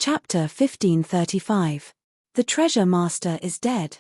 Chapter 1535. The Treasure Master is dead.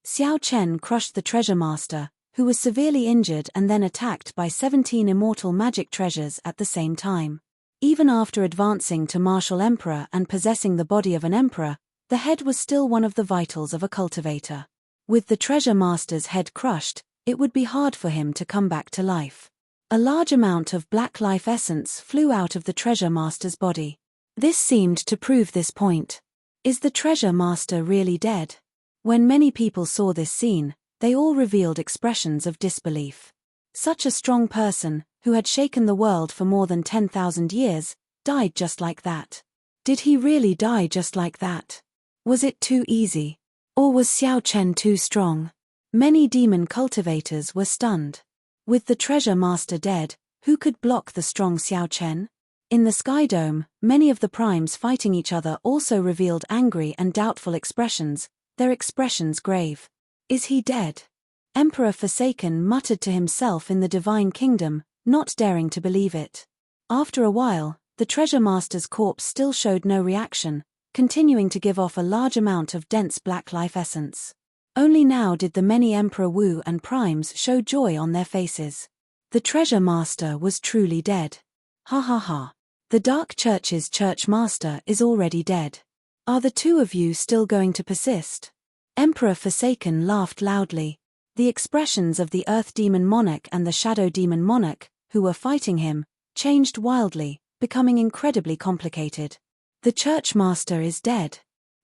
Xiao Chen crushed the Treasure Master, who was severely injured and then attacked by 17 immortal magic treasures at the same time. Even after advancing to martial emperor and possessing the body of an emperor, the head was still one of the vitals of a cultivator. With the Treasure Master's head crushed, it would be hard for him to come back to life. A large amount of black life essence flew out of the Treasure Master's body. This seemed to prove this point. Is the Treasure Master really dead? When many people saw this scene, they all revealed expressions of disbelief. Such a strong person, who had shaken the world for more than 10,000 years, died just like that. Did he really die just like that? Was it too easy? Or was Xiao Chen too strong? Many demon cultivators were stunned. With the Treasure Master dead, who could block the strong Xiao Chen? In the Sky Dome, many of the primes fighting each other also revealed angry and doubtful expressions, their expressions grave. Is he dead? Emperor Forsaken muttered to himself in the Divine Kingdom, not daring to believe it. After a while, the Treasure Master's corpse still showed no reaction, continuing to give off a large amount of dense black life essence. Only now did the many Emperor Wu and primes show joy on their faces. The Treasure Master was truly dead. Ha ha ha. The Dark Church's Church Master is already dead. Are the two of you still going to persist? Emperor Forsaken laughed loudly. The expressions of the Earth Demon Monarch and the Shadow Demon Monarch, who were fighting him, changed wildly, becoming incredibly complicated. The Church Master is dead.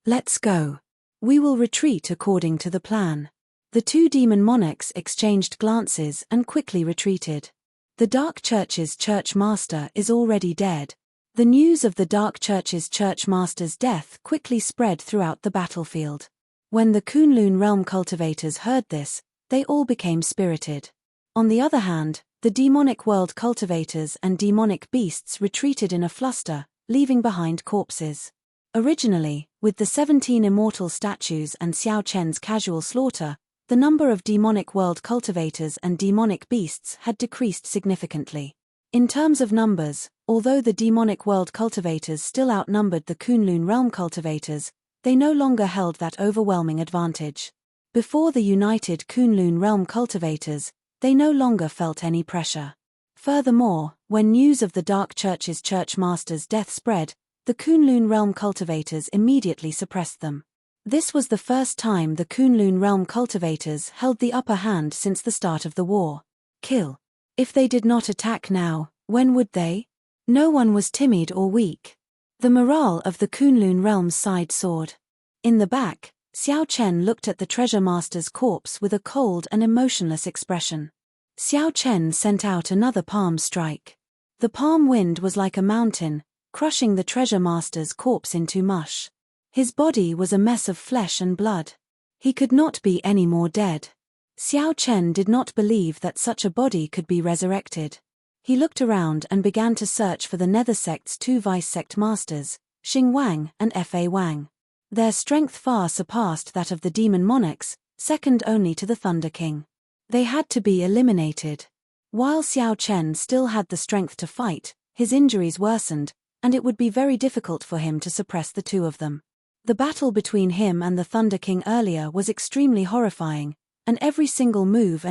Let's go. We will retreat according to the plan. The two demon monarchs exchanged glances and quickly retreated. The Dark Church's Church Master is already dead. The news of the Dark Church's Church Master's death quickly spread throughout the battlefield. When the Kunlun realm cultivators heard this, they all became spirited. On the other hand, the demonic world cultivators and demonic beasts retreated in a fluster, leaving behind corpses. Originally, with the 17 immortal statues and Xiao Chen's casual slaughter, the number of demonic world cultivators and demonic beasts had decreased significantly. In terms of numbers, although the demonic world cultivators still outnumbered the Kunlun realm cultivators, they no longer held that overwhelming advantage. Before the united Kunlun realm cultivators, they no longer felt any pressure. Furthermore, when news of the Dark Church's Church Master's death spread, the Kunlun realm cultivators immediately suppressed them. This was the first time the Kunlun realm cultivators held the upper hand since the start of the war. Kill. If they did not attack now, when would they? No one was timid or weak. The morale of the Kunlun realm's side soared. In the back, Xiao Chen looked at the Treasure Master's corpse with a cold and emotionless expression. Xiao Chen sent out another palm strike. The palm wind was like a mountain, crushing the Treasure Master's corpse into mush. His body was a mess of flesh and blood. He could not be any more dead. Xiao Chen did not believe that such a body could be resurrected. He looked around and began to search for the Nether Sect's two vice-sect masters, Xing Wang and Fa Wang. Their strength far surpassed that of the demon monarchs, second only to the Thunder King. They had to be eliminated. While Xiao Chen still had the strength to fight, his injuries worsened, and it would be very difficult for him to suppress the two of them. The battle between him and the Thunder King earlier was extremely horrifying, and every single move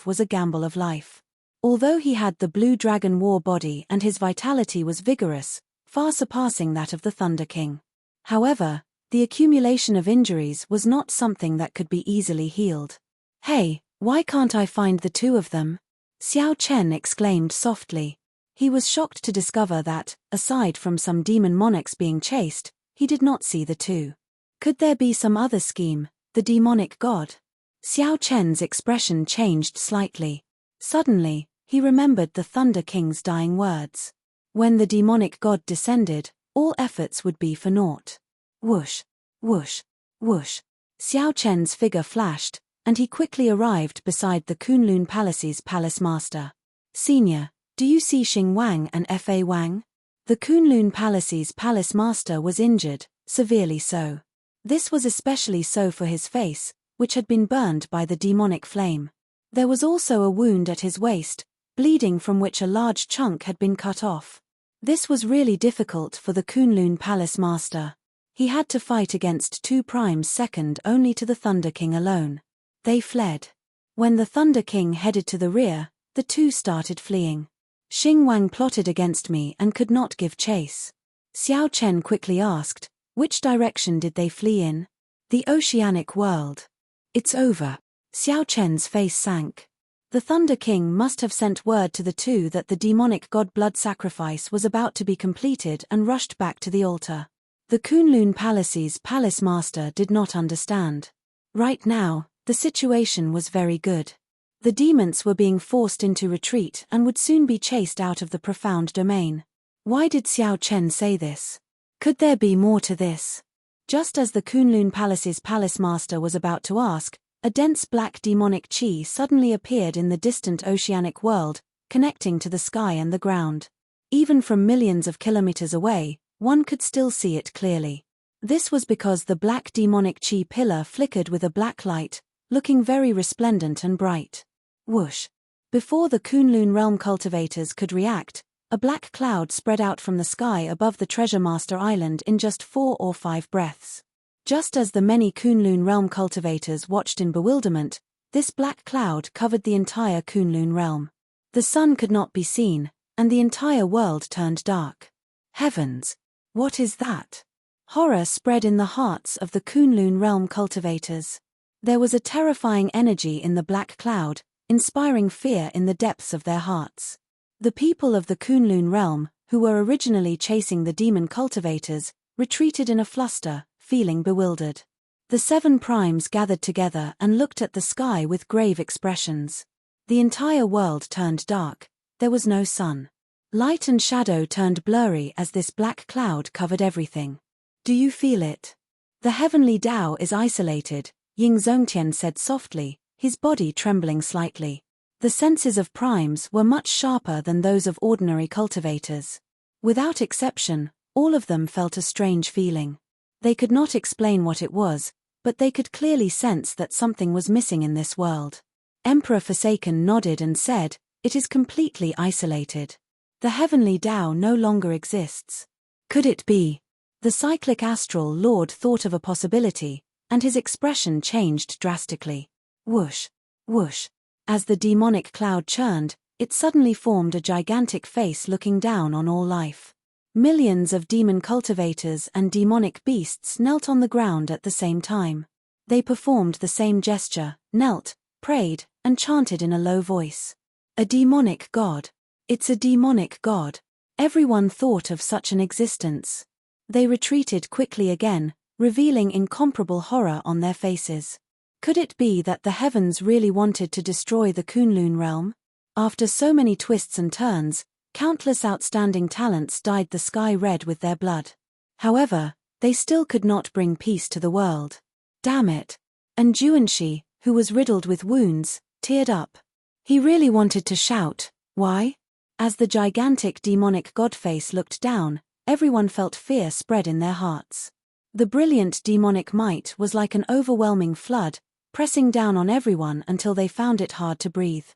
was a gamble of life. Although he had the Blue Dragon War body and his vitality was vigorous, far surpassing that of the Thunder King. However, the accumulation of injuries was not something that could be easily healed. Hey, why can't I find the two of them? Xiao Chen exclaimed softly. He was shocked to discover that, aside from some demon monarchs being chased, he did not see the two. Could there be some other scheme, the demonic god? Xiao Chen's expression changed slightly. Suddenly, he remembered the Thunder King's dying words. When the demonic god descended, all efforts would be for naught. Whoosh, whoosh, whoosh. Xiao Chen's figure flashed, and he quickly arrived beside the Kunlun Palace's palace master. Senior, do you see Xing Wang and Fa Wang? The Kunlun Palace's palace master was injured, severely so. This was especially so for his face, which had been burned by the demonic flame. There was also a wound at his waist, bleeding from which a large chunk had been cut off. This was really difficult for the Kunlun Palace Master. He had to fight against 2 primes second only to the Thunder King alone. They fled. When the Thunder King headed to the rear, the 2 started fleeing. Xing Wang plotted against me and could not give chase. Xiao Chen quickly asked, which direction did they flee in? The oceanic world. It's over. Xiao Chen's face sank. The Thunder King must have sent word to the 2 that the demonic god blood sacrifice was about to be completed and rushed back to the altar. The Kunlun Palace's palace master did not understand. Right now, the situation was very good. The demons were being forced into retreat and would soon be chased out of the profound domain. Why did Xiao Chen say this? Could there be more to this? Just as the Kunlun Palace's palace master was about to ask, a dense black demonic chi suddenly appeared in the distant oceanic world, connecting to the sky and the ground. Even from millions of kilometers away, one could still see it clearly. This was because the black demonic chi pillar flickered with a black light, looking very resplendent and bright. Whoosh! Before the Kunlun realm cultivators could react, a black cloud spread out from the sky above the Treasure Master Island in just 4 or 5 breaths. Just as the many Kunlun realm cultivators watched in bewilderment, this black cloud covered the entire Kunlun realm. The sun could not be seen, and the entire world turned dark. Heavens! What is that? Horror spread in the hearts of the Kunlun realm cultivators. There was a terrifying energy in the black cloud, inspiring fear in the depths of their hearts. The people of the Kunlun realm, who were originally chasing the demon cultivators, retreated in a fluster, feeling bewildered. The 7 primes gathered together and looked at the sky with grave expressions. The entire world turned dark. There was no sun. Light and shadow turned blurry as this black cloud covered everything. Do you feel it? The heavenly Tao is isolated, Ying Zongtian said softly, his body trembling slightly. The senses of primes were much sharper than those of ordinary cultivators. Without exception, all of them felt a strange feeling. They could not explain what it was, but they could clearly sense that something was missing in this world. Emperor Forsaken nodded and said, "It is completely isolated. The heavenly Tao no longer exists." Could it be? The cyclic astral lord thought of a possibility, and his expression changed drastically. Whoosh! Whoosh! As the demonic cloud churned, it suddenly formed a gigantic face looking down on all life. Millions of demon cultivators and demonic beasts knelt on the ground at the same time. They performed the same gesture, knelt, prayed, and chanted in a low voice. A demonic god. It's a demonic god. Everyone thought of such an existence. They retreated quickly again, revealing incomparable horror on their faces. Could it be that the heavens really wanted to destroy the Kunlun realm? After so many twists and turns, countless outstanding talents dyed the sky red with their blood. However, they still could not bring peace to the world. Damn it! And Juanshi, who was riddled with wounds, teared up. He really wanted to shout, "Why?" As the gigantic demonic godface looked down, everyone felt fear spread in their hearts. The brilliant demonic might was like an overwhelming flood, pressing down on everyone until they found it hard to breathe.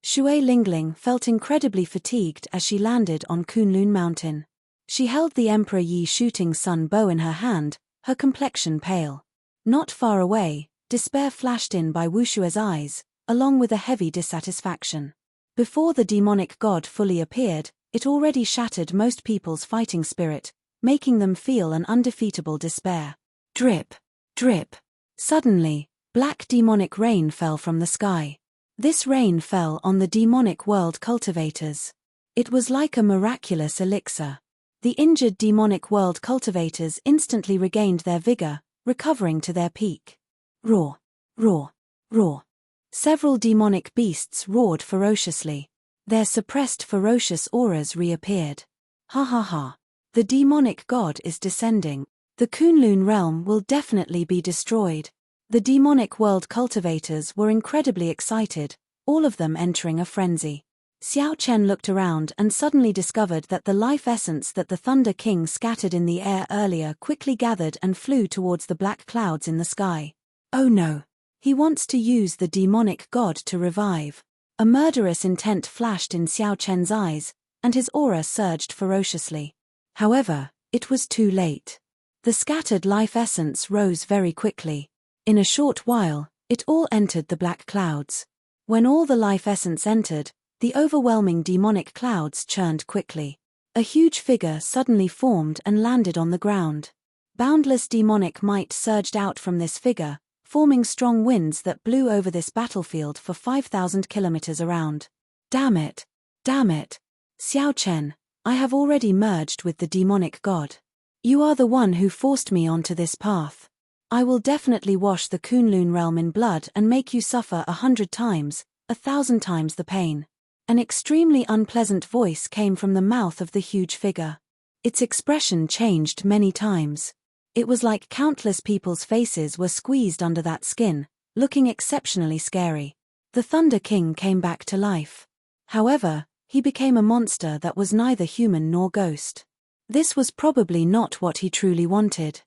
Shui Lingling felt incredibly fatigued as she landed on Kunlun Mountain. She held the Emperor Yi shooting sun bow in her hand, her complexion pale. Not far away, despair flashed in by Wushue's eyes, along with a heavy dissatisfaction. Before the demonic god fully appeared, it already shattered most people's fighting spirit, making them feel an undefeatable despair. Drip, drip. Suddenly, black demonic rain fell from the sky. This rain fell on the demonic world cultivators. It was like a miraculous elixir. The injured demonic world cultivators instantly regained their vigor, recovering to their peak. Roar, roar, roar. Several demonic beasts roared ferociously. Their suppressed ferocious auras reappeared. Ha ha ha. The demonic god is descending. The Kunlun realm will definitely be destroyed. The demonic world cultivators were incredibly excited, all of them entering a frenzy. Xiao Chen looked around and suddenly discovered that the life essence that the Thunder King scattered in the air earlier quickly gathered and flew towards the black clouds in the sky. Oh no! He wants to use the demonic god to revive. A murderous intent flashed in Xiao Chen's eyes, and his aura surged ferociously. However, it was too late. The scattered life essence rose very quickly. In a short while, it all entered the black clouds. When all the life essence entered, the overwhelming demonic clouds churned quickly. A huge figure suddenly formed and landed on the ground. Boundless demonic might surged out from this figure, forming strong winds that blew over this battlefield for 5,000 kilometers around. Damn it! Damn it! Xiao Chen, I have already merged with the demonic god. You are the one who forced me onto this path. I will definitely wash the Kunlun realm in blood and make you suffer 100 times, 1,000 times the pain. An extremely unpleasant voice came from the mouth of the huge figure. Its expression changed many times. It was like countless people's faces were squeezed under that skin, looking exceptionally scary. The Thunder King came back to life. However, he became a monster that was neither human nor ghost. This was probably not what he truly wanted.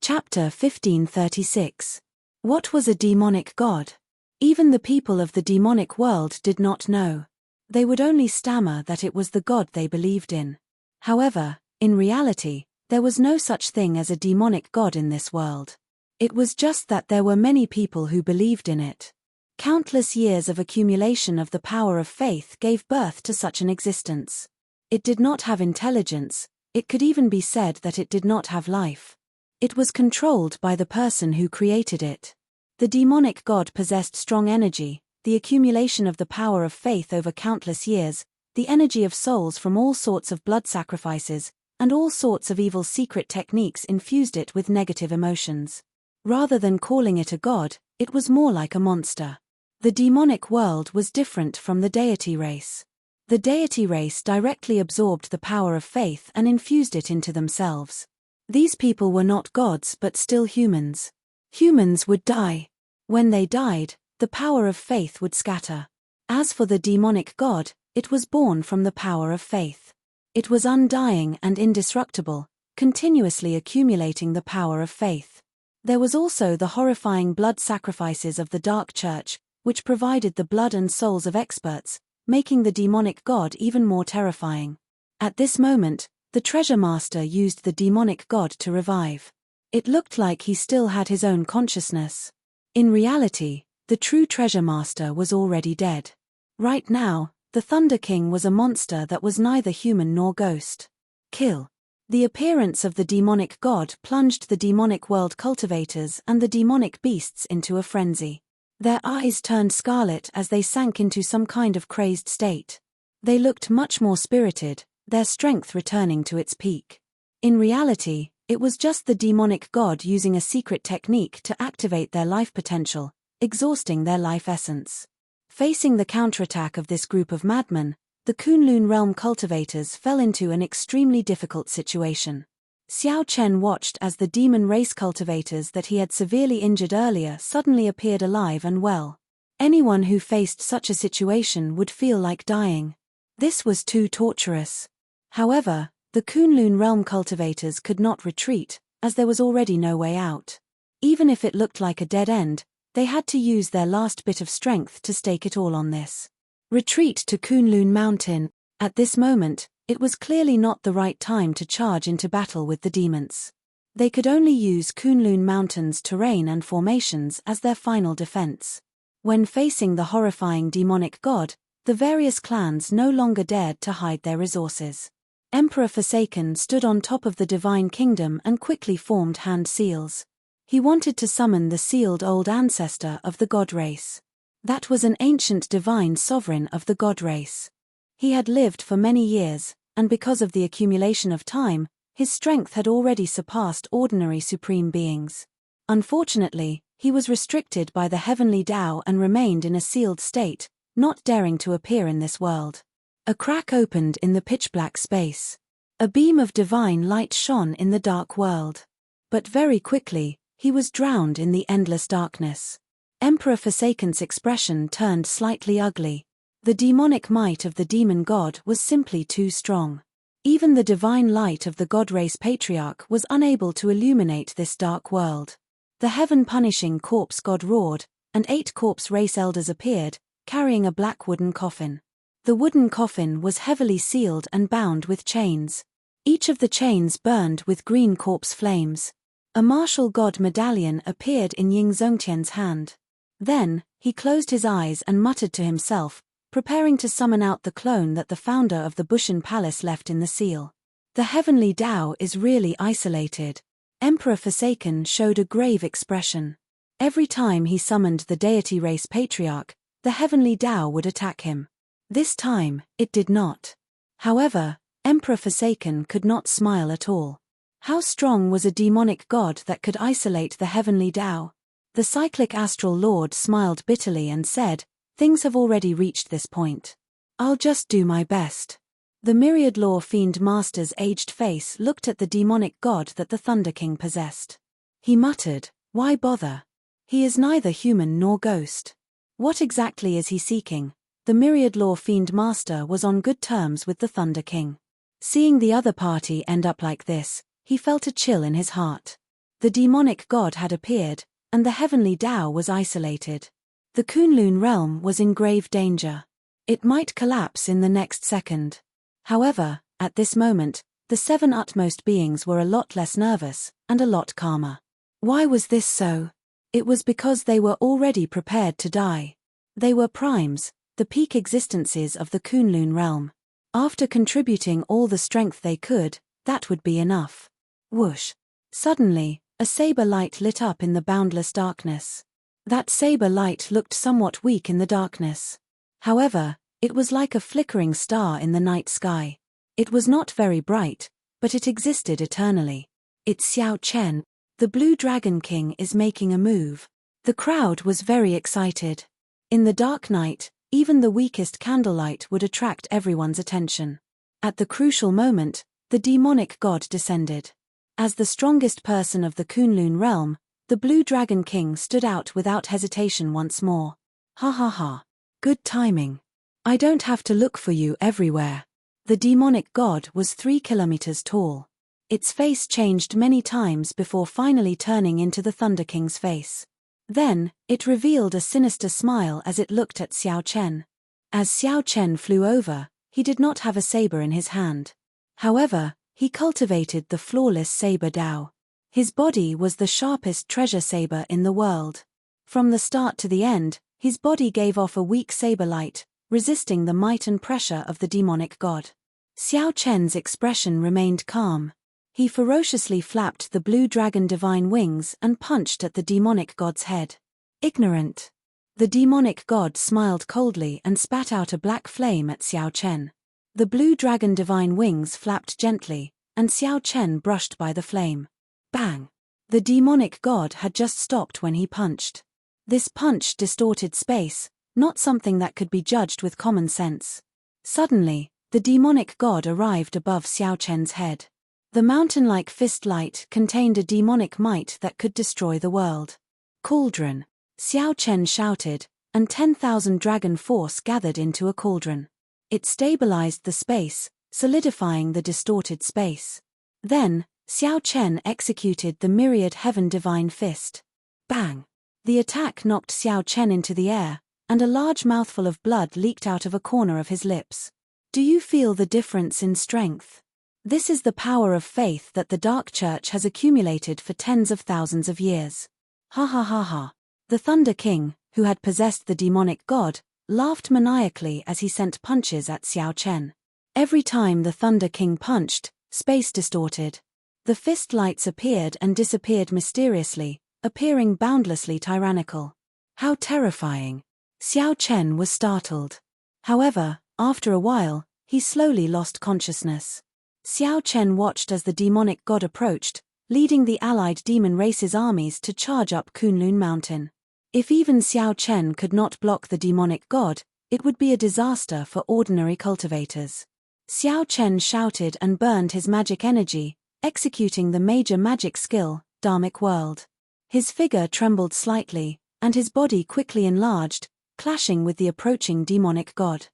Chapter 1536. What was a demonic god? Even the people of the demonic world did not know. They would only stammer that it was the god they believed in. However, in reality, there was no such thing as a demonic god in this world. It was just that there were many people who believed in it. Countless years of accumulation of the power of faith gave birth to such an existence. It did not have intelligence, it could even be said that it did not have life. It was controlled by the person who created it. The demonic god possessed strong energy, the accumulation of the power of faith over countless years, the energy of souls from all sorts of blood sacrifices, and all sorts of evil secret techniques infused it with negative emotions. Rather than calling it a god, it was more like a monster. The demonic world was different from the deity race. The deity race directly absorbed the power of faith and infused it into themselves. These people were not gods but still humans. Humans would die. When they died, the power of faith would scatter. As for the demonic god, it was born from the power of faith. It was undying and indestructible, continuously accumulating the power of faith. There was also the horrifying blood sacrifices of the Dark Church, which provided the blood and souls of experts, making the demonic god even more terrifying. At this moment, the treasure master used the demonic god to revive. It looked like he still had his own consciousness. In reality, the true treasure master was already dead. Right now, the Thunder King was a monster that was neither human nor ghost. Kill. The appearance of the demonic god plunged the demonic world cultivators and the demonic beasts into a frenzy. Their eyes turned scarlet as they sank into some kind of crazed state. They looked much more spirited, their strength returning to its peak. In reality, it was just the demonic god using a secret technique to activate their life potential, exhausting their life essence. Facing the counterattack of this group of madmen, the Kunlun realm cultivators fell into an extremely difficult situation. Xiao Chen watched as the demon race cultivators that he had severely injured earlier suddenly appeared alive and well. Anyone who faced such a situation would feel like dying. This was too torturous. However, the Kunlun realm cultivators could not retreat, as there was already no way out. Even if it looked like a dead end, they had to use their last bit of strength to stake it all on this. Retreat to Kunlun Mountain. At this moment, it was clearly not the right time to charge into battle with the demons. They could only use Kunlun Mountain's terrain and formations as their final defense. When facing the horrifying demonic god, the various clans no longer dared to hide their resources. Emperor Forsaken stood on top of the divine kingdom and quickly formed hand seals. He wanted to summon the sealed old ancestor of the god race. That was an ancient divine sovereign of the god race. He had lived for many years, and because of the accumulation of time, his strength had already surpassed ordinary supreme beings. Unfortunately, he was restricted by the heavenly Tao and remained in a sealed state, not daring to appear in this world. A crack opened in the pitch-black space. A beam of divine light shone in the dark world. But very quickly, he was drowned in the endless darkness. Emperor Forsaken's expression turned slightly ugly. The demonic might of the demon god was simply too strong. Even the divine light of the god race patriarch was unable to illuminate this dark world. The heaven-punishing corpse god roared, and 8 corpse race elders appeared, carrying a black wooden coffin. The wooden coffin was heavily sealed and bound with chains. Each of the chains burned with green corpse flames. A martial god medallion appeared in Ying Zongtian's hand. Then, he closed his eyes and muttered to himself, preparing to summon out the clone that the founder of the Bushan Palace left in the seal. The heavenly Tao is really isolated. Emperor Forsaken showed a grave expression. Every time he summoned the deity race patriarch, the heavenly Tao would attack him. This time, it did not. However, Emperor Forsaken could not smile at all. How strong was a demonic god that could isolate the heavenly Tao? The cyclic astral lord smiled bitterly and said, "Things have already reached this point. I'll just do my best." The myriad law fiend master's aged face looked at the demonic god that the Thunder King possessed. He muttered, "Why bother? He is neither human nor ghost. What exactly is he seeking?" The myriad law fiend master was on good terms with the Thunder King. Seeing the other party end up like this, he felt a chill in his heart. The demonic god had appeared, and the heavenly Tao was isolated. The Kunlun realm was in grave danger. It might collapse in the next second. However, at this moment, the seven utmost beings were a lot less nervous, and a lot calmer. Why was this so? It was because they were already prepared to die. They were primes, the peak existences of the Kunlun realm. After contributing all the strength they could, that would be enough. Whoosh! Suddenly, a saber light lit up in the boundless darkness. That saber light looked somewhat weak in the darkness. However, it was like a flickering star in the night sky. It was not very bright, but it existed eternally. It's Xiao Chen. The Blue Dragon King is making a move. The crowd was very excited. In the dark night, even the weakest candlelight would attract everyone's attention. At the crucial moment, the demonic god descended. As the strongest person of the Kunlun realm, the Blue Dragon King stood out without hesitation once more. "Ha ha ha. Good timing. I don't have to look for you everywhere." The demonic god was 3 kilometers tall. Its face changed many times before finally turning into the Thunder King's face. Then, it revealed a sinister smile as it looked at Xiao Chen. As Xiao Chen flew over, he did not have a saber in his hand. However, he cultivated the flawless saber Dao. His body was the sharpest treasure saber in the world. From the start to the end, his body gave off a weak saber light, resisting the might and pressure of the demonic god. Xiao Chen's expression remained calm. He ferociously flapped the blue dragon divine wings and punched at the demonic god's head. "Ignorant." The demonic god smiled coldly and spat out a black flame at Xiao Chen. The blue dragon divine wings flapped gently, and Xiao Chen brushed by the flame. Bang! The demonic god had just stopped when he punched. This punch distorted space, not something that could be judged with common sense. Suddenly, the demonic god arrived above Xiao Chen's head. The mountain-like fist light contained a demonic might that could destroy the world. "Cauldron!" Xiao Chen shouted, and 10,000 dragon force gathered into a cauldron. It stabilized the space, solidifying the distorted space. Then, Xiao Chen executed the myriad heaven divine fist. Bang! The attack knocked Xiao Chen into the air, and a large mouthful of blood leaked out of a corner of his lips. Do you feel the difference in strength? This is the power of faith that the Dark Church has accumulated for tens of thousands of years. Ha ha ha ha. The Thunder King, who had possessed the demonic god, laughed maniacally as he sent punches at Xiao Chen. Every time the Thunder King punched, space distorted. The fist lights appeared and disappeared mysteriously, appearing boundlessly tyrannical. How terrifying. Xiao Chen was startled. However, after a while, he slowly lost consciousness. Xiao Chen watched as the demonic god approached, leading the allied demon race's armies to charge up Kunlun Mountain. If even Xiao Chen could not block the demonic god, it would be a disaster for ordinary cultivators. Xiao Chen shouted and burned his magic energy, executing the major magic skill, Dharmic World. His figure trembled slightly, and his body quickly enlarged, clashing with the approaching demonic god.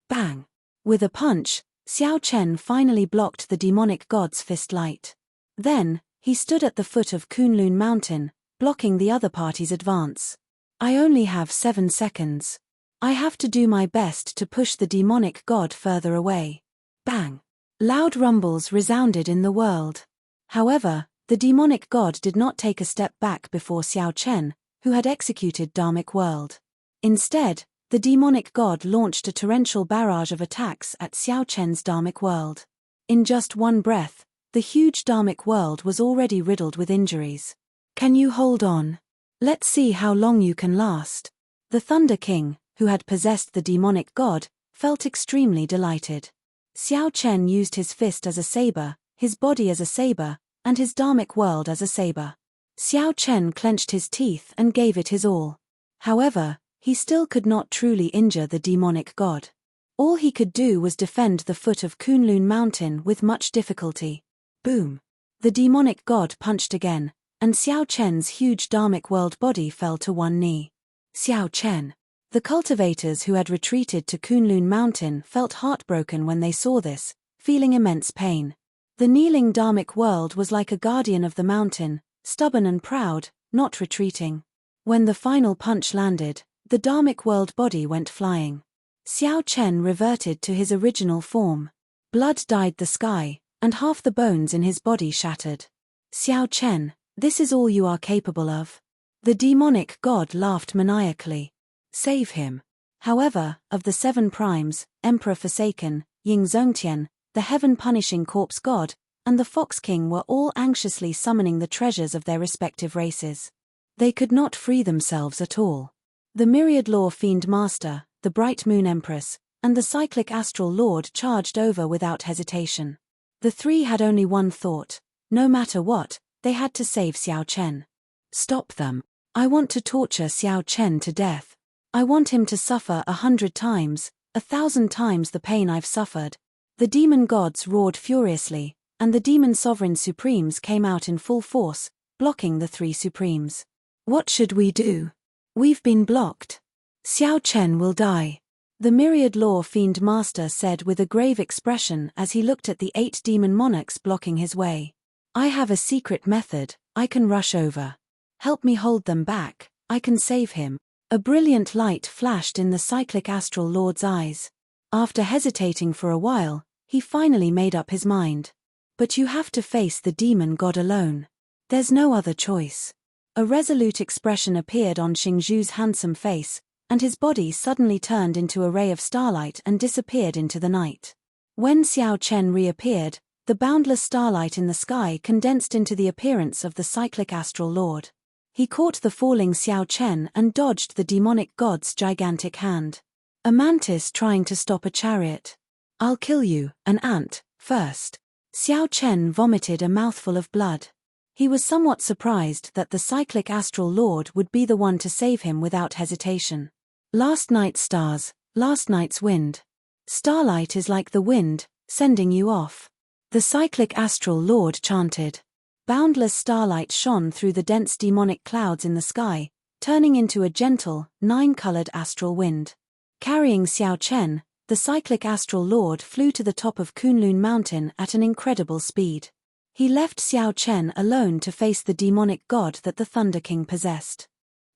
Bang! With a punch, Xiao Chen finally blocked the demonic god's fist light. Then, he stood at the foot of Kunlun Mountain, blocking the other party's advance. "I only have 7 seconds. I have to do my best to push the demonic god further away. Bang! Loud rumbles resounded in the world. However, the demonic god did not take a step back before Xiao Chen, who had executed Dharmic World. Instead, the demonic god launched a torrential barrage of attacks at Xiao Chen's Dharmic World. In just one breath, the huge Dharmic World was already riddled with injuries. Can you hold on? Let's see how long you can last. The Thunder King, who had possessed the demonic god, felt extremely delighted. Xiao Chen used his fist as a saber, his body as a saber, and his Dharmic World as a saber. Xiao Chen clenched his teeth and gave it his all. However, he still could not truly injure the demonic god. All he could do was defend the foot of Kunlun Mountain with much difficulty. Boom! The demonic god punched again, and Xiao Chen's huge Dharmic World body fell to one knee. Xiao Chen. The cultivators who had retreated to Kunlun Mountain felt heartbroken when they saw this, feeling immense pain. The kneeling Dharmic World was like a guardian of the mountain, stubborn and proud, not retreating. When the final punch landed, the Dharmic World body went flying. Xiao Chen reverted to his original form. Blood dyed the sky, and half the bones in his body shattered. Xiao Chen, this is all you are capable of? The demonic god laughed maniacally. Save him. However, of the 7 primes, Emperor Forsaken, Ying Zongtian, the heaven-punishing corpse god, and the Fox King were all anxiously summoning the treasures of their respective races. They could not free themselves at all. The Myriad Law Fiend Master, the Bright Moon Empress, and the Cyclic Astral Lord charged over without hesitation. The 3 had only one thought: no matter what, they had to save Xiao Chen. Stop them. I want to torture Xiao Chen to death. I want him to suffer 100 times, 1,000 times the pain I've suffered. The demon gods roared furiously, and the demon sovereign supremes came out in full force, blocking the 3 supremes. What should we do? We've been blocked. Xiao Chen will die. The Myriad Law Fiend Master said with a grave expression as he looked at the 8 demon monarchs blocking his way. I have a secret method. I can rush over. Help me hold them back. I can save him. A brilliant light flashed in the Cyclic Astral Lord's eyes. After hesitating for a while, he finally made up his mind. But you have to face the demon god alone. There's no other choice. A resolute expression appeared on Xingzhu's handsome face, and his body suddenly turned into a ray of starlight and disappeared into the night. When Xiao Chen reappeared, the boundless starlight in the sky condensed into the appearance of the Cyclic Astral Lord. He caught the falling Xiao Chen and dodged the demonic god's gigantic hand. A mantis trying to stop a chariot. I'll kill you, an ant, first. Xiao Chen vomited a mouthful of blood. He was somewhat surprised that the Cyclic Astral Lord would be the one to save him without hesitation. Last night's stars, last night's wind. Starlight is like the wind, sending you off. The Cyclic Astral Lord chanted. Boundless starlight shone through the dense demonic clouds in the sky, turning into a gentle, 9-colored astral wind. Carrying Xiao Chen, the Cyclic Astral Lord flew to the top of Kunlun Mountain at an incredible speed. He left Xiao Chen alone to face the demonic god that the Thunder King possessed.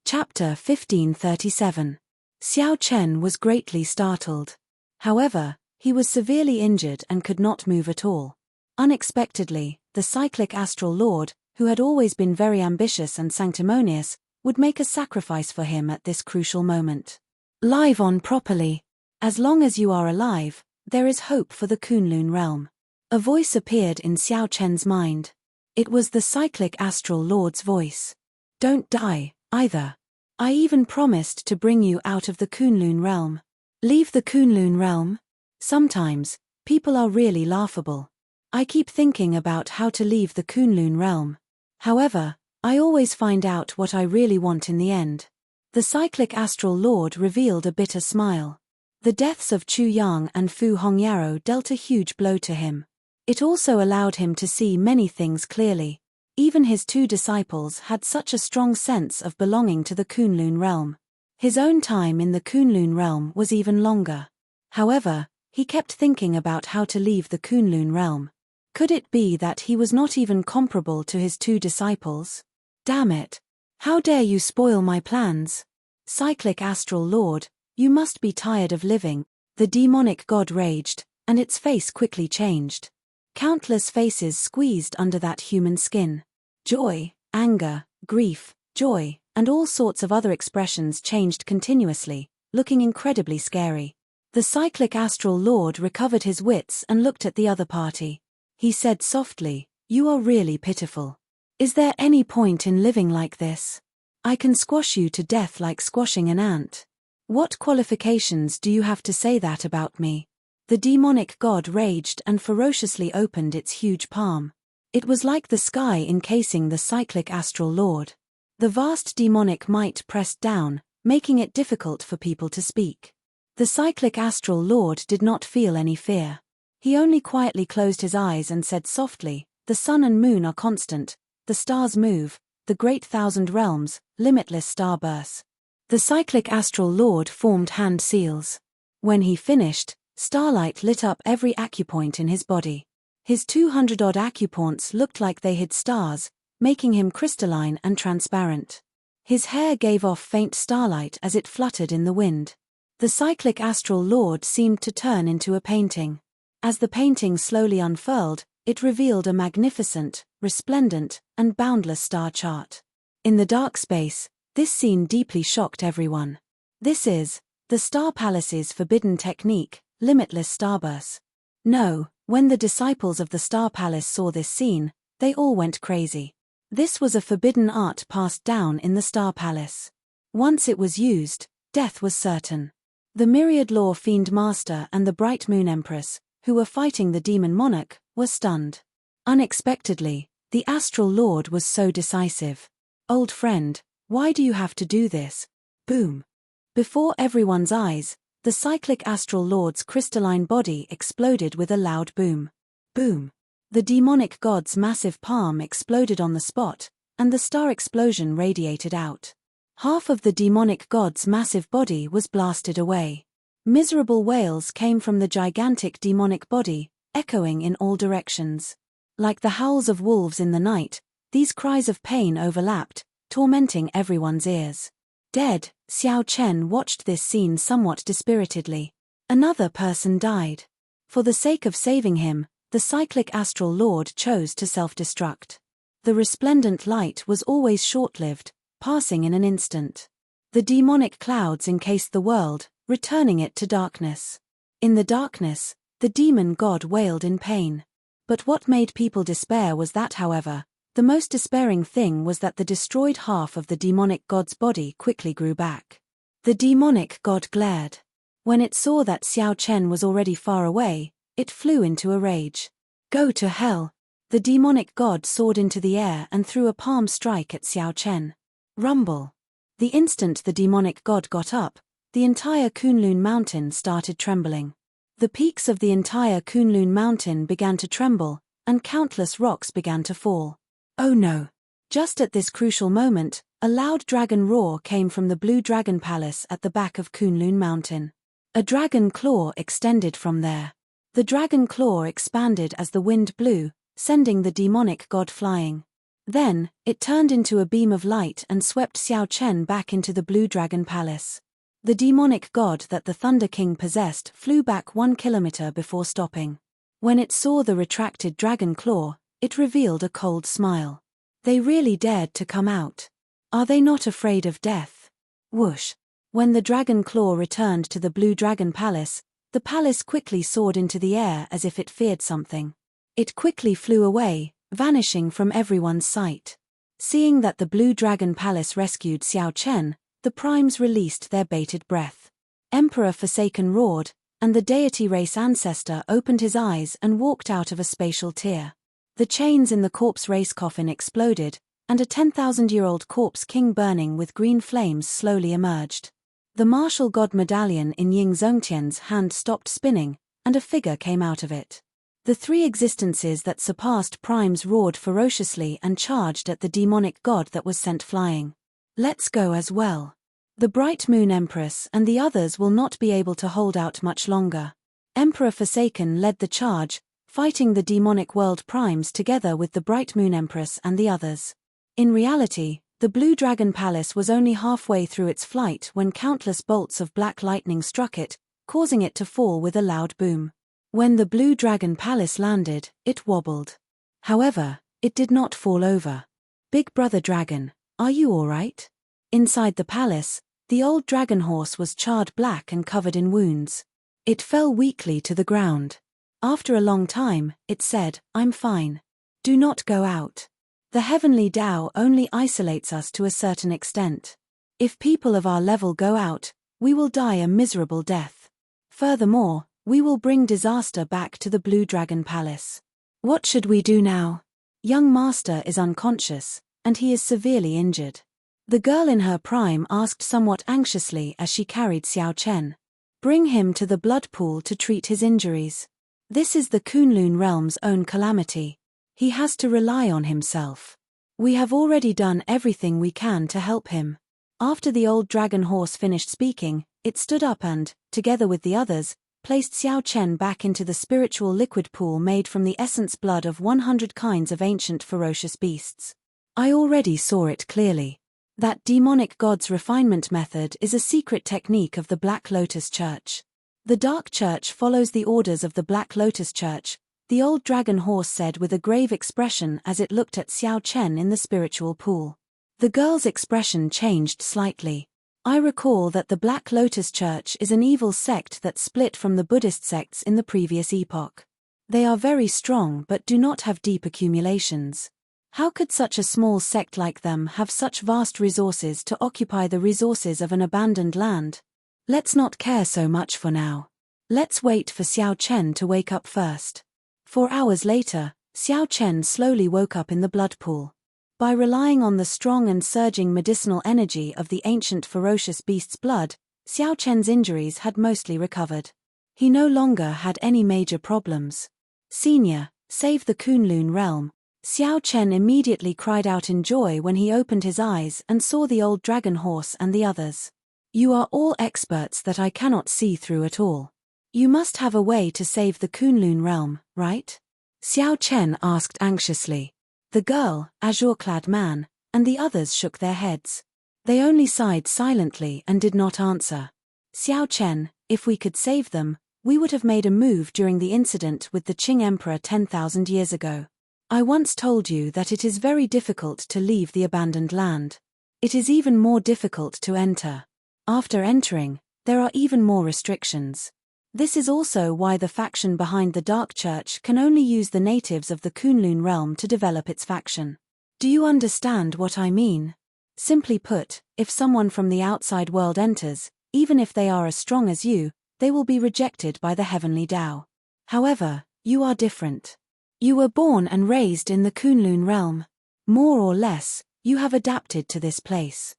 Chapter 1537. Xiao Chen was greatly startled. However, he was severely injured and could not move at all. Unexpectedly, the Cyclic Astral Lord, who had always been very ambitious and sanctimonious, would make a sacrifice for him at this crucial moment. Live on properly. As long as you are alive, there is hope for the Kunlun realm. A voice appeared in Xiao Chen's mind. It was the Cyclic Astral Lord's voice. Don't die, either. I even promised to bring you out of the Kunlun realm. Leave the Kunlun realm? Sometimes, people are really laughable. I keep thinking about how to leave the Kunlun realm. However, I always find out what I really want in the end. The Cyclic Astral Lord revealed a bitter smile. The deaths of Chu Yang and Fu Hongyaro dealt a huge blow to him. It also allowed him to see many things clearly. Even his 2 disciples had such a strong sense of belonging to the Kunlun realm. His own time in the Kunlun realm was even longer. However, he kept thinking about how to leave the Kunlun realm. Could it be that he was not even comparable to his 2 disciples? Damn it! How dare you spoil my plans? Cyclic Astral Lord, You must be tired of living. The demonic god raged, and its face quickly changed. Countless faces squeezed under that human skin. Joy, anger, grief, joy, and all sorts of other expressions changed continuously, looking incredibly scary. The cyclic astral lord recovered his wits and looked at the other party. He said softly, "You are really pitiful. Is there any point in living like this? I can squash you to death like squashing an ant. What qualifications do you have to say that about me?" The demonic god raged and ferociously opened its huge palm. It was like the sky encasing the cyclic astral lord. The vast demonic might pressed down, making it difficult for people to speak. The cyclic astral lord did not feel any fear. He only quietly closed his eyes and said softly, "The sun and moon are constant, the stars move, the great thousand realms, limitless starbursts." The cyclic astral lord formed hand seals. When he finished, starlight lit up every acupoint in his body. His 200-odd acupoints looked like they hid stars, making him crystalline and transparent. His hair gave off faint starlight as it fluttered in the wind. The cyclic astral lord seemed to turn into a painting. As the painting slowly unfurled, it revealed a magnificent, resplendent, and boundless star chart. In the dark space, this scene deeply shocked everyone. This is the Star Palace's forbidden technique, limitless starbursts. No, when the disciples of the Star Palace saw this scene, they all went crazy. This was a forbidden art passed down in the Star Palace. Once it was used, death was certain. The Myriad Law Fiend Master and the Bright Moon Empress, who were fighting the Demon Monarch, were stunned. Unexpectedly, the Astral Lord was so decisive. "Old friend, why do you have to do this?" Boom. Before everyone's eyes, the cyclic Astral Lord's crystalline body exploded with a loud boom. Boom. The demonic god's massive palm exploded on the spot, and the star explosion radiated out. Half of the demonic god's massive body was blasted away. Miserable wails came from the gigantic demonic body, echoing in all directions. Like the howls of wolves in the night, these cries of pain overlapped, tormenting everyone's ears. Dead, Xiao Chen watched this scene somewhat dispiritedly. Another person died. For the sake of saving him, the cyclic astral lord chose to self-destruct. The resplendent light was always short-lived, passing in an instant. The demonic clouds encased the world, returning it to darkness. In the darkness, the demon god wailed in pain. But what made people despair was that, however, the most despairing thing was that the destroyed half of the demonic god's body quickly grew back. The demonic god glared. When it saw that Xiao Chen was already far away, it flew into a rage. "Go to hell!" The demonic god soared into the air and threw a palm strike at Xiao Chen. Rumble. The instant the demonic god got up, the entire Kunlun mountain started trembling. The peaks of the entire Kunlun mountain began to tremble, and countless rocks began to fall. Oh no! Just at this crucial moment, a loud dragon roar came from the Blue Dragon Palace at the back of Kunlun Mountain. A dragon claw extended from there. The dragon claw expanded as the wind blew, sending the demonic god flying. Then, it turned into a beam of light and swept Xiao Chen back into the Blue Dragon Palace. The demonic god that the Thunder King possessed flew back 1 kilometer before stopping. When it saw the retracted dragon claw, it revealed a cold smile. They really dared to come out. Are they not afraid of death? Whoosh. When the dragon claw returned to the Blue Dragon Palace, the palace quickly soared into the air as if it feared something. It quickly flew away, vanishing from everyone's sight. Seeing that the Blue Dragon Palace rescued Xiao Chen, the primes released their bated breath. Emperor Forsaken roared, and the deity race ancestor opened his eyes and walked out of a spatial tear. The chains in the corpse race coffin exploded, and a 10,000-year-old corpse king burning with green flames slowly emerged. The martial god medallion in Ying Zongtian's hand stopped spinning, and a figure came out of it. The three existences that surpassed primes roared ferociously and charged at the demonic god that was sent flying. Let's go as well. The Bright Moon Empress and the others will not be able to hold out much longer. Emperor Forsaken led the charge, fighting the demonic world primes together with the Bright Moon Empress and the others. In reality, The Blue Dragon Palace was only halfway through its flight when countless bolts of black lightning struck it, causing it to fall with a loud boom. When the Blue Dragon Palace landed, it wobbled. However, it did not fall over. Big Brother Dragon, are you all right? Inside the palace, the old dragon horse was charred black and covered in wounds. It fell weakly to the ground. After a long time, it said, I'm fine. Do not go out. The heavenly Tao only isolates us to a certain extent. If people of our level go out, we will die a miserable death. Furthermore, we will bring disaster back to the Blue Dragon Palace. What should we do now? Young Master is unconscious, and he is severely injured. The girl in her prime asked somewhat anxiously as she carried Xiao Chen. Bring him to the blood pool to treat his injuries. This is the Kunlun realm's own calamity. He has to rely on himself. We have already done everything we can to help him. After the old dragon horse finished speaking, it stood up and, together with the others, placed Xiao Chen back into the spiritual liquid pool made from the essence blood of 100 kinds of ancient ferocious beasts. I already saw it clearly. That demonic god's refinement method is a secret technique of the Black Lotus Church. The Dark Church follows the orders of the Black Lotus Church, the old dragon horse said with a grave expression as it looked at Xiao Chen in the spiritual pool. The girl's expression changed slightly. I recall that the Black Lotus Church is an evil sect that split from the Buddhist sects in the previous epoch. They are very strong but do not have deep accumulations. How could such a small sect like them have such vast resources to occupy the resources of an abandoned land? Let's not care so much for now. Let's wait for Xiao Chen to wake up first. 4 hours later, Xiao Chen slowly woke up in the blood pool. By relying on the strong and surging medicinal energy of the ancient ferocious beast's blood, Xiao Chen's injuries had mostly recovered. He no longer had any major problems. Senior, save the Kunlun realm. Xiao Chen immediately cried out in joy when he opened his eyes and saw the old dragon horse and the others. You are all experts that I cannot see through at all. You must have a way to save the Kunlun realm, right? Xiao Chen asked anxiously. The girl, azure-clad man, and the others shook their heads. They only sighed silently and did not answer. Xiao Chen, if we could save them, we would have made a move during the incident with the Qing Emperor 10,000 years ago. I once told you that it is very difficult to leave the abandoned land. It is even more difficult to enter. After entering, there are even more restrictions. This is also why the faction behind the Dark Church can only use the natives of the Kunlun realm to develop its faction. Do you understand what I mean? Simply put, if someone from the outside world enters, even if they are as strong as you, they will be rejected by the heavenly Tao. However, you are different. You were born and raised in the Kunlun realm. More or less, you have adapted to this place.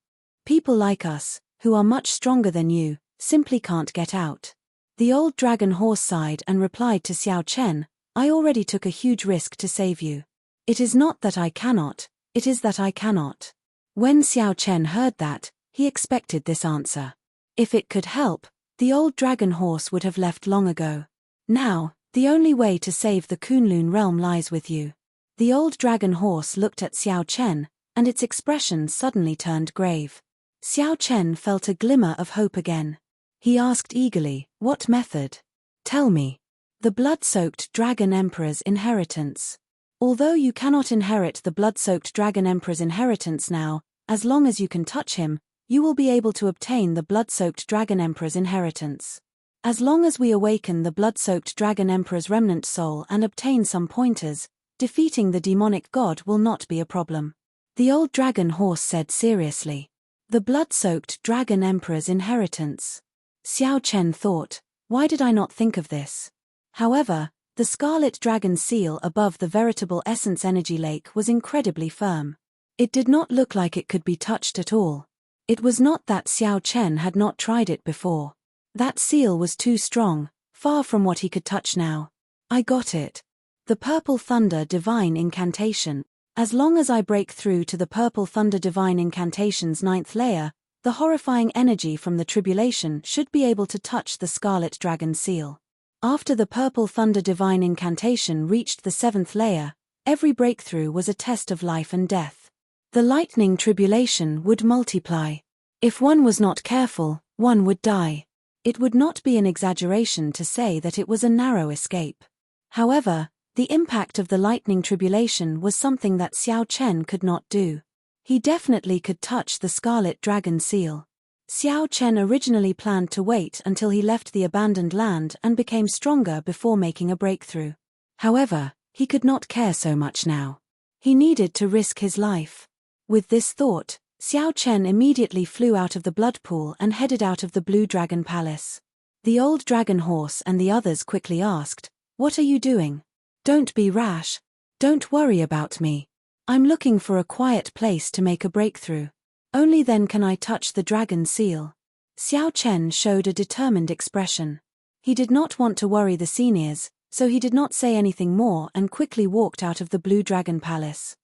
People like us, who are much stronger than you, simply can't get out. The old dragon horse sighed and replied to Xiao Chen, I already took a huge risk to save you. It is not that I cannot, it is that I cannot. When Xiao Chen heard that, he expected this answer. If it could help, the old dragon horse would have left long ago. Now, the only way to save the Kunlun realm lies with you. The old dragon horse looked at Xiao Chen, and its expression suddenly turned grave. Xiao Chen felt a glimmer of hope again. He asked eagerly, what method? Tell me. The blood-soaked dragon emperor's inheritance. Although you cannot inherit the blood-soaked dragon emperor's inheritance now, as long as you can touch him, you will be able to obtain the blood-soaked dragon emperor's inheritance. As long as we awaken the blood-soaked dragon emperor's remnant soul and obtain some pointers, defeating the demonic god will not be a problem. The old dragon horse said seriously. The blood-soaked dragon emperor's inheritance. Xiao Chen thought, why did I not think of this? However, the scarlet dragon seal above the veritable essence energy lake was incredibly firm. It did not look like it could be touched at all. It was not that Xiao Chen had not tried it before. That seal was too strong, far from what he could touch now. I got it. The Purple Thunder Divine Incantation. As long as I break through to the Purple Thunder Divine Incantation's 9th layer, the horrifying energy from the tribulation should be able to touch the Scarlet Dragon seal. After the Purple Thunder Divine Incantation reached the 7th layer, every breakthrough was a test of life and death. The lightning tribulation would multiply. If one was not careful, one would die. It would not be an exaggeration to say that it was a narrow escape. However, the impact of the lightning tribulation was something that Xiao Chen could not do. He definitely could touch the scarlet dragon seal. Xiao Chen originally planned to wait until he left the abandoned land and became stronger before making a breakthrough. However, he could not care so much now. He needed to risk his life. With this thought, Xiao Chen immediately flew out of the blood pool and headed out of the Blue Dragon Palace. The old dragon horse and the others quickly asked, "What are you doing? Don't be rash. Don't worry about me. I'm looking for a quiet place to make a breakthrough. Only then can I touch the dragon seal." Xiao Chen showed a determined expression. He did not want to worry the seniors, so he did not say anything more and quickly walked out of the Blue Dragon Palace.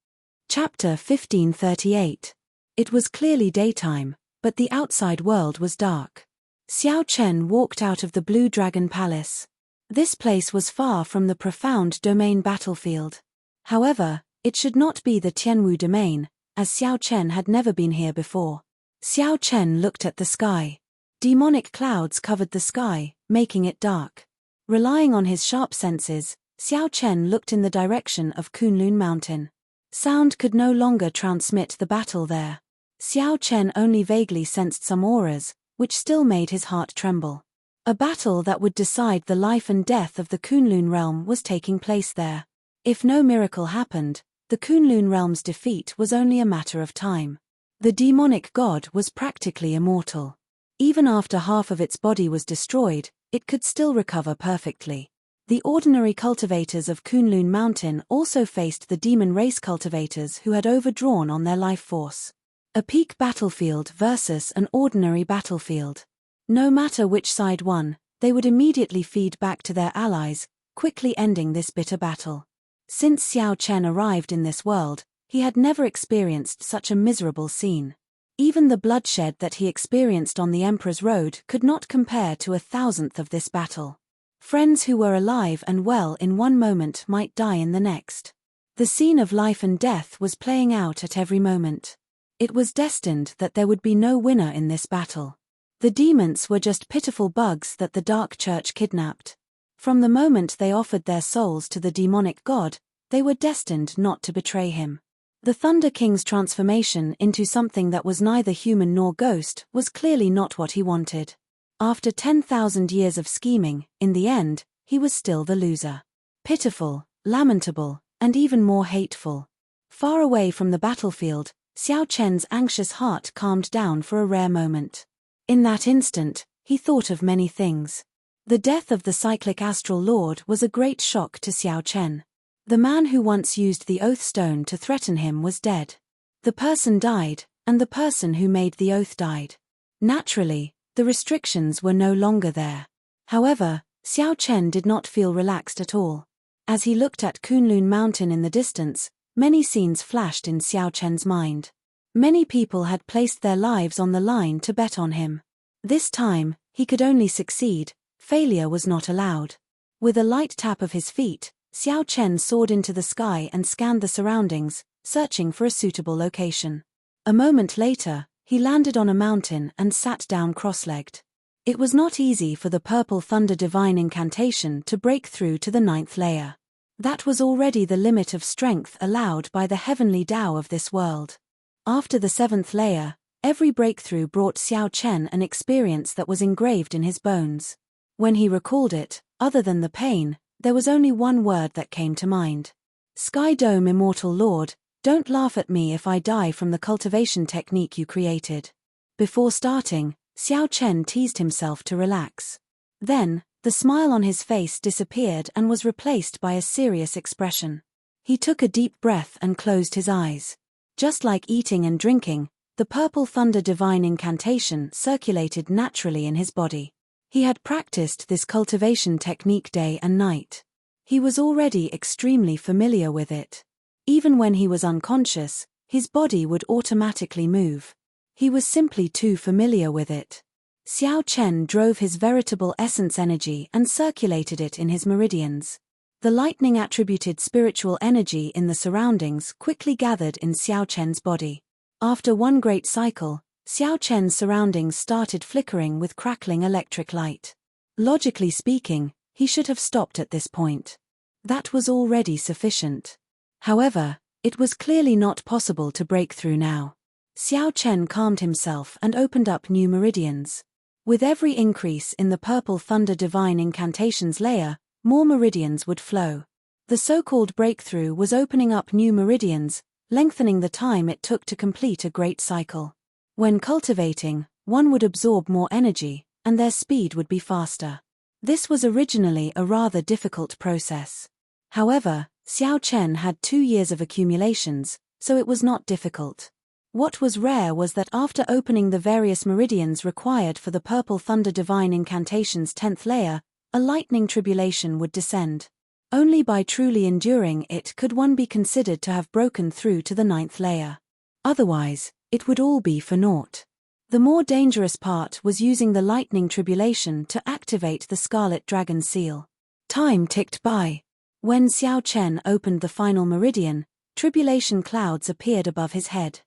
Chapter 1538. It was clearly daytime, but the outside world was dark. Xiao Chen walked out of the Blue Dragon Palace. This place was far from the profound domain battlefield. However, it should not be the Tianwu domain, as Xiao Chen had never been here before. Xiao Chen looked at the sky. Demonic clouds covered the sky, making it dark. Relying on his sharp senses, Xiao Chen looked in the direction of Kunlun Mountain. Sound could no longer transmit the battle there. Xiao Chen only vaguely sensed some auras, which still made his heart tremble. A battle that would decide the life and death of the Kunlun realm was taking place there. If no miracle happened, the Kunlun realm's defeat was only a matter of time. The demonic god was practically immortal. Even after half of its body was destroyed, it could still recover perfectly. The ordinary cultivators of Kunlun Mountain also faced the demon race cultivators who had overdrawn on their life force. A peak battlefield versus an ordinary battlefield. No matter which side won, they would immediately feed back to their allies, quickly ending this bitter battle. Since Xiao Chen arrived in this world, he had never experienced such a miserable scene. Even the bloodshed that he experienced on the Emperor's Road could not compare to 1,000th of this battle. Friends who were alive and well in one moment might die in the next. The scene of life and death was playing out at every moment. It was destined that there would be no winner in this battle. The demons were just pitiful bugs that the Dark Church kidnapped. From the moment they offered their souls to the demonic god, they were destined not to betray him. The Thunder King's transformation into something that was neither human nor ghost was clearly not what he wanted. After 10,000 years of scheming, in the end, he was still the loser. Pitiful, lamentable, and even more hateful. Far away from the battlefield, Xiao Chen's anxious heart calmed down for a rare moment. In that instant, he thought of many things. The death of the cyclic astral lord was a great shock to Xiao Chen. The man who once used the oath stone to threaten him was dead. The person died, and the person who made the oath died. Naturally, the restrictions were no longer there. However, Xiao Chen did not feel relaxed at all. As he looked at Kunlun Mountain in the distance, many scenes flashed in Xiao Chen's mind. Many people had placed their lives on the line to bet on him. This time, he could only succeed, failure was not allowed. With a light tap of his feet, Xiao Chen soared into the sky and scanned the surroundings, searching for a suitable location. A moment later, he landed on a mountain and sat down cross-legged. It was not easy for the Purple Thunder Divine Incantation to break through to the 9th layer. That was already the limit of strength allowed by the heavenly Tao of this world. After the 7th layer, every breakthrough brought Xiao Chen an experience that was engraved in his bones. When he recalled it, other than the pain, there was only one word that came to mind. Sky Dome Immortal Lord, don't laugh at me if I die from the cultivation technique you created. Before starting, Xiao Chen teased himself to relax. Then, the smile on his face disappeared and was replaced by a serious expression. He took a deep breath and closed his eyes. Just like eating and drinking, the Purple Thunder Divine Incantation circulated naturally in his body. He had practiced this cultivation technique day and night. He was already extremely familiar with it. Even when he was unconscious, his body would automatically move. He was simply too familiar with it. Xiao Chen drove his veritable essence energy and circulated it in his meridians. The lightning attributed spiritual energy in the surroundings quickly gathered in Xiao Chen's body. After one great cycle, Xiao Chen's surroundings started flickering with crackling electric light. Logically speaking, he should have stopped at this point. That was already sufficient. However, it was clearly not possible to break through now. Xiao Chen calmed himself and opened up new meridians. With every increase in the purple thunder divine incantations layer, more meridians would flow. The so-called breakthrough was opening up new meridians, lengthening the time it took to complete a great cycle. When cultivating, one would absorb more energy, and their speed would be faster. This was originally a rather difficult process. However, Xiao Chen had 2 years of accumulations, so it was not difficult. What was rare was that after opening the various meridians required for the purple thunder divine incantation's 10th layer, a lightning tribulation would descend. Only by truly enduring it could one be considered to have broken through to the 9th layer. Otherwise, it would all be for naught. The more dangerous part was using the lightning tribulation to activate the Scarlet Dragon seal. Time ticked by. When Xiao Chen opened the final meridian, tribulation clouds appeared above his head.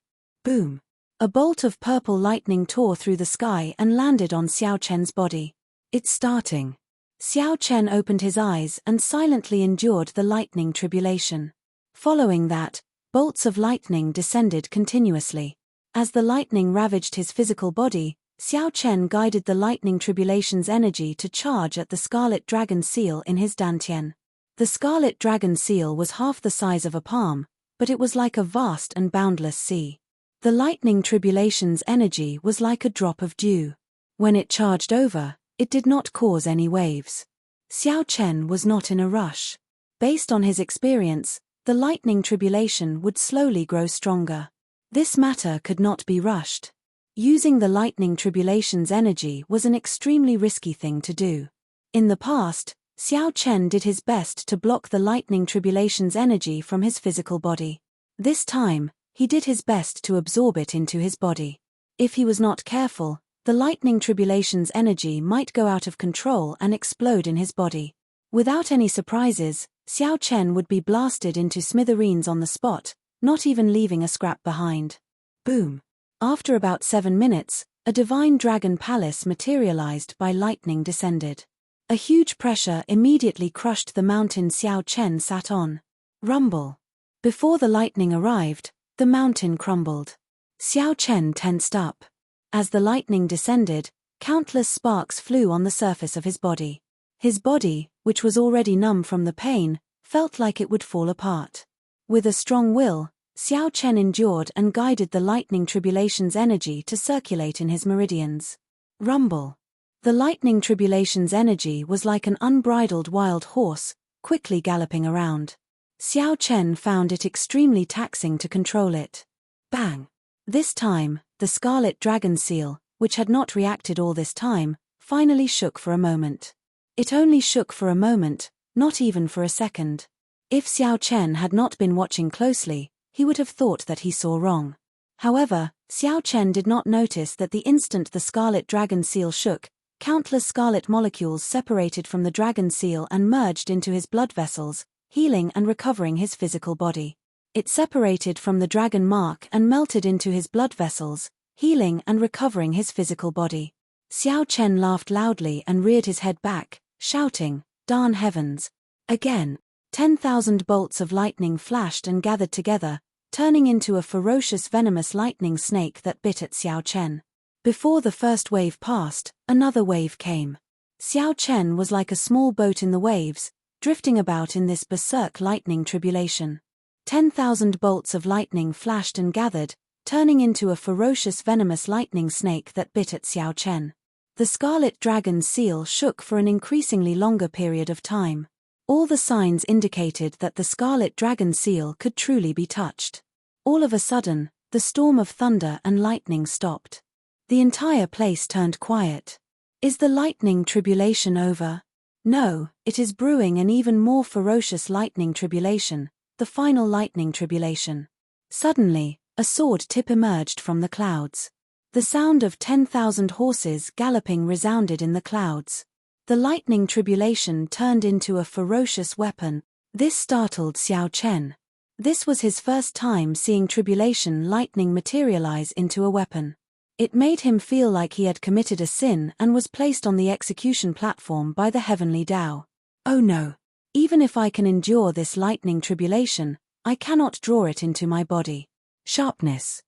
Boom! A bolt of purple lightning tore through the sky and landed on Xiao Chen's body. It's starting. Xiao Chen opened his eyes and silently endured the lightning tribulation. Following that, bolts of lightning descended continuously. As the lightning ravaged his physical body, Xiao Chen guided the lightning tribulation's energy to charge at the Scarlet Dragon seal in his dantian. The Scarlet Dragon seal was half the size of a palm, but it was like a vast and boundless sea. The lightning tribulation's energy was like a drop of dew. When it charged over, it did not cause any waves. Xiao Chen was not in a rush. Based on his experience, the lightning tribulation would slowly grow stronger. This matter could not be rushed. Using the lightning tribulation's energy was an extremely risky thing to do. In the past, Xiao Chen did his best to block the lightning tribulation's energy from his physical body. This time, he did his best to absorb it into his body. If he was not careful, the lightning tribulation's energy might go out of control and explode in his body. Without any surprises, Xiao Chen would be blasted into smithereens on the spot, not even leaving a scrap behind. Boom! After about 7 minutes, a divine dragon palace materialized by lightning descended. A huge pressure immediately crushed the mountain Xiao Chen sat on. Rumble! Before the lightning arrived, the mountain crumbled. Xiao Chen tensed up. As the lightning descended, countless sparks flew on the surface of his body. His body, which was already numb from the pain, felt like it would fall apart. With a strong will, Xiao Chen endured and guided the lightning tribulation's energy to circulate in his meridians. Rumble! The lightning tribulation's energy was like an unbridled wild horse, quickly galloping around. Xiao Chen found it extremely taxing to control it. Bang! This time, the Scarlet Dragon seal, which had not reacted all this time, finally shook for a moment. It only shook for a moment, not even for a second. If Xiao Chen had not been watching closely, he would have thought that he saw wrong. However, Xiao Chen did not notice that the instant the Scarlet Dragon seal shook, countless scarlet molecules separated from the dragon seal and merged into his blood vessels, healing and recovering his physical body. It separated from the dragon mark and melted into his blood vessels, healing and recovering his physical body. Xiao Chen laughed loudly and reared his head back, shouting, "Darn heavens!" Again, 10,000 bolts of lightning flashed and gathered together, turning into a ferocious venomous lightning snake that bit at Xiao Chen. Before the first wave passed, another wave came. Xiao Chen was like a small boat in the waves, drifting about in this berserk lightning tribulation. 10,000 bolts of lightning flashed and gathered, turning into a ferocious venomous lightning snake that bit at Xiao Chen. The Scarlet Dragon seal shook for an increasingly longer period of time. All the signs indicated that the Scarlet Dragon seal could truly be touched. All of a sudden, the storm of thunder and lightning stopped. The entire place turned quiet. Is the lightning tribulation over? No, it is brewing an even more ferocious lightning tribulation, the final lightning tribulation. Suddenly, a sword tip emerged from the clouds. The sound of 10,000 horses galloping resounded in the clouds. The lightning tribulation turned into a ferocious weapon. This startled Xiao Chen. This was his first time seeing tribulation lightning materialize into a weapon. It made him feel like he had committed a sin and was placed on the execution platform by the heavenly Tao. Oh no! Even if I can endure this lightning tribulation, I cannot draw it into my body. Sharpness.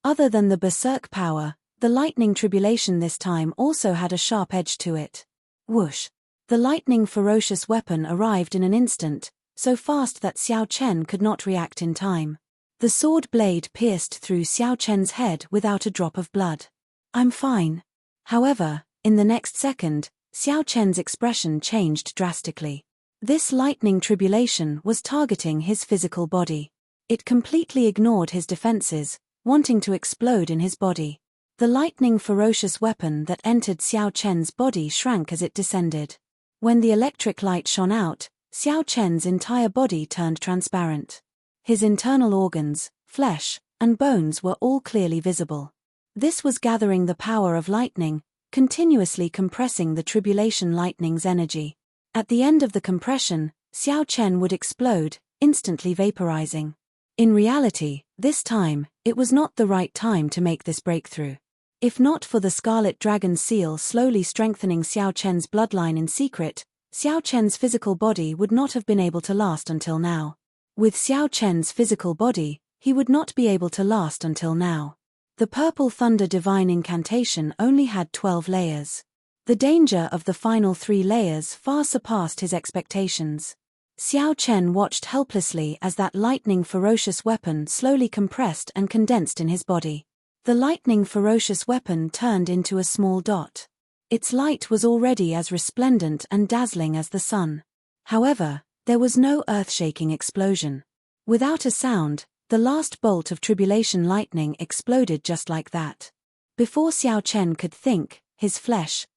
Other than the berserk power, the lightning tribulation this time also had a sharp edge to it. Whoosh! The lightning ferocious weapon arrived in an instant, so fast that Xiao Chen could not react in time. The sword blade pierced through Xiao Chen's head without a drop of blood. I'm fine. However, in the next second, Xiao Chen's expression changed drastically. This lightning tribulation was targeting his physical body. It completely ignored his defenses, wanting to explode in his body. The lightning ferocious weapon that entered Xiao Chen's body shrank as it descended. When the electric light shone out, Xiao Chen's entire body turned transparent. His internal organs, flesh, and bones were all clearly visible. This was gathering the power of lightning, continuously compressing the tribulation lightning's energy. At the end of the compression, Xiao Chen would explode, instantly vaporizing. In reality, this time, it was not the right time to make this breakthrough. If not for the Scarlet Dragon seal slowly strengthening Xiao Chen's bloodline in secret, Xiao Chen's physical body would not have been able to last until now. With Xiao Chen's physical body, he would not be able to last until now. The Purple Thunder Divine Incantation only had 12 layers. The danger of the final 3 layers far surpassed his expectations. Xiao Chen watched helplessly as that lightning ferocious weapon slowly compressed and condensed in his body. The lightning ferocious weapon turned into a small dot. Its light was already as resplendent and dazzling as the sun. However, there was no earth-shaking explosion. Without a sound, the last bolt of tribulation lightning exploded just like that. Before Xiao Chen could think, his flesh,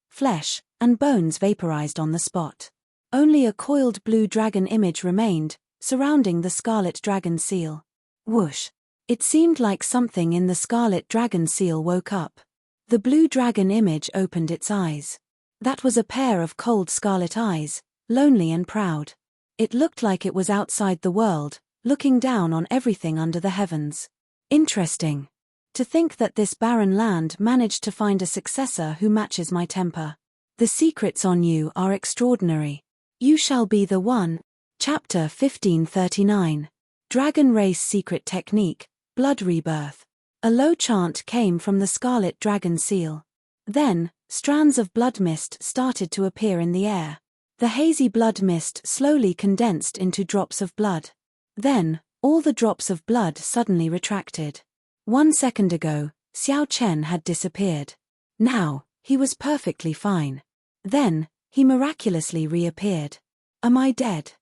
and bones vaporized on the spot. Only a coiled blue dragon image remained, surrounding the Scarlet Dragon seal. Whoosh! It seemed like something in the Scarlet Dragon seal woke up. The blue dragon image opened its eyes. That was a pair of cold scarlet eyes, lonely and proud. It looked like it was outside the world, looking down on everything under the heavens. Interesting. To think that this barren land managed to find a successor who matches my temper. The secrets on you are extraordinary. You shall be the one. Chapter 1539. Dragon Race Secret Technique, Blood Rebirth. A low chant came from the Scarlet Dragon seal. Then, strands of blood mist started to appear in the air. The hazy blood mist slowly condensed into drops of blood. Then, all the drops of blood suddenly retracted. 1 second ago, Xiao Chen had disappeared. Now, he was perfectly fine. Then, he miraculously reappeared. Am I dead?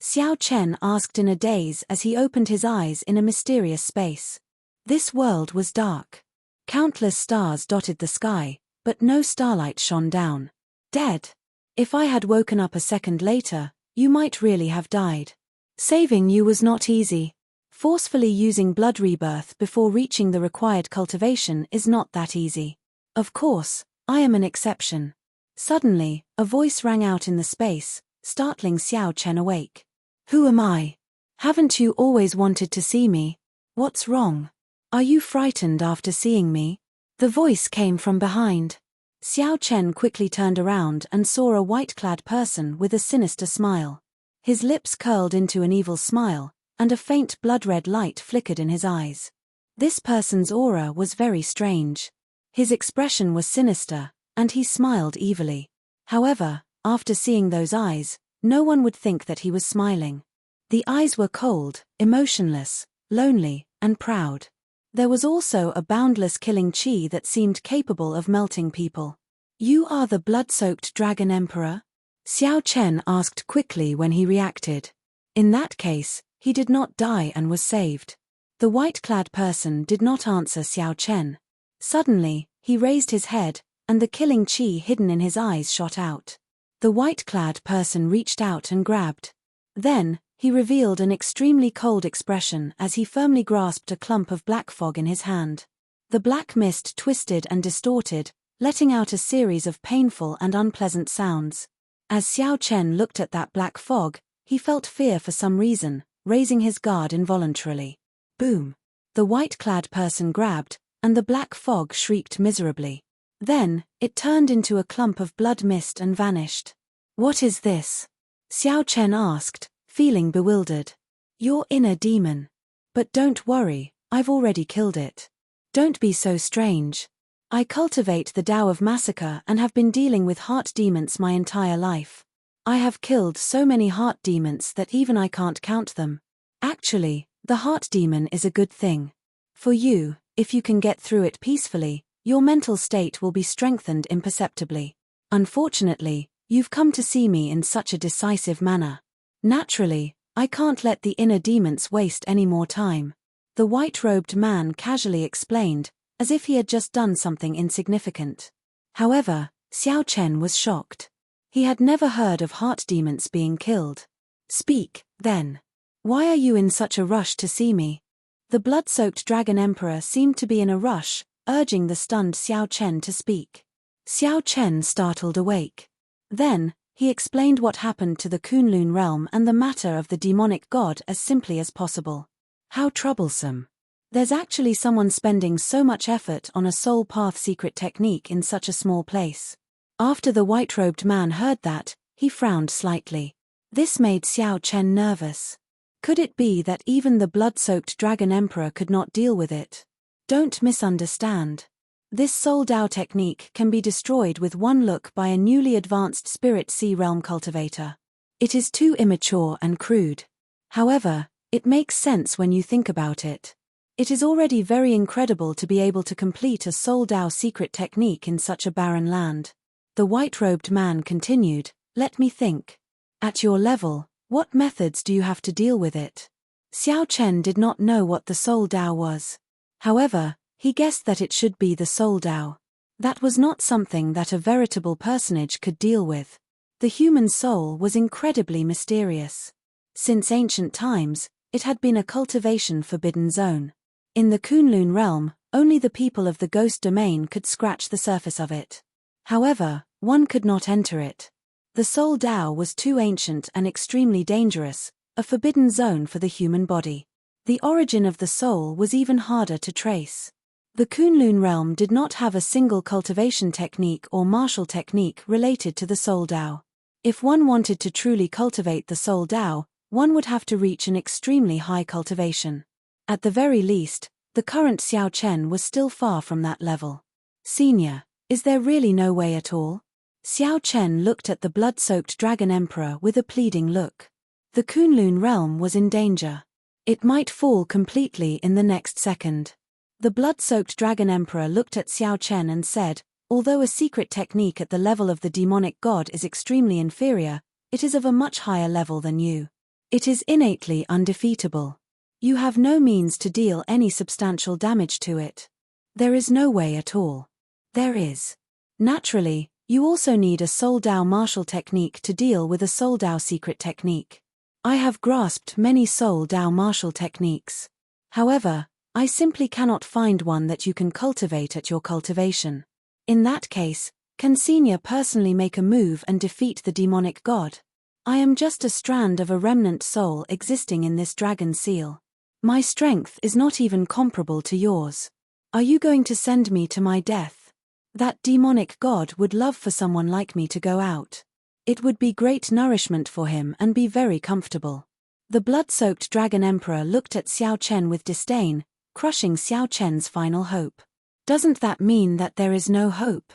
Xiao Chen asked in a daze as he opened his eyes in a mysterious space. This world was dark. Countless stars dotted the sky, but no starlight shone down. Dead? If I had woken up a second later, you might really have died. Saving you was not easy. Forcefully using blood rebirth before reaching the required cultivation is not that easy. Of course, I am an exception. Suddenly, a voice rang out in the space, startling Xiao Chen awake. Who am I? Haven't you always wanted to see me? What's wrong? Are you frightened after seeing me? The voice came from behind. Xiao Chen quickly turned around and saw a white-clad person with a sinister smile. His lips curled into an evil smile, and a faint blood-red light flickered in his eyes. This person's aura was very strange. His expression was sinister, and he smiled evilly. However, after seeing those eyes, no one would think that he was smiling. The eyes were cold, emotionless, lonely, and proud. There was also a boundless killing chi that seemed capable of melting people. You are the blood-soaked Dragon Emperor? Xiao Chen asked quickly when he reacted. In that case, he did not die and was saved. The white-clad person did not answer Xiao Chen. Suddenly, he raised his head, and the killing chi hidden in his eyes shot out. The white-clad person reached out and grabbed. Then, he revealed an extremely cold expression as he firmly grasped a clump of black fog in his hand. The black mist twisted and distorted, letting out a series of painful and unpleasant sounds. As Xiao Chen looked at that black fog, he felt fear for some reason, raising his guard involuntarily. Boom! The white-clad person grabbed, and the black fog shrieked miserably. Then, it turned into a clump of blood mist and vanished. "What is this?" Xiao Chen asked, feeling bewildered. "Your inner demon. But don't worry, I've already killed it. Don't be so strange. I cultivate the Tao of Massacre and have been dealing with heart demons my entire life. I have killed so many heart demons that even I can't count them. Actually, the heart demon is a good thing. For you, if you can get through it peacefully, your mental state will be strengthened imperceptibly. Unfortunately, you've come to see me in such a decisive manner. Naturally, I can't let the inner demons waste any more time," the white-robed man casually explained, as if he had just done something insignificant. However, Xiao Chen was shocked. He had never heard of heart demons being killed. "Speak, then. Why are you in such a rush to see me?" The blood-soaked Dragon Emperor seemed to be in a rush, urging the stunned Xiao Chen to speak. Xiao Chen startled awake. Then, he explained what happened to the Kunlun realm and the matter of the demonic god as simply as possible. "How troublesome. There's actually someone spending so much effort on a soul path secret technique in such a small place." After the white-robed man heard that, he frowned slightly. This made Xiao Chen nervous. Could it be that even the blood-soaked Dragon Emperor could not deal with it? Don't misunderstand. This Soul Dao technique can be destroyed with one look by a newly advanced Spirit Sea Realm cultivator. It is too immature and crude. However, it makes sense when you think about it. It is already very incredible to be able to complete a Soul Dao secret technique in such a barren land. The white-robed man continued, "Let me think. At your level, what methods do you have to deal with it?" Xiao Chen did not know what the Soul Dao was. However, he guessed that it should be the Soul Dao. That was not something that a veritable personage could deal with. The human soul was incredibly mysterious. Since ancient times, it had been a cultivation forbidden zone. In the Kunlun realm, only the people of the ghost domain could scratch the surface of it. However, one could not enter it. The Soul Dao was too ancient and extremely dangerous, a forbidden zone for the human body. The origin of the soul was even harder to trace. The Kunlun realm did not have a single cultivation technique or martial technique related to the Soul Dao. If one wanted to truly cultivate the Soul Dao, one would have to reach an extremely high cultivation. At the very least, the current Xiao Chen was still far from that level. "Senior, is there really no way at all?" Xiao Chen looked at the blood-soaked Dragon Emperor with a pleading look. The Kunlun realm was in danger. It might fall completely in the next second. The blood-soaked Dragon Emperor looked at Xiao Chen and said, "Although a secret technique at the level of the demonic god is extremely inferior, it is of a much higher level than you. It is innately undefeatable. You have no means to deal any substantial damage to it. There is no way at all." "There is. Naturally, you also need a Soul Dao martial technique to deal with a Soul Dao secret technique. I have grasped many Soul Dao martial techniques. However, I simply cannot find one that you can cultivate at your cultivation. In that case, can Senior personally make a move and defeat the demonic god? I am just a strand of a remnant soul existing in this dragon seal. My strength is not even comparable to yours. Are you going to send me to my death? That demonic god would love for someone like me to go out. It would be great nourishment for him and be very comfortable." The blood-soaked Dragon Emperor looked at Xiao Chen with disdain, crushing Xiao Chen's final hope. "Doesn't that mean that there is no hope?"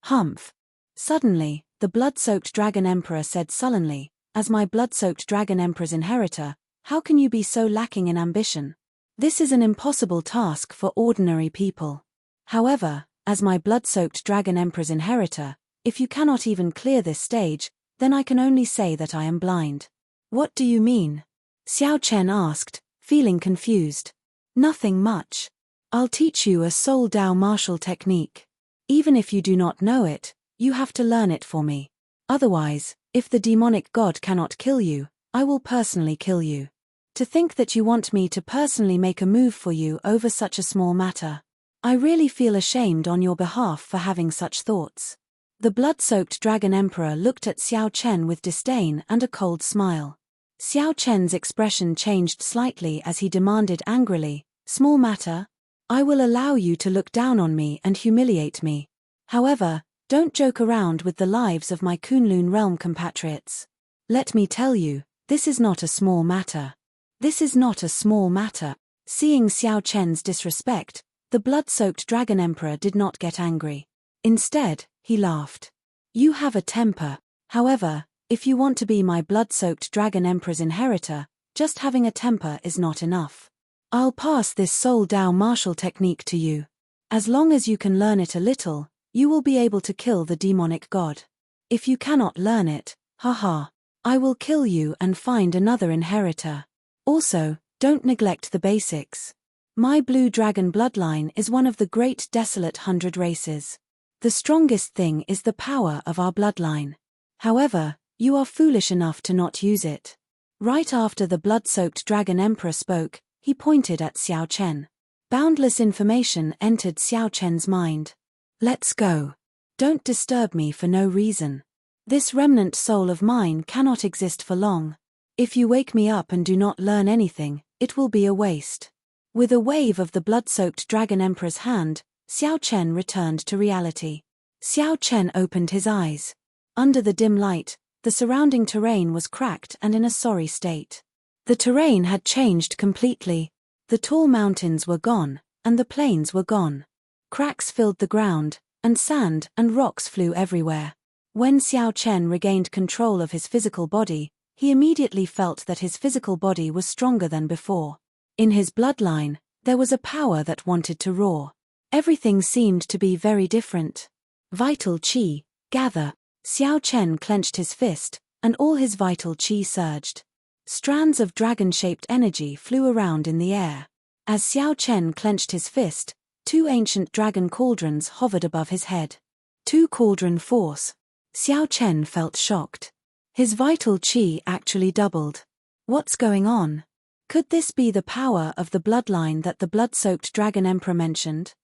"Humph." Suddenly, the blood-soaked Dragon Emperor said sullenly, "As my blood-soaked Dragon Emperor's inheritor, how can you be so lacking in ambition? This is an impossible task for ordinary people. However, as my blood-soaked Dragon Emperor's inheritor, if you cannot even clear this stage, then I can only say that I am blind." "What do you mean?" Xiao Chen asked, feeling confused. "Nothing much. I'll teach you a Soul Dao martial technique. Even if you do not know it, you have to learn it for me. Otherwise, if the demonic god cannot kill you, I will personally kill you. To think that you want me to personally make a move for you over such a small matter. I really feel ashamed on your behalf for having such thoughts." The blood-soaked Dragon Emperor looked at Xiao Chen with disdain and a cold smile. Xiao Chen's expression changed slightly as he demanded angrily, "Small matter? I will allow you to look down on me and humiliate me. However, don't joke around with the lives of my Kunlun realm compatriots. Let me tell you, this is not a small matter. This is not a small matter." Seeing Xiao Chen's disrespect, the blood-soaked Dragon Emperor did not get angry. Instead, he laughed. "You have a temper. However, if you want to be my blood-soaked Dragon Emperor's inheritor, just having a temper is not enough. I'll pass this Soul Dao martial technique to you. As long as you can learn it a little, you will be able to kill the demonic god. If you cannot learn it, haha, I will kill you and find another inheritor. Also, don't neglect the basics. My blue dragon bloodline is one of the great desolate 100 races. The strongest thing is the power of our bloodline. However, you are foolish enough to not use it." Right after the blood-soaked Dragon Emperor spoke, he pointed at Xiao Chen. Boundless information entered Xiao Chen's mind. "Let's go. Don't disturb me for no reason. This remnant soul of mine cannot exist for long. If you wake me up and do not learn anything, it will be a waste." With a wave of the blood-soaked Dragon Emperor's hand, Xiao Chen returned to reality. Xiao Chen opened his eyes. Under the dim light, the surrounding terrain was cracked and in a sorry state. The terrain had changed completely. The tall mountains were gone, and the plains were gone. Cracks filled the ground, and sand and rocks flew everywhere. When Xiao Chen regained control of his physical body, he immediately felt that his physical body was stronger than before. In his bloodline, there was a power that wanted to roar. Everything seemed to be very different. Vital Qi, gather. Xiao Chen clenched his fist, and all his vital Qi surged. Strands of dragon-shaped energy flew around in the air. As Xiao Chen clenched his fist, 2 ancient dragon cauldrons hovered above his head. 2 cauldron force. Xiao Chen felt shocked. His vital Qi actually doubled. What's going on? Could this be the power of the bloodline that the blood-soaked Dragon Emperor mentioned?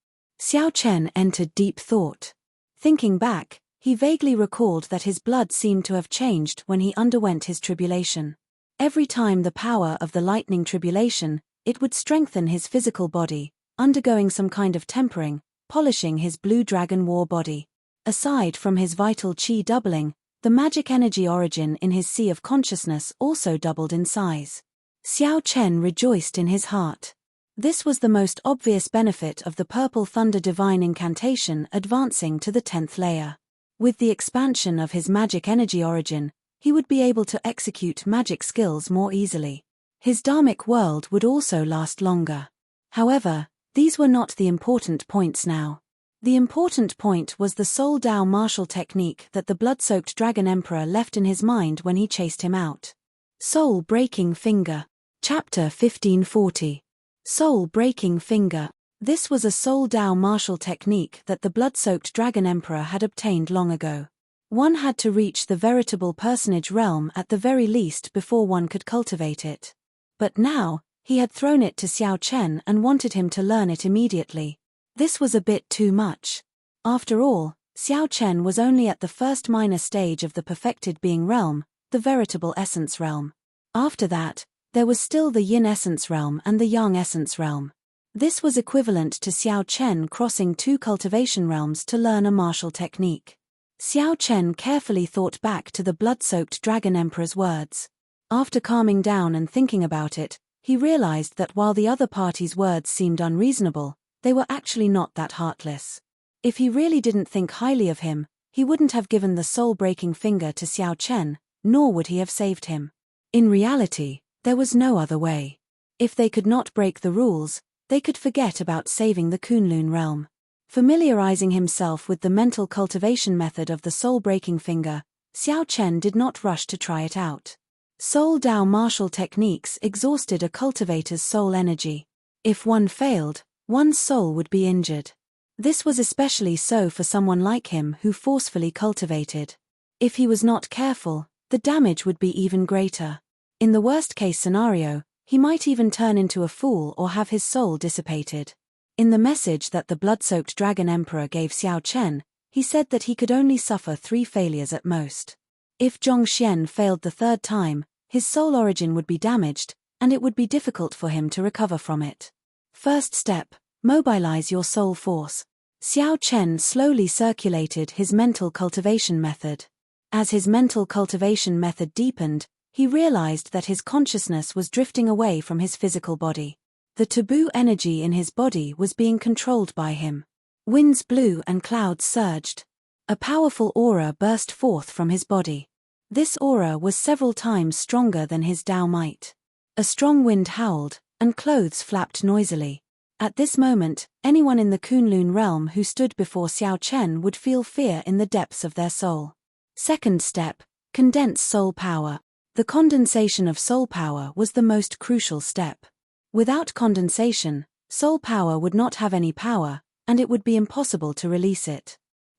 Xiao Chen entered deep thought. Thinking back, he vaguely recalled that his blood seemed to have changed when he underwent his tribulation. Every time the power of the lightning tribulation, it would strengthen his physical body, undergoing some kind of tempering, polishing his blue dragon war body. Aside from his vital Qi doubling, the magic energy origin in his sea of consciousness also doubled in size. Xiao Chen rejoiced in his heart. This was the most obvious benefit of the Purple Thunder Divine Incantation advancing to the 10th layer. With the expansion of his magic energy origin, he would be able to execute magic skills more easily. His Dharmic world would also last longer. However, these were not the important points now. The important point was the Soul Dao martial technique that the blood-soaked Dragon Emperor left in his mind when he chased him out. Soul Breaking Finger. Chapter 1540. Soul Breaking Finger. This was a Soul Dao martial technique that the blood-soaked Dragon Emperor had obtained long ago. One had to reach the veritable personage realm at the very least before one could cultivate it. But now, he had thrown it to Xiao Chen and wanted him to learn it immediately. This was a bit too much. After all, Xiao Chen was only at the first minor stage of the perfected being realm, the veritable essence realm. After that, there was still the yin essence realm and the yang essence realm. This was equivalent to Xiao Chen crossing 2 cultivation realms to learn a martial technique. Xiao Chen carefully thought back to the blood-soaked Dragon Emperor's words. After calming down and thinking about it, he realized that while the other party's words seemed unreasonable, they were actually not that heartless. If he really didn't think highly of him, he wouldn't have given the soul-breaking finger to Xiao Chen, nor would he have saved him. In reality, there was no other way. If they could not break the rules, they could forget about saving the Kunlun realm. Familiarizing himself with the mental cultivation method of the soul-breaking finger, Xiao Chen did not rush to try it out. Soul Dao martial techniques exhausted a cultivator's soul energy. If one failed, one's soul would be injured. This was especially so for someone like him who forcefully cultivated. If he was not careful, the damage would be even greater. In the worst-case scenario, he might even turn into a fool or have his soul dissipated. In the message that the blood-soaked Dragon Emperor gave Xiao Chen, he said that he could only suffer 3 failures at most. If Zhongxian failed the 3rd time, his soul origin would be damaged, and it would be difficult for him to recover from it. First step, mobilize your soul force. Xiao Chen slowly circulated his mental cultivation method. As his mental cultivation method deepened, he realized that his consciousness was drifting away from his physical body. The taboo energy in his body was being controlled by him. Winds blew and clouds surged. A powerful aura burst forth from his body. This aura was several times stronger than his Tao might. A strong wind howled, and clothes flapped noisily. At this moment, anyone in the Kunlun realm who stood before Xiao Chen would feel fear in the depths of their soul. Second step, condense soul power. The condensation of soul power was the most crucial step. Without condensation, soul power would not have any power, and it would be impossible to release it.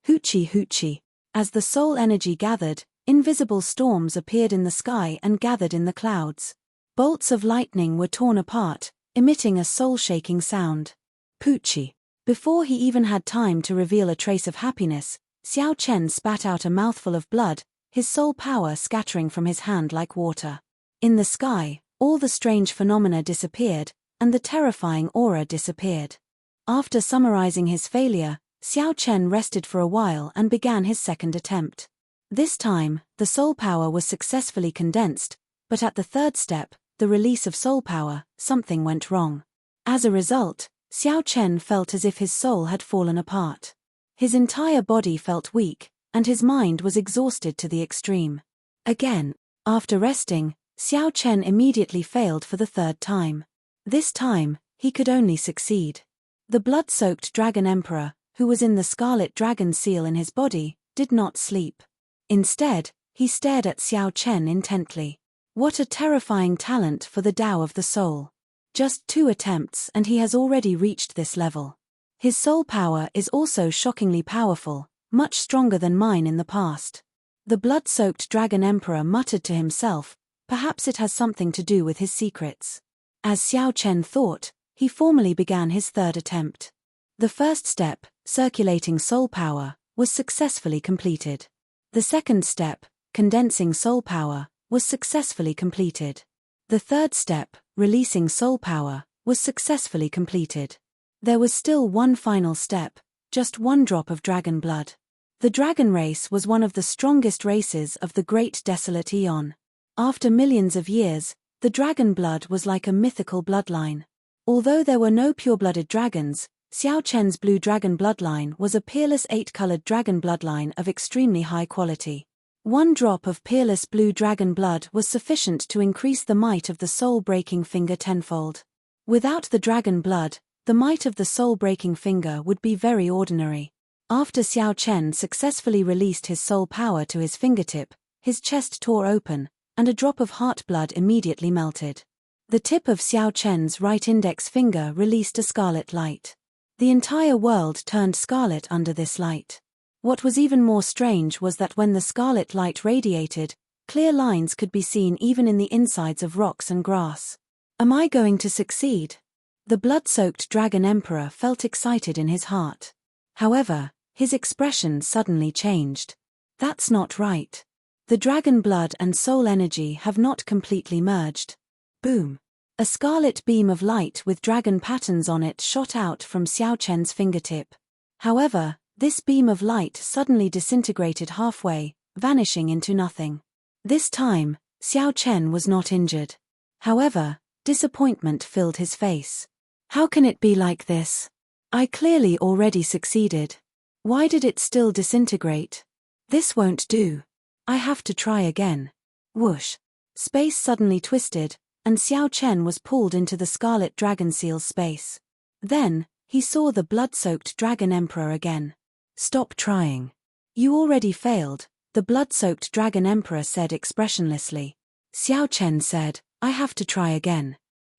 Hoochie hoochie. As the soul energy gathered, invisible storms appeared in the sky and gathered in the clouds. Bolts of lightning were torn apart, emitting a soul-shaking sound. Poochie. Before he even had time to reveal a trace of happiness, Xiao Chen spat out a mouthful of blood, his soul power scattering from his hand like water. In the sky, all the strange phenomena disappeared, and the terrifying aura disappeared. After summarizing his failure, Xiao Chen rested for a while and began his second attempt. This time, the soul power was successfully condensed, but at the 3rd step, the release of soul power, something went wrong. As a result, Xiao Chen felt as if his soul had fallen apart. His entire body felt weak, and his mind was exhausted to the extreme. Again, after resting, Xiao Chen immediately failed for the 3rd time. This time, he could only succeed. The blood-soaked Dragon Emperor, who was in the scarlet dragon seal in his body, did not sleep. Instead, he stared at Xiao Chen intently. What a terrifying talent for the Tao of the soul. Just 2 attempts and he has already reached this level. His soul power is also shockingly powerful, much stronger than mine in the past. The blood-soaked Dragon Emperor muttered to himself, perhaps it has something to do with his secrets. As Xiao Chen thought, he formally began his 3rd attempt. The first step, circulating soul power, was successfully completed. The second step, condensing soul power, was successfully completed. The 3rd step, releasing soul power, was successfully completed. There was still one final step, just 1 drop of dragon blood. The dragon race was one of the strongest races of the great desolate eon. After millions of years, the dragon blood was like a mythical bloodline. Although there were no pure-blooded dragons, Xiao Chen's blue dragon bloodline was a peerless 8-colored dragon bloodline of extremely high quality. 1 drop of peerless blue dragon blood was sufficient to increase the might of the soul-breaking finger tenfold. Without the dragon blood, the might of the soul-breaking finger would be very ordinary. After Xiao Chen successfully released his soul power to his fingertip, his chest tore open, and a drop of heart blood immediately melted. The tip of Xiao Chen's right index finger released a scarlet light. The entire world turned scarlet under this light. What was even more strange was that when the scarlet light radiated, clear lines could be seen even in the insides of rocks and grass. Am I going to succeed? The blood-soaked Dragon Emperor felt excited in his heart. However, his expression suddenly changed. That's not right. The dragon blood and soul energy have not completely merged. Boom. A scarlet beam of light with dragon patterns on it shot out from Xiao Chen's fingertip. However, this beam of light suddenly disintegrated halfway, vanishing into nothing. This time, Xiao Chen was not injured. However, disappointment filled his face. How can it be like this? I clearly already succeeded. Why did it still disintegrate? This won't do. I have to try again. Whoosh. Space suddenly twisted, and Xiao Chen was pulled into the scarlet dragon seal's space. Then, he saw the blood-soaked Dragon Emperor again. Stop trying. You already failed, the blood-soaked Dragon Emperor said expressionlessly. Xiao Chen said, I have to try again.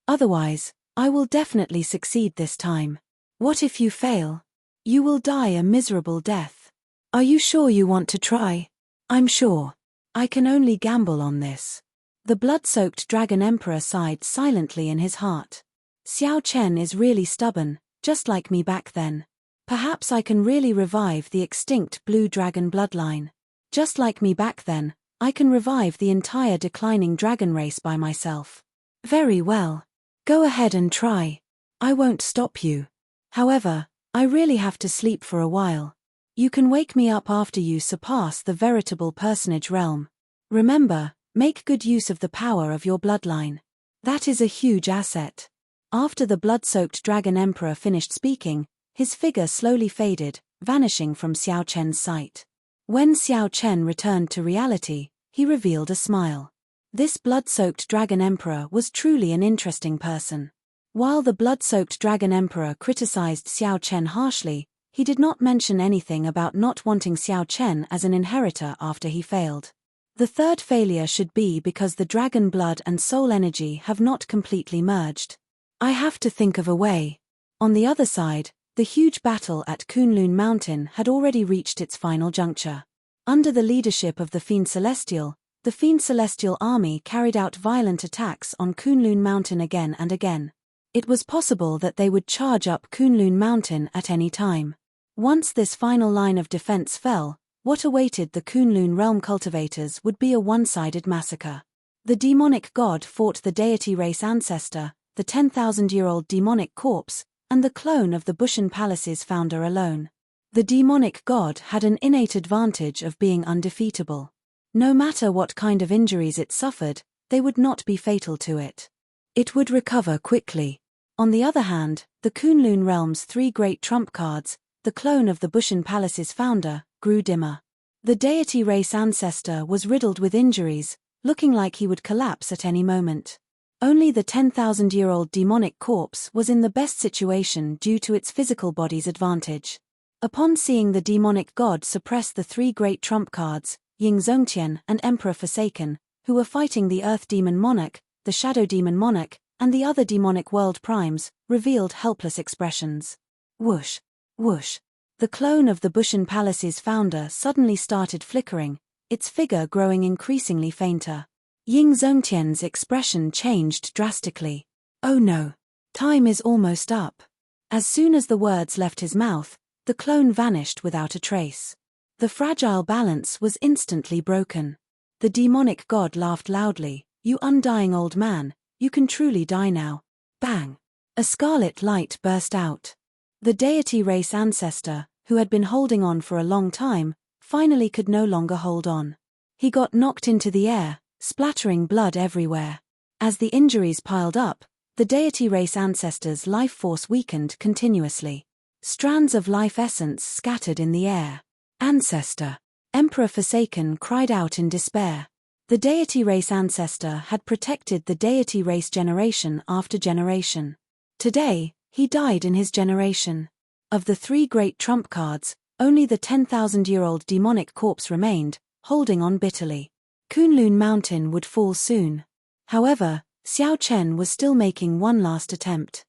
Otherwise, I will definitely succeed this time. What if you fail? You will die a miserable death. Are you sure you want to try? I'm sure. I can only gamble on this. The blood-soaked Dragon Emperor sighed silently in his heart. Xiao Chen is really stubborn, just like me back then. Perhaps I can really revive the extinct blue dragon bloodline. Just like me back then, I can revive the entire declining dragon race by myself. Very well. Go ahead and try. I won't stop you. However, I really have to sleep for a while. You can wake me up after you surpass the veritable personage realm. Remember, make good use of the power of your bloodline. That is a huge asset. After the blood-soaked Dragon Emperor finished speaking, his figure slowly faded, vanishing from Xiao Chen's sight. When Xiao Chen returned to reality, he revealed a smile. This blood-soaked Dragon Emperor was truly an interesting person. While the blood-soaked Dragon Emperor criticized Xiao Chen harshly, he did not mention anything about not wanting Xiao Chen as an inheritor after he failed. The third failure should be because the dragon blood and soul energy have not completely merged. I have to think of a way. On the other side, the huge battle at Kunlun Mountain had already reached its final juncture. Under the leadership of the Fiend Celestial, the Fiend Celestial army carried out violent attacks on Kunlun Mountain again and again. It was possible that they would charge up Kunlun Mountain at any time. Once this final line of defense fell, what awaited the Kunlun realm cultivators would be a one-sided massacre. The demonic god fought the deity race ancestor, the 10,000-year-old demonic corpse, and the clone of the Bushan Palace's founder alone. The demonic god had an innate advantage of being undefeatable. No matter what kind of injuries it suffered, they would not be fatal to it. It would recover quickly. On the other hand, the Kunlun realm's three great trump cards, the clone of the Bushan Palace's founder, grew dimmer. The deity race ancestor was riddled with injuries, looking like he would collapse at any moment. Only the 10,000-year-old demonic corpse was in the best situation due to its physical body's advantage. Upon seeing the demonic god suppress the three great trump cards, Ying Zongtian and Emperor Forsaken, who were fighting the Earth Demon Monarch, the Shadow Demon Monarch, and the other demonic world primes, revealed helpless expressions. Whoosh! Whoosh! The clone of the Bushan Palace's founder suddenly started flickering, its figure growing increasingly fainter. Ying Zongtian's expression changed drastically. Oh no! Time is almost up. As soon as the words left his mouth, the clone vanished without a trace. The fragile balance was instantly broken. The demonic god laughed loudly. You undying old man, you can truly die now. Bang! A scarlet light burst out. The deity race ancestor, who had been holding on for a long time, finally could no longer hold on. He got knocked into the air, splattering blood everywhere. As the injuries piled up, the deity race ancestor's life force weakened continuously. Strands of life essence scattered in the air. Ancestor! Emperor Forsaken cried out in despair. The deity race ancestor had protected the deity race generation after generation. Today, he died in his generation. Of the three great trump cards, only the 10,000-year-old demonic corpse remained, holding on bitterly. Kunlun Mountain would fall soon. However, Xiao Chen was still making one last attempt.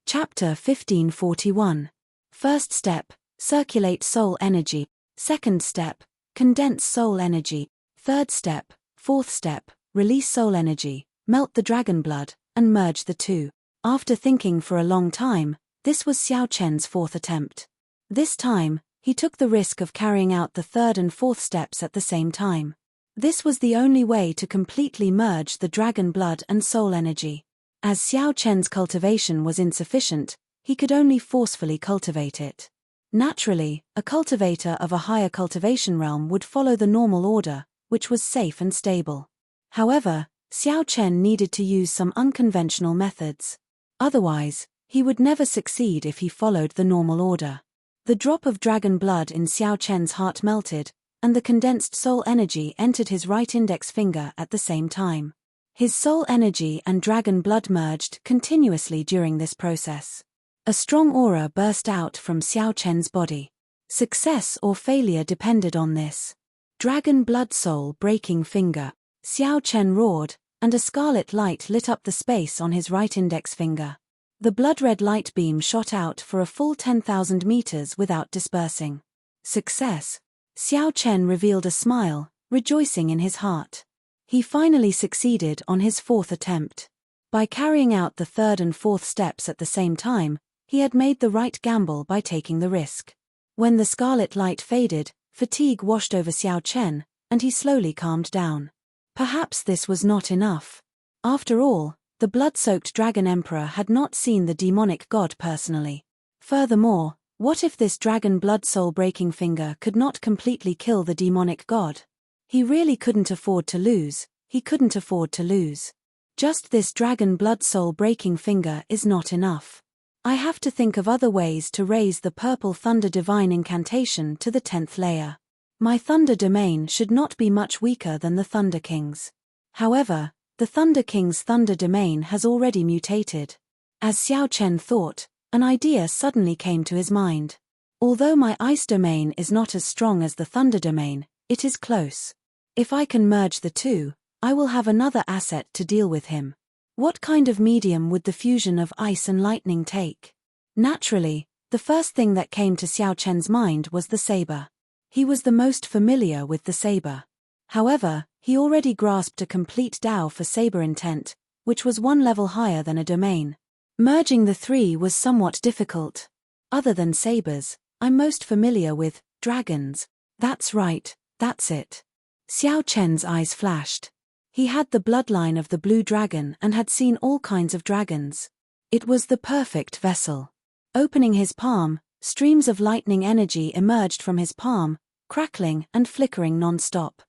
Chapter 1541. First step, circulate soul energy. Second step, condense soul energy. Third step, fourth step, release soul energy, melt the dragon blood, and merge the two. After thinking for a long time, this was Xiao Chen's fourth attempt. This time, he took the risk of carrying out the third and fourth steps at the same time. This was the only way to completely merge the dragon blood and soul energy. As Xiao Chen's cultivation was insufficient, he could only forcefully cultivate it. Naturally, a cultivator of a higher cultivation realm would follow the normal order, which was safe and stable. However, Xiao Chen needed to use some unconventional methods. Otherwise, he would never succeed if he followed the normal order. The drop of dragon blood in Xiao Chen's heart melted, and the condensed soul energy entered his right index finger at the same time. His soul energy and dragon blood merged continuously during this process. A strong aura burst out from Xiao Chen's body. Success or failure depended on this. Dragon blood soul breaking finger. Xiao Chen roared, and a scarlet light lit up the space on his right index finger. The blood-red light beam shot out for a full 10,000 meters without dispersing. Success! Xiao Chen revealed a smile, rejoicing in his heart. He finally succeeded on his fourth attempt. By carrying out the third and fourth steps at the same time, He had made the right gamble by taking the risk. When the scarlet light faded, fatigue washed over Xiao Chen, and he slowly calmed down. Perhaps this was not enough. After all, the blood-soaked Dragon Emperor had not seen the demonic god personally. Furthermore, what if this dragon blood soul-breaking finger could not completely kill the demonic god? He really couldn't afford to lose. He couldn't afford to lose. Just this dragon blood soul-breaking finger is not enough. I have to think of other ways to raise the purple thunder divine incantation to the 10th layer. My thunder domain should not be much weaker than the Thunder King's. However, the Thunder King's thunder domain has already mutated. As Xiao Chen thought, an idea suddenly came to his mind. Although my ice domain is not as strong as the thunder domain, it is close. If I can merge the two, I will have another asset to deal with him. What kind of medium would the fusion of ice and lightning take? Naturally, the first thing that came to Xiao Chen's mind was the saber. He was the most familiar with the saber. However, he already grasped a complete Dao for saber intent, which was one level higher than a domain. Merging the three was somewhat difficult. Other than sabers, I'm most familiar with dragons. That's right, that's it. Xiao Chen's eyes flashed. He had the bloodline of the blue dragon and had seen all kinds of dragons. It was the perfect vessel. Opening his palm, streams of lightning energy emerged from his palm, crackling and flickering non-stop.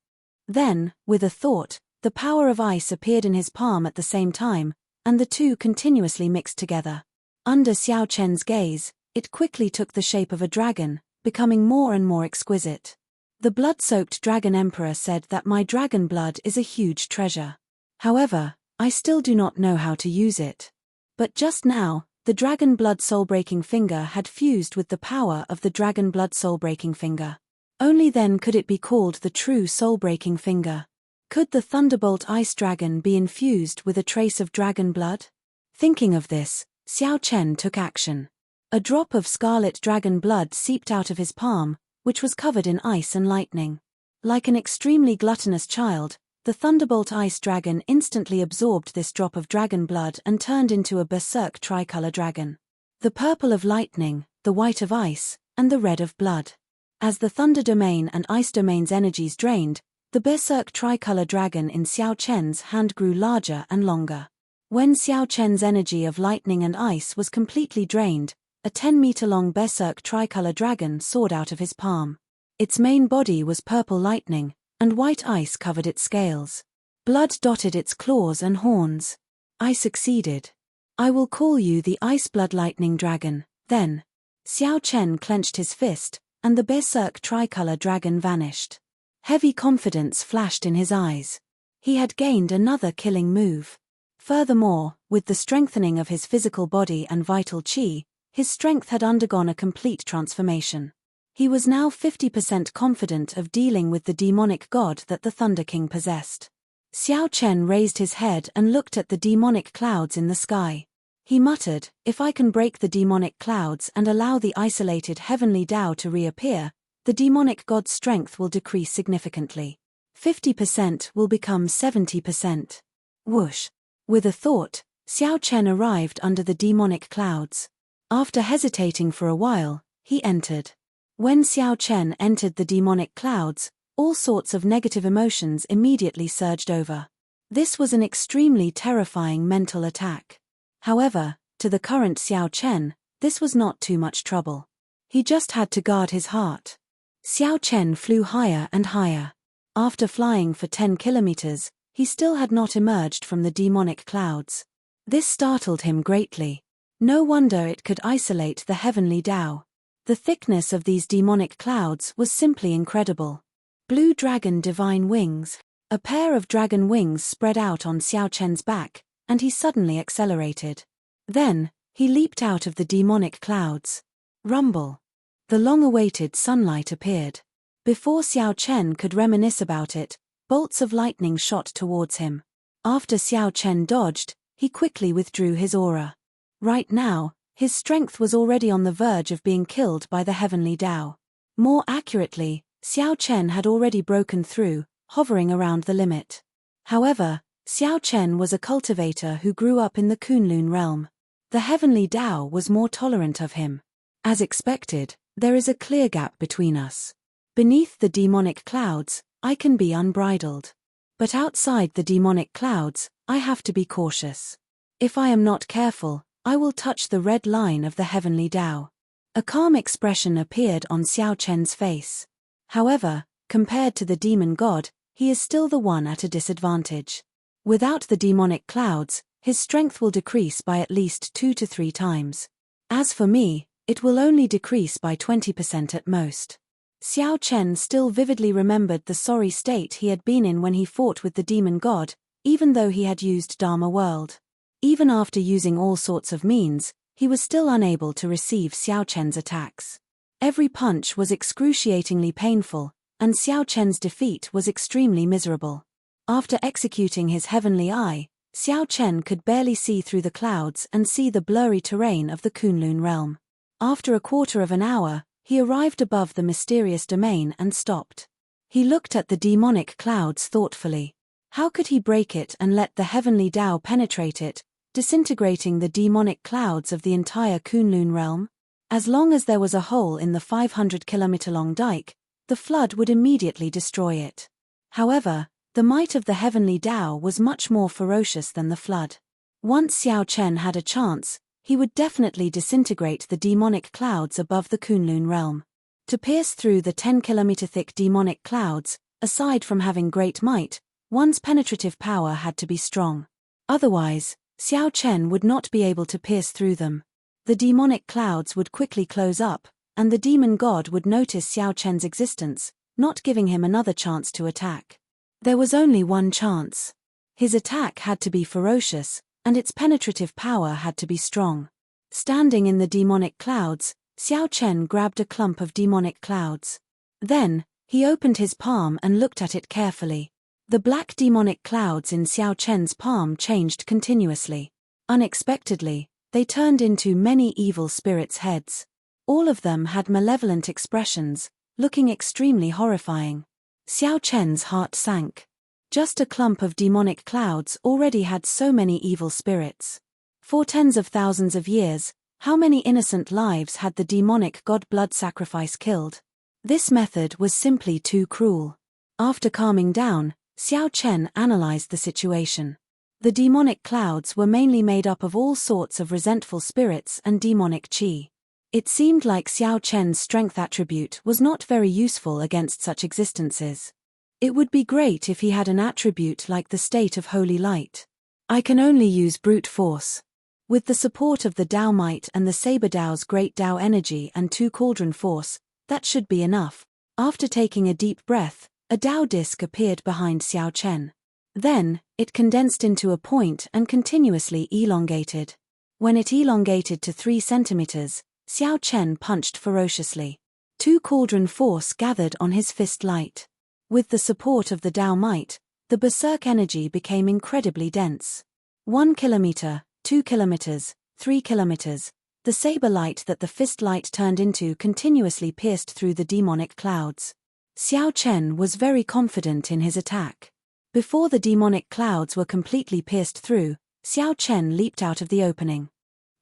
Then, with a thought, the power of ice appeared in his palm at the same time, and the two continuously mixed together. Under Xiao Chen's gaze, it quickly took the shape of a dragon, becoming more and more exquisite. The blood-soaked Dragon Emperor said that my dragon blood is a huge treasure. However, I still do not know how to use it. But just now, the dragon blood soul-breaking finger had fused with the power of the dragon blood soul-breaking finger. Only then could it be called the true soul-breaking finger. Could the Thunderbolt Ice Dragon be infused with a trace of dragon blood? Thinking of this, Xiao Chen took action. A drop of scarlet dragon blood seeped out of his palm, which was covered in ice and lightning. Like an extremely gluttonous child, the Thunderbolt Ice Dragon instantly absorbed this drop of dragon blood and turned into a berserk tricolor dragon. The purple of lightning, the white of ice, and the red of blood. As the thunder domain and ice domain's energies drained, the berserk tricolor dragon in Xiao Chen's hand grew larger and longer. When Xiao Chen's energy of lightning and ice was completely drained, a 10-meter-long berserk tricolor dragon soared out of his palm. Its main body was purple lightning, and white ice covered its scales. Blood dotted its claws and horns. I succeeded. I will call you the Ice Blood Lightning Dragon, then. Xiao Chen clenched his fist, and the berserk tricolor dragon vanished. Heavy confidence flashed in his eyes. He had gained another killing move. Furthermore, with the strengthening of his physical body and vital qi, his strength had undergone a complete transformation. He was now 50% confident of dealing with the demonic god that the Thunder King possessed. Xiao Chen raised his head and looked at the demonic clouds in the sky. He muttered, if I can break the demonic clouds and allow the isolated heavenly Tao to reappear, the demonic god's strength will decrease significantly. 50% will become 70%. Whoosh. With a thought, Xiao Chen arrived under the demonic clouds. After hesitating for a while, he entered. When Xiao Chen entered the demonic clouds, all sorts of negative emotions immediately surged over. This was an extremely terrifying mental attack. However, to the current Xiao Chen, this was not too much trouble. He just had to guard his heart. Xiao Chen flew higher and higher. After flying for 10 kilometers, he still had not emerged from the demonic clouds. This startled him greatly. No wonder it could isolate the heavenly Tao. The thickness of these demonic clouds was simply incredible. Blue dragon divine wings. A pair of dragon wings spread out on Xiao Chen's back, and he suddenly accelerated. Then, he leaped out of the demonic clouds. Rumble. The long-awaited sunlight appeared. Before Xiao Chen could reminisce about it, bolts of lightning shot towards him. After Xiao Chen dodged, he quickly withdrew his aura. Right now, his strength was already on the verge of being killed by the heavenly Tao. More accurately, Xiao Chen had already broken through, hovering around the limit. However, Xiao Chen was a cultivator who grew up in the Kunlun realm. The heavenly Tao was more tolerant of him. As expected, there is a clear gap between us. Beneath the demonic clouds, I can be unbridled. But outside the demonic clouds, I have to be cautious. If I am not careful, I will touch the red line of the heavenly Tao. A calm expression appeared on Xiao Chen's face. However, compared to the demon god, he is still the one at a disadvantage. Without the demonic clouds, his strength will decrease by at least 2 to 3 times. As for me, it will only decrease by 20% at most. Xiao Chen still vividly remembered the sorry state he had been in when he fought with the demon god, even though he had used Dharma World. Even after using all sorts of means, he was still unable to receive Xiao Chen's attacks. Every punch was excruciatingly painful, and Xiao Chen's defeat was extremely miserable. After executing his heavenly eye, Xiao Chen could barely see through the clouds and see the blurry terrain of the Kunlun realm. After a quarter of an hour, he arrived above the mysterious domain and stopped. He looked at the demonic clouds thoughtfully. How could he break it and let the heavenly Tao penetrate it, disintegrating the demonic clouds of the entire Kunlun realm? As long as there was a hole in the 500-kilometer-long dike, the flood would immediately destroy it. However, the might of the heavenly Tao was much more ferocious than the flood. Once Xiao Chen had a chance, he would definitely disintegrate the demonic clouds above the Kunlun realm. To pierce through the 10-kilometer-thick demonic clouds, aside from having great might, one's penetrative power had to be strong. Otherwise, Xiao Chen would not be able to pierce through them. The demonic clouds would quickly close up, and the demon god would notice Xiao Chen's existence, not giving him another chance to attack. There was only one chance. His attack had to be ferocious, and its penetrative power had to be strong. Standing in the demonic clouds, Xiao Chen grabbed a clump of demonic clouds. Then, he opened his palm and looked at it carefully. The black demonic clouds in Xiao Chen's palm changed continuously. Unexpectedly, they turned into many evil spirits' heads. All of them had malevolent expressions, looking extremely horrifying. Xiao Chen's heart sank. Just a clump of demonic clouds already had so many evil spirits. For tens of thousands of years, how many innocent lives had the demonic god blood sacrifice killed? This method was simply too cruel. After calming down, Xiao Chen analyzed the situation. The demonic clouds were mainly made up of all sorts of resentful spirits and demonic qi. It seemed like Xiao Chen's strength attribute was not very useful against such existences. It would be great if he had an attribute like the state of holy light. I can only use brute force. With the support of the Tao might and the Saber Tao's great Tao energy and 2 cauldron force, that should be enough. After taking a deep breath, a Tao disc appeared behind Xiao Chen. Then, it condensed into a point and continuously elongated. When it elongated to 3 centimeters, Xiao Chen punched ferociously. 2 cauldron force gathered on his fist light. With the support of the Tao might, the berserk energy became incredibly dense. 1 kilometer, 2 kilometers, 3 kilometers, the saber light that the fist light turned into continuously pierced through the demonic clouds. Xiao Chen was very confident in his attack. Before the demonic clouds were completely pierced through, Xiao Chen leaped out of the opening.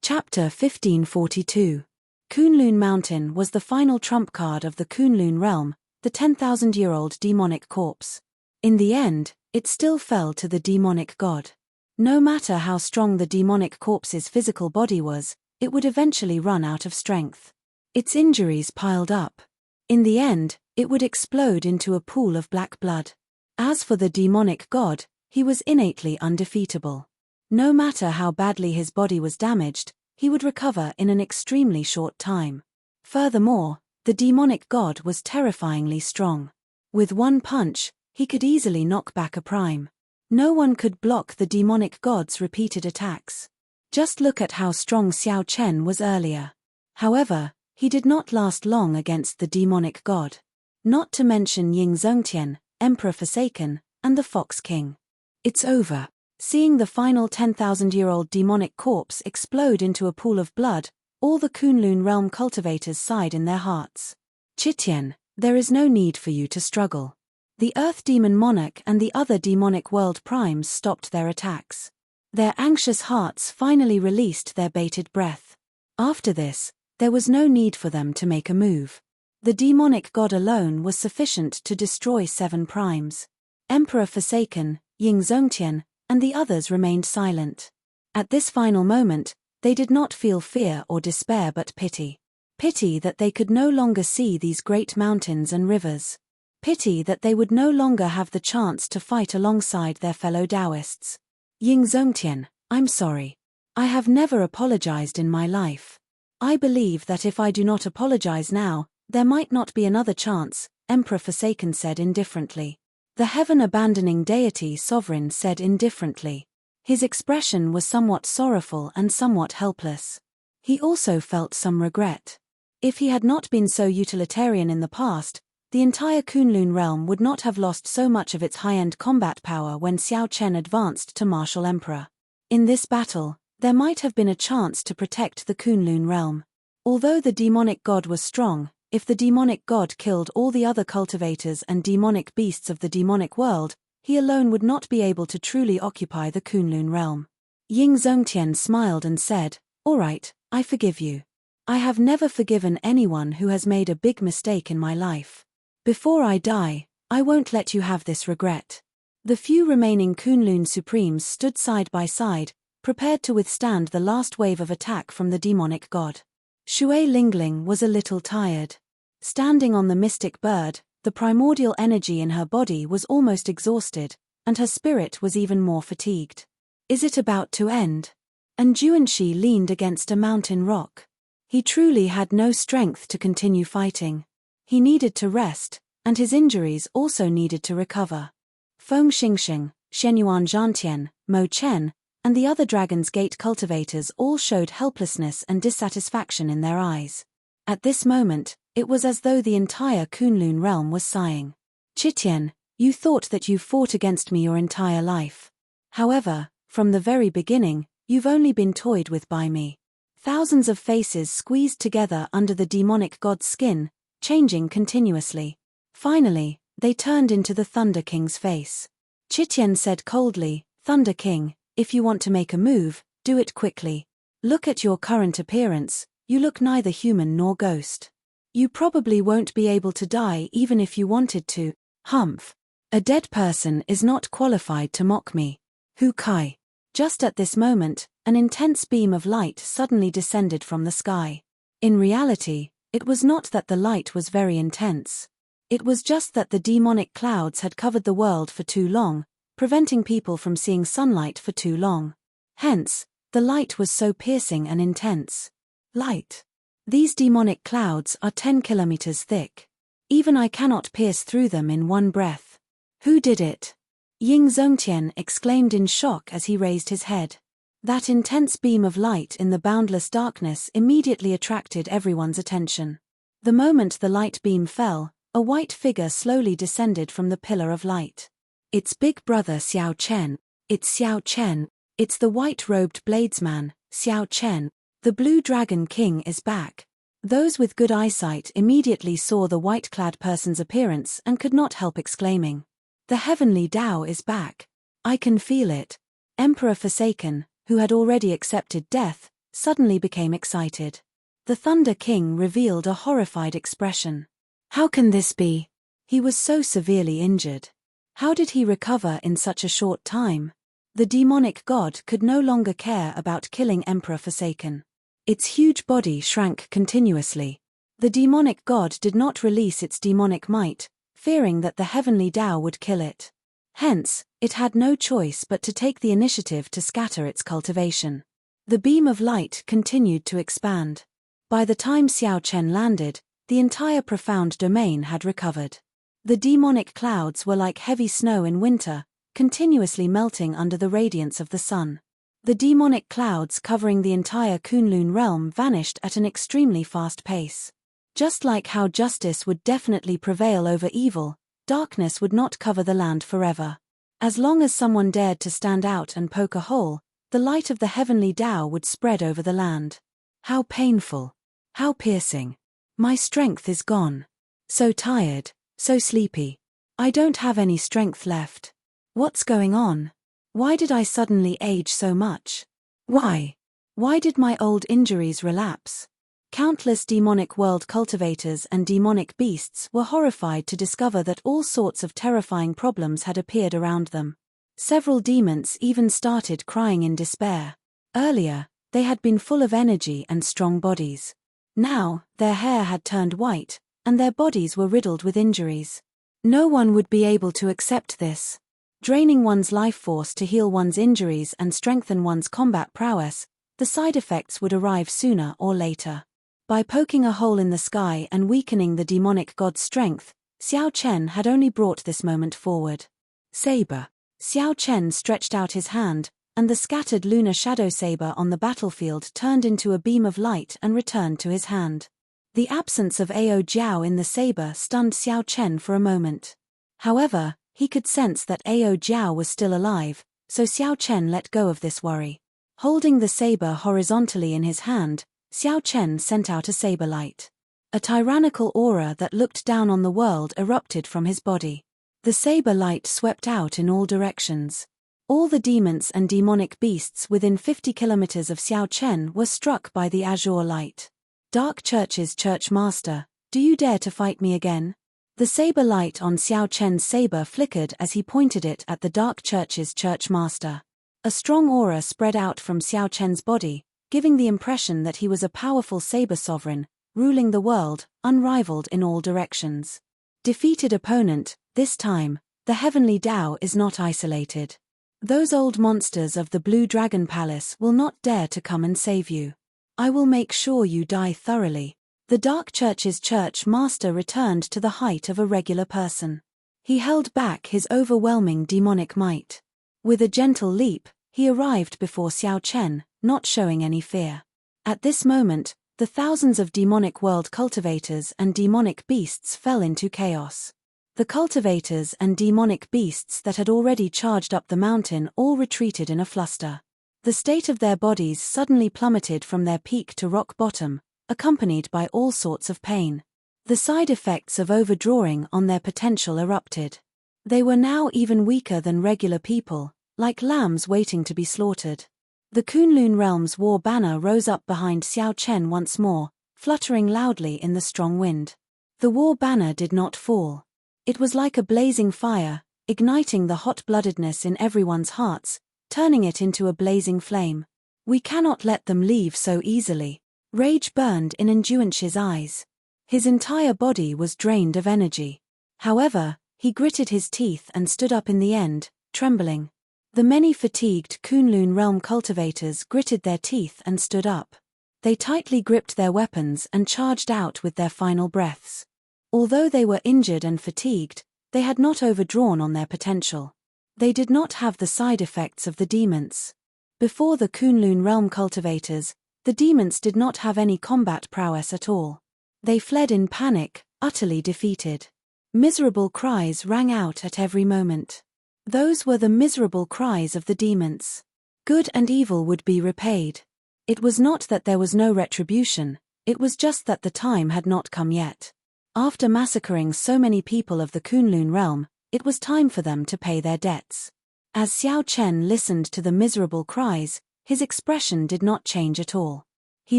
Chapter 1542. Kunlun Mountain was the final trump card of the Kunlun realm, the 10,000-year-old demonic corpse. In the end, it still fell to the demonic god. No matter how strong the demonic corpse's physical body was, it would eventually run out of strength. Its injuries piled up. In the end, it would explode into a pool of black blood. As for the demonic god, he was innately undefeatable. No matter how badly his body was damaged, he would recover in an extremely short time. Furthermore, the demonic god was terrifyingly strong. With one punch, he could easily knock back a prime. No one could block the demonic god's repeated attacks. Just look at how strong Xiao Chen was earlier. However, he did not last long against the demonic god. Not to mention Ying Zongtian, Emperor Forsaken, and the Fox King. It's over. Seeing the final 10,000-year-old demonic corpse explode into a pool of blood, all the Kunlun realm cultivators sighed in their hearts. Chitian, there is no need for you to struggle. The Earth Demon Monarch and the other demonic world primes stopped their attacks. Their anxious hearts finally released their bated breath. After this, there was no need for them to make a move. The demonic god alone was sufficient to destroy 7 primes. Emperor Forsaken, Ying Zongtian, and the others remained silent. At this final moment, they did not feel fear or despair but pity. Pity that they could no longer see these great mountains and rivers. Pity that they would no longer have the chance to fight alongside their fellow Taoists. Ying Zongtian, I'm sorry. I have never apologized in my life. I believe that if I do not apologize now, there might not be another chance, Emperor Forsaken said indifferently. The heaven-abandoning deity sovereign said indifferently. His expression was somewhat sorrowful and somewhat helpless. He also felt some regret. If he had not been so utilitarian in the past, the entire Kunlun realm would not have lost so much of its high-end combat power when Xiao Chen advanced to martial emperor. In this battle, there might have been a chance to protect the Kunlun realm. Although the demonic god was strong, if the demonic god killed all the other cultivators and demonic beasts of the demonic world, he alone would not be able to truly occupy the Kunlun realm. Ying Zongtian smiled and said, "All right, I forgive you. I have never forgiven anyone who has made a big mistake in my life. Before I die, I won't let you have this regret." The few remaining Kunlun Supremes stood side by side, prepared to withstand the last wave of attack from the demonic god. Shui Lingling was a little tired. Standing on the mystic bird, the primordial energy in her body was almost exhausted, and her spirit was even more fatigued. Is it about to end? And Juanshi leaned against a mountain rock. He truly had no strength to continue fighting. He needed to rest, and his injuries also needed to recover. Feng Xingxing, Shenyuan Zhantian, Mo Chen, and the other Dragon's Gate cultivators all showed helplessness and dissatisfaction in their eyes. At this moment, it was as though the entire Kunlun realm was sighing. Chitian, you thought that you fought against me your entire life. However, from the very beginning, you've only been toyed with by me. Thousands of faces squeezed together under the demonic god's skin, changing continuously. Finally, they turned into the Thunder King's face. Chitian said coldly, "Thunder King, if you want to make a move, do it quickly. Look at your current appearance, you look neither human nor ghost. You probably won't be able to die even if you wanted to. Humph. A dead person is not qualified to mock me. Hu Kai." Just at this moment, an intense beam of light suddenly descended from the sky. In reality, it was not that the light was very intense. It was just that the demonic clouds had covered the world for too long, preventing people from seeing sunlight for too long. Hence, the light was so piercing and intense. Light. These demonic clouds are 10 kilometers thick. Even I cannot pierce through them in one breath. Who did it? Ying Zongtian exclaimed in shock as he raised his head. That intense beam of light in the boundless darkness immediately attracted everyone's attention. The moment the light beam fell, a white figure slowly descended from the pillar of light. It's big brother Xiao Chen. It's Xiao Chen. It's the white-robed bladesman, Xiao Chen. The Blue Dragon King is back. Those with good eyesight immediately saw the white-clad person's appearance and could not help exclaiming. The heavenly Tao is back. I can feel it. Emperor Forsaken, who had already accepted death, suddenly became excited. The Thunder King revealed a horrified expression. How can this be? He was so severely injured. How did he recover in such a short time? The demonic god could no longer care about killing Emperor Forsaken. Its huge body shrank continuously. The demonic god did not release its demonic might, fearing that the heavenly Tao would kill it. Hence, it had no choice but to take the initiative to scatter its cultivation. The beam of light continued to expand. By the time Xiao Chen landed, the entire profound domain had recovered. The demonic clouds were like heavy snow in winter, continuously melting under the radiance of the sun. The demonic clouds covering the entire Kunlun realm vanished at an extremely fast pace. Just like how justice would definitely prevail over evil, darkness would not cover the land forever. As long as someone dared to stand out and poke a hole, the light of the heavenly Tao would spread over the land. How painful. How piercing. My strength is gone. So tired, so sleepy. I don't have any strength left. What's going on? Why did I suddenly age so much? Why? Why did my old injuries relapse? Countless demonic world cultivators and demonic beasts were horrified to discover that all sorts of terrifying problems had appeared around them. Several demons even started crying in despair. Earlier, they had been full of energy and strong bodies. Now, their hair had turned white, and their bodies were riddled with injuries. No one would be able to accept this. Draining one's life force to heal one's injuries and strengthen one's combat prowess, the side effects would arrive sooner or later. By poking a hole in the sky and weakening the demonic god's strength, Xiao Chen had only brought this moment forward. Saber. Xiao Chen stretched out his hand, and the scattered lunar shadow saber on the battlefield turned into a beam of light and returned to his hand. The absence of Ao Jiao in the saber stunned Xiao Chen for a moment. However, he could sense that Ao Jiao was still alive, so Xiao Chen let go of this worry. Holding the saber horizontally in his hand, Xiao Chen sent out a saber light. A tyrannical aura that looked down on the world erupted from his body. The saber light swept out in all directions. All the demons and demonic beasts within 50 kilometers of Xiao Chen were struck by the azure light. Dark Church's Church Master, do you dare to fight me again? The saber light on Xiao Chen's saber flickered as he pointed it at the Dark Church's Church Master. A strong aura spread out from Xiao Chen's body, giving the impression that he was a powerful saber sovereign, ruling the world, unrivaled in all directions. Defeated opponent, this time, the heavenly Tao is not isolated. Those old monsters of the Blue Dragon Palace will not dare to come and save you. I will make sure you die thoroughly. The Dark Church's Church Master returned to the height of a regular person. He held back his overwhelming demonic might. With a gentle leap, he arrived before Xiao Chen, not showing any fear. At this moment, the thousands of demonic world cultivators and demonic beasts fell into chaos. The cultivators and demonic beasts that had already charged up the mountain all retreated in a fluster. The state of their bodies suddenly plummeted from their peak to rock bottom, accompanied by all sorts of pain. The side effects of overdrawing on their potential erupted. They were now even weaker than regular people, like lambs waiting to be slaughtered. The Kunlun Realm's war banner rose up behind Xiao Chen once more, fluttering loudly in the strong wind. The war banner did not fall. It was like a blazing fire, igniting the hot-bloodedness in everyone's hearts, turning it into a blazing flame. We cannot let them leave so easily. Rage burned in Enjuan's eyes. His entire body was drained of energy. However, he gritted his teeth and stood up in the end, trembling. The many fatigued Kunlun Realm cultivators gritted their teeth and stood up. They tightly gripped their weapons and charged out with their final breaths. Although they were injured and fatigued, they had not overdrawn on their potential. They did not have the side effects of the demons. Before the Kunlun Realm cultivators, the demons did not have any combat prowess at all. They fled in panic, utterly defeated. Miserable cries rang out at every moment. Those were the miserable cries of the demons. Good and evil would be repaid. It was not that there was no retribution, it was just that the time had not come yet. After massacring so many people of the Kunlun realm, it was time for them to pay their debts. As Xiao Chen listened to the miserable cries, his expression did not change at all. He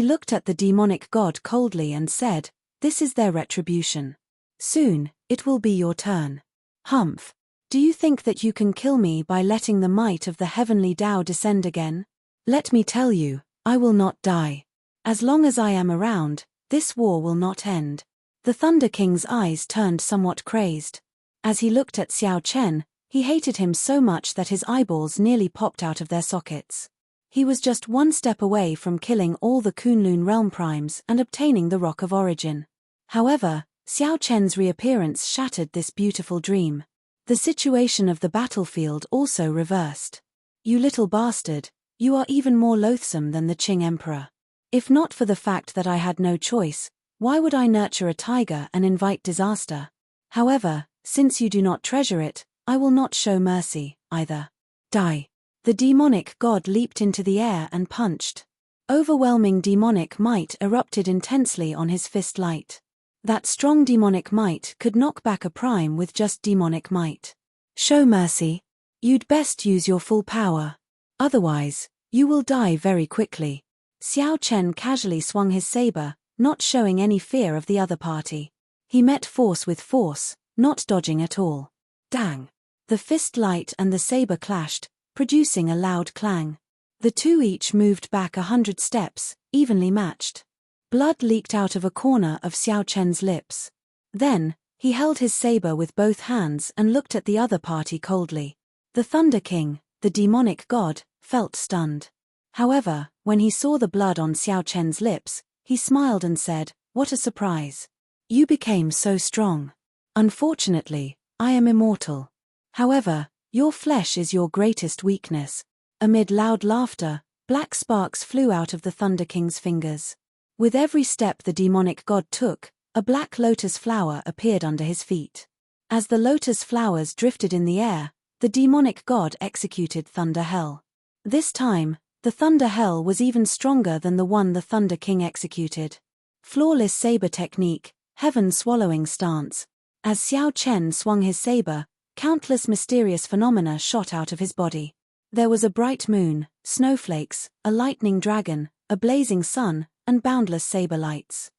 looked at the demonic god coldly and said, "This is their retribution. Soon, it will be your turn." Humph. Do you think that you can kill me by letting the might of the heavenly Tao descend again? Let me tell you, I will not die. As long as I am around, this war will not end. The Thunder King's eyes turned somewhat crazed. As he looked at Xiao Chen, he hated him so much that his eyeballs nearly popped out of their sockets. He was just one step away from killing all the Kunlun realm primes and obtaining the Rock of Origin. However, Xiao Chen's reappearance shattered this beautiful dream. The situation of the battlefield also reversed. You little bastard, you are even more loathsome than the Qing Emperor. If not for the fact that I had no choice, why would I nurture a tiger and invite disaster? However, since you do not treasure it, I will not show mercy, either. Die. The demonic god leaped into the air and punched. Overwhelming demonic might erupted intensely on his fist light. That strong demonic might could knock back a prime with just demonic might. Show mercy. You'd best use your full power. Otherwise, you will die very quickly. Xiao Chen casually swung his saber, not showing any fear of the other party. He met force with force, not dodging at all. Dang! The fist light and the saber clashed, producing a loud clang. The two each moved back 100 steps, evenly matched. Blood leaked out of a corner of Xiao Chen's lips. Then, he held his saber with both hands and looked at the other party coldly. The Thunder King, the demonic god, felt stunned. However, when he saw the blood on Xiao Chen's lips, he smiled and said, "What a surprise. You became so strong. Unfortunately, I am immortal. However, your flesh is your greatest weakness." Amid loud laughter, black sparks flew out of the Thunder King's fingers. With every step the demonic god took, a black lotus flower appeared under his feet. As the lotus flowers drifted in the air, the demonic god executed Thunder Hell. This time, the Thunder Hell was even stronger than the one the Thunder King executed. Flawless saber technique, heaven-swallowing stance. As Xiao Chen swung his saber, countless mysterious phenomena shot out of his body. There was a bright moon, snowflakes, a lightning dragon, a blazing sun, and boundless saber lights.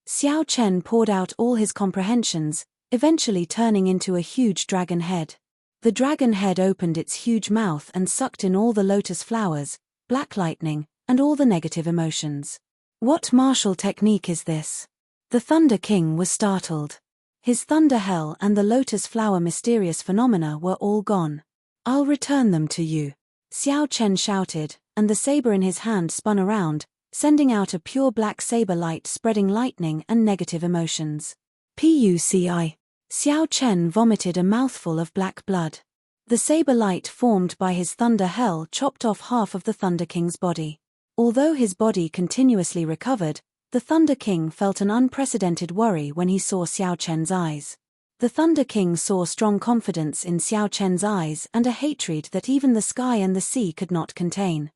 Xiao Chen poured out all his comprehensions, eventually turning into a huge dragon head. The dragon head opened its huge mouth and sucked in all the lotus flowers, black lightning, and all the negative emotions. What martial technique is this? The Thunder King was startled. His Thunder Hell and the lotus flower mysterious phenomena were all gone. "I'll return them to you," Xiao Chen shouted, and the saber in his hand spun around, sending out a pure black saber light spreading lightning and negative emotions. Puci. Xiao Chen vomited a mouthful of black blood. The saber light formed by his Thunder Hell chopped off half of the Thunder King's body. Although his body continuously recovered, the Thunder King felt an unprecedented worry when he saw Xiao Chen's eyes. The Thunder King saw strong confidence in Xiao Chen's eyes and a hatred that even the sky and the sea could not contain.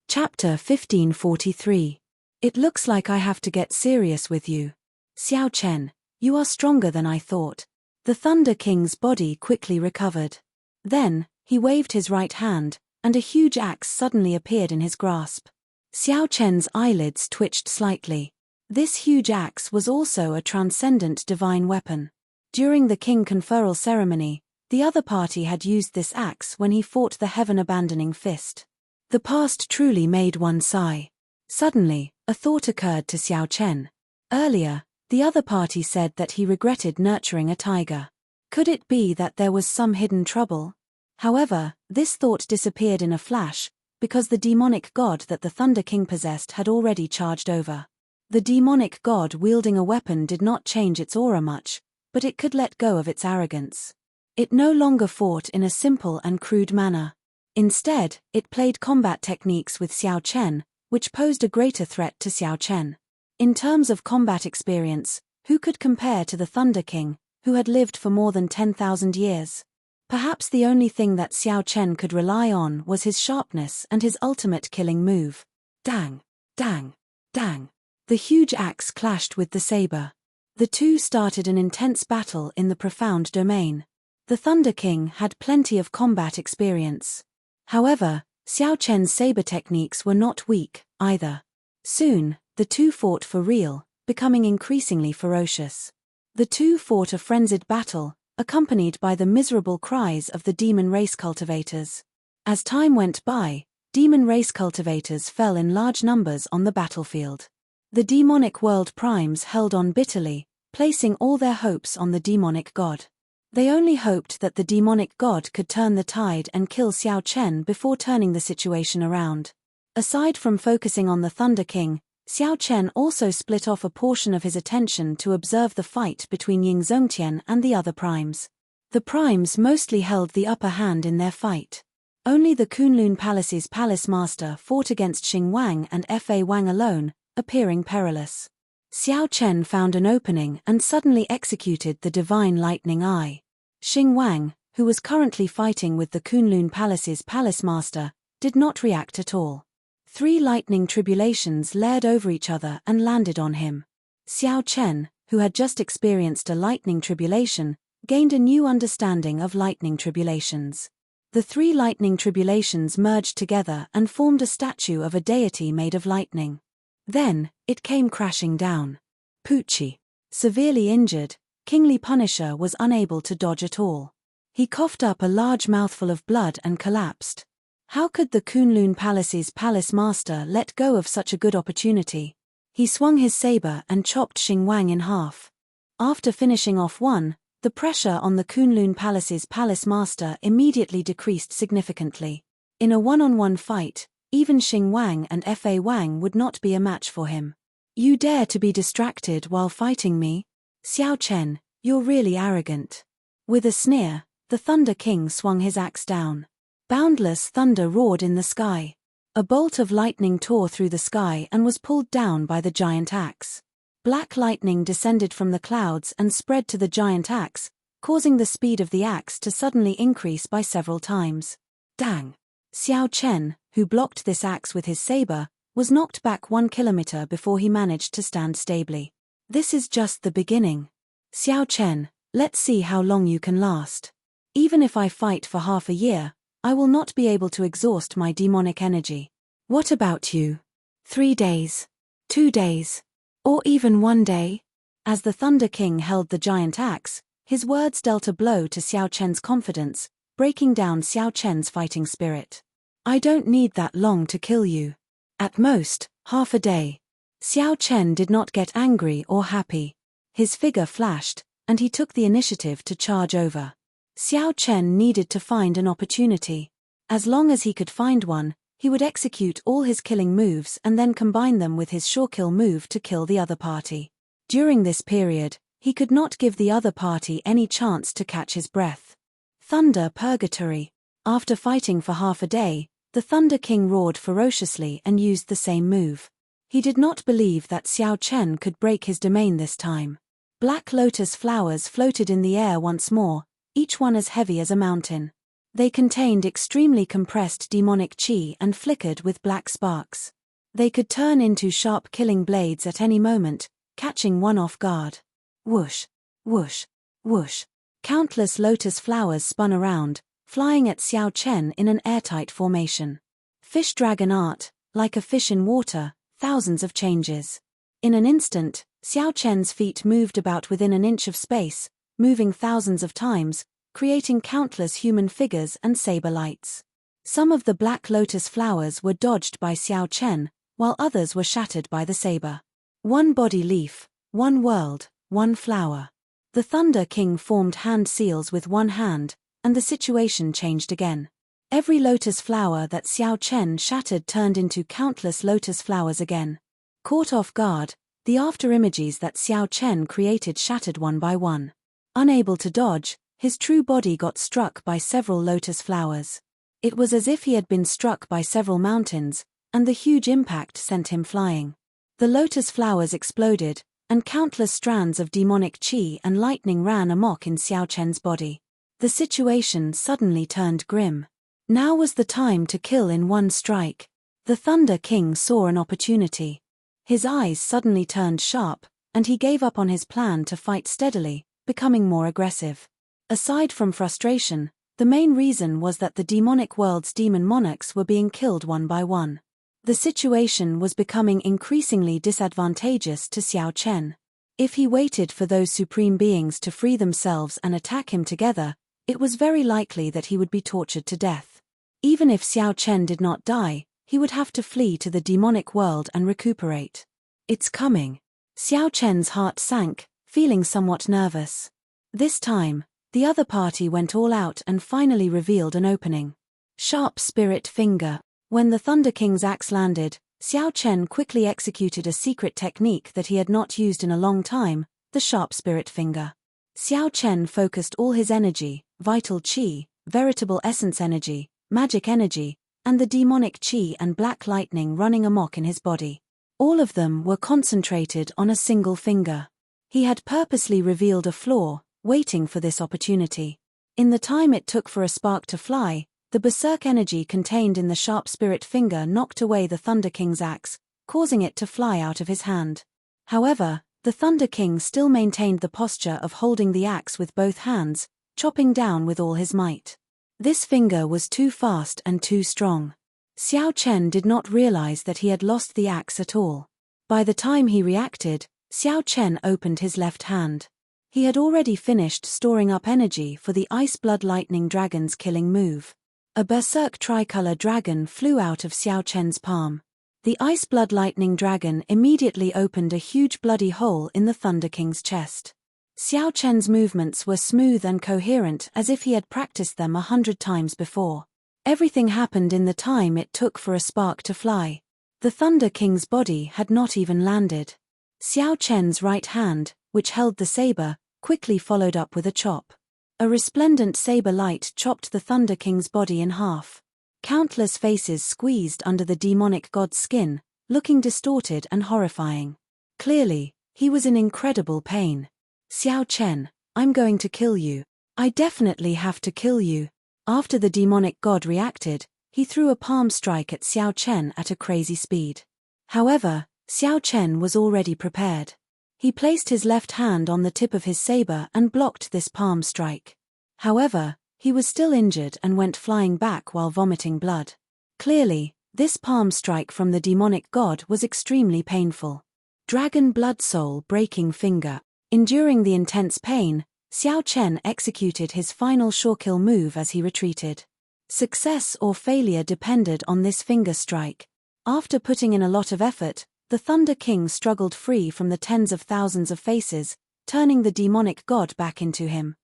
Chapter 1543. It looks like I have to get serious with you. Xiao Chen, you are stronger than I thought. The Thunder King's body quickly recovered. Then, he waved his right hand, and a huge axe suddenly appeared in his grasp. Xiao Chen's eyelids twitched slightly. This huge axe was also a transcendent divine weapon. During the king conferral ceremony, the other party had used this axe when he fought the heaven-abandoning fist. The past truly made one sigh. Suddenly, a thought occurred to Xiao Chen. Earlier, the other party said that he regretted nurturing a tiger. Could it be that there was some hidden trouble? However, this thought disappeared in a flash, because the demonic god that the Thunder King possessed had already charged over. The demonic god wielding a weapon did not change its aura much, but it could let go of its arrogance. It no longer fought in a simple and crude manner. Instead, it played combat techniques with Xiao Chen, which posed a greater threat to Xiao Chen. In terms of combat experience, who could compare to the Thunder King, who had lived for more than 10,000 years? Perhaps the only thing that Xiao Chen could rely on was his sharpness and his ultimate killing move. Dang! Dang! Dang! The huge axe clashed with the saber. The two started an intense battle in the profound domain. The Thunder King had plenty of combat experience. However, Xiao Chen's saber techniques were not weak, either. Soon, the two fought for real, becoming increasingly ferocious. The two fought a frenzied battle, accompanied by the miserable cries of the demon race cultivators. As time went by, demon race cultivators fell in large numbers on the battlefield. The demonic world primes held on bitterly, placing all their hopes on the demonic god. They only hoped that the demonic god could turn the tide and kill Xiao Chen before turning the situation around. Aside from focusing on the Thunder King, Xiao Chen also split off a portion of his attention to observe the fight between Ying Zongtian and the other primes. The primes mostly held the upper hand in their fight. Only the Kunlun Palace's palace master fought against Xing Wang and Fa Wang alone, appearing perilous. Xiao Chen found an opening and suddenly executed the divine lightning eye. Xing Wang, who was currently fighting with the Kunlun Palace's palace master, did not react at all. 3 lightning tribulations layered over each other and landed on him. Xiao Chen, who had just experienced a lightning tribulation, gained a new understanding of lightning tribulations. The three lightning tribulations merged together and formed a statue of a deity made of lightning. Then, it came crashing down. Poochie. Severely injured, Kingly Punisher was unable to dodge at all. He coughed up a large mouthful of blood and collapsed. How could the Kunlun Palace's palace master let go of such a good opportunity? He swung his saber and chopped Xingwang in half. After finishing off one, the pressure on the Kunlun Palace's palace master immediately decreased significantly. In a one-on-one fight, even Xingwang and Fa Wang would not be a match for him. You dare to be distracted while fighting me? Xiao Chen, you're really arrogant. With a sneer, the Thunder King swung his axe down. Boundless thunder roared in the sky. A bolt of lightning tore through the sky and was pulled down by the giant axe. Black lightning descended from the clouds and spread to the giant axe, causing the speed of the axe to suddenly increase by several times. Dang! Xiao Chen, who blocked this axe with his saber, was knocked back 1 kilometer before he managed to stand stably. This is just the beginning. Xiao Chen, let's see how long you can last. Even if I fight for half a year, I will not be able to exhaust my demonic energy. What about you? 3 days? 2 days? Or even 1 day? As the Thunder King held the giant axe, his words dealt a blow to Xiao Chen's confidence, breaking down Xiao Chen's fighting spirit. I don't need that long to kill you. At most, half a day. Xiao Chen did not get angry or happy. His figure flashed, and he took the initiative to charge over. Xiao Chen needed to find an opportunity. As long as he could find one, he would execute all his killing moves and then combine them with his sure-kill move to kill the other party. During this period, he could not give the other party any chance to catch his breath. Thunder Purgatory. After fighting for half a day, the Thunder King roared ferociously and used the same move. He did not believe that Xiao Chen could break his domain this time. Black lotus flowers floated in the air once more, each one as heavy as a mountain. They contained extremely compressed demonic chi and flickered with black sparks. They could turn into sharp killing blades at any moment, catching one off guard. Whoosh, whoosh, whoosh. Countless lotus flowers spun around, flying at Xiao Chen in an airtight formation. Fish dragon art, like a fish in water, thousands of changes. In an instant, Xiao Chen's feet moved about within an inch of space, moving thousands of times, creating countless human figures and saber lights. Some of the black lotus flowers were dodged by Xiao Chen, while others were shattered by the saber. One body leaf, one world, one flower. The Thunder King formed hand seals with one hand, and the situation changed again. Every lotus flower that Xiao Chen shattered turned into countless lotus flowers again. Caught off guard, the afterimages that Xiao Chen created shattered one by one. Unable to dodge, his true body got struck by several lotus flowers. It was as if he had been struck by several mountains, and the huge impact sent him flying. The lotus flowers exploded, and countless strands of demonic chi and lightning ran amok in Xiao Chen's body. The situation suddenly turned grim. Now was the time to kill in one strike. The Thunder King saw an opportunity. His eyes suddenly turned sharp, and he gave up on his plan to fight steadily, becoming more aggressive. Aside from frustration, the main reason was that the demonic world's demon monarchs were being killed one by one. The situation was becoming increasingly disadvantageous to Xiao Chen. If he waited for those supreme beings to free themselves and attack him together, it was very likely that he would be tortured to death. Even if Xiao Chen did not die, he would have to flee to the demonic world and recuperate. It's coming. Xiao Chen's heart sank, feeling somewhat nervous. This time, the other party went all out and finally revealed an opening. Sharp Spirit Finger. When the Thunder King's axe landed, Xiao Chen quickly executed a secret technique that he had not used in a long time, the Sharp Spirit Finger. Xiao Chen focused all his energy, vital chi, veritable essence energy, magic energy, and the demonic chi and black lightning running amok in his body. All of them were concentrated on a single finger. He had purposely revealed a flaw, waiting for this opportunity. In the time it took for a spark to fly, the berserk energy contained in the Sharp Spirit Finger knocked away the Thunder King's axe, causing it to fly out of his hand. However, the Thunder King still maintained the posture of holding the axe with both hands, chopping down with all his might. This finger was too fast and too strong. Xiao Chen did not realize that he had lost the axe at all. By the time he reacted, Xiao Chen opened his left hand. He had already finished storing up energy for the Ice Blood Lightning Dragon's killing move. A berserk tricolor dragon flew out of Xiao Chen's palm. The Ice Blood Lightning Dragon immediately opened a huge bloody hole in the Thunder King's chest. Xiao Chen's movements were smooth and coherent as if he had practiced them 100 times before. Everything happened in the time it took for a spark to fly. The Thunder King's body had not even landed. Xiao Chen's right hand, which held the saber, quickly followed up with a chop. A resplendent saber light chopped the Thunder King's body in half. Countless faces squeezed under the demonic god's skin, looking distorted and horrifying. Clearly, he was in incredible pain. Xiao Chen, I'm going to kill you. I definitely have to kill you. After the demonic god reacted, he threw a palm strike at Xiao Chen at a crazy speed. However, Xiao Chen was already prepared. He placed his left hand on the tip of his saber and blocked this palm strike. However, he was still injured and went flying back while vomiting blood. Clearly, this palm strike from the demonic god was extremely painful. Dragon Blood Soul Breaking Finger. Enduring the intense pain, Xiao Chen executed his final sure-kill move as he retreated. Success or failure depended on this finger strike. After putting in a lot of effort, the Thunder King struggled free from the tens of thousands of faces, turning the demonic god back into him.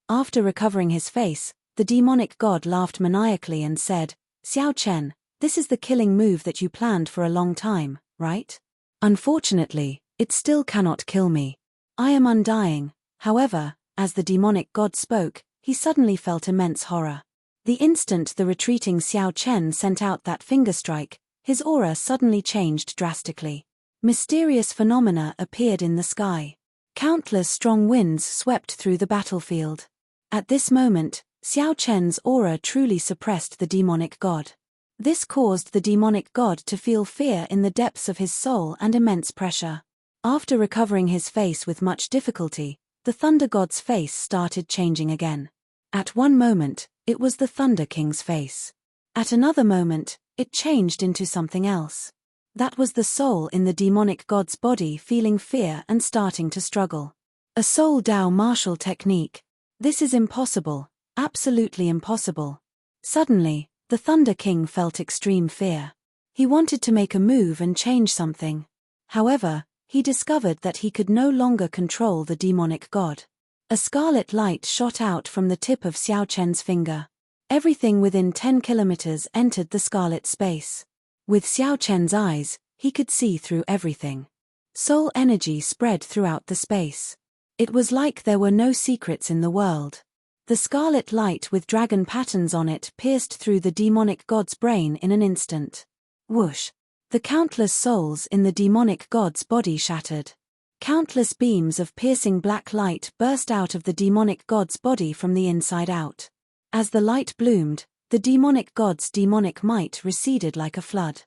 After recovering his face, the demonic god laughed maniacally and said, "Xiao Chen, this is the killing move that you planned for a long time, right? Unfortunately, it still cannot kill me. I am undying." However, as the demonic god spoke, he suddenly felt immense horror. The instant the retreating Xiao Chen sent out that finger strike, his aura suddenly changed drastically. Mysterious phenomena appeared in the sky. Countless strong winds swept through the battlefield. At this moment, Xiao Chen's aura truly suppressed the demonic god. This caused the demonic god to feel fear in the depths of his soul and immense pressure. After recovering his face with much difficulty, the Thunder God's face started changing again. At one moment, it was the Thunder King's face. At another moment, it changed into something else. That was the soul in the demonic god's body feeling fear and starting to struggle. A Soul Dao martial technique. This is impossible, absolutely impossible. Suddenly, the Thunder King felt extreme fear. He wanted to make a move and change something. However, he discovered that he could no longer control the demonic god. A scarlet light shot out from the tip of Xiao Chen's finger. Everything within 10 kilometers entered the scarlet space. With Xiao Chen's eyes, he could see through everything. Soul energy spread throughout the space. It was like there were no secrets in the world. The scarlet light with dragon patterns on it pierced through the demonic god's brain in an instant. Whoosh! The countless souls in the demonic god's body shattered. Countless beams of piercing black light burst out of the demonic god's body from the inside out. As the light bloomed, the demonic god's demonic might receded like a flood.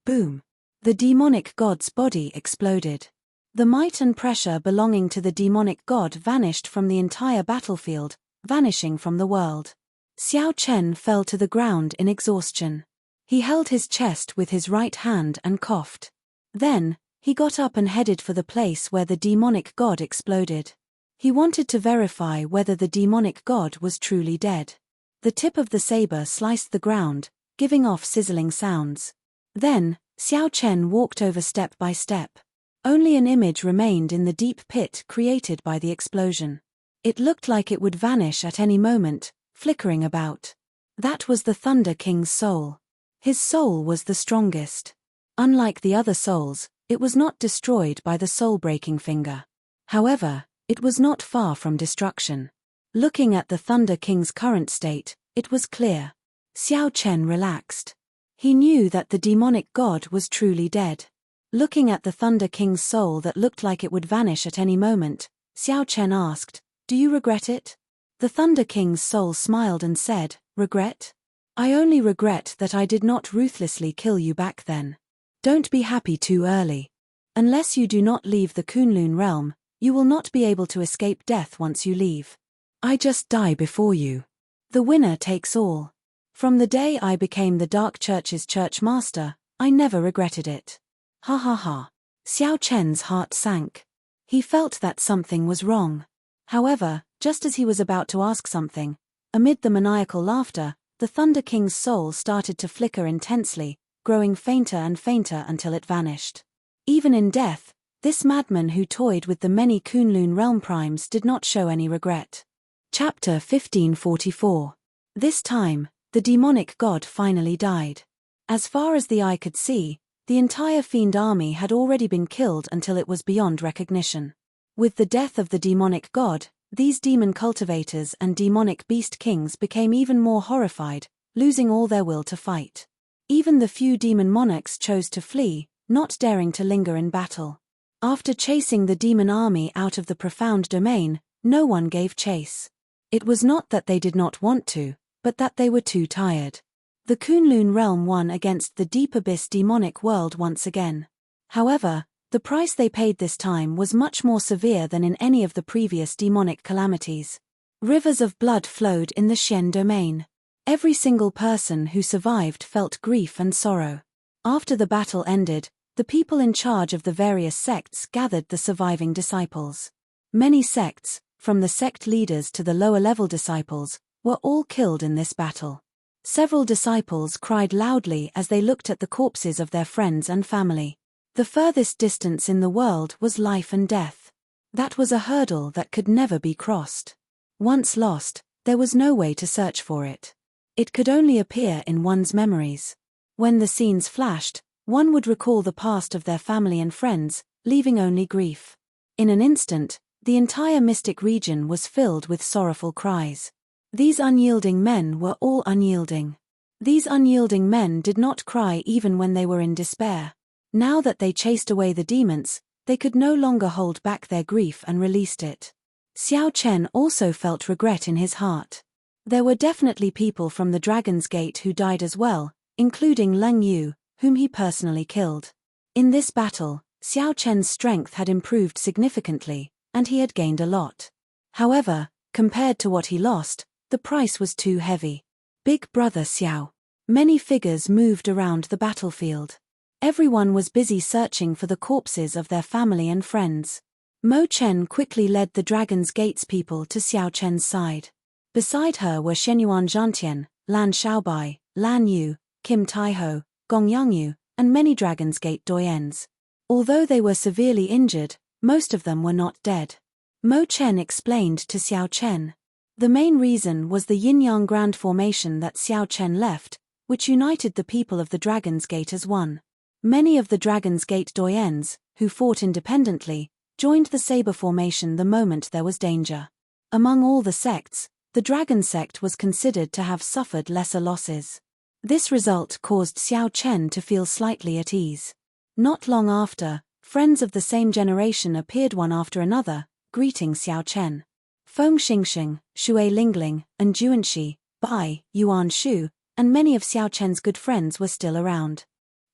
Boom! The demonic god's body exploded. The might and pressure belonging to the demonic god vanished from the entire battlefield, vanishing from the world. Xiao Chen fell to the ground in exhaustion. He held his chest with his right hand and coughed. Then, he got up and headed for the place where the demonic god exploded. He wanted to verify whether the demonic god was truly dead. The tip of the saber sliced the ground, giving off sizzling sounds. Then, Xiao Chen walked over step by step. Only an image remained in the deep pit created by the explosion. It looked like it would vanish at any moment, flickering about. That was the Thunder King's soul. His soul was the strongest. Unlike the other souls, it was not destroyed by the soul-breaking finger. However, it was not far from destruction. Looking at the Thunder King's current state, it was clear. Xiao Chen relaxed. He knew that the demonic god was truly dead. Looking at the Thunder King's soul that looked like it would vanish at any moment, Xiao Chen asked, "Do you regret it?" The Thunder King's soul smiled and said, "Regret? I only regret that I did not ruthlessly kill you back then. Don't be happy too early. Unless you do not leave the Kunlun realm, you will not be able to escape death once you leave. I just die before you." The winner takes all. From the day I became the Dark Church's church master, I never regretted it. Ha ha ha. Xiao Chen's heart sank. He felt that something was wrong. However, just as he was about to ask something, amid the maniacal laughter, the Thunder King's soul started to flicker intensely, growing fainter and fainter until it vanished. Even in death, this madman who toyed with the many Kunlun realm primes did not show any regret. Chapter 1544. This time, the demonic god finally died. As far as the eye could see, the entire fiend army had already been killed until it was beyond recognition. With the death of the demonic god, these demon cultivators and demonic beast kings became even more horrified, losing all their will to fight. Even the few demon monarchs chose to flee, not daring to linger in battle. After chasing the demon army out of the profound domain, no one gave chase. It was not that they did not want to, but that they were too tired. The Kunlun realm won against the deep abyss demonic world once again. However, the price they paid this time was much more severe than in any of the previous demonic calamities. Rivers of blood flowed in the Xian domain. Every single person who survived felt grief and sorrow. After the battle ended, the people in charge of the various sects gathered the surviving disciples. Many sects, from the sect leaders to the lower-level disciples, were all killed in this battle. Several disciples cried loudly as they looked at the corpses of their friends and family. The furthest distance in the world was life and death. That was a hurdle that could never be crossed. Once lost, there was no way to search for it. It could only appear in one's memories. When the scenes flashed, one would recall the past of their family and friends, leaving only grief. In an instant, the entire mystic region was filled with sorrowful cries. These unyielding men were all unyielding. These unyielding men did not cry even when they were in despair. Now that they chased away the demons, they could no longer hold back their grief and released it. Xiao Chen also felt regret in his heart. There were definitely people from the Dragon's Gate who died as well, including Leng Yu, whom he personally killed. In this battle, Xiao Chen's strength had improved significantly, and he had gained a lot. However, compared to what he lost, the price was too heavy. Big Brother Xiao. Many figures moved around the battlefield. Everyone was busy searching for the corpses of their family and friends. Mo Chen quickly led the Dragon's Gate's people to Xiao Chen's side. Beside her were Shenyuan Zhantian, Lan Xiaobai, Lan Yu, Kim Taiho, Gong Yangyu, and many Dragon's Gate doyens. Although they were severely injured, most of them were not dead. Mo Chen explained to Xiao Chen. The main reason was the yin-yang grand formation that Xiao Chen left, which united the people of the Dragon's Gate as one. Many of the Dragon's Gate doyens, who fought independently, joined the saber formation the moment there was danger. Among all the sects, the Dragon sect was considered to have suffered lesser losses. This result caused Xiao Chen to feel slightly at ease. Not long after, friends of the same generation appeared one after another, greeting Xiao Chen. Feng Xingxing, Xue Lingling, and Juanxi, Bai, Yuan Shu, and many of Xiao Chen's good friends were still around.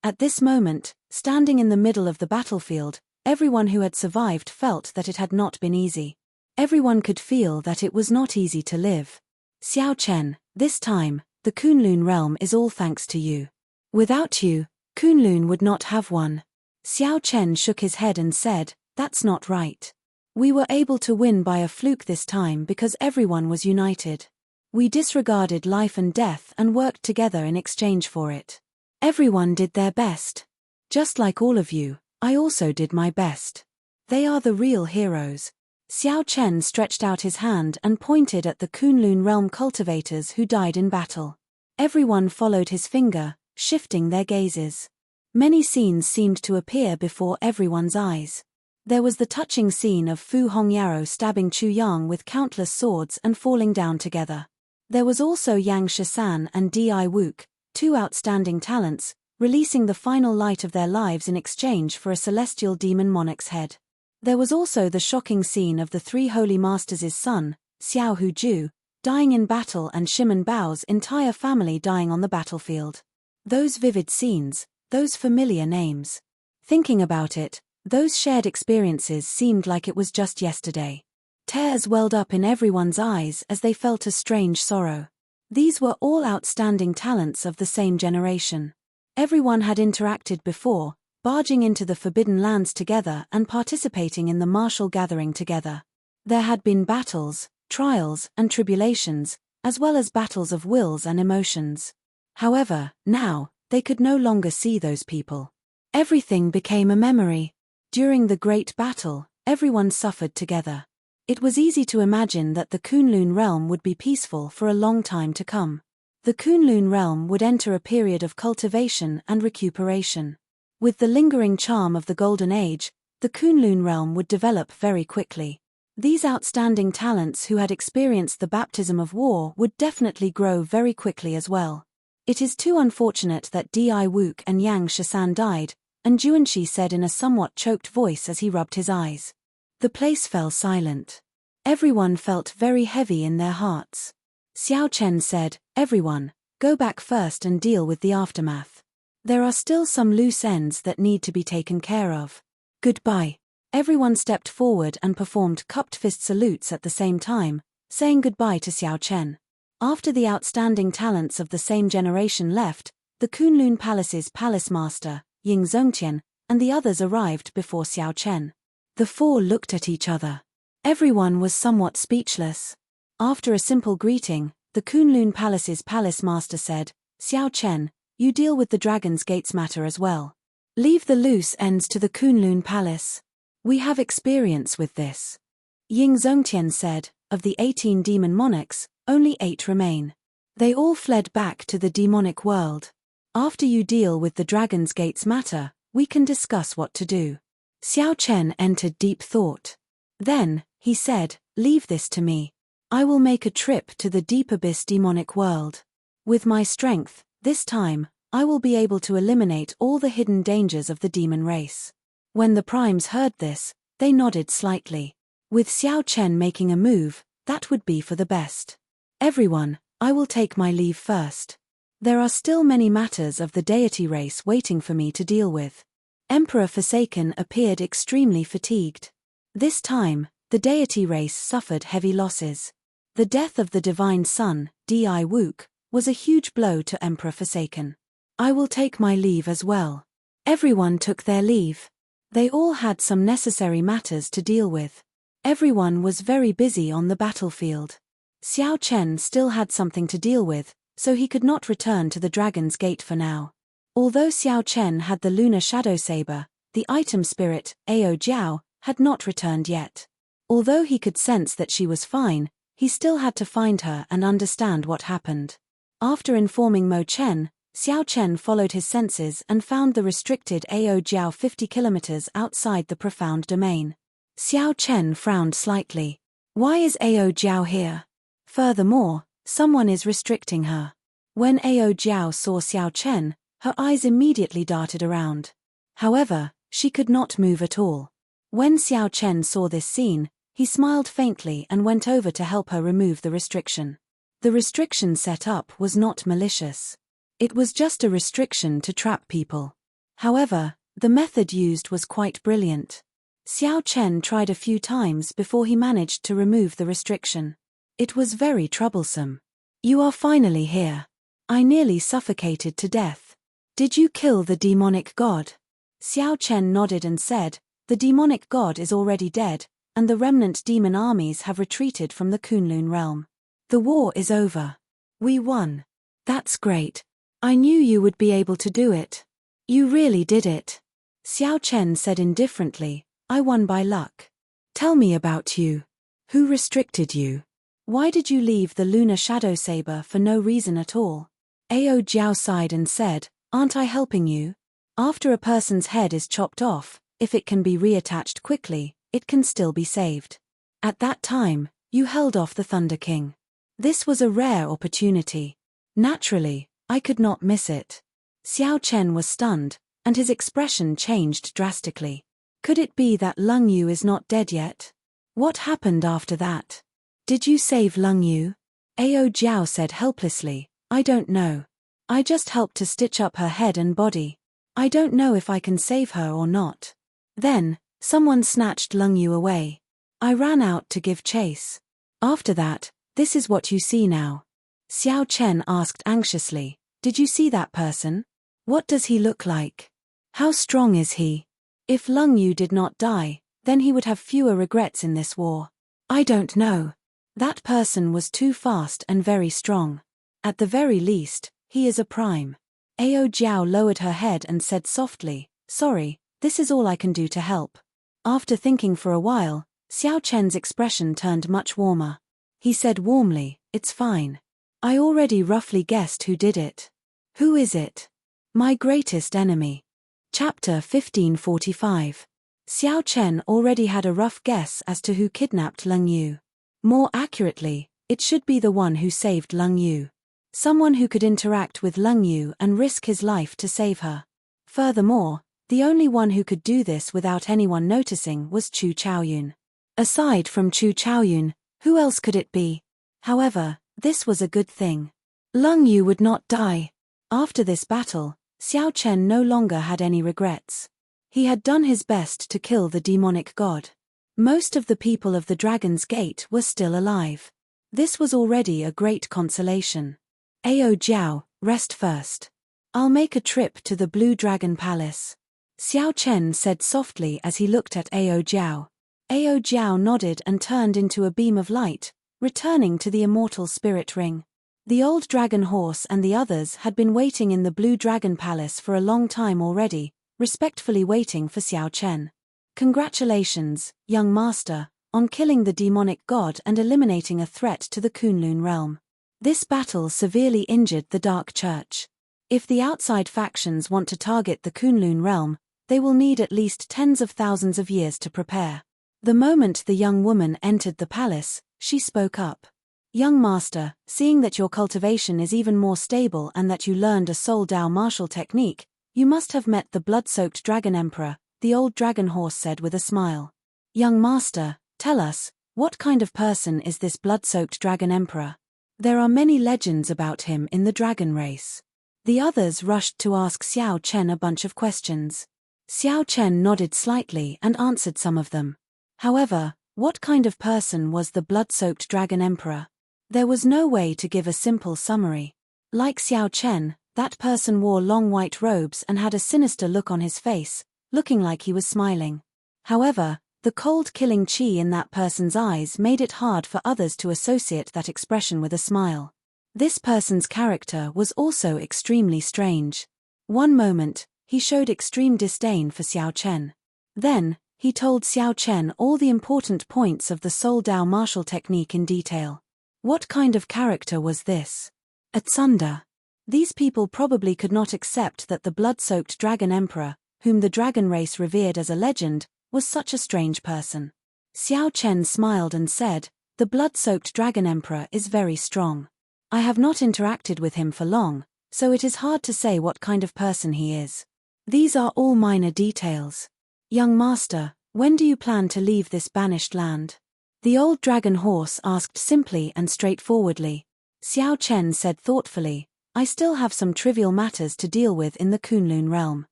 At this moment, standing in the middle of the battlefield, everyone who had survived felt that it had not been easy. Everyone could feel that it was not easy to live. Xiao Chen, this time, the Kunlun realm is all thanks to you. Without you, Kunlun would not have one. Xiao Chen shook his head and said, "That's not right. We were able to win by a fluke this time because everyone was united. We disregarded life and death and worked together in exchange for it. Everyone did their best. Just like all of you, I also did my best. They are the real heroes." Xiao Chen stretched out his hand and pointed at the Kunlun realm cultivators who died in battle. Everyone followed his finger, shifting their gazes. Many scenes seemed to appear before everyone's eyes. There was the touching scene of Fu Hongyaro stabbing Chu Yang with countless swords and falling down together. There was also Yang Shisan and Di Wook, two outstanding talents, releasing the final light of their lives in exchange for a celestial demon monarch's head. There was also the shocking scene of the three holy masters' son, Xiao Huju, dying in battle and Shimon Bao's entire family dying on the battlefield. Those vivid scenes, those familiar names. Thinking about it, those shared experiences seemed like it was just yesterday. Tears welled up in everyone's eyes as they felt a strange sorrow. These were all outstanding talents of the same generation. Everyone had interacted before, barging into the Forbidden Lands together and participating in the martial gathering together. There had been battles, trials, and tribulations, as well as battles of wills and emotions. However, now, they could no longer see those people. Everything became a memory. During the great battle, everyone suffered together. It was easy to imagine that the Kunlun realm would be peaceful for a long time to come. The Kunlun realm would enter a period of cultivation and recuperation. With the lingering charm of the Golden Age, the Kunlun realm would develop very quickly. These outstanding talents who had experienced the baptism of war would definitely grow very quickly as well. It is too unfortunate that Di Wook and Yang Shisan died, and Juanshi said in a somewhat choked voice as he rubbed his eyes. The place fell silent. Everyone felt very heavy in their hearts. Xiao Chen said, "Everyone, go back first and deal with the aftermath. There are still some loose ends that need to be taken care of. Goodbye." Everyone stepped forward and performed cupped fist salutes at the same time, saying goodbye to Xiao Chen. After the outstanding talents of the same generation left, the Kunlun Palace's palace master, Ying Zongtian, and the others arrived before Xiao Chen. The four looked at each other. Everyone was somewhat speechless. After a simple greeting, the Kunlun Palace's palace master said, "Xiao Chen, you deal with the Dragon's Gates matter as well. Leave the loose ends to the Kunlun Palace. We have experience with this." Ying Zongtian said, "Of the 18 demon monarchs, only 8 remain. They all fled back to the demonic world. After you deal with the Dragon's Gates matter, we can discuss what to do." Xiao Chen entered deep thought. Then, he said, "Leave this to me. I will make a trip to the deep abyss demonic world. With my strength, this time, I will be able to eliminate all the hidden dangers of the demon race." When the primes heard this, they nodded slightly. With Xiao Chen making a move, that would be for the best. "Everyone, I will take my leave first. There are still many matters of the deity race waiting for me to deal with." Emperor Forsaken appeared extremely fatigued. This time, the deity race suffered heavy losses. The death of the divine son, Di Wook, was a huge blow to Emperor Forsaken. "I will take my leave as well." Everyone took their leave. They all had some necessary matters to deal with. Everyone was very busy on the battlefield. Xiao Chen still had something to deal with, so he could not return to the Dragon's Gate for now. Although Xiao Chen had the lunar shadow saber, the item spirit, Ao Jiao, had not returned yet. Although he could sense that she was fine, he still had to find her and understand what happened. After informing Mo Chen, Xiao Chen followed his senses and found the restricted Ao Jiao 50 kilometers outside the profound domain. Xiao Chen frowned slightly. Why is Ao Jiao here? Furthermore, someone is restricting her. When Ao Jiao saw Xiao Chen, her eyes immediately darted around. However, she could not move at all. When Xiao Chen saw this scene, he smiled faintly and went over to help her remove the restriction. The restriction set up was not malicious. It was just a restriction to trap people. However, the method used was quite brilliant. Xiao Chen tried a few times before he managed to remove the restriction. It was very troublesome. "You are finally here. I nearly suffocated to death. Did you kill the demonic god?" Xiao Chen nodded and said, "The demonic god is already dead, and the remnant demon armies have retreated from the Kunlun realm. The war is over. We won." "That's great. I knew you would be able to do it. You really did it." Xiao Chen said indifferently, "I won by luck. Tell me about you. Who restricted you? Why did you leave the lunar shadow saber for no reason at all?" Ao Jiao sighed and said, "Aren't I helping you? After a person's head is chopped off, if it can be reattached quickly, it can still be saved. At that time, you held off the Thunder King. This was a rare opportunity. Naturally, I could not miss it." Xiao Chen was stunned, and his expression changed drastically. Could it be that Lung Yu is not dead yet? What happened after that? Did you save Lung Yu? Ao Jiao said helplessly, "I don't know. I just helped to stitch up her head and body. I don't know if I can save her or not. Then, someone snatched Lung Yu away. I ran out to give chase. After that, this is what you see now." Xiao Chen asked anxiously, "Did you see that person? What does he look like? How strong is he? If Lung Yu did not die, then he would have fewer regrets in this war." "I don't know. That person was too fast and very strong. At the very least, he is a prime." Ao Jiao lowered her head and said softly, "Sorry, this is all I can do to help." After thinking for a while, Xiao Chen's expression turned much warmer. He said warmly, "It's fine. I already roughly guessed who did it." "Who is it?" "My greatest enemy." Chapter 1545. Xiao Chen already had a rough guess as to who kidnapped Lung Yu. More accurately, it should be the one who saved Lung Yu. Someone who could interact with Lung Yu and risk his life to save her. Furthermore, the only one who could do this without anyone noticing was Chu Chaoyun. Aside from Chu Chaoyun, who else could it be? However, this was a good thing. Lung Yu would not die. After this battle, Xiao Chen no longer had any regrets. He had done his best to kill the demonic god. Most of the people of the Dragon's Gate were still alive. This was already a great consolation. "Ao Jiao, rest first. I'll make a trip to the Blue Dragon Palace," Xiao Chen said softly as he looked at Ao Jiao. Ao Jiao nodded and turned into a beam of light, returning to the Immortal Spirit Ring. The old dragon horse and the others had been waiting in the Blue Dragon Palace for a long time already, respectfully waiting for Xiao Chen. "Congratulations, young master, on killing the demonic god and eliminating a threat to the Kunlun realm. This battle severely injured the Dark Church. If the outside factions want to target the Kunlun realm, they will need at least tens of thousands of years to prepare." The moment the young woman entered the palace, she spoke up. "Young master, seeing that your cultivation is even more stable and that you learned a Soul Dao martial technique, you must have met the blood-soaked Dragon Emperor," the old dragon horse said with a smile. "Young master, tell us, what kind of person is this blood-soaked Dragon Emperor? There are many legends about him in the dragon race." The others rushed to ask Xiao Chen a bunch of questions. Xiao Chen nodded slightly and answered some of them. However, what kind of person was the blood-soaked Dragon Emperor? There was no way to give a simple summary. Like Xiao Chen, that person wore long white robes and had a sinister look on his face, looking like he was smiling. However, the cold killing chi in that person's eyes made it hard for others to associate that expression with a smile. This person's character was also extremely strange. One moment, he showed extreme disdain for Xiao Chen. Then, he told Xiao Chen all the important points of the Soul Dao martial technique in detail. What kind of character was this? A Tsunda. These people probably could not accept that the blood-soaked Dragon Emperor, whom the dragon race revered as a legend, was such a strange person. Xiao Chen smiled and said, "The blood-soaked Dragon Emperor is very strong. I have not interacted with him for long, so it is hard to say what kind of person he is. These are all minor details. Young master, when do you plan to leave this banished land?" The old dragon horse asked simply and straightforwardly. Xiao Chen said thoughtfully, "I still have some trivial matters to deal with in the Kunlun realm.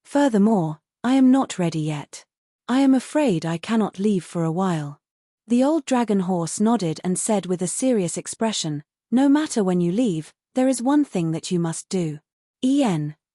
Furthermore, I am not ready yet. I am afraid I cannot leave for a while." The old dragon horse nodded and said with a serious expression, "No matter when you leave, there is one thing that you must do.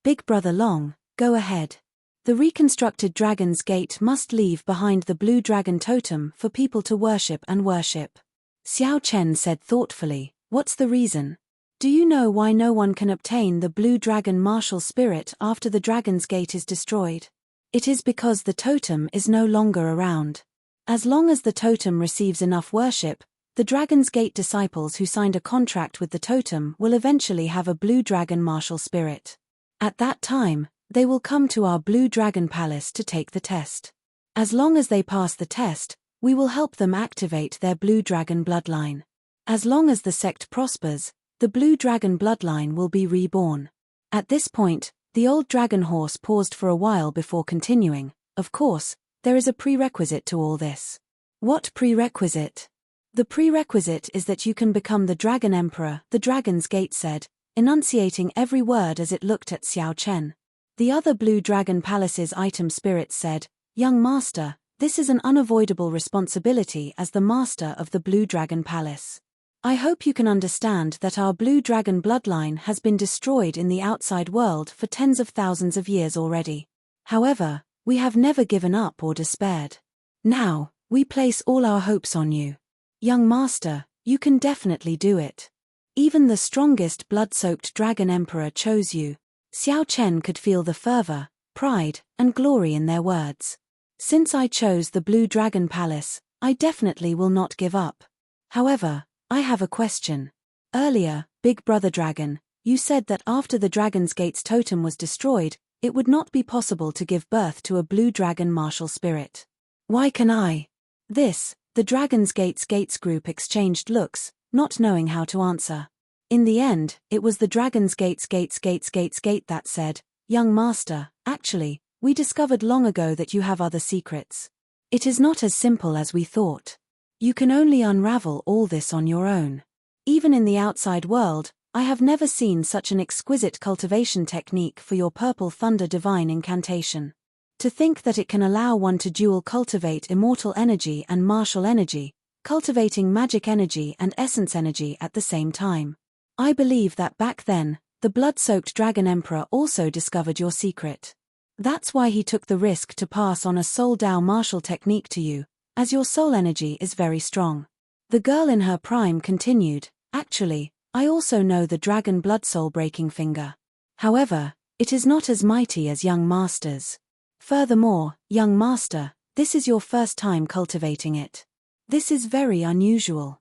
Big Brother Long, go ahead. The reconstructed Dragon's Gate must leave behind the blue dragon totem for people to worship and worship." Xiao Chen said thoughtfully, "What's the reason? Do you know why no one can obtain the blue dragon martial spirit after the Dragon's Gate is destroyed? It is because the totem is no longer around. As long as the totem receives enough worship, the Dragon's Gate disciples who signed a contract with the totem will eventually have a blue dragon martial spirit. At that time, they will come to our Blue Dragon Palace to take the test. As long as they pass the test, we will help them activate their blue dragon bloodline. As long as the sect prospers, the blue dragon bloodline will be reborn." At this point, the old dragon horse paused for a while before continuing. "Of course, there is a prerequisite to all this." "What prerequisite?" "The prerequisite is that you can become the Dragon Emperor," the Dragon's Gate said, enunciating every word as it looked at Xiao Chen. The other Blue Dragon Palace's item spirits said, "Young master, this is an unavoidable responsibility as the master of the Blue Dragon Palace. I hope you can understand that our blue dragon bloodline has been destroyed in the outside world for tens of thousands of years already. However, we have never given up or despaired. Now, we place all our hopes on you. Young master, you can definitely do it. Even the strongest blood-soaked dragon emperor chose you. Xiao Chen could feel the fervor, pride, and glory in their words. Since I chose the Blue Dragon Palace, I definitely will not give up. However, I have a question. Earlier, Big Brother Dragon, you said that after the Dragon's Gate's totem was destroyed, it would not be possible to give birth to a blue dragon martial spirit. Why can I? The Dragon's Gates group exchanged looks, not knowing how to answer. In the end, it was the Dragon's Gates that said, Young master, actually, we discovered long ago that you have other secrets. It is not as simple as we thought. You can only unravel all this on your own. Even in the outside world, I have never seen such an exquisite cultivation technique for your Purple Thunder divine incantation. To think that it can allow one to dual cultivate immortal energy and martial energy, cultivating magic energy and essence energy at the same time. I believe that back then, the blood-soaked Dragon Emperor also discovered your secret. That's why he took the risk to pass on a Soul Dao martial technique to you, as your soul energy is very strong. The girl in her prime continued, Actually, I also know the Dragon Blood Soul Breaking Finger. However, it is not as mighty as Young Master's. Furthermore, Young Master, this is your first time cultivating it. This is very unusual.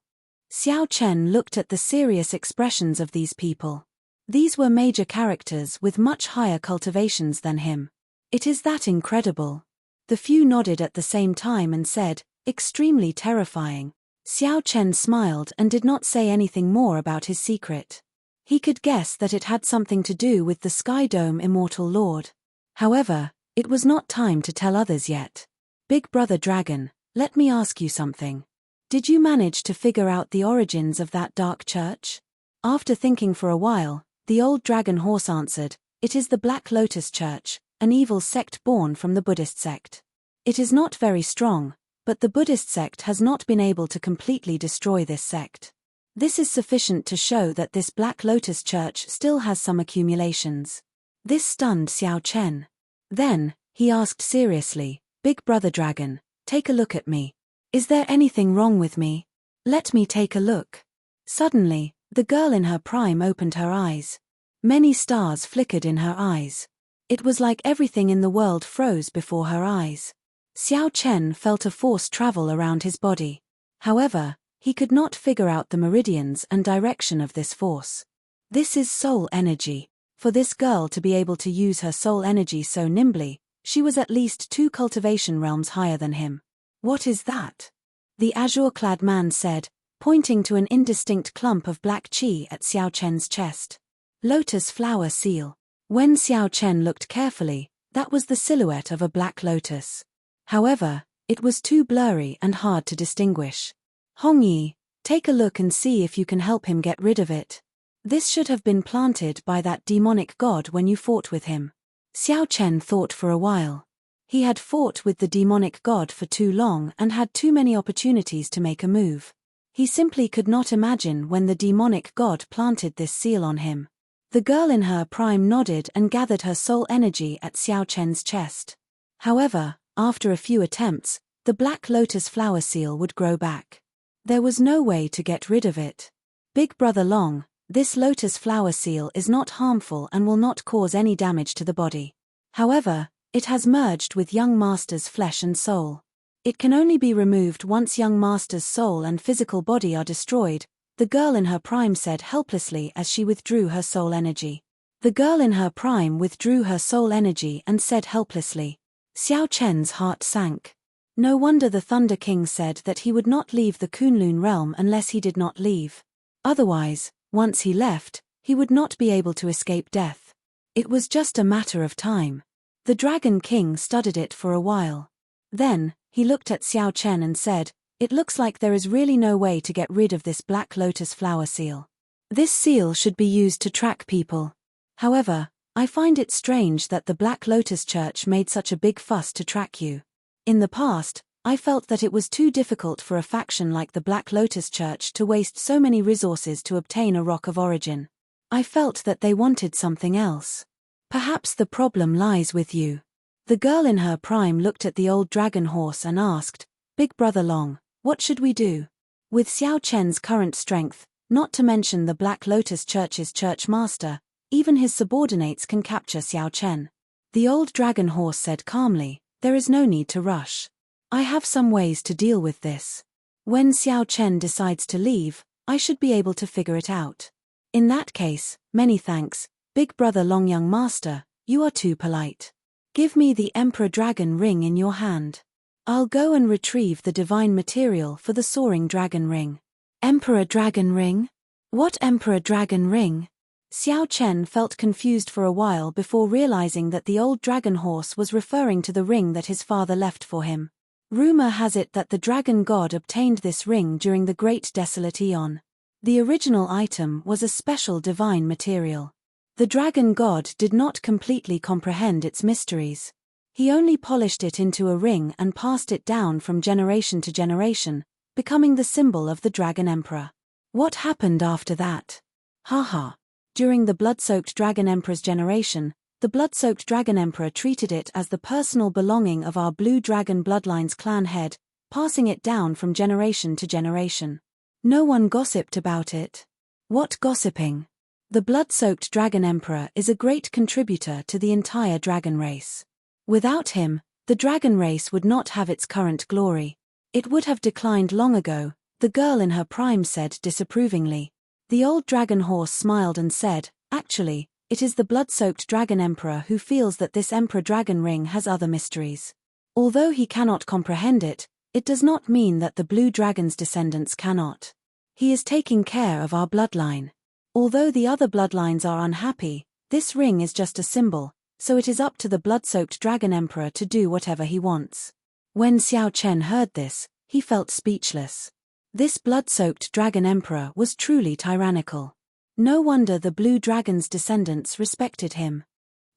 Xiao Chen looked at the serious expressions of these people. These were major characters with much higher cultivations than him. It is that incredible. The few nodded at the same time and said, Extremely terrifying. Xiao Chen smiled and did not say anything more about his secret. He could guess that it had something to do with the Sky Dome Immortal Lord. However, it was not time to tell others yet. Big Brother Dragon, let me ask you something. Did you manage to figure out the origins of that dark church? After thinking for a while, the old dragon horse answered, It is the Black Lotus Church, an evil sect born from the Buddhist sect. It is not very strong, but the Buddhist sect has not been able to completely destroy this sect. This is sufficient to show that this Black Lotus Church still has some accumulations. This stunned Xiao Chen. Then, he asked seriously, Big Brother Dragon, take a look at me. Is there anything wrong with me? Let me take a look. Suddenly, the girl in her prime opened her eyes. Many stars flickered in her eyes. It was like everything in the world froze before her eyes. Xiao Chen felt a force travel around his body. However, he could not figure out the meridians and direction of this force. This is soul energy. For this girl to be able to use her soul energy so nimbly, she was at least 2 cultivation realms higher than him. What is that? The azure-clad man said, pointing to an indistinct clump of black qi at Xiao Chen's chest. Lotus flower seal. When Xiao Chen looked carefully, that was the silhouette of a black lotus. However, it was too blurry and hard to distinguish. Hongyi, take a look and see if you can help him get rid of it. This should have been planted by that demonic god when you fought with him. Xiao Chen thought for a while. He had fought with the demonic god for too long and had too many opportunities to make a move. He simply could not imagine when the demonic god planted this seal on him. The girl in her prime nodded and gathered her soul energy at Xiao Chen's chest. However, after a few attempts, the black lotus flower seal would grow back. There was no way to get rid of it. Big Brother Long, this lotus flower seal is not harmful and will not cause any damage to the body. However, it has merged with Young Master's flesh and soul. It can only be removed once Young Master's soul and physical body are destroyed, the girl in her prime said helplessly as she withdrew her soul energy. The girl in her prime withdrew her soul energy and said helplessly. Xiao Chen's heart sank. No wonder the Thunder King said that he would not leave the Kunlun realm unless he did not leave. Otherwise, once he left, he would not be able to escape death. It was just a matter of time. The Dragon King studied it for a while. Then, he looked at Xiao Chen and said, It looks like there is really no way to get rid of this black lotus flower seal. This seal should be used to track people. However, I find it strange that the Black Lotus Church made such a big fuss to track you. In the past, I felt that it was too difficult for a faction like the Black Lotus Church to waste so many resources to obtain a rock of origin. I felt that they wanted something else. Perhaps the problem lies with you. The girl in her prime looked at the old dragon horse and asked, Big Brother Long, what should we do? With Xiao Chen's current strength, not to mention the Black Lotus Church's church master, even his subordinates can capture Xiao Chen. The old dragon horse said calmly, there is no need to rush. I have some ways to deal with this. When Xiao Chen decides to leave, I should be able to figure it out. In that case, many thanks, Big Brother Long Young Master, you are too polite. Give me the Emperor Dragon Ring in your hand. I'll go and retrieve the divine material for the Soaring Dragon Ring. Emperor Dragon Ring? What Emperor Dragon Ring? Xiao Chen felt confused for a while before realizing that the old dragon horse was referring to the ring that his father left for him. Rumor has it that the dragon god obtained this ring during the Great Desolate Eon. The original item was a special divine material. The dragon god did not completely comprehend its mysteries. He only polished it into a ring and passed it down from generation to generation, becoming the symbol of the Dragon Emperor. What happened after that? Haha. During the blood-soaked Dragon Emperor's generation, the blood-soaked Dragon Emperor treated it as the personal belonging of our Blue Dragon Bloodline's clan head, passing it down from generation to generation. No one gossiped about it. What gossiping? The blood-soaked Dragon Emperor is a great contributor to the entire dragon race. Without him, the dragon race would not have its current glory. It would have declined long ago, the girl in her prime said disapprovingly. The old dragon horse smiled and said, actually, it is the blood-soaked Dragon Emperor who feels that this Emperor Dragon Ring has other mysteries. Although he cannot comprehend it, it does not mean that the Blue Dragon's descendants cannot. He is taking care of our bloodline. Although the other bloodlines are unhappy, this ring is just a symbol, so it is up to the blood-soaked Dragon Emperor to do whatever he wants. When Xiao Chen heard this, he felt speechless. This blood-soaked Dragon Emperor was truly tyrannical. No wonder the Blue Dragon's descendants respected him.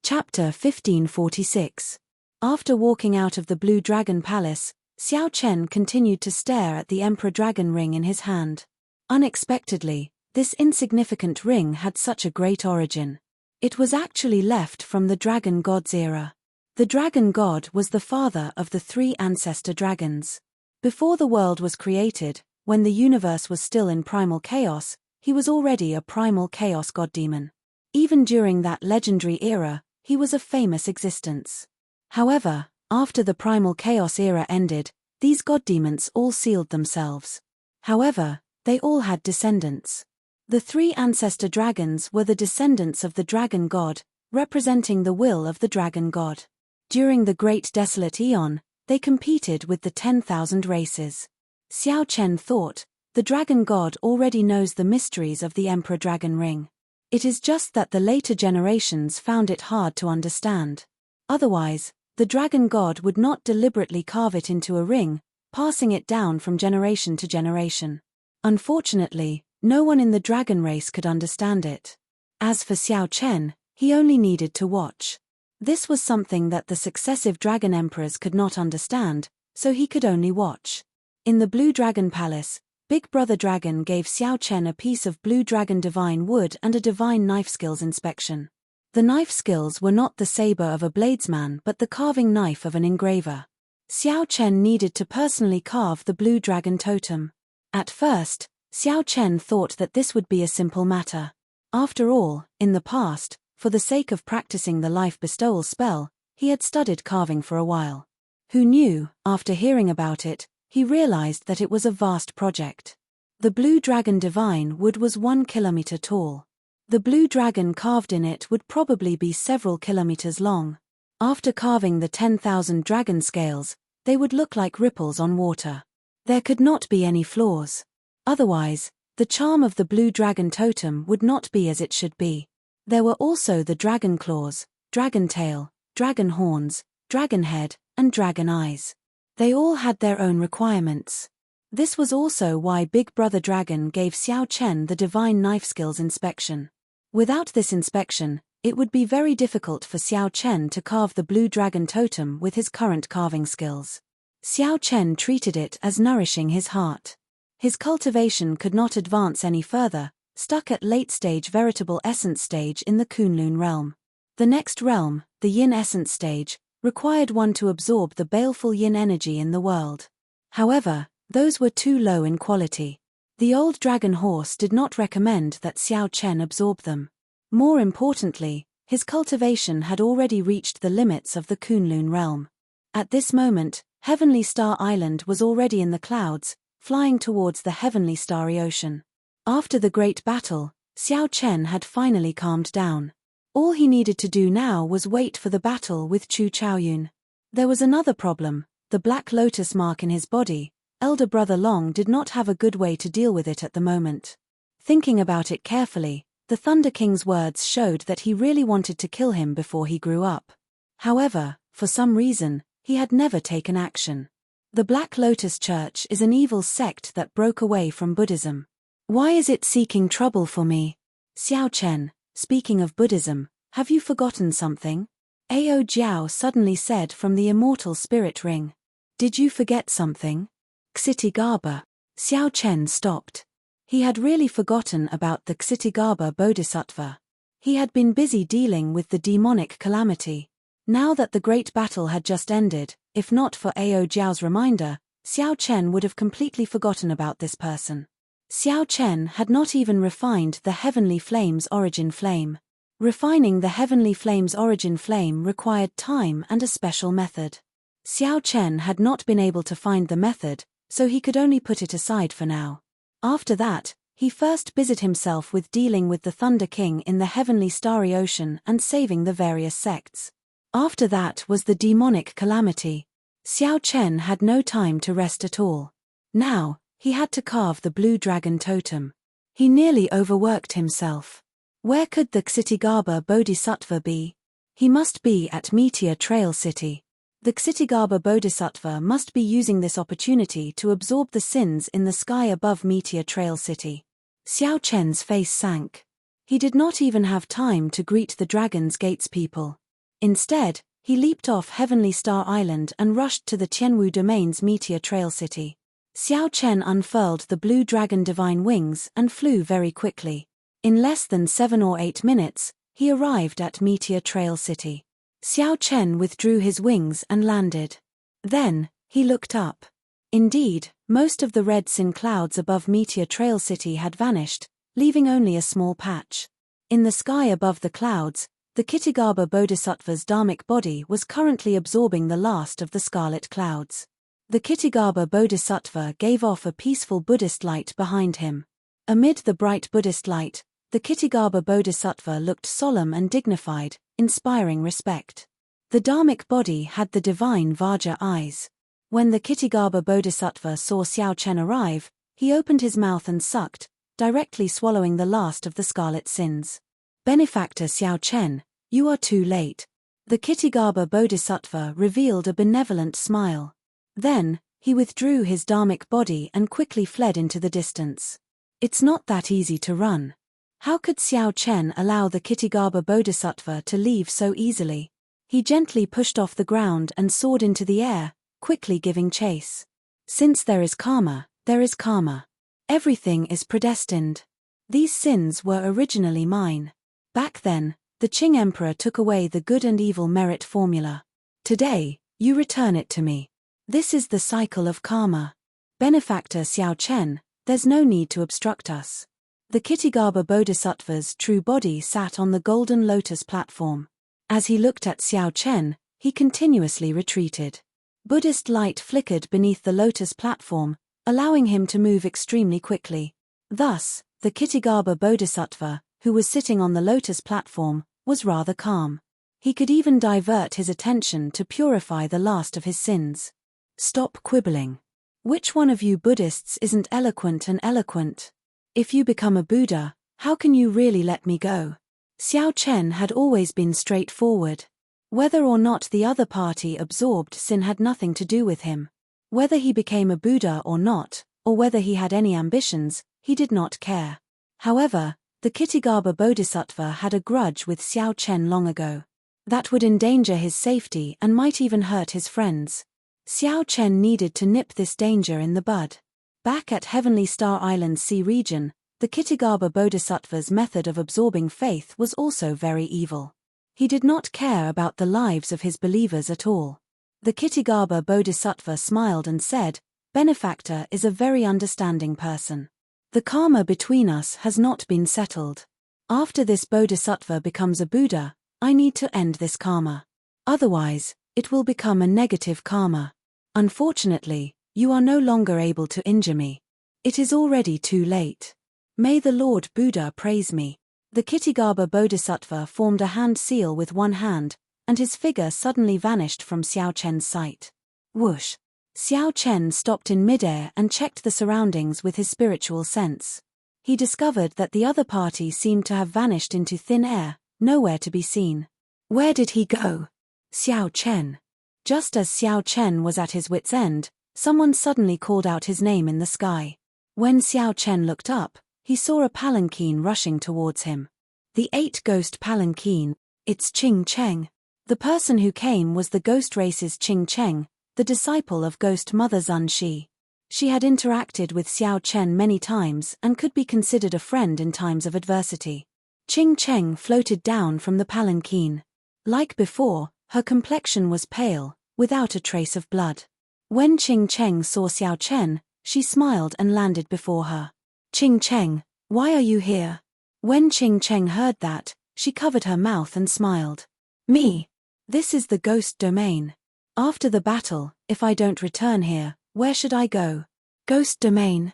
Chapter 1546. After walking out of the Blue Dragon Palace, Xiao Chen continued to stare at the Emperor Dragon Ring in his hand. Unexpectedly, this insignificant ring had such a great origin. It was actually left from the Dragon God's era. The Dragon God was the father of the three ancestor dragons. Before the world was created, when the universe was still in primal chaos, he was already a primal chaos god demon. Even during that legendary era, he was a famous existence. However, after the primal chaos era ended, these god demons all sealed themselves. However, they all had descendants. The three ancestor dragons were the descendants of the dragon god, representing the will of the dragon god. During the Great Desolate Eon, they competed with the 10,000 races. Xiao Chen thought, the dragon god already knows the mysteries of the Emperor Dragon Ring. It is just that the later generations found it hard to understand. Otherwise, the dragon god would not deliberately carve it into a ring, passing it down from generation to generation. Unfortunately, no one in the dragon race could understand it. As for Xiao Chen, he only needed to watch. This was something that the successive dragon emperors could not understand, so he could only watch. In the Blue Dragon Palace, Big Brother Dragon gave Xiao Chen a piece of Blue Dragon Divine Wood and a Divine Knife Skills inspection. The knife skills were not the saber of a bladesman but the carving knife of an engraver. Xiao Chen needed to personally carve the Blue Dragon Totem. At first, Xiao Chen thought that this would be a simple matter. After all, in the past, for the sake of practicing the life bestowal spell, he had studied carving for a while. Who knew, after hearing about it, he realized that it was a vast project. The Blue Dragon Divine Wood was 1 kilometer tall. The blue dragon carved in it would probably be several kilometers long. After carving the 10,000 dragon scales, they would look like ripples on water. There could not be any flaws. Otherwise, the charm of the Blue Dragon Totem would not be as it should be. There were also the dragon claws, dragon tail, dragon horns, dragon head, and dragon eyes. They all had their own requirements. This was also why Big Brother Dragon gave Xiao Chen the Divine Knife Skills inspection. Without this inspection, it would be very difficult for Xiao Chen to carve the Blue Dragon Totem with his current carving skills. Xiao Chen treated it as nourishing his heart. His cultivation could not advance any further, stuck at late-stage veritable essence stage in the Kunlun realm. The next realm, the yin essence stage, required one to absorb the baleful yin energy in the world. However, those were too low in quality. The old dragon horse did not recommend that Xiao Chen absorb them. More importantly, his cultivation had already reached the limits of the Kunlun realm. At this moment, Heavenly Star Island was already in the clouds, flying towards the heavenly starry ocean. After the great battle, Xiao Chen had finally calmed down. All he needed to do now was wait for the battle with Chu Chaoyun. There was another problem: the black lotus mark in his body. Elder brother Long did not have a good way to deal with it at the moment. Thinking about it carefully, the Thunder King's words showed that he really wanted to kill him before he grew up. However, for some reason, he had never taken action. The Black Lotus Church is an evil sect that broke away from Buddhism. Why is it seeking trouble for me? Xiao Chen, speaking of Buddhism, have you forgotten something? Ao Jiao suddenly said from the Immortal Spirit Ring. Did you forget something? Ksitigarbha. Xiao Chen stopped. He had really forgotten about the Ksitigarbha Bodhisattva. He had been busy dealing with the demonic calamity. Now that the great battle had just ended, if not for Ao Jiao's reminder, Xiao Chen would have completely forgotten about this person. Xiao Chen had not even refined the Heavenly Flame's origin flame. Refining the Heavenly Flame's origin flame required time and a special method. Xiao Chen had not been able to find the method, so he could only put it aside for now. After that, he first busied himself with dealing with the Thunder King in the heavenly starry ocean and saving the various sects. After that was the demonic calamity. Xiao Chen had no time to rest at all. Now, he had to carve the blue dragon totem. He nearly overworked himself. Where could the Ksitigarbha Bodhisattva be? He must be at Meteor Trail City. The Ksitigarbha Bodhisattva must be using this opportunity to absorb the sins in the sky above Meteor Trail City. Xiao Chen's face sank. He did not even have time to greet the Dragon's Gates people. Instead, he leaped off Heavenly Star Island and rushed to the Tianwu Domain's Meteor Trail City. Xiao Chen unfurled the blue dragon divine wings and flew very quickly. In less than 7 or 8 minutes, he arrived at Meteor Trail City. Xiao Chen withdrew his wings and landed. Then, he looked up. Indeed, most of the red sin clouds above Meteor Trail City had vanished, leaving only a small patch. In the sky above the clouds, the Ksitigarbha Bodhisattva's dharmic body was currently absorbing the last of the scarlet clouds. The Ksitigarbha Bodhisattva gave off a peaceful Buddhist light behind him. Amid the bright Buddhist light, the Ksitigarbha Bodhisattva looked solemn and dignified, inspiring respect. The dharmic body had the divine Vajra eyes. When the Ksitigarbha Bodhisattva saw Xiao Chen arrive, he opened his mouth and sucked, directly swallowing the last of the scarlet sins. Benefactor Xiao Chen, you are too late. The Ksitigarbha Bodhisattva revealed a benevolent smile. Then, he withdrew his dharmic body and quickly fled into the distance. It's not that easy to run. How could Xiao Chen allow the Ksitigarbha Bodhisattva to leave so easily? He gently pushed off the ground and soared into the air, quickly giving chase. Since there is karma, there is karma. Everything is predestined. These sins were originally mine. Back then, the Qing Emperor took away the good and evil merit formula. Today, you return it to me. This is the cycle of karma. Benefactor Xiao Chen, there's no need to obstruct us. The Ksitigarbha Bodhisattva's true body sat on the golden lotus platform. As he looked at Xiao Chen, he continuously retreated. Buddhist light flickered beneath the lotus platform, allowing him to move extremely quickly. Thus, the Ksitigarbha Bodhisattva, who was sitting on the lotus platform, was rather calm. He could even divert his attention to purify the last of his sins. Stop quibbling. Which one of you Buddhists isn't eloquent and eloquent? If you become a Buddha, how can you really let me go? Xiao Chen had always been straightforward. Whether or not the other party absorbed sin had nothing to do with him. Whether he became a Buddha or not, or whether he had any ambitions, he did not care. However, the Ksitigarbha Bodhisattva had a grudge with Xiao Chen long ago. That would endanger his safety and might even hurt his friends. Xiao Chen needed to nip this danger in the bud. Back at Heavenly Star Island Sea region, the Kitigaba Bodhisattva's method of absorbing faith was also very evil. He did not care about the lives of his believers at all. The Kitigaba Bodhisattva smiled and said, "Benefactor is a very understanding person. The karma between us has not been settled. After this Bodhisattva becomes a Buddha, I need to end this karma. Otherwise, it will become a negative karma. Unfortunately, you are no longer able to injure me. It is already too late. May the Lord Buddha praise me." The Kitigaba Bodhisattva formed a hand seal with one hand, and his figure suddenly vanished from Xiao Chen's sight. Whoosh! Xiao Chen stopped in midair and checked the surroundings with his spiritual sense. He discovered that the other party seemed to have vanished into thin air, nowhere to be seen. Where did he go? Xiao Chen. Just as Xiao Chen was at his wit's end, someone suddenly called out his name in the sky. When Xiao Chen looked up, he saw a palanquin rushing towards him. The 8-ghost palanquin, it's Qing Cheng. The person who came was the ghost race's Qing Cheng, the disciple of ghost mother Zun Shi. She had interacted with Xiao Chen many times and could be considered a friend in times of adversity. Qing Cheng floated down from the palanquin. Like before, her complexion was pale, without a trace of blood. When Qing Cheng saw Xiao Chen, she smiled and landed before her. "Qing Cheng, why are you here?" When Qing Cheng heard that, she covered her mouth and smiled. "Me? This is the ghost domain. After the battle, if I don't return here, where should I go?" "Ghost domain?"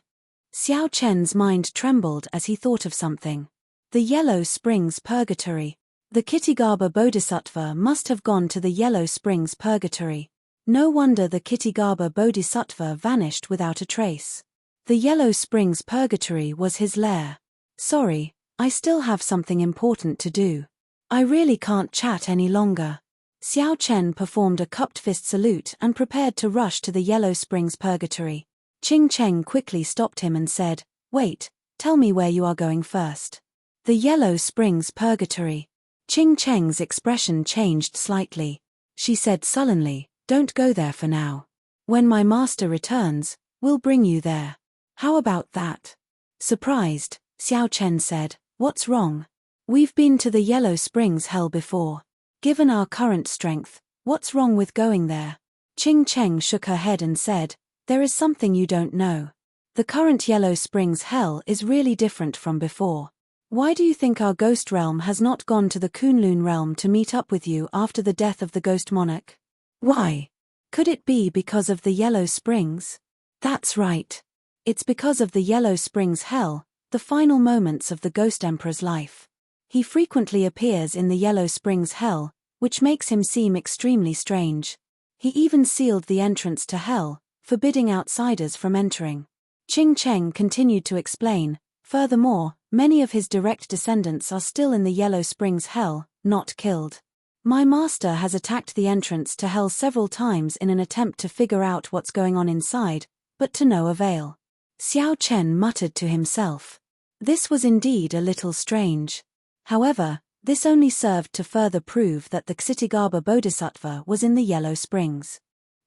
Xiao Chen's mind trembled as he thought of something. The Yellow Springs Purgatory. The Kitigaba Bodhisattva must have gone to the Yellow Springs Purgatory. No wonder the Kitigaba Bodhisattva vanished without a trace. The Yellow Springs Purgatory was his lair. "Sorry, I still have something important to do. I really can't chat any longer." Xiao Chen performed a cupped fist salute and prepared to rush to the Yellow Springs Purgatory. Qing Cheng quickly stopped him and said, "Wait, tell me where you are going first." "The Yellow Springs Purgatory." Qing Cheng's expression changed slightly. She said sullenly, "Don't go there for now. When my master returns, we'll bring you there. How about that?" Surprised, Xiao Chen said, "What's wrong? We've been to the Yellow Springs Hell before. Given our current strength, what's wrong with going there?" Qing Cheng shook her head and said, "There is something you don't know. The current Yellow Springs Hell is really different from before. Why do you think our ghost realm has not gone to the Kunlun realm to meet up with you after the death of the ghost monarch? Why? Could it be because of the Yellow Springs?" "That's right. It's because of the Yellow Springs Hell, the final moments of the Ghost Emperor's life. He frequently appears in the Yellow Springs Hell, which makes him seem extremely strange. He even sealed the entrance to Hell, forbidding outsiders from entering." Qing Cheng continued to explain, "Furthermore, many of his direct descendants are still in the Yellow Springs Hell, not killed. My master has attacked the entrance to Hell several times in an attempt to figure out what's going on inside, but to no avail." Xiao Chen muttered to himself. This was indeed a little strange. However, this only served to further prove that the Ksitigaba Bodhisattva was in the Yellow Springs.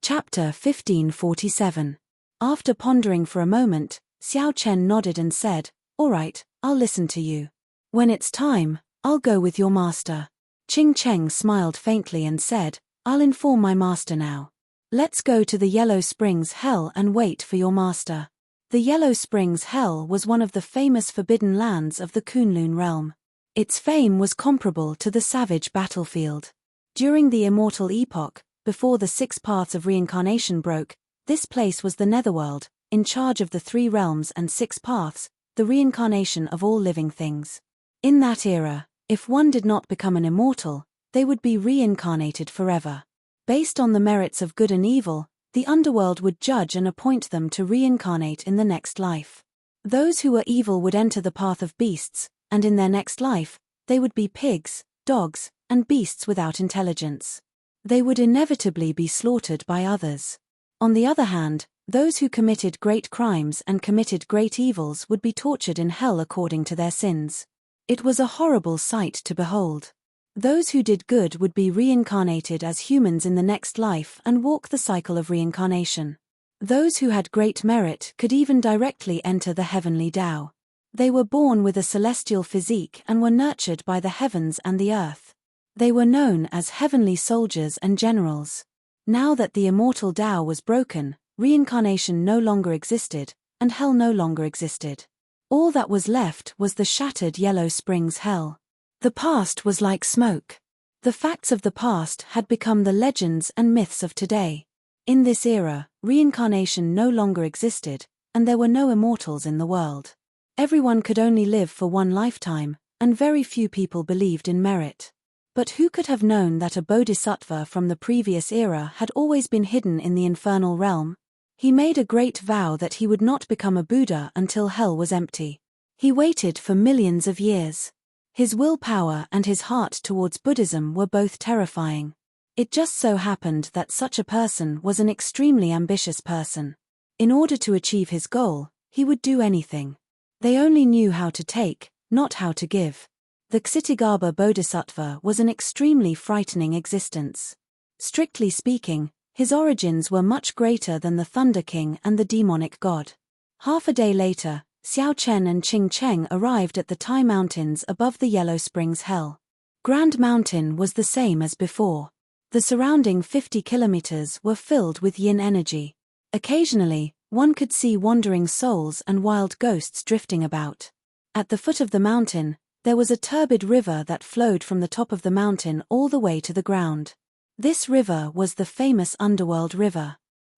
Chapter 1547. After pondering for a moment, Xiao Chen nodded and said, "All right, I'll listen to you. When it's time, I'll go with your master." Qing Cheng smiled faintly and said, "I'll inform my master now. Let's go to the Yellow Springs Hell and wait for your master." The Yellow Springs Hell was one of the famous forbidden lands of the Kunlun realm. Its fame was comparable to the savage battlefield. During the Immortal epoch, before the 6 paths of reincarnation broke, this place was the Netherworld, in charge of the 3 realms and 6 paths, the reincarnation of all living things. In that era, if one did not become an immortal, they would be reincarnated forever. Based on the merits of good and evil, the underworld would judge and appoint them to reincarnate in the next life. Those who were evil would enter the path of beasts, and in their next life, they would be pigs, dogs, and beasts without intelligence. They would inevitably be slaughtered by others. On the other hand, those who committed great crimes and committed great evils would be tortured in hell according to their sins. It was a horrible sight to behold. Those who did good would be reincarnated as humans in the next life and walk the cycle of reincarnation. Those who had great merit could even directly enter the heavenly Tao. They were born with a celestial physique and were nurtured by the heavens and the earth. They were known as heavenly soldiers and generals. Now that the immortal Tao was broken, reincarnation no longer existed, and hell no longer existed. All that was left was the shattered Yellow Springs hell. The past was like smoke. The facts of the past had become the legends and myths of today. In this era, reincarnation no longer existed, and there were no immortals in the world. Everyone could only live for one lifetime, and very few people believed in merit. But who could have known that a bodhisattva from the previous era had always been hidden in the infernal realm? He made a great vow that he would not become a Buddha until hell was empty. He waited for millions of years. His willpower and his heart towards Buddhism were both terrifying. It just so happened that such a person was an extremely ambitious person. In order to achieve his goal, he would do anything. They only knew how to take, not how to give. The Ksitigarbha Bodhisattva was an extremely frightening existence. Strictly speaking, his origins were much greater than the Thunder King and the demonic god. Half a day later, Xiao Chen and Qing Cheng arrived at the Tai Mountains above the Yellow Springs Hell. Grand Mountain was the same as before. The surrounding 50 kilometers were filled with yin energy. Occasionally, one could see wandering souls and wild ghosts drifting about. At the foot of the mountain, there was a turbid river that flowed from the top of the mountain all the way to the ground. This river was the famous Underworld River.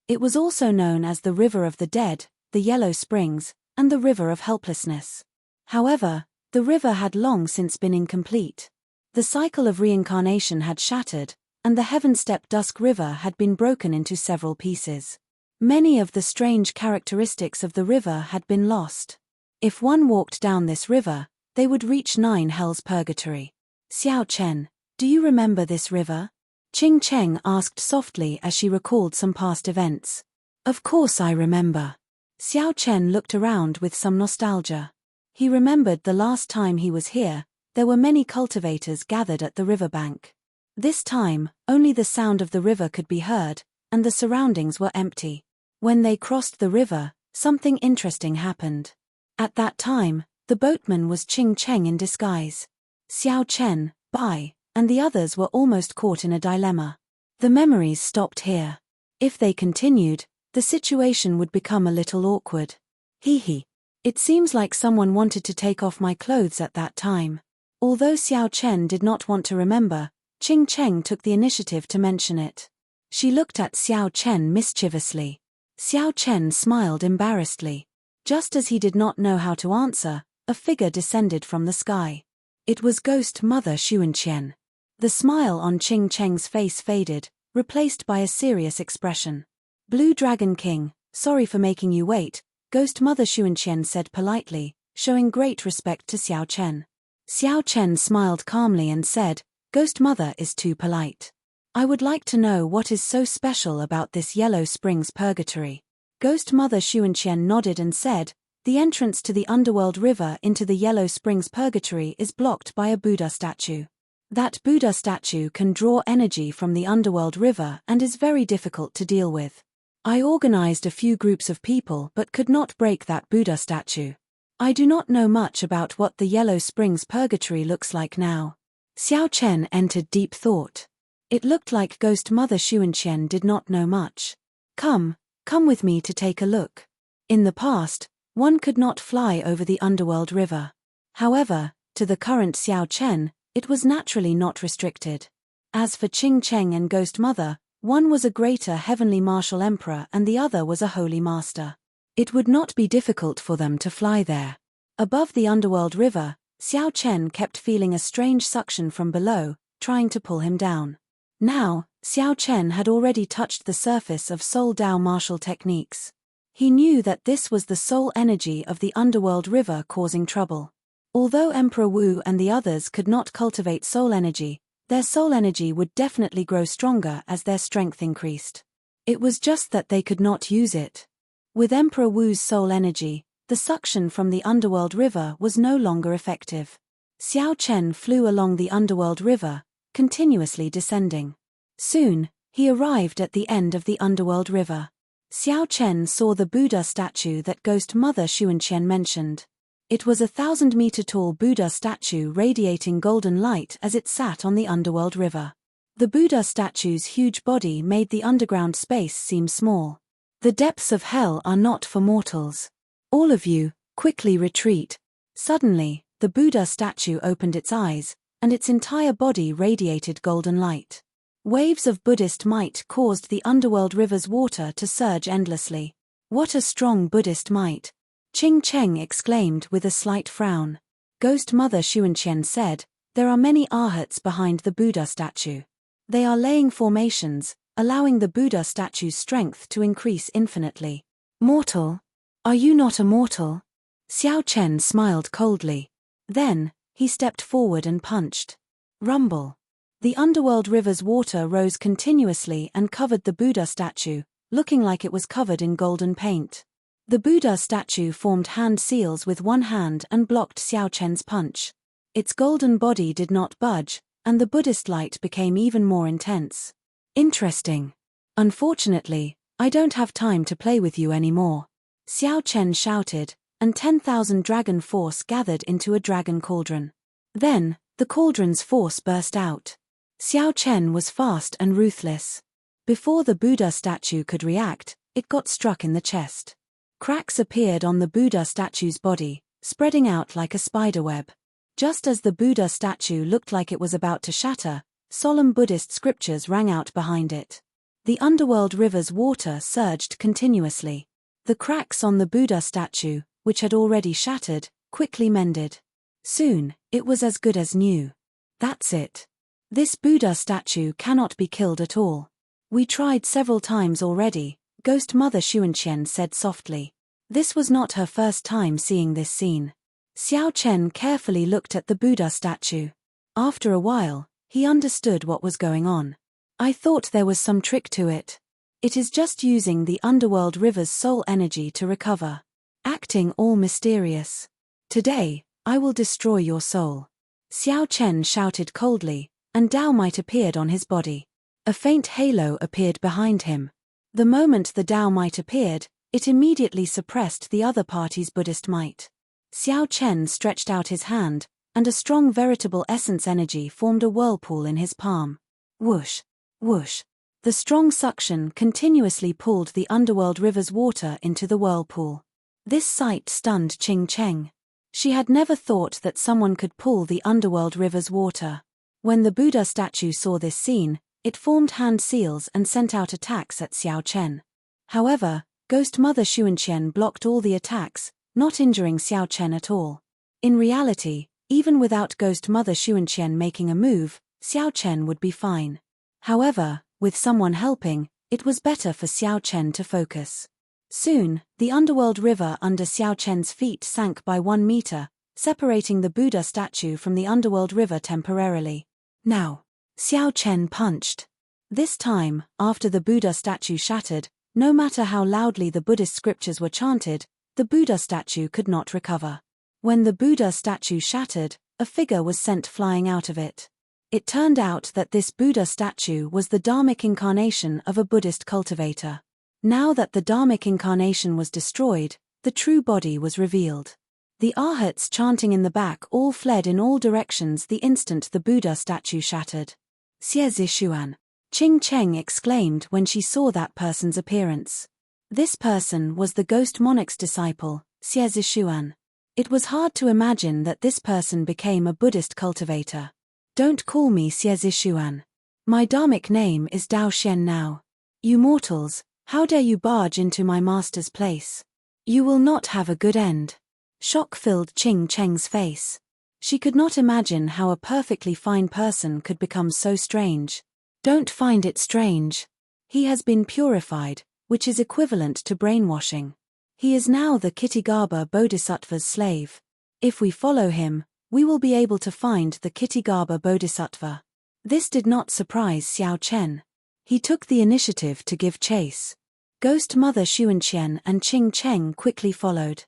It was also known as the River of the Dead, the Yellow Springs, and the River of Helplessness. However, the river had long since been incomplete. The cycle of reincarnation had shattered, and the Heaven-Step Dusk River had been broken into several pieces. Many of the strange characteristics of the river had been lost. If one walked down this river, they would reach 9 hells purgatory. Xiao Chen, do you remember this river? Qing Cheng asked softly as she recalled some past events. Of course I remember. Xiao Chen looked around with some nostalgia. He remembered the last time he was here, there were many cultivators gathered at the riverbank. This time, only the sound of the river could be heard, and the surroundings were empty. When they crossed the river, something interesting happened. At that time, the boatman was Qing Cheng in disguise. Xiao Chen, Bai, and the others were almost caught in a dilemma. The memories stopped here. If they continued, the situation would become a little awkward. Hee. It seems like someone wanted to take off my clothes at that time. Although Xiao Chen did not want to remember, Qing Cheng took the initiative to mention it. She looked at Xiao Chen mischievously. Xiao Chen smiled embarrassedly. Just as he did not know how to answer, a figure descended from the sky. It was Ghost Mother Xuanqian. The smile on Qing Cheng's face faded, replaced by a serious expression. Blue Dragon King, sorry for making you wait, Ghost Mother Xuanqian said politely, showing great respect to Xiao Chen. Xiao Chen smiled calmly and said, Ghost Mother is too polite. I would like to know what is so special about this Yellow Springs Purgatory. Ghost Mother Xuanqian nodded and said, the entrance to the Underworld River into the Yellow Springs Purgatory is blocked by a Buddha statue. That Buddha statue can draw energy from the Underworld River and is very difficult to deal with. I organized a few groups of people but could not break that Buddha statue. I do not know much about what the Yellow Springs Purgatory looks like now. Xiao Chen entered deep thought. It looked like Ghost Mother Xuanqian did not know much. Come with me to take a look. In the past, one could not fly over the Underworld River. However, to the current Xiao Chen, it was naturally not restricted. As for Qing Cheng and Ghost Mother, one was a greater heavenly martial emperor and the other was a holy master. It would not be difficult for them to fly there. Above the Underworld River, Xiao Chen kept feeling a strange suction from below, trying to pull him down. Now, Xiao Chen had already touched the surface of Soul Dao martial techniques. He knew that this was the soul energy of the Underworld River causing trouble. Although Emperor Wu and the others could not cultivate soul energy, their soul energy would definitely grow stronger as their strength increased. It was just that they could not use it. With Emperor Wu's soul energy, the suction from the Underworld River was no longer effective. Xiao Chen flew along the underworld river, continuously descending. Soon, he arrived at the end of the underworld river. Xiao Chen saw the Buddha statue that Ghost Mother Xuanqian mentioned. It was a 1,000-meter-tall Buddha statue radiating golden light as it sat on the underworld river. The Buddha statue's huge body made the underground space seem small. The depths of hell are not for mortals. All of you, quickly retreat. Suddenly, the Buddha statue opened its eyes, and its entire body radiated golden light. Waves of Buddhist might caused the underworld river's water to surge endlessly. What a strong Buddhist might! Qing Cheng exclaimed with a slight frown. Ghost Mother Xuanqian said, "There are many arhats behind the Buddha statue. They are laying formations, allowing the Buddha statue's strength to increase infinitely." "Mortal? Are you not a mortal?" Xiao Chen smiled coldly. Then, he stepped forward and punched. Rumble. The underworld river's water rose continuously and covered the Buddha statue, looking like it was covered in golden paint. The Buddha statue formed hand seals with one hand and blocked Xiao Chen's punch. Its golden body did not budge, and the Buddhist light became even more intense. "Interesting. Unfortunately, I don't have time to play with you anymore," Xiao Chen shouted, and 10,000 dragon force gathered into a dragon cauldron. Then, the cauldron's force burst out. Xiao Chen was fast and ruthless. Before the Buddha statue could react, it got struck in the chest. Cracks appeared on the Buddha statue's body, spreading out like a spiderweb. Just as the Buddha statue looked like it was about to shatter, solemn Buddhist scriptures rang out behind it. The underworld river's water surged continuously. The cracks on the Buddha statue, which had already shattered, quickly mended. Soon, it was as good as new. "That's it. This Buddha statue cannot be killed at all. We tried several times already," Ghost Mother Xuanqian said softly. This was not her first time seeing this scene. Xiao Chen carefully looked at the Buddha statue. After a while, he understood what was going on. "I thought there was some trick to it. It is just using the underworld river's soul energy to recover. Acting all mysterious. Today, I will destroy your soul." Xiao Chen shouted coldly, and Dao Might appeared on his body. A faint halo appeared behind him. The moment the Dao Might appeared, it immediately suppressed the other party's Buddhist might. Xiao Chen stretched out his hand, and a strong veritable essence energy formed a whirlpool in his palm. Whoosh! Whoosh! The strong suction continuously pulled the underworld river's water into the whirlpool. This sight stunned Qing Cheng. She had never thought that someone could pull the underworld river's water. When the Buddha statue saw this scene, it formed hand seals and sent out attacks at Xiao Chen. However, Ghost Mother Xuanqian blocked all the attacks, not injuring Xiao Chen at all. In reality, even without Ghost Mother Xuanqian making a move, Xiao Chen would be fine. However, with someone helping, it was better for Xiao Chen to focus. Soon, the underworld river under Xiao Chen's feet sank by 1 meter, separating the Buddha statue from the underworld river temporarily. Now, Xiao Chen punched. This time, after the Buddha statue shattered, no matter how loudly the Buddhist scriptures were chanted, the Buddha statue could not recover. When the Buddha statue shattered, a figure was sent flying out of it. It turned out that this Buddha statue was the Dharmic incarnation of a Buddhist cultivator. Now that the Dharmic incarnation was destroyed, the true body was revealed. The arhats chanting in the back all fled in all directions the instant the Buddha statue shattered. "Xie Zishuan," Qing Cheng exclaimed when she saw that person's appearance. This person was the ghost monarch's disciple, Xie Zishuan. It was hard to imagine that this person became a Buddhist cultivator. "Don't call me Xie Zishuan. My Dharmic name is Dao Xian now. You mortals, how dare you barge into my master's place? You will not have a good end." Shock filled Qing Cheng's face. She could not imagine how a perfectly fine person could become so strange. "Don't find it strange. He has been purified, which is equivalent to brainwashing. He is now the Kitigarbha Bodhisattva's slave. If we follow him, we will be able to find the Kitigarbha Bodhisattva." This did not surprise Xiao Chen. He took the initiative to give chase. Ghost Mother Xuanqian and Qing Cheng quickly followed.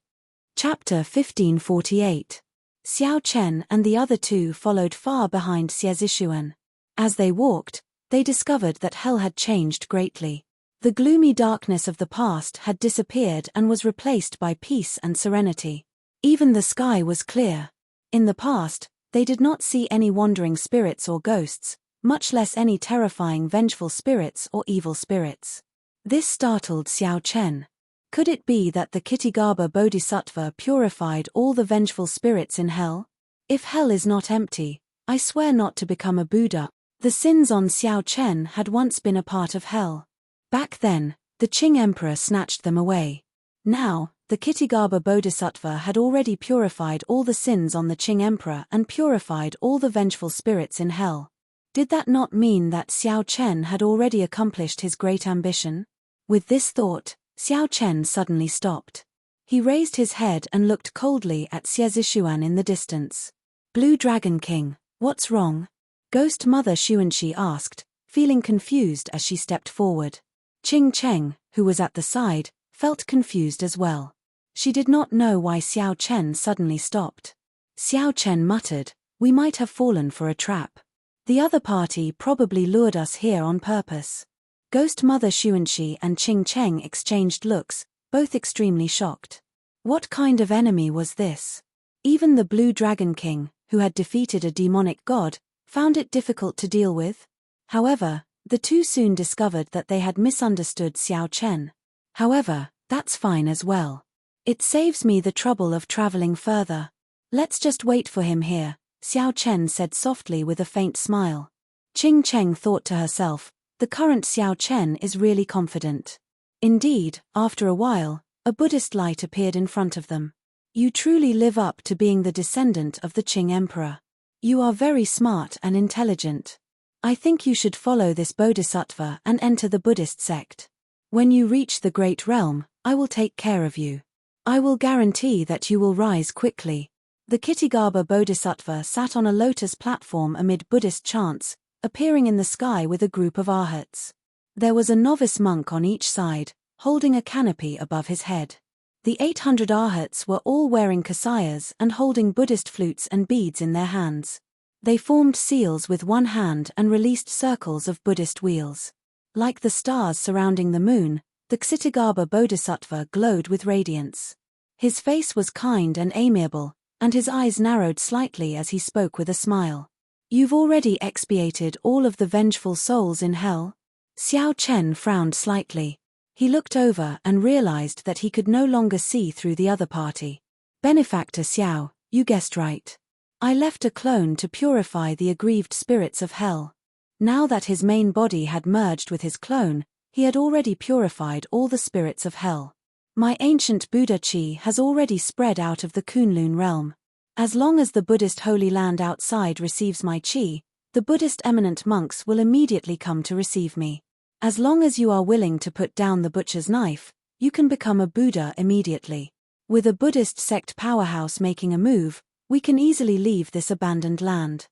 Chapter 1548. Xiao Chen and the other two followed far behind Xie Zishuan. As they walked, they discovered that hell had changed greatly. The gloomy darkness of the past had disappeared and was replaced by peace and serenity. Even the sky was clear. In the past, they did not see any wandering spirits or ghosts, much less any terrifying vengeful spirits or evil spirits. This startled Xiao Chen. Could it be that the Kitigaba Bodhisattva purified all the vengeful spirits in hell? If hell is not empty, I swear not to become a Buddha. The sins on Xiao Chen had once been a part of hell. Back then, the Qing Emperor snatched them away. Now, the Kitigaba Bodhisattva had already purified all the sins on the Qing Emperor and purified all the vengeful spirits in hell. Did that not mean that Xiao Chen had already accomplished his great ambition? With this thought, Xiao Chen suddenly stopped. He raised his head and looked coldly at Xie Zishuan in the distance. Blue Dragon King, what's wrong? Ghost Mother Xuanxi asked, feeling confused as she stepped forward. Qing Cheng, who was at the side, felt confused as well. She did not know why Xiao Chen suddenly stopped. Xiao Chen muttered, "We might have fallen for a trap. The other party probably lured us here on purpose." Ghost Mother Xuanxi and Qing Cheng exchanged looks, both extremely shocked. What kind of enemy was this? Even the Blue Dragon King, who had defeated a demonic god, found it difficult to deal with. However, the two soon discovered that they had misunderstood Xiao Chen. However, that's fine as well. It saves me the trouble of traveling further. Let's just wait for him here, Xiao Chen said softly with a faint smile. Qing Cheng thought to herself, the current Xiao Chen is really confident. Indeed, after a while, a Buddhist light appeared in front of them. You truly live up to being the descendant of the Qing Emperor. You are very smart and intelligent. I think you should follow this bodhisattva and enter the Buddhist sect. When you reach the Great Realm, I will take care of you. I will guarantee that you will rise quickly. The Kitigaba Bodhisattva sat on a lotus platform amid Buddhist chants, appearing in the sky with a group of arhats. There was a novice monk on each side, holding a canopy above his head. The 800 arhats were all wearing kasayas and holding Buddhist flutes and beads in their hands. They formed seals with one hand and released circles of Buddhist wheels. Like the stars surrounding the moon, the Ksitigaba Bodhisattva glowed with radiance. His face was kind and amiable, and his eyes narrowed slightly as he spoke with a smile. You've already expiated all of the vengeful souls in hell? Xiao Chen frowned slightly. He looked over and realized that he could no longer see through the other party. Benefactor Xiao, you guessed right. I left a clone to purify the aggrieved spirits of hell. Now that his main body had merged with his clone, he had already purified all the spirits of hell. My ancient Buddha Chi has already spread out of the Kunlun realm. As long as the Buddhist holy land outside receives my Chi, the Buddhist eminent monks will immediately come to receive me. As long as you are willing to put down the butcher's knife, you can become a Buddha immediately. With a Buddhist sect powerhouse making a move, we can easily leave this abandoned land.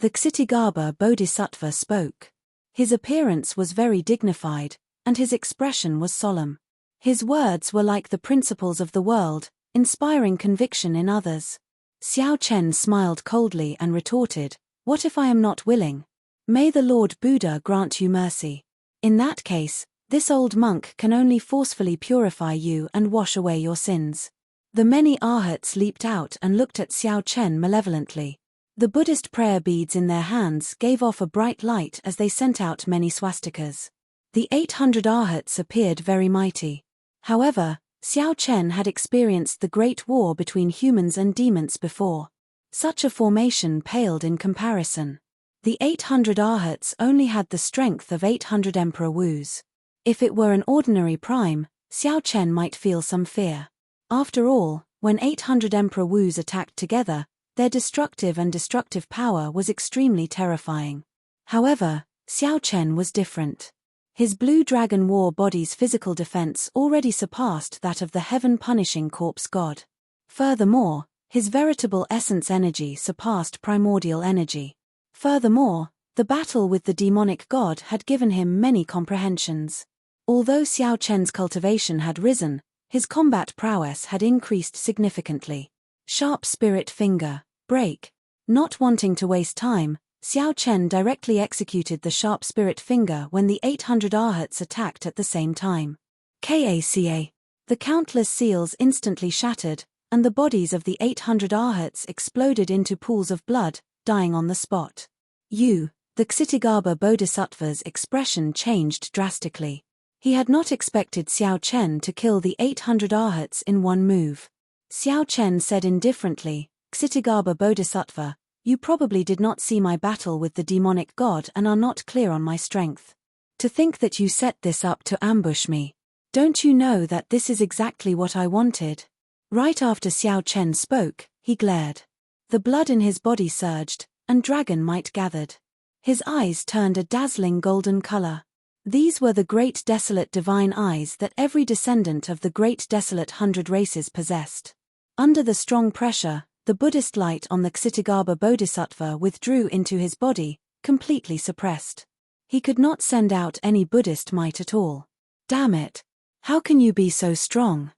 The Ksitigaba Bodhisattva spoke. His appearance was very dignified, and his expression was solemn. His words were like the principles of the world, inspiring conviction in others. Xiao Chen smiled coldly and retorted, "What if I am not willing? May the Lord Buddha grant you mercy. In that case, this old monk can only forcefully purify you and wash away your sins." The many arhats leaped out and looked at Xiao Chen malevolently. The Buddhist prayer beads in their hands gave off a bright light as they sent out many swastikas. The 800 arhats appeared very mighty. However, Xiao Chen had experienced the great war between humans and demons before. Such a formation paled in comparison. The 800 arhats only had the strength of 800 Emperor Wus. If it were an ordinary prime, Xiao Chen might feel some fear. After all, when 800 Emperor Wus attacked together, their destructive power was extremely terrifying. However, Xiao Chen was different. His Blue Dragon War body's physical defense already surpassed that of the heaven-punishing corpse god. Furthermore, his veritable essence energy surpassed primordial energy. Furthermore, the battle with the demonic god had given him many comprehensions. Although Xiao Chen's cultivation had risen, his combat prowess had increased significantly. Sharp spirit finger, break. Not wanting to waste time, Xiao Chen directly executed the sharp spirit finger when the 800 arhats attacked at the same time. Kaca. The countless seals instantly shattered, and the bodies of the 800 arhats exploded into pools of blood, dying on the spot. The Ksitigarbha Bodhisattva's expression changed drastically. He had not expected Xiao Chen to kill the 800 arhats in one move. Xiao Chen said indifferently, "Ksitigarbha Bodhisattva, you probably did not see my battle with the demonic god and are not clear on my strength. To think that you set this up to ambush me. Don't you know that this is exactly what I wanted?" Right after Xiao Chen spoke, he glared. The blood in his body surged, and dragon might gathered. His eyes turned a dazzling golden color. These were the great desolate divine eyes that every descendant of the great desolate 100 races possessed. Under the strong pressure, the Buddhist light on the Ksitigarbha Bodhisattva withdrew into his body, completely suppressed. He could not send out any Buddhist might at all. Damn it! How can you be so strong?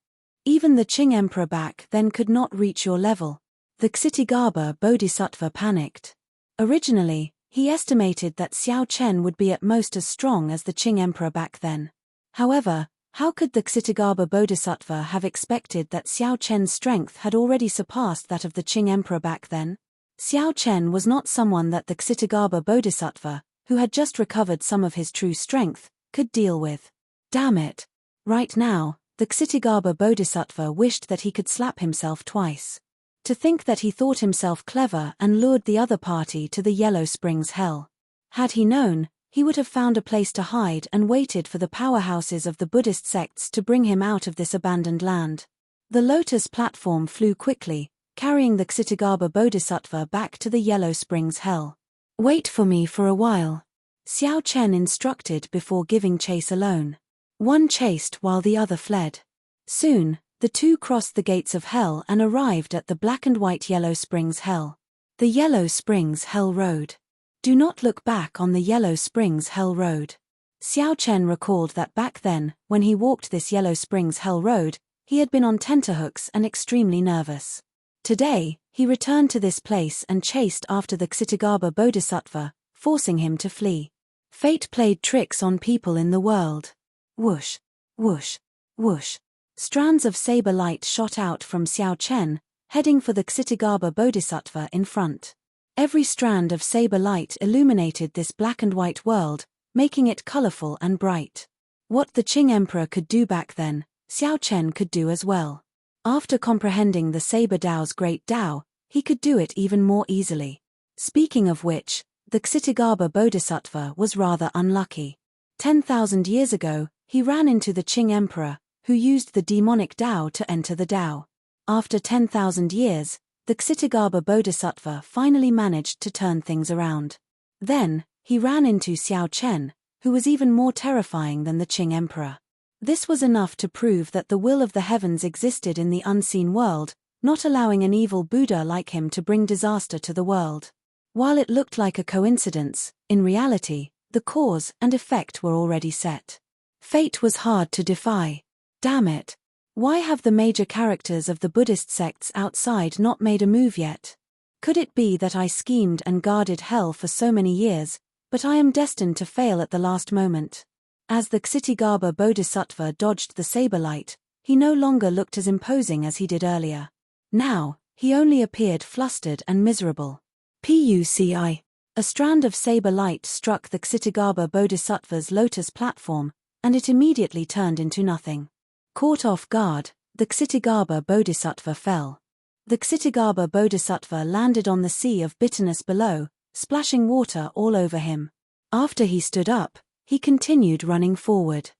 Even the Qing Emperor back then could not reach your level. The Ksitigarbha Bodhisattva panicked. Originally, he estimated that Xiao Chen would be at most as strong as the Qing Emperor back then. However, how could the Ksitigarbha Bodhisattva have expected that Xiao Chen's strength had already surpassed that of the Qing Emperor back then? Xiao Chen was not someone that the Ksitigarbha Bodhisattva, who had just recovered some of his true strength, could deal with. Damn it! Right now, the Ksitigarbha Bodhisattva wished that he could slap himself twice. To think that he thought himself clever and lured the other party to the Yellow Springs hell. Had he known, he would have found a place to hide and waited for the powerhouses of the Buddhist sects to bring him out of this abandoned land. The lotus platform flew quickly, carrying the Ksitigarbha Bodhisattva back to the Yellow Springs hell. "Wait for me for a while," Xiao Chen instructed before giving chase alone. One chased while the other fled. Soon, the two crossed the gates of hell and arrived at the black and white Yellow Springs hell. The Yellow Springs Hell Road. Do not look back on the Yellow Springs Hell Road. Xiao Chen recalled that back then, when he walked this Yellow Springs Hell Road, he had been on tenterhooks and extremely nervous. Today, he returned to this place and chased after the Ksitigarbha Bodhisattva, forcing him to flee. Fate played tricks on people in the world. Whoosh, whoosh, whoosh. Strands of saber light shot out from Xiao Chen, heading for the Ksitigarbha Bodhisattva in front. Every strand of saber light illuminated this black and white world, making it colorful and bright. What the Qing Emperor could do back then, Xiao Chen could do as well. After comprehending the Saber Dao's great Dao, he could do it even more easily. Speaking of which, the Ksitigarbha Bodhisattva was rather unlucky. 10,000 years ago, he ran into the Qing Emperor, who used the demonic Dao to enter the Dao. After 10,000 years, the Ksitigarbha Bodhisattva finally managed to turn things around. Then, he ran into Xiao Chen, who was even more terrifying than the Qing Emperor. This was enough to prove that the will of the heavens existed in the unseen world, not allowing an evil Buddha like him to bring disaster to the world. While it looked like a coincidence, in reality, the cause and effect were already set. Fate was hard to defy. Damn it! Why have the major characters of the Buddhist sects outside not made a move yet? Could it be that I schemed and guarded hell for so many years, but I am destined to fail at the last moment? As the Ksitigarbha Bodhisattva dodged the saber light, he no longer looked as imposing as he did earlier. Now, he only appeared flustered and miserable. Puci. A strand of saber light struck the Ksitigarbha Bodhisattva's lotus platform, and it immediately turned into nothing. Caught off guard, the Ksitigarbha Bodhisattva fell. The Ksitigarbha Bodhisattva landed on the sea of bitterness below, splashing water all over him. After he stood up, he continued running forward.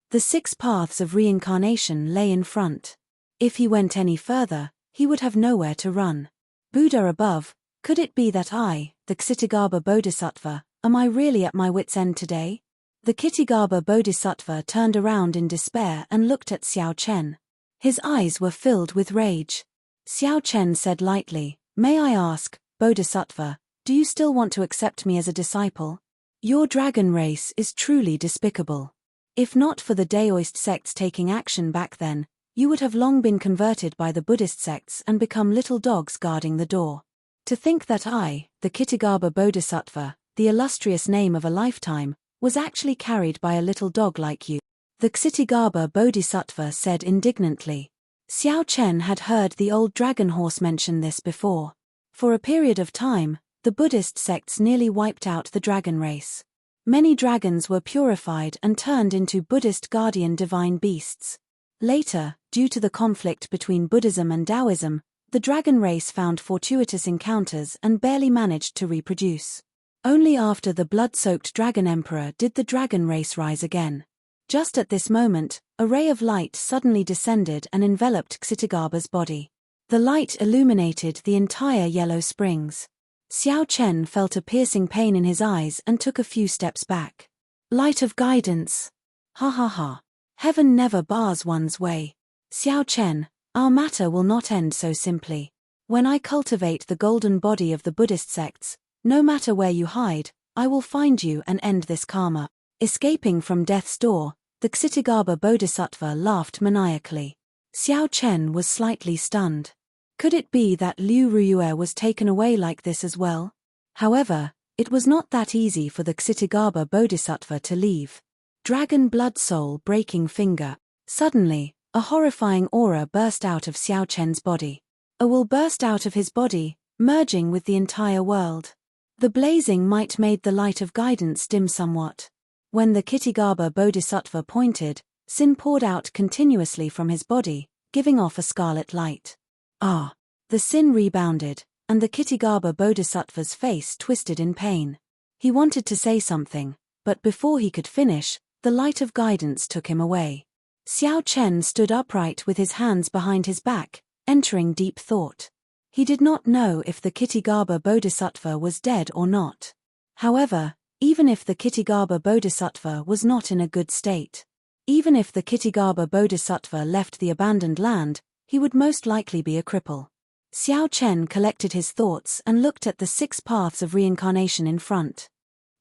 The 6 paths of reincarnation lay in front. If he went any further, he would have nowhere to run. Buddha above, could it be that I, the Ksitigarbha Bodhisattva, am I really at my wit's end today? The Ksitigarbha Bodhisattva turned around in despair and looked at Xiao Chen. His eyes were filled with rage. Xiao Chen said lightly, "May I ask, Bodhisattva, do you still want to accept me as a disciple? Your dragon race is truly despicable. If not for the Daoist sects taking action back then, you would have long been converted by the Buddhist sects and become little dogs guarding the door. To think that I, the Kshitigarbha Bodhisattva, the illustrious name of a lifetime, was actually carried by a little dog like you. The Kshitigarbha Bodhisattva said indignantly. Xiao Chen had heard the old dragon horse mention this before. For a period of time, the Buddhist sects nearly wiped out the dragon race. Many dragons were purified and turned into Buddhist guardian divine beasts. Later, due to the conflict between Buddhism and Taoism, the dragon race found fortuitous encounters and barely managed to reproduce. Only after the blood-soaked dragon emperor did the dragon race rise again. Just at this moment, a ray of light suddenly descended and enveloped Kshitigarbha's body. The light illuminated the entire Yellow Springs. Xiao Chen felt a piercing pain in his eyes and took a few steps back. Light of guidance. Ha ha ha. Heaven never bars one's way. Xiao Chen, our matter will not end so simply. When I cultivate the golden body of the Buddhist sects, no matter where you hide, I will find you and end this karma. Escaping from death's door, the Kshitigarbha Bodhisattva laughed maniacally. Xiao Chen was slightly stunned. Could it be that Liu Ruyue was taken away like this as well? However, it was not that easy for the Kshitigarbha Bodhisattva to leave. Dragon blood soul breaking finger. Suddenly, a horrifying aura burst out of Xiao Chen's body. A will burst out of his body, merging with the entire world. The blazing might made the light of guidance dim somewhat. When the Kshitigarbha Bodhisattva pointed, sin poured out continuously from his body, giving off a scarlet light. Ah! The sin rebounded, and the Kshitigarbha Bodhisattva's face twisted in pain. He wanted to say something, but before he could finish, the light of guidance took him away. Xiao Chen stood upright with his hands behind his back, entering deep thought. He did not know if the Kshitigarbha Bodhisattva was dead or not. However, even if the Kshitigarbha Bodhisattva was not in a good state, even if the Kshitigarbha Bodhisattva left the abandoned land, he would most likely be a cripple. Xiao Chen collected his thoughts and looked at the 6 paths of reincarnation in front.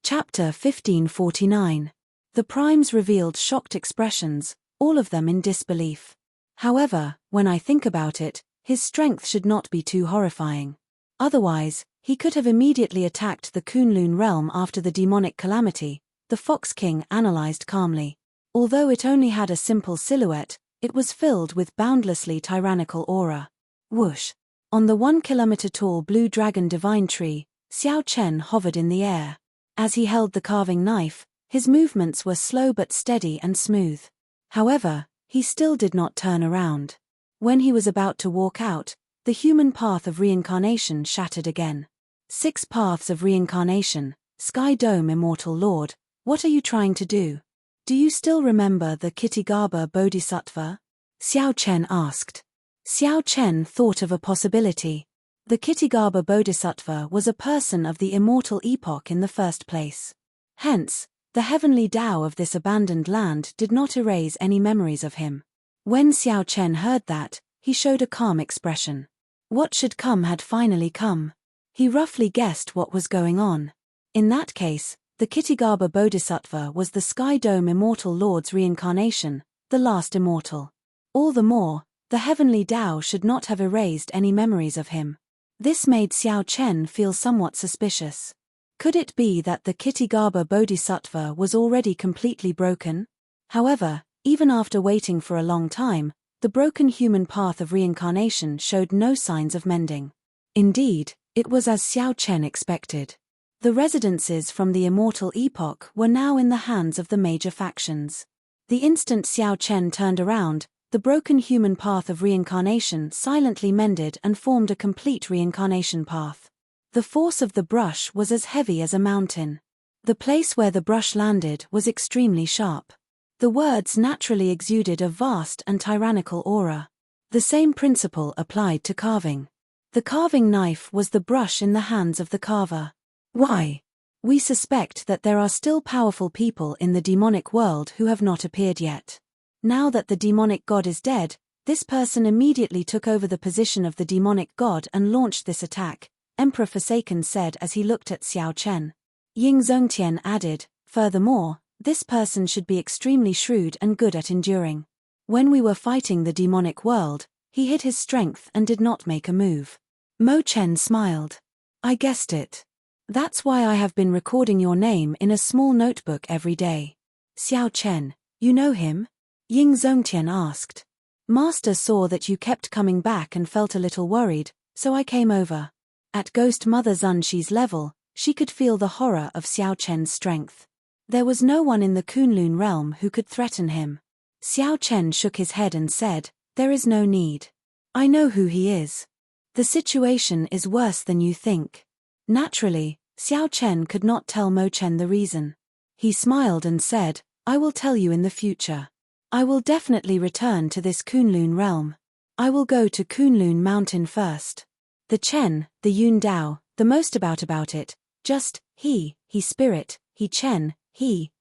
Chapter 1549. The primes revealed shocked expressions, all of them in disbelief. However, when I think about it, his strength should not be too horrifying. Otherwise, he could have immediately attacked the Kunlun realm after the demonic calamity, the Fox King analyzed calmly. Although it only had a simple silhouette, it was filled with boundlessly tyrannical aura. Whoosh! On the 1-kilometer-tall blue dragon divine tree, Xiao Chen hovered in the air. As he held the carving knife, his movements were slow but steady and smooth. However, he still did not turn around. When he was about to walk out, the human path of reincarnation shattered again. 6 paths of reincarnation, Sky Dome Immortal Lord, what are you trying to do? Do you still remember the Kshitigarbha Bodhisattva? Xiao Chen asked. Xiao Chen thought of a possibility. The Kshitigarbha Bodhisattva was a person of the immortal epoch in the first place. Hence, the heavenly Tao of this abandoned land did not erase any memories of him. When Xiao Chen heard that, he showed a calm expression. What should come had finally come. He roughly guessed what was going on. In that case, the Kshitigarbha Bodhisattva was the Sky Dome Immortal Lord's reincarnation, the last immortal. All the more, the heavenly Tao should not have erased any memories of him. This made Xiao Chen feel somewhat suspicious. Could it be that the Kshitigarbha Bodhisattva was already completely broken? However, even after waiting for a long time, the broken human path of reincarnation showed no signs of mending. Indeed, it was as Xiao Chen expected. The residences from the immortal epoch were now in the hands of the major factions. The instant Xiao Chen turned around, the broken human path of reincarnation silently mended and formed a complete reincarnation path. The force of the brush was as heavy as a mountain. The place where the brush landed was extremely sharp. The words naturally exuded a vast and tyrannical aura. The same principle applied to carving. The carving knife was the brush in the hands of the carver. Why? We suspect that there are still powerful people in the demonic world who have not appeared yet. Now that the demonic god is dead, this person immediately took over the position of the demonic god and launched this attack, Emperor Forsaken said as he looked at Xiao Chen. Ying Zongtian added, furthermore, this person should be extremely shrewd and good at enduring. When we were fighting the demonic world, he hid his strength and did not make a move. Mo Chen smiled. I guessed it. That's why I have been recording your name in a small notebook every day. Xiao Chen, you know him? Ying Zongtian asked. Master saw that you kept coming back and felt a little worried, so I came over. At Ghost Mother Zunxi's level, she could feel the horror of Xiao Chen's strength. There was no one in the Kunlun realm who could threaten him. Xiao Chen shook his head and said, there is no need. I know who he is. The situation is worse than you think. Naturally, Xiao Chen could not tell Mo Chen the reason. He smiled and said, I will tell you in the future. I will definitely return to this Kunlun realm. I will go to Kunlun Mountain first. The Chen, the Yun Dao, the most about it, just, he spirit, he Chen, he,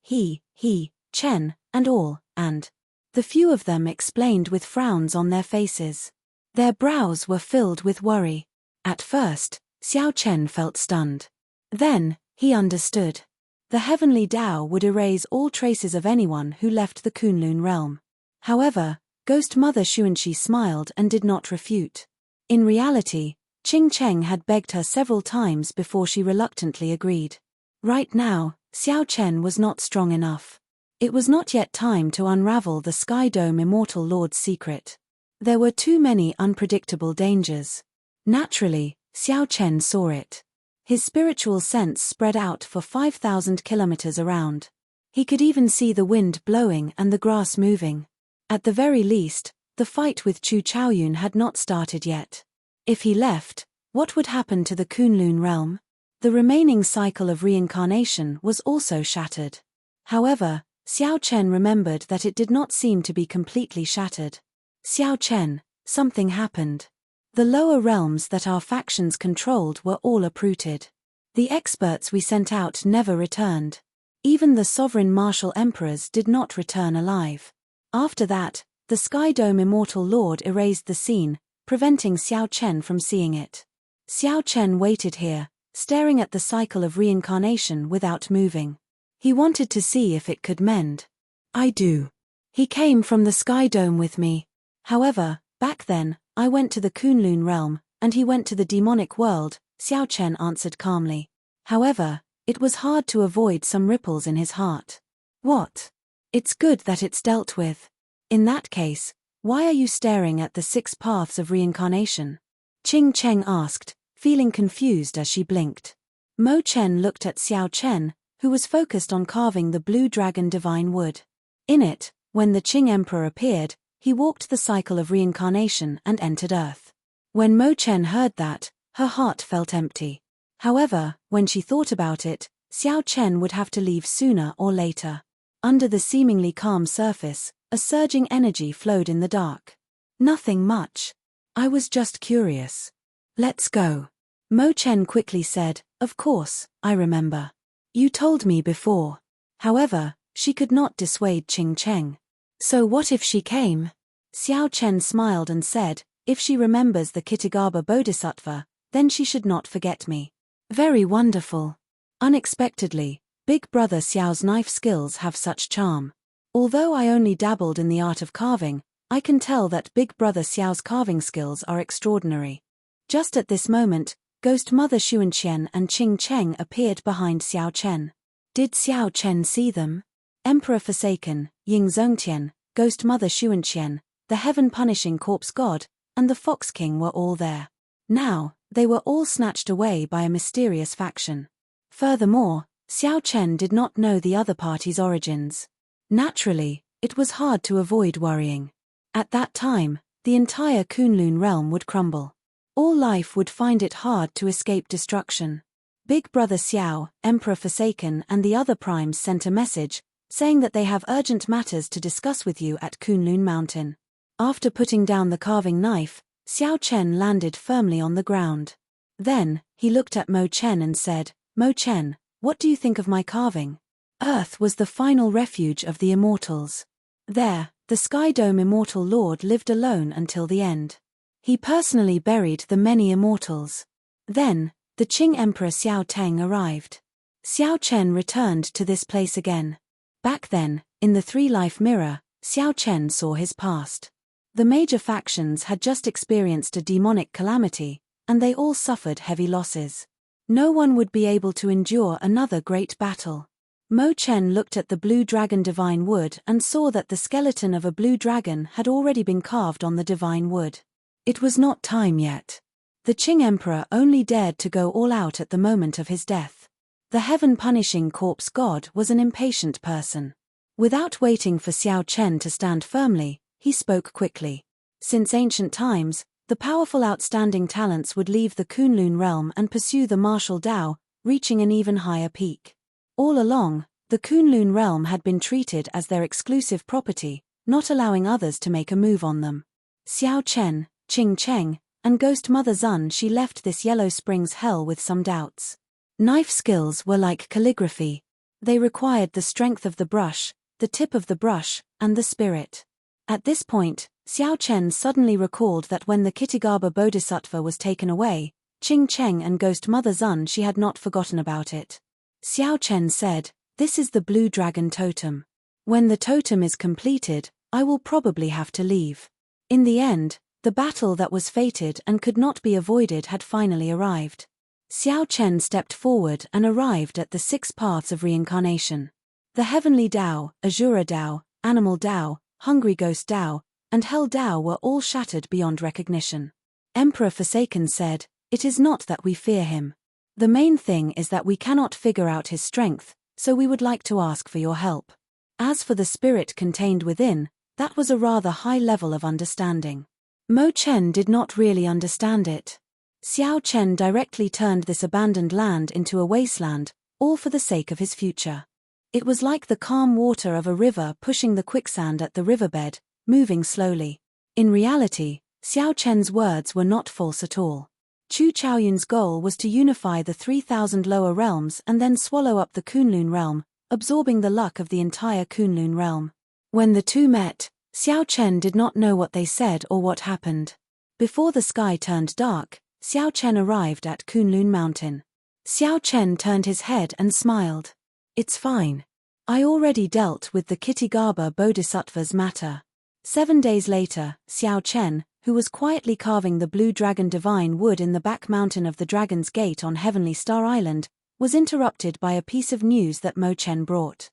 Chen, and all, and. The few of them explained with frowns on their faces. Their brows were filled with worry. At first, Xiao Chen felt stunned. Then, he understood. The heavenly Dao would erase all traces of anyone who left the Kunlun realm. However, Ghost Mother Xuanxi smiled and did not refute. In reality, Qing Cheng had begged her several times before she reluctantly agreed. Right now, Xiao Chen was not strong enough. It was not yet time to unravel the Sky Dome Immortal Lord's secret. There were too many unpredictable dangers. Naturally, Xiao Chen saw it. His spiritual sense spread out for 5,000 kilometers around. He could even see the wind blowing and the grass moving. At the very least, the fight with Chu Chaoyun had not started yet. If he left, what would happen to the Kunlun realm? The remaining cycle of reincarnation was also shattered. However, Xiao Chen remembered that it did not seem to be completely shattered. Xiao Chen, something happened. The lower realms that our factions controlled were all uprooted. The experts we sent out never returned. Even the sovereign martial emperors did not return alive. After that, the Sky Dome Immortal Lord erased the scene, preventing Xiao Chen from seeing it. Xiao Chen waited here, staring at the cycle of reincarnation without moving. He wanted to see if it could mend. I do. He came from the Sky Dome with me. However, back then, I went to the Kunlun realm, and he went to the demonic world, Xiao Chen answered calmly. However, it was hard to avoid some ripples in his heart. What? It's good that it's dealt with. In that case, why are you staring at the 6 paths of reincarnation? Qing Cheng asked, feeling confused as she blinked. Mo Chen looked at Xiao Chen, who was focused on carving the blue dragon divine wood. In it, when the Qing Emperor appeared, he walked the cycle of reincarnation and entered Earth. When Mo Chen heard that, her heart felt empty. However, when she thought about it, Xiao Chen would have to leave sooner or later. Under the seemingly calm surface, a surging energy flowed in the dark. Nothing much. I was just curious. Let's go. Mo Chen quickly said, of course, I remember. You told me before. However, she could not dissuade Qing Cheng. So what if she came? Xiao Chen smiled and said, if she remembers the Kitagaba Bodhisattva, then she should not forget me. Very wonderful. Unexpectedly, Big Brother Xiao's knife skills have such charm. Although I only dabbled in the art of carving, I can tell that Big Brother Xiao's carving skills are extraordinary. Just at this moment, Ghost Mother Xuanqian and Qing Cheng appeared behind Xiao Chen. Did Xiao Chen see them? Emperor Forsaken, Ying Zongtian, Ghost Mother Xuanqian, the heaven-punishing corpse god, and the Fox King were all there. Now, they were all snatched away by a mysterious faction. Furthermore, Xiao Chen did not know the other party's origins. Naturally, it was hard to avoid worrying. At that time, the entire Kunlun realm would crumble. All life would find it hard to escape destruction. Big Brother Xiao, Emperor Forsaken and the other primes sent a message, saying that they have urgent matters to discuss with you at Kunlun Mountain. After putting down the carving knife, Xiao Chen landed firmly on the ground. Then, he looked at Mo Chen and said, Mo Chen, what do you think of my carving? Earth was the final refuge of the immortals. There, the Sky Dome Immortal Lord lived alone until the end. He personally buried the many immortals. Then, the Qing Emperor Xiao Teng arrived. Xiao Chen returned to this place again. Back then, in the 3-life mirror, Xiao Chen saw his past. The major factions had just experienced a demonic calamity, and they all suffered heavy losses. No one would be able to endure another great battle. Mo Chen looked at the blue dragon divine wood and saw that the skeleton of a blue dragon had already been carved on the divine wood. It was not time yet. The Qing emperor only dared to go all out at the moment of his death. The heaven-punishing corpse god was an impatient person. Without waiting for Xiao Chen to stand firmly, he spoke quickly. Since ancient times, the powerful outstanding talents would leave the Kunlun realm and pursue the martial Dao, reaching an even higher peak. All along, the Kunlun realm had been treated as their exclusive property, not allowing others to make a move on them. Xiao Chen, Qing Cheng, and Ghost Mother Zun she left this Yellow Springs hell with some doubts. Knife skills were like calligraphy. They required the strength of the brush, the tip of the brush, and the spirit. At this point, Xiao Chen suddenly recalled that when the Kittigaba Bodhisattva was taken away, Qing Cheng and Ghost Mother Zun she had not forgotten about it. Xiao Chen said, "This is the blue dragon totem. When the totem is completed, I will probably have to leave." In the end, the battle that was fated and could not be avoided had finally arrived. Xiao Chen stepped forward and arrived at the 6 paths of reincarnation. The heavenly Dao, Azura Dao, animal Dao, hungry ghost Dao, and hell Dao were all shattered beyond recognition. Emperor Forsaken said, "It is not that we fear him. The main thing is that we cannot figure out his strength, so we would like to ask for your help." As for the spirit contained within, that was a rather high level of understanding. Mo Chen did not really understand it. Xiao Chen directly turned this abandoned land into a wasteland, all for the sake of his future. It was like the calm water of a river pushing the quicksand at the riverbed, moving slowly. In reality, Xiao Chen's words were not false at all. Chu Chaoyun's goal was to unify the 3,000 lower realms and then swallow up the Kunlun realm, absorbing the luck of the entire Kunlun realm. When the two met, Xiao Chen did not know what they said or what happened. Before the sky turned dark, Xiao Chen arrived at Kunlun Mountain. Xiao Chen turned his head and smiled. "It's fine. I already dealt with the Kittigaba Bodhisattva's matter." 7 days later, Xiao Chen, who was quietly carving the blue dragon divine wood in the back mountain of the Dragon's Gate on Heavenly Star Island, was interrupted by a piece of news that Mo Chen brought.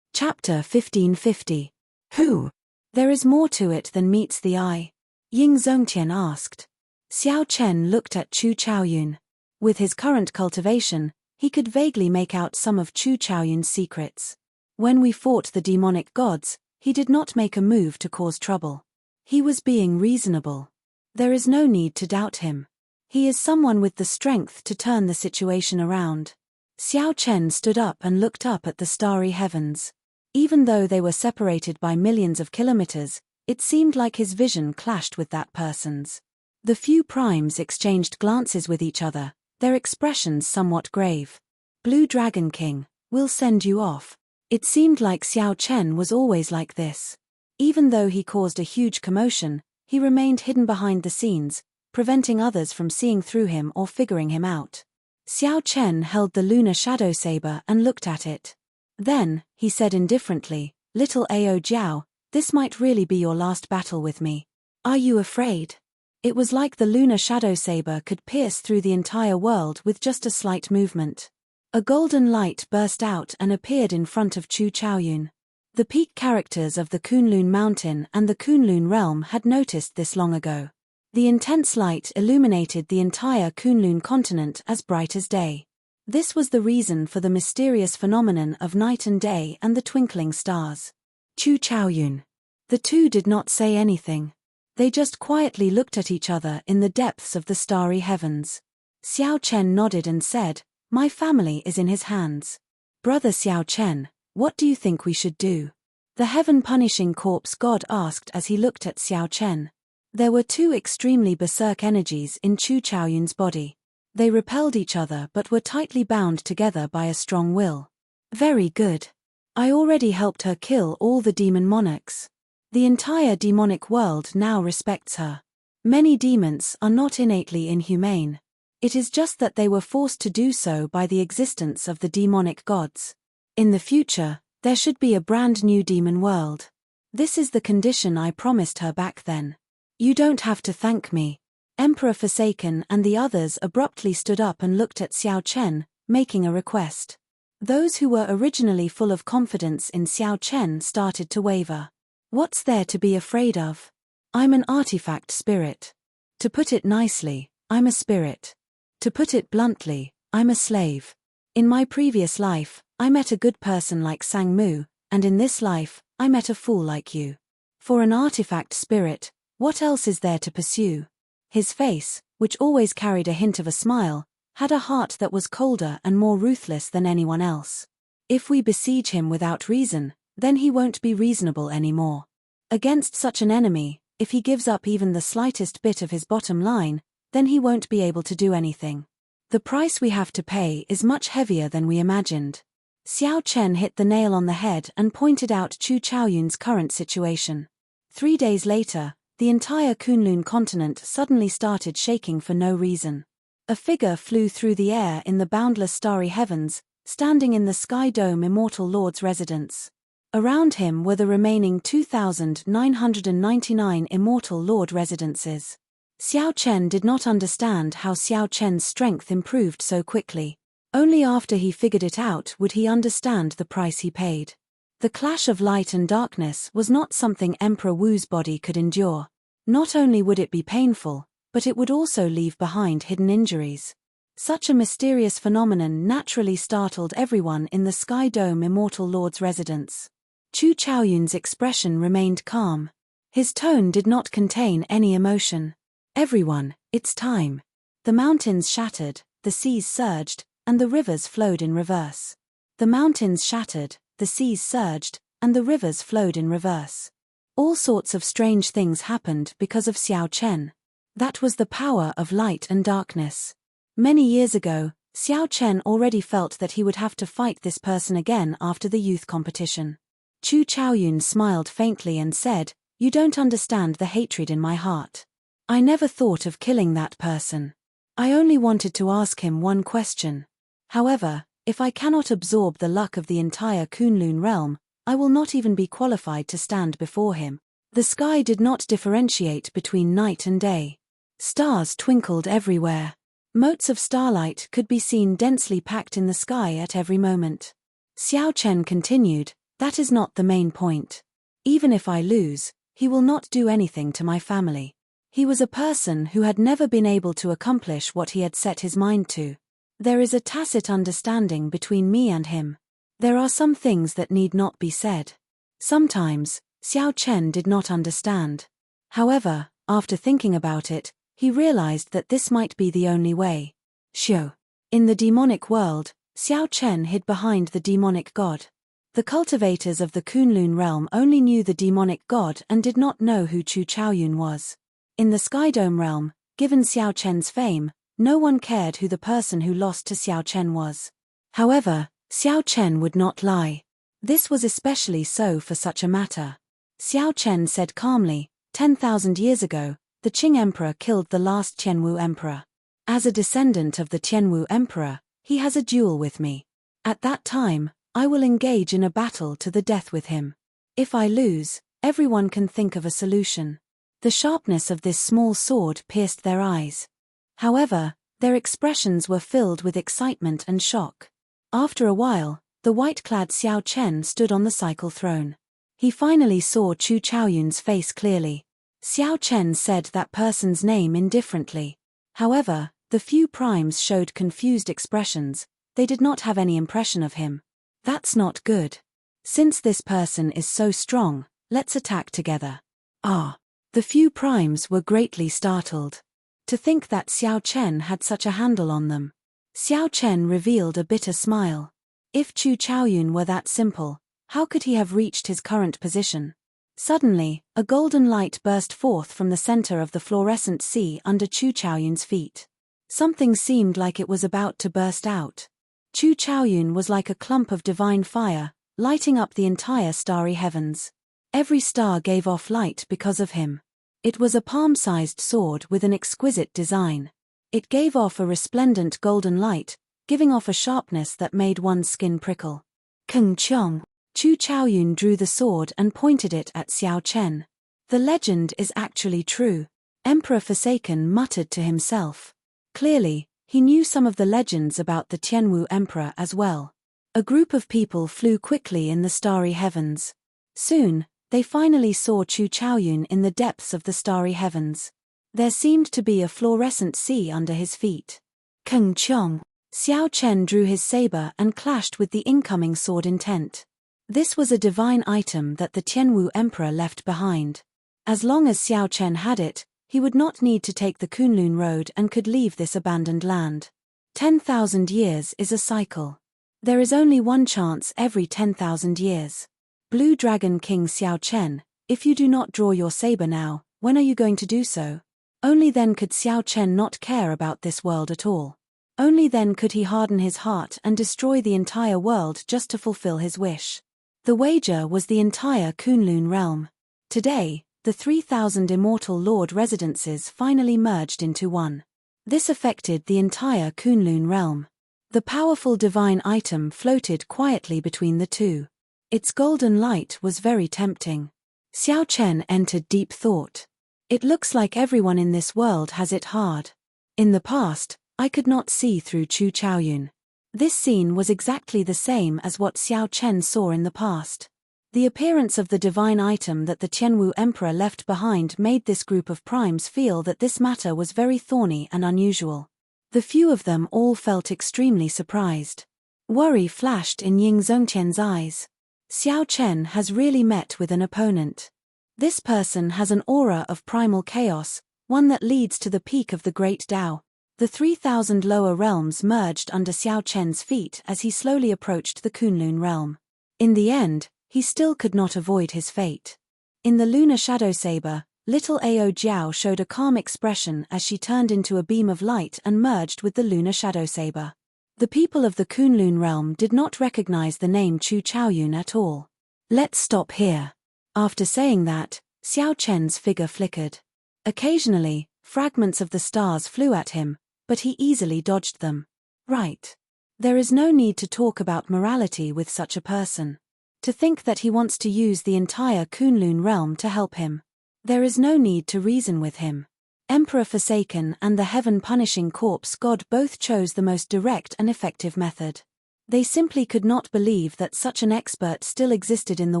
Chapter 1550. Who? There is more to it than meets the eye. Ying Zongtian asked. Xiao Chen looked at Chu Chaoyun. With his current cultivation, he could vaguely make out some of Chu Chaoyun's secrets. When we fought the demonic gods, he did not make a move to cause trouble. He was being reasonable. There is no need to doubt him. He is someone with the strength to turn the situation around. Xiao Chen stood up and looked up at the starry heavens. Even though they were separated by millions of kilometers, it seemed like his vision clashed with that person's. The few primes exchanged glances with each other, their expressions somewhat grave. "Blue Dragon King, we'll send you off." It seemed like Xiao Chen was always like this. Even though he caused a huge commotion, he remained hidden behind the scenes, preventing others from seeing through him or figuring him out. Xiao Chen held the lunar shadow saber and looked at it. Then, he said indifferently, "Little Ao Jiao, this might really be your last battle with me. Are you afraid?" It was like the lunar shadow saber could pierce through the entire world with just a slight movement. A golden light burst out and appeared in front of Chu Chaoyun. The peak characters of the Kunlun Mountain and the Kunlun realm had noticed this long ago. The intense light illuminated the entire Kunlun continent as bright as day. This was the reason for the mysterious phenomenon of night and day and the twinkling stars. Chu Chaoyun. The two did not say anything. They just quietly looked at each other in the depths of the starry heavens. Xiao Chen nodded and said, "My family is in his hands. Brother Xiao Chen, what do you think we should do?" The heaven-punishing corpse god asked as he looked at Xiao Chen. There were two extremely berserk energies in Chu Chaoyun's body. They repelled each other but were tightly bound together by a strong will. "Very good. I already helped her kill all the demon monarchs. The entire demonic world now respects her. Many demons are not innately inhumane. It is just that they were forced to do so by the existence of the demonic gods. In the future, there should be a brand new demon world. This is the condition I promised her back then. You don't have to thank me. Emperor Forsaken and the others abruptly stood up and looked at Xiao Chen, making a request. Those who were originally full of confidence in Xiao Chen started to waver. What's there to be afraid of? I'm an artifact spirit. To put it nicely, I'm a spirit. To put it bluntly, I'm a slave. In my previous life, I met a good person like Sang Mu, and in this life, I met a fool like you. For an artifact spirit, what else is there to pursue? His face, which always carried a hint of a smile, had a heart that was colder and more ruthless than anyone else. If we besiege him without reason, then he won't be reasonable anymore. Against such an enemy, if he gives up even the slightest bit of his bottom line, then he won't be able to do anything. The price we have to pay is much heavier than we imagined. Xiao Chen hit the nail on the head and pointed out Chu Chaoyun's current situation. 3 days later, the entire Kunlun continent suddenly started shaking for no reason. A figure flew through the air in the boundless starry heavens, standing in the sky dome Immortal Lord's residence. Around him were the remaining 2,999 Immortal Lord residences. Xiao Chen did not understand how Xiao Chen's strength improved so quickly. Only after he figured it out would he understand the price he paid. The clash of light and darkness was not something Emperor Wu's body could endure. Not only would it be painful, but it would also leave behind hidden injuries. Such a mysterious phenomenon naturally startled everyone in the Sky Dome Immortal Lord's residence. Chu Chaoyun's expression remained calm. His tone did not contain any emotion. Everyone, it's time. The mountains shattered, the seas surged, and the rivers flowed in reverse. The mountains shattered, the seas surged, and the rivers flowed in reverse. All sorts of strange things happened because of Xiao Chen. That was the power of light and darkness. Many years ago, Xiao Chen already felt that he would have to fight this person again after the youth competition. Chu Chaoyun smiled faintly and said, "You don't understand the hatred in my heart. I never thought of killing that person. I only wanted to ask him one question. However, if I cannot absorb the luck of the entire Kunlun realm, I will not even be qualified to stand before him." The sky did not differentiate between night and day. Stars twinkled everywhere. Motes of starlight could be seen densely packed in the sky at every moment. Xiao Chen continued, "That is not the main point. Even if I lose, he will not do anything to my family. He was a person who had never been able to accomplish what he had set his mind to. There is a tacit understanding between me and him. There are some things that need not be said." Sometimes, Xiao Chen did not understand. However, after thinking about it, he realized that this might be the only way. Xiao. In the demonic world, Xiao Chen hid behind the demonic god. The cultivators of the Kunlun realm only knew the demonic god and did not know who Chu Chaoyun was. In the Skydome realm, given Xiao Chen's fame, no one cared who the person who lost to Xiao Chen was. However, Xiao Chen would not lie. This was especially so for such a matter. Xiao Chen said calmly, 10,000 years ago, the Qing Emperor killed the last Tianwu Emperor. As a descendant of the Tianwu Emperor, he has a duel with me. At that time, I will engage in a battle to the death with him. If I lose, everyone can think of a solution. The sharpness of this small sword pierced their eyes. However, their expressions were filled with excitement and shock. After a while, the white-clad Xiao Chen stood on the cycle throne. He finally saw Chu Chaoyun's face clearly. Xiao Chen said that person's name indifferently. However, the few primes showed confused expressions. They did not have any impression of him. That's not good. Since this person is so strong, let's attack together. Ah. The few primes were greatly startled. To think that Xiao Chen had such a handle on them. Xiao Chen revealed a bitter smile. If Chu Chaoyun were that simple, how could he have reached his current position? Suddenly, a golden light burst forth from the center of the fluorescent sea under Chu Chaoyun's feet. Something seemed like it was about to burst out. Chu Chaoyun was like a clump of divine fire, lighting up the entire starry heavens. Every star gave off light because of him. It was a palm-sized sword with an exquisite design. It gave off a resplendent golden light, giving off a sharpness that made one's skin prickle. Keng Chong. Chu Chaoyun drew the sword and pointed it at Xiao Chen. The legend is actually true. Emperor Forsaken muttered to himself. Clearly, he knew some of the legends about the Tianwu Emperor as well. A group of people flew quickly in the starry heavens. Soon, they finally saw Chu Chaoyun in the depths of the starry heavens. There seemed to be a fluorescent sea under his feet. Keng Chong. Xiao Chen drew his saber and clashed with the incoming sword intent. This was a divine item that the Tianwu Emperor left behind. As long as Xiao Chen had it, he would not need to take the Kunlun Road and could leave this abandoned land. 10,000 years is a cycle. There is only one chance every 10,000 years. Blue Dragon King Xiao Chen, if you do not draw your saber now, when are you going to do so? Only then could Xiao Chen not care about this world at all. Only then could he harden his heart and destroy the entire world just to fulfill his wish. The wager was the entire Kunlun realm. Today, the 3,000 Immortal Lord residences finally merged into one. This affected the entire Kunlun realm. The powerful divine item floated quietly between the two. Its golden light was very tempting. Xiao Chen entered deep thought. It looks like everyone in this world has it hard. In the past, I could not see through Chu Chaoyun. This scene was exactly the same as what Xiao Chen saw in the past. The appearance of the divine item that the Tianwu Emperor left behind made this group of primes feel that this matter was very thorny and unusual. The few of them all felt extremely surprised. Worry flashed in Ying Zongqian's eyes. Xiao Chen has really met with an opponent. This person has an aura of primal chaos, one that leads to the peak of the Great Tao. The 3,000 lower realms merged under Xiao Chen's feet as he slowly approached the Kunlun realm. In the end, he still could not avoid his fate. In the lunar shadow saber, little Ao Jiao showed a calm expression as she turned into a beam of light and merged with the lunar shadow saber. The people of the Kunlun realm did not recognize the name Chu Chaoyun at all. Let's stop here. After saying that, Xiao Chen's figure flickered. Occasionally, fragments of the stars flew at him, but he easily dodged them. Right. There is no need to talk about morality with such a person. To think that he wants to use the entire Kunlun realm to help him. There is no need to reason with him. Emperor Forsaken and the heaven-punishing corpse god both chose the most direct and effective method. They simply could not believe that such an expert still existed in the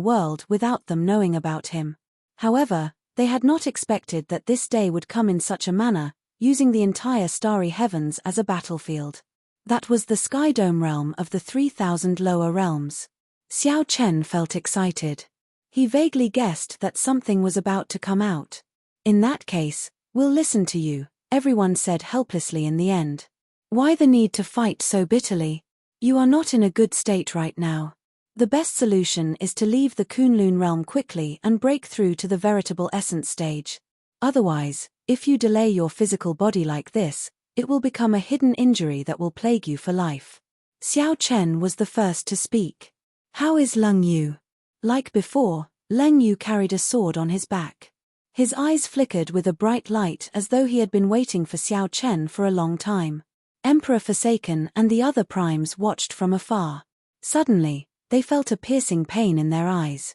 world without them knowing about him. However, they had not expected that this day would come in such a manner, using the entire starry heavens as a battlefield. That was the Sky Dome realm of the 3,000 lower realms. Xiao Chen felt excited. He vaguely guessed that something was about to come out. In that case, we'll listen to you, everyone said helplessly in the end. Why the need to fight so bitterly? You are not in a good state right now. The best solution is to leave the Kunlun realm quickly and break through to the veritable essence stage. Otherwise, if you delay your physical body like this, it will become a hidden injury that will plague you for life. Xiao Chen was the first to speak. How is Leng Yu? Like before, Leng Yu carried a sword on his back. His eyes flickered with a bright light as though he had been waiting for Xiao Chen for a long time. Emperor Forsaken and the other primes watched from afar. Suddenly, they felt a piercing pain in their eyes.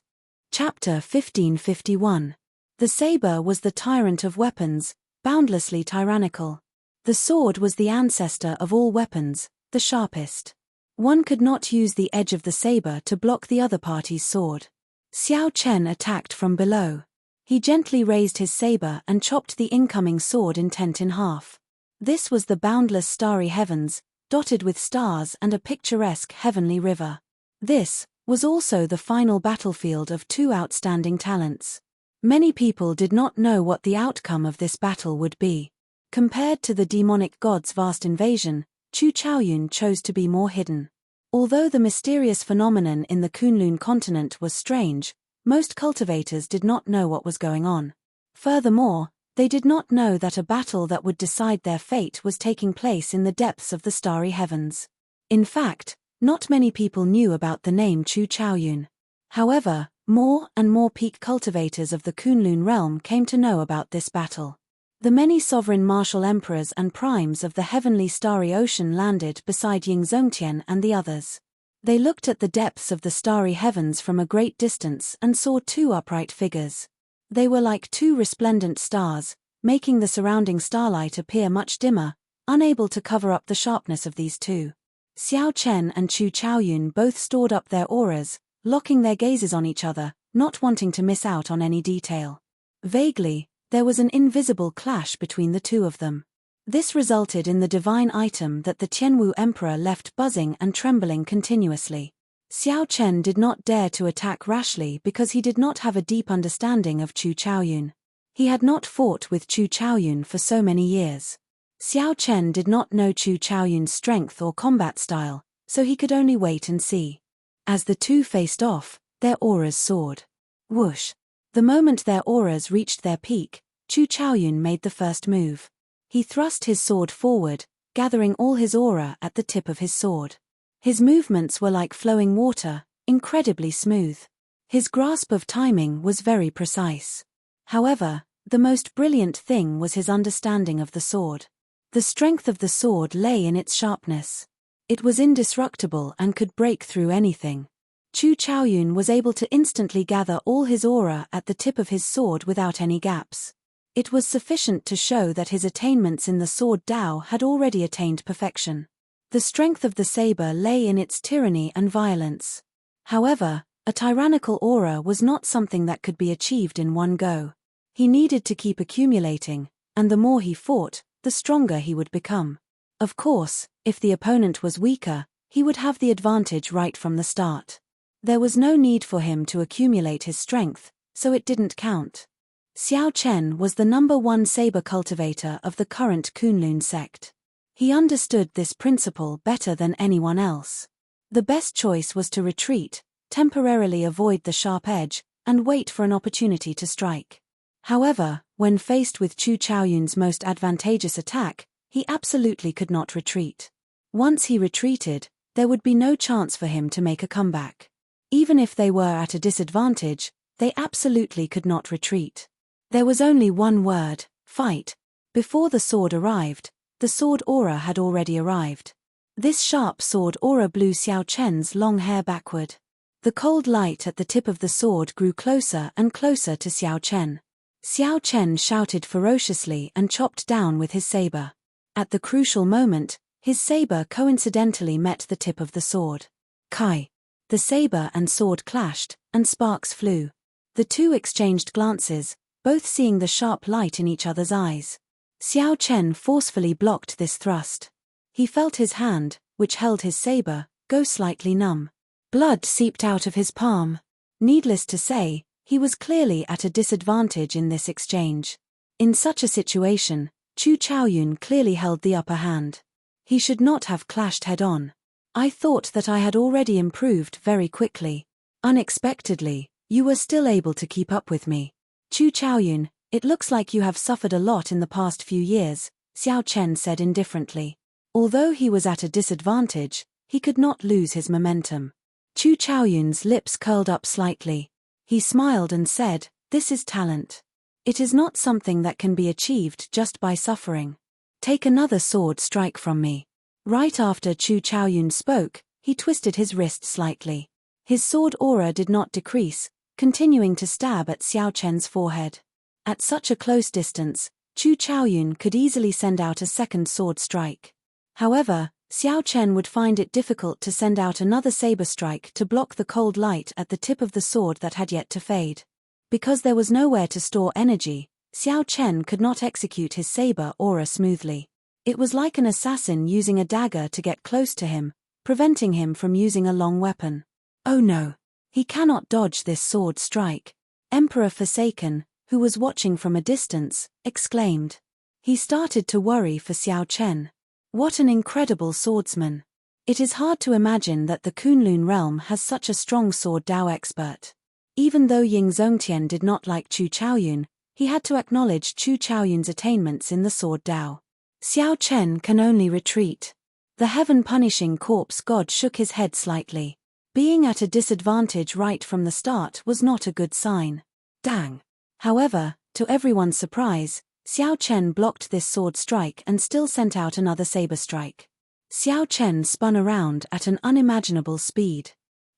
Chapter 1551. The saber was the tyrant of weapons, boundlessly tyrannical. The sword was the ancestor of all weapons, the sharpest. One could not use the edge of the saber to block the other party's sword. Xiao Chen attacked from below. He gently raised his saber and chopped the incoming sword intent in half. This was the boundless starry heavens, dotted with stars and a picturesque heavenly river. This was also the final battlefield of two outstanding talents. Many people did not know what the outcome of this battle would be. Compared to the demonic god's vast invasion, Chu Chaoyun chose to be more hidden. Although the mysterious phenomenon in the Kunlun continent was strange, most cultivators did not know what was going on. Furthermore, they did not know that a battle that would decide their fate was taking place in the depths of the starry heavens. In fact, not many people knew about the name Chu Chaoyun. However, more and more peak cultivators of the Kunlun realm came to know about this battle. The many sovereign martial emperors and primes of the heavenly starry ocean landed beside Ying Zongqian and the others. They looked at the depths of the starry heavens from a great distance and saw two upright figures. They were like two resplendent stars, making the surrounding starlight appear much dimmer, unable to cover up the sharpness of these two. Xiao Chen and Chu Chaoyun both stored up their auras, locking their gazes on each other, not wanting to miss out on any detail. Vaguely, there was an invisible clash between the two of them. This resulted in the divine item that the Tianwu Emperor left buzzing and trembling continuously. Xiao Chen did not dare to attack rashly because he did not have a deep understanding of Chu Chaoyun. He had not fought with Chu Chaoyun for so many years. Xiao Chen did not know Chu Chaoyun's strength or combat style, so he could only wait and see. As the two faced off, their auras soared. Whoosh! The moment their auras reached their peak, Chu Chaoyun made the first move. He thrust his sword forward, gathering all his aura at the tip of his sword. His movements were like flowing water, incredibly smooth. His grasp of timing was very precise. However, the most brilliant thing was his understanding of the sword. The strength of the sword lay in its sharpness. It was indestructible and could break through anything. Chu Chaoyun was able to instantly gather all his aura at the tip of his sword without any gaps. It was sufficient to show that his attainments in the sword Dao had already attained perfection. The strength of the saber lay in its tyranny and violence. However, a tyrannical aura was not something that could be achieved in one go. He needed to keep accumulating, and the more he fought, the stronger he would become. Of course, if the opponent was weaker, he would have the advantage right from the start. There was no need for him to accumulate his strength, so it didn't count. Xiao Chen was the #1 saber cultivator of the current Kunlun sect. He understood this principle better than anyone else. The best choice was to retreat, temporarily avoid the sharp edge, and wait for an opportunity to strike. However, when faced with Chu Chaoyun's most advantageous attack, he absolutely could not retreat. Once he retreated, there would be no chance for him to make a comeback. Even if they were at a disadvantage, they absolutely could not retreat. There was only one word: fight. Before the sword arrived, the sword aura had already arrived. This sharp sword aura blew Xiao Chen's long hair backward. The cold light at the tip of the sword grew closer and closer to Xiao Chen. Xiao Chen shouted ferociously and chopped down with his saber. At the crucial moment, his saber coincidentally met the tip of the sword. Kai! The saber and sword clashed, and sparks flew. The two exchanged glances, both seeing the sharp light in each other's eyes. Xiao Chen forcefully blocked this thrust. He felt his hand, which held his saber, go slightly numb. Blood seeped out of his palm. Needless to say, he was clearly at a disadvantage in this exchange. In such a situation, Chu Chaoyun clearly held the upper hand. He should not have clashed head-on. I thought that I had already improved very quickly. Unexpectedly, you were still able to keep up with me. Chu Chaoyun, it looks like you have suffered a lot in the past few years, Xiao Chen said indifferently. Although he was at a disadvantage, he could not lose his momentum. Chu Chaoyun's lips curled up slightly. He smiled and said, "This is talent. It is not something that can be achieved just by suffering. Take another sword strike from me." Right after Chu Chaoyun spoke, he twisted his wrist slightly. His sword aura did not decrease, continuing to stab at Xiao Chen's forehead. At such a close distance, Chu Chaoyun could easily send out a second sword strike. However, Xiao Chen would find it difficult to send out another saber strike to block the cold light at the tip of the sword that had yet to fade. Because there was nowhere to store energy, Xiao Chen could not execute his saber aura smoothly. It was like an assassin using a dagger to get close to him, preventing him from using a long weapon. Oh no! He cannot dodge this sword strike. Emperor Forsaken, who was watching from a distance, exclaimed. He started to worry for Xiao Chen. What an incredible swordsman! It is hard to imagine that the Kunlun realm has such a strong sword Dao expert. Even though Ying Zongtian did not like Chu Chaoyun, he had to acknowledge Chu Chaoyun's attainments in the sword Dao. Xiao Chen can only retreat. The heaven-punishing corpse god shook his head slightly. Being at a disadvantage right from the start was not a good sign. Dang! However, to everyone's surprise, Xiao Chen blocked this sword strike and still sent out another saber strike. Xiao Chen spun around at an unimaginable speed.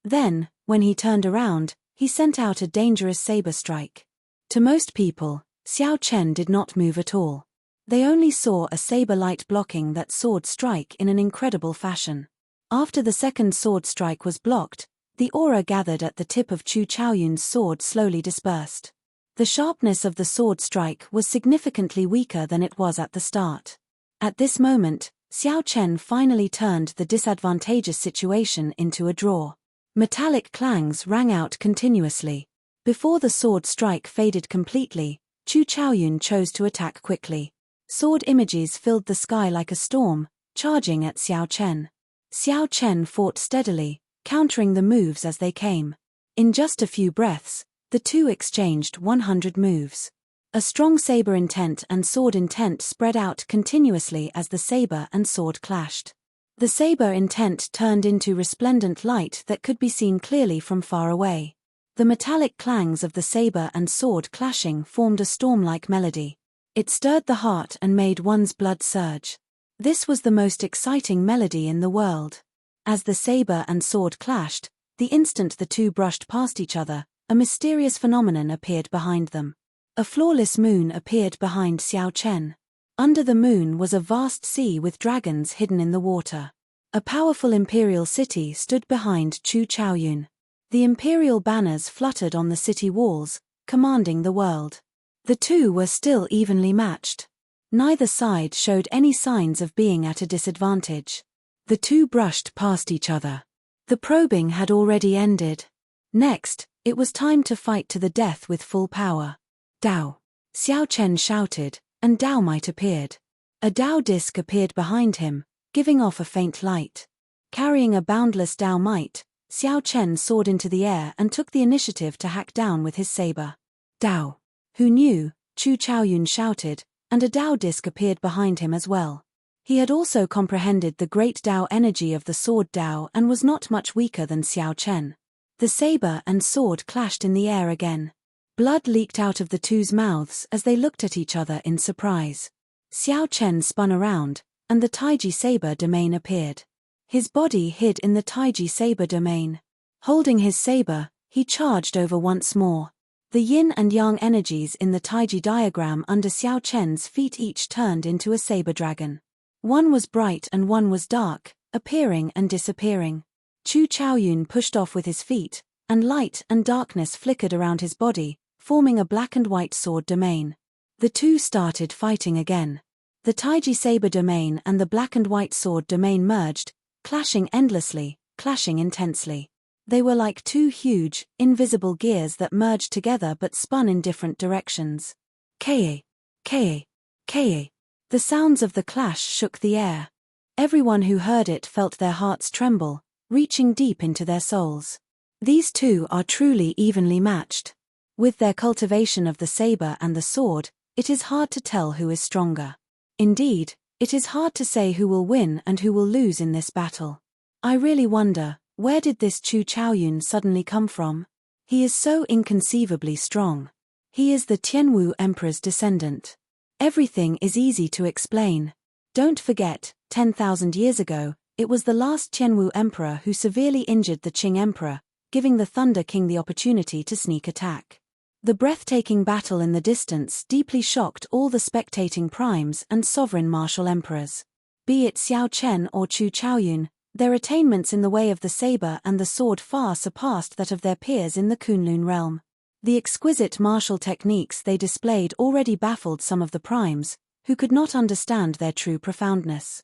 Then, when he turned around, he sent out a dangerous saber strike. To most people, Xiao Chen did not move at all. They only saw a saber light blocking that sword strike in an incredible fashion. After the second sword strike was blocked, the aura gathered at the tip of Chu Chaoyun's sword slowly dispersed. The sharpness of the sword strike was significantly weaker than it was at the start. At this moment, Xiao Chen finally turned the disadvantageous situation into a draw. Metallic clangs rang out continuously. Before the sword strike faded completely, Chu Chaoyun chose to attack quickly. Sword images filled the sky like a storm, charging at Xiao Chen. Xiao Chen fought steadily, countering the moves as they came. In just a few breaths, the two exchanged 100 moves. A strong saber intent and sword intent spread out continuously as the saber and sword clashed. The saber intent turned into resplendent light that could be seen clearly from far away. The metallic clangs of the saber and sword clashing formed a storm-like melody. It stirred the heart and made one's blood surge. This was the most exciting melody in the world. As the saber and sword clashed, the instant the two brushed past each other, a mysterious phenomenon appeared behind them. A flawless moon appeared behind Xiao Chen. Under the moon was a vast sea with dragons hidden in the water. A powerful imperial city stood behind Chu Chaoyun. The imperial banners fluttered on the city walls, commanding the world. The two were still evenly matched. Neither side showed any signs of being at a disadvantage. The two brushed past each other. The probing had already ended. Next, it was time to fight to the death with full power. Dao! Xiao Chen shouted, and Dao Might appeared. A Dao disc appeared behind him, giving off a faint light. Carrying a boundless Dao Might, Xiao Chen soared into the air and took the initiative to hack down with his saber. Dao! Who knew? Chu Chaoyun shouted, and a Dao disc appeared behind him as well. He had also comprehended the great Dao energy of the sword Dao and was not much weaker than Xiao Chen. The saber and sword clashed in the air again. Blood leaked out of the two's mouths as they looked at each other in surprise. Xiao Chen spun around, and the Taiji saber domain appeared. His body hid in the Taiji saber domain. Holding his saber, he charged over once more. The yin and yang energies in the Taiji diagram under Xiao Chen's feet each turned into a saber dragon. One was bright and one was dark, appearing and disappearing. Chu Chaoyun pushed off with his feet, and light and darkness flickered around his body, forming a black and white sword domain. The two started fighting again. The Taiji saber domain and the black and white sword domain merged, clashing endlessly, clashing intensely. They were like two huge, invisible gears that merged together but spun in different directions. Ka! Ka! Ka! The sounds of the clash shook the air. Everyone who heard it felt their hearts tremble, reaching deep into their souls. These two are truly evenly matched. With their cultivation of the saber and the sword, it is hard to tell who is stronger. Indeed, it is hard to say who will win and who will lose in this battle. I really wonder, where did this Chu Chaoyun suddenly come from? He is so inconceivably strong. He is the Tianwu Emperor's descendant. Everything is easy to explain. Don't forget, 10,000 years ago, it was the last Tianwu Emperor who severely injured the Qing Emperor, giving the Thunder King the opportunity to sneak attack. The breathtaking battle in the distance deeply shocked all the spectating primes and sovereign martial emperors. Be it Xiao Chen or Chu Chaoyun, their attainments in the way of the saber and the sword far surpassed that of their peers in the Kunlun realm. The exquisite martial techniques they displayed already baffled some of the primes, who could not understand their true profoundness.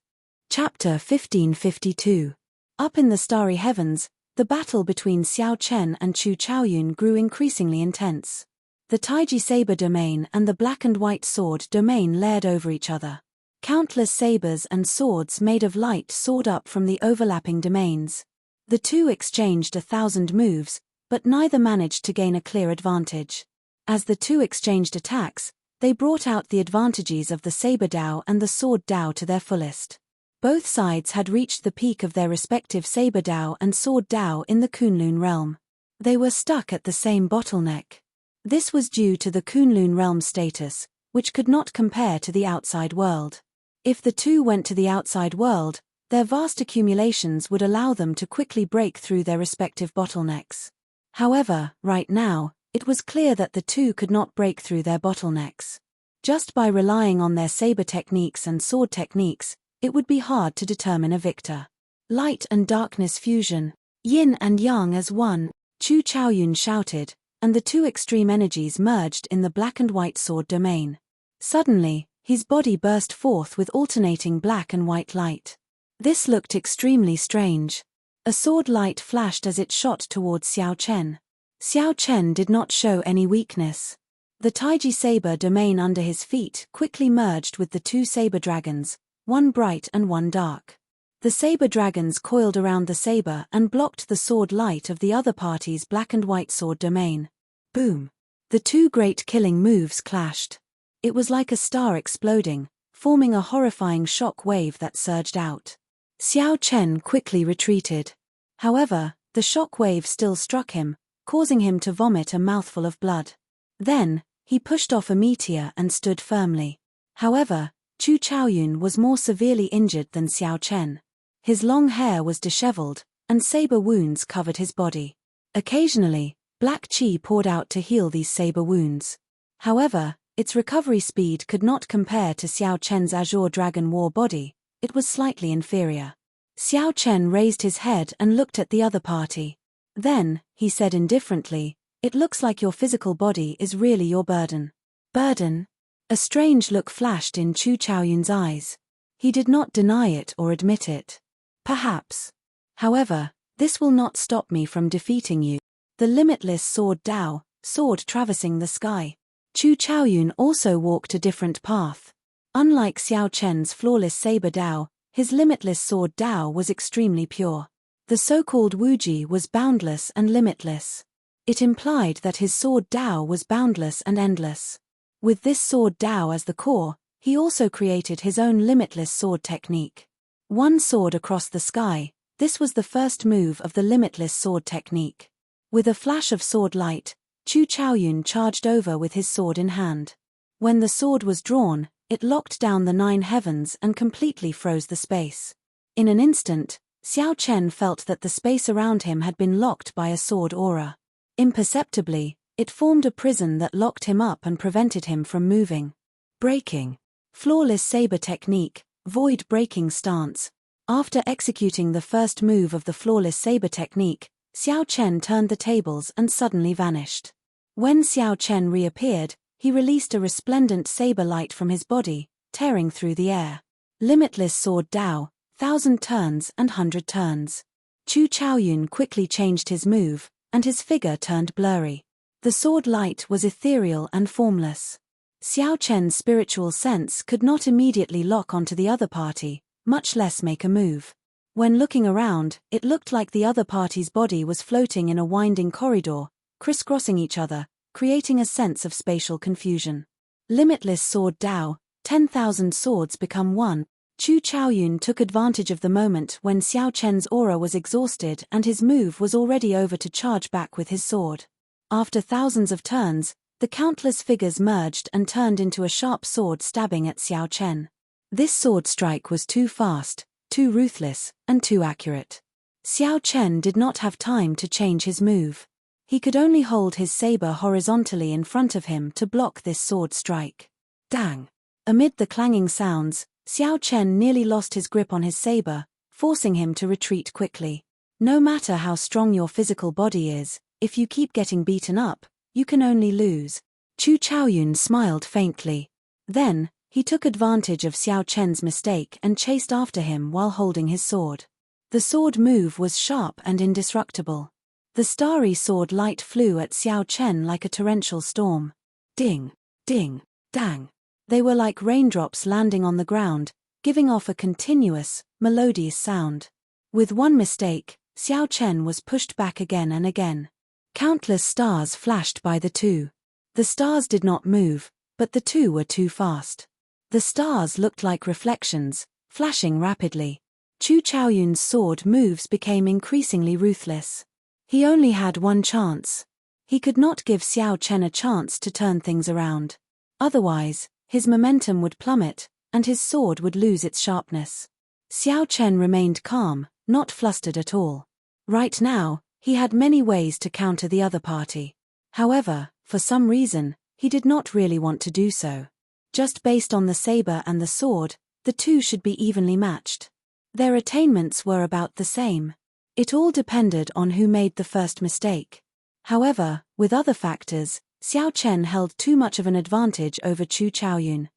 Chapter 1552. Up in the starry heavens, the battle between Xiao Chen and Chu Chaoyun grew increasingly intense. The Taiji saber domain and the black and white sword domain layered over each other. Countless sabers and swords made of light soared up from the overlapping domains. The two exchanged 1,000 moves, but neither managed to gain a clear advantage. As the two exchanged attacks, they brought out the advantages of the saber Dao and the sword Dao to their fullest. Both sides had reached the peak of their respective saber Dao and sword Dao in the Kunlun realm. They were stuck at the same bottleneck. This was due to the Kunlun realm status, which could not compare to the outside world. If the two went to the outside world, their vast accumulations would allow them to quickly break through their respective bottlenecks. However, right now, It was clear that the two could not break through their bottlenecks. Just by relying on their saber techniques and sword techniques, it would be hard to determine a victor. Light and darkness fusion, yin and yang as one, Chu Chaoyun shouted, and the two extreme energies merged in the black and white sword domain. Suddenly, his body burst forth with alternating black and white light. This looked extremely strange. A sword light flashed as it shot towards Xiao Chen. Xiao Chen did not show any weakness. The Taiji saber domain under his feet quickly merged with the two saber dragons, one bright and one dark. The saber dragons coiled around the saber and blocked the sword light of the other party's black and white sword domain. Boom! The two great killing moves clashed. It was like a star exploding, forming a horrifying shock wave that surged out. Xiao Chen quickly retreated. However, the shock wave still struck him, causing him to vomit a mouthful of blood. Then, he pushed off a meteor and stood firmly. However, Chu Chaoyun was more severely injured than Xiao Chen. His long hair was disheveled, and saber wounds covered his body. Occasionally, black qi poured out to heal these saber wounds. However, its recovery speed could not compare to Xiao Chen's Azure Dragon War body. It was slightly inferior. Xiao Chen raised his head and looked at the other party. Then, he said indifferently, "It looks like your physical body is really your burden." Burden? A strange look flashed in Chu Chaoyun's eyes. He did not deny it or admit it. Perhaps. However, this will not stop me from defeating you. The limitless sword Dao, sword traversing the sky. Chu Chaoyun also walked a different path. Unlike Xiao Chen's flawless saber Dao, his limitless sword Dao was extremely pure. The so-called Wuji was boundless and limitless. It implied that his sword Dao was boundless and endless. With this sword Dao as the core, he also created his own limitless sword technique. One sword across the sky, this was the first move of the limitless sword technique. With a flash of sword light, Chu Chaoyun charged over with his sword in hand. When the sword was drawn, it locked down the 9 heavens and completely froze the space. In an instant, Xiao Chen felt that the space around him had been locked by a sword aura. Imperceptibly, it formed a prison that locked him up and prevented him from moving. Breaking. Flawless saber technique, void breaking stance. After executing the first move of the flawless saber technique, Xiao Chen turned the tables and suddenly vanished. When Xiao Chen reappeared, he released a resplendent saber light from his body, tearing through the air. Limitless sword Dao, 1,000 turns and 100 turns. Chu Chaoyun quickly changed his move, and his figure turned blurry. The sword light was ethereal and formless. Xiao Chen's spiritual sense could not immediately lock onto the other party, much less make a move. When looking around, it looked like the other party's body was floating in a winding corridor, crisscrossing each other, creating a sense of spatial confusion. Limitless sword Dao, 10,000 swords become one. Chu Chaoyun took advantage of the moment when Xiao Chen's aura was exhausted and his move was already over to charge back with his sword. After thousands of turns, the countless figures merged and turned into a sharp sword stabbing at Xiao Chen. This sword strike was too fast, too ruthless, and too accurate. Xiao Chen did not have time to change his move. He could only hold his saber horizontally in front of him to block this sword strike. Dang! Amid the clanging sounds, Xiao Chen nearly lost his grip on his saber, forcing him to retreat quickly. No matter how strong your physical body is, if you keep getting beaten up, you can only lose. Chu Chaoyun smiled faintly. Then, he took advantage of Xiao Chen's mistake and chased after him while holding his sword. The sword move was sharp and indestructible. The starry sword light flew at Xiao Chen like a torrential storm. Ding, ding, dang. They were like raindrops landing on the ground, giving off a continuous, melodious sound. With one mistake, Xiao Chen was pushed back again and again. Countless stars flashed by the two. The stars did not move, but the two were too fast. The stars looked like reflections, flashing rapidly. Chu Chaoyun's sword moves became increasingly ruthless. He only had one chance. He could not give Xiao Chen a chance to turn things around. Otherwise, his momentum would plummet, and his sword would lose its sharpness. Xiao Chen remained calm, not flustered at all. Right now, he had many ways to counter the other party. However, for some reason, he did not really want to do so. Just based on the saber and the sword, the two should be evenly matched. Their attainments were about the same. It all depended on who made the first mistake. However, with other factors, Xiao Chen held too much of an advantage over Chu Chaoyun.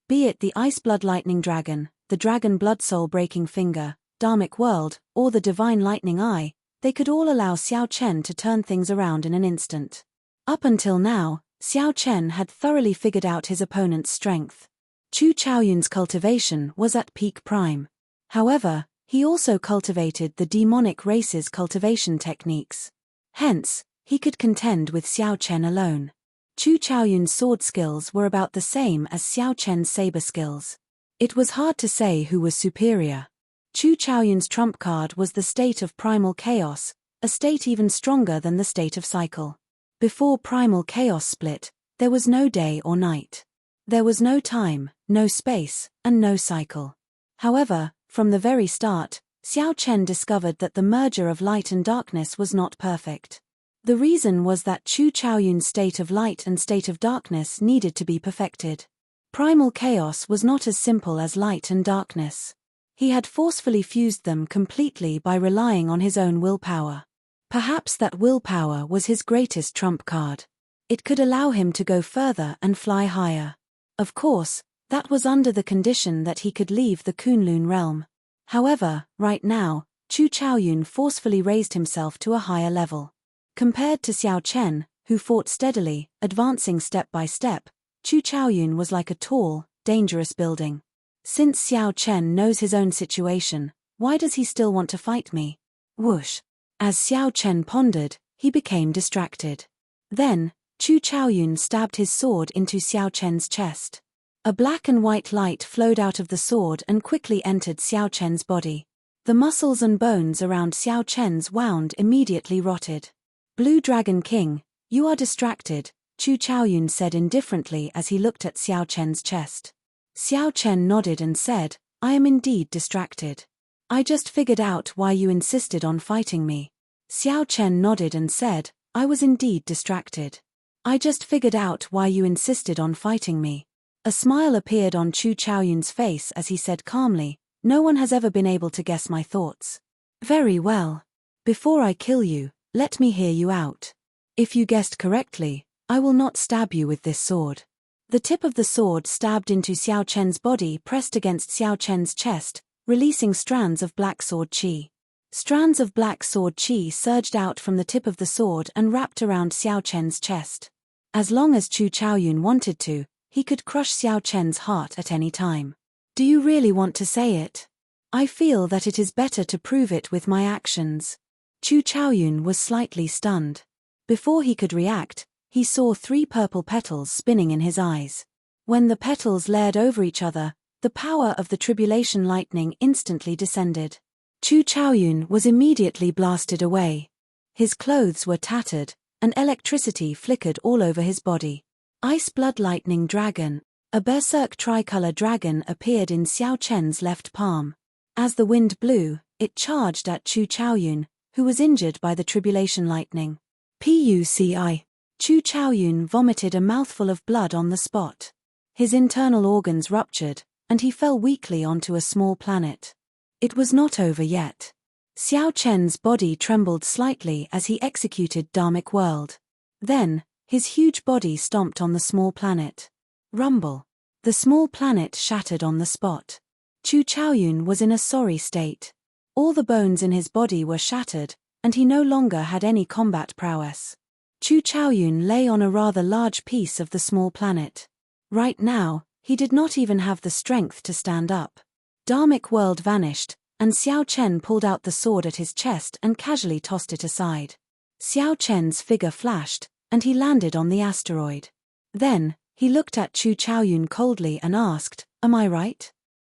Be it the Ice Blood Lightning Dragon, the Dragon Blood Soul Breaking Finger, Dharmic World, or the Divine Lightning Eye, they could all allow Xiao Chen to turn things around in an instant. Up until now, Xiao Chen had thoroughly figured out his opponent's strength. Chu Chaoyun's cultivation was at peak prime. However, he also cultivated the demonic race's cultivation techniques. Hence, he could contend with Xiao Chen alone. Chu Chaoyun's sword skills were about the same as Xiao Chen's saber skills. It was hard to say who was superior. Chu Chaoyun's trump card was the state of primal chaos, a state even stronger than the state of cycle. Before primal chaos split, there was no day or night. There was no time, no space, and no cycle. However, from the very start, Xiao Chen discovered that the merger of light and darkness was not perfect. The reason was that Chu Chaoyun's state of light and state of darkness needed to be perfected. Primal chaos was not as simple as light and darkness. He had forcefully fused them completely by relying on his own willpower. Perhaps that willpower was his greatest trump card. It could allow him to go further and fly higher. Of course, that was under the condition that he could leave the Kunlun realm. However, right now, Chu Chaoyun forcefully raised himself to a higher level. Compared to Xiao Chen, who fought steadily, advancing step by step, Chu Chaoyun was like a tall, dangerous building. Since Xiao Chen knows his own situation, why does he still want to fight me? Whoosh. As Xiao Chen pondered, he became distracted. Then, Chu Chaoyun stabbed his sword into Xiao Chen's chest. A black and white light flowed out of the sword and quickly entered Xiao Chen's body. The muscles and bones around Xiao Chen's wound immediately rotted. Blue Dragon King, you are distracted, Chu Chaoyun said indifferently as he looked at Xiao Chen's chest. Xiao Chen nodded and said, I am indeed distracted. I just figured out why you insisted on fighting me. Xiao Chen nodded and said, I was indeed distracted. I just figured out why you insisted on fighting me. A smile appeared on Chu Chaoyun's face as he said calmly, no one has ever been able to guess my thoughts. Very well. Before I kill you, let me hear you out. If you guessed correctly, I will not stab you with this sword. The tip of the sword stabbed into Xiao Chen's body pressed against Xiao Chen's chest, releasing strands of black sword qi. Strands of black sword qi surged out from the tip of the sword and wrapped around Xiao Chen's chest. As long as Chu Chaoyun wanted to, he could crush Xiao Chen's heart at any time. Do you really want to say it? I feel that it is better to prove it with my actions. Chu Chaoyun was slightly stunned. Before he could react, he saw 3 purple petals spinning in his eyes. When the petals layered over each other, the power of the tribulation lightning instantly descended. Chu Chaoyun was immediately blasted away. His clothes were tattered, and electricity flickered all over his body. Ice Blood Lightning Dragon, a berserk tricolor dragon appeared in Xiao Chen's left palm. As the wind blew, it charged at Chu Chaoyun, who was injured by the tribulation lightning. Puci. Chu Chaoyun vomited a mouthful of blood on the spot. His internal organs ruptured, and he fell weakly onto a small planet. It was not over yet. Xiao Chen's body trembled slightly as he executed Dharmic World. Then, his huge body stomped on the small planet. Rumble. The small planet shattered on the spot. Chu Chaoyun was in a sorry state. All the bones in his body were shattered, and he no longer had any combat prowess. Chu Chaoyun lay on a rather large piece of the small planet. Right now, he did not even have the strength to stand up. Dharmic World vanished, and Xiao Chen pulled out the sword at his chest and casually tossed it aside. Xiao Chen's figure flashed, and he landed on the asteroid. Then, he looked at Chu Chaoyun coldly and asked, Am I right?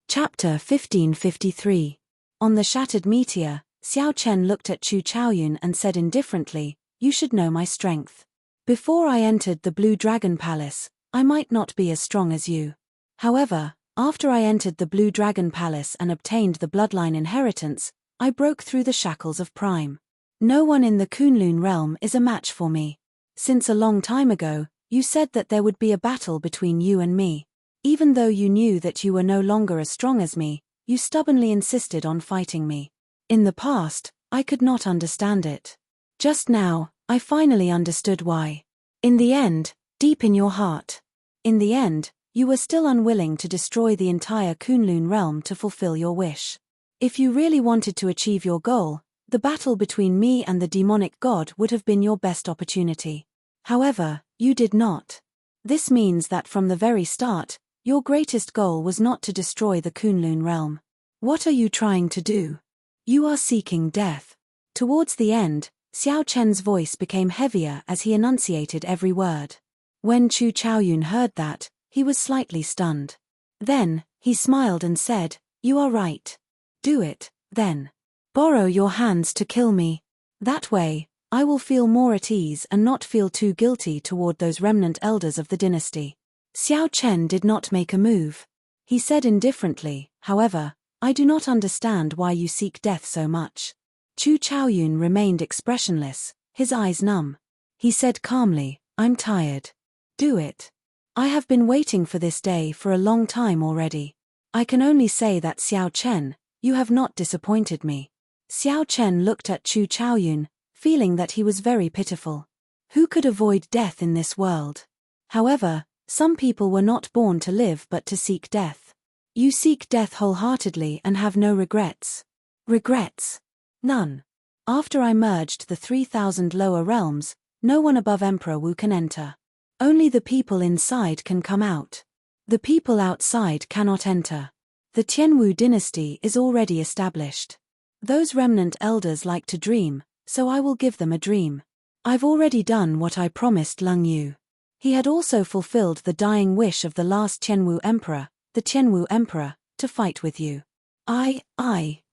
Chapter 1553. On the shattered meteor, Xiao Chen looked at Chu Chaoyun and said indifferently, You should know my strength. Before I entered the Blue Dragon Palace, I might not be as strong as you. However, after I entered the Blue Dragon Palace and obtained the bloodline inheritance, I broke through the shackles of Prime. No one in the Kunlun realm is a match for me. Since a long time ago, you said that there would be a battle between you and me. Even though you knew that you were no longer as strong as me, you stubbornly insisted on fighting me. In the past, I could not understand it. Just now, I finally understood why. In the end, deep in your heart. In the end, you were still unwilling to destroy the entire Kunlun realm to fulfill your wish. If you really wanted to achieve your goal, the battle between me and the demonic god would have been your best opportunity. However, you did not. This means that from the very start, your greatest goal was not to destroy the Kunlun realm. What are you trying to do? You are seeking death. Towards the end, Xiao Chen's voice became heavier as he enunciated every word. When Chu Chaoyun heard that, he was slightly stunned. Then, he smiled and said, "You are right. Do it, then. Borrow your hands to kill me. That way, I will feel more at ease and not feel too guilty toward those remnant elders of the dynasty." Xiao Chen did not make a move. He said indifferently, "However, I do not understand why you seek death so much." Chu Chaoyun remained expressionless, his eyes numb. He said calmly, "I'm tired. Do it. I have been waiting for this day for a long time already. I can only say that Xiao Chen, you have not disappointed me." Xiao Chen looked at Chu Chaoyun, feeling that he was very pitiful. Who could avoid death in this world? However, some people were not born to live but to seek death. You seek death wholeheartedly and have no regrets. Regrets? None. After I merged the 3,000 lower realms, no one above Emperor Wu can enter. Only the people inside can come out. The people outside cannot enter. The Tianwu dynasty is already established. Those remnant elders like to dream, so I will give them a dream. I've already done what I promised Leng Yu. He had also fulfilled the dying wish of the last Tianwu emperor, the Tianwu emperor, to fight with you. I,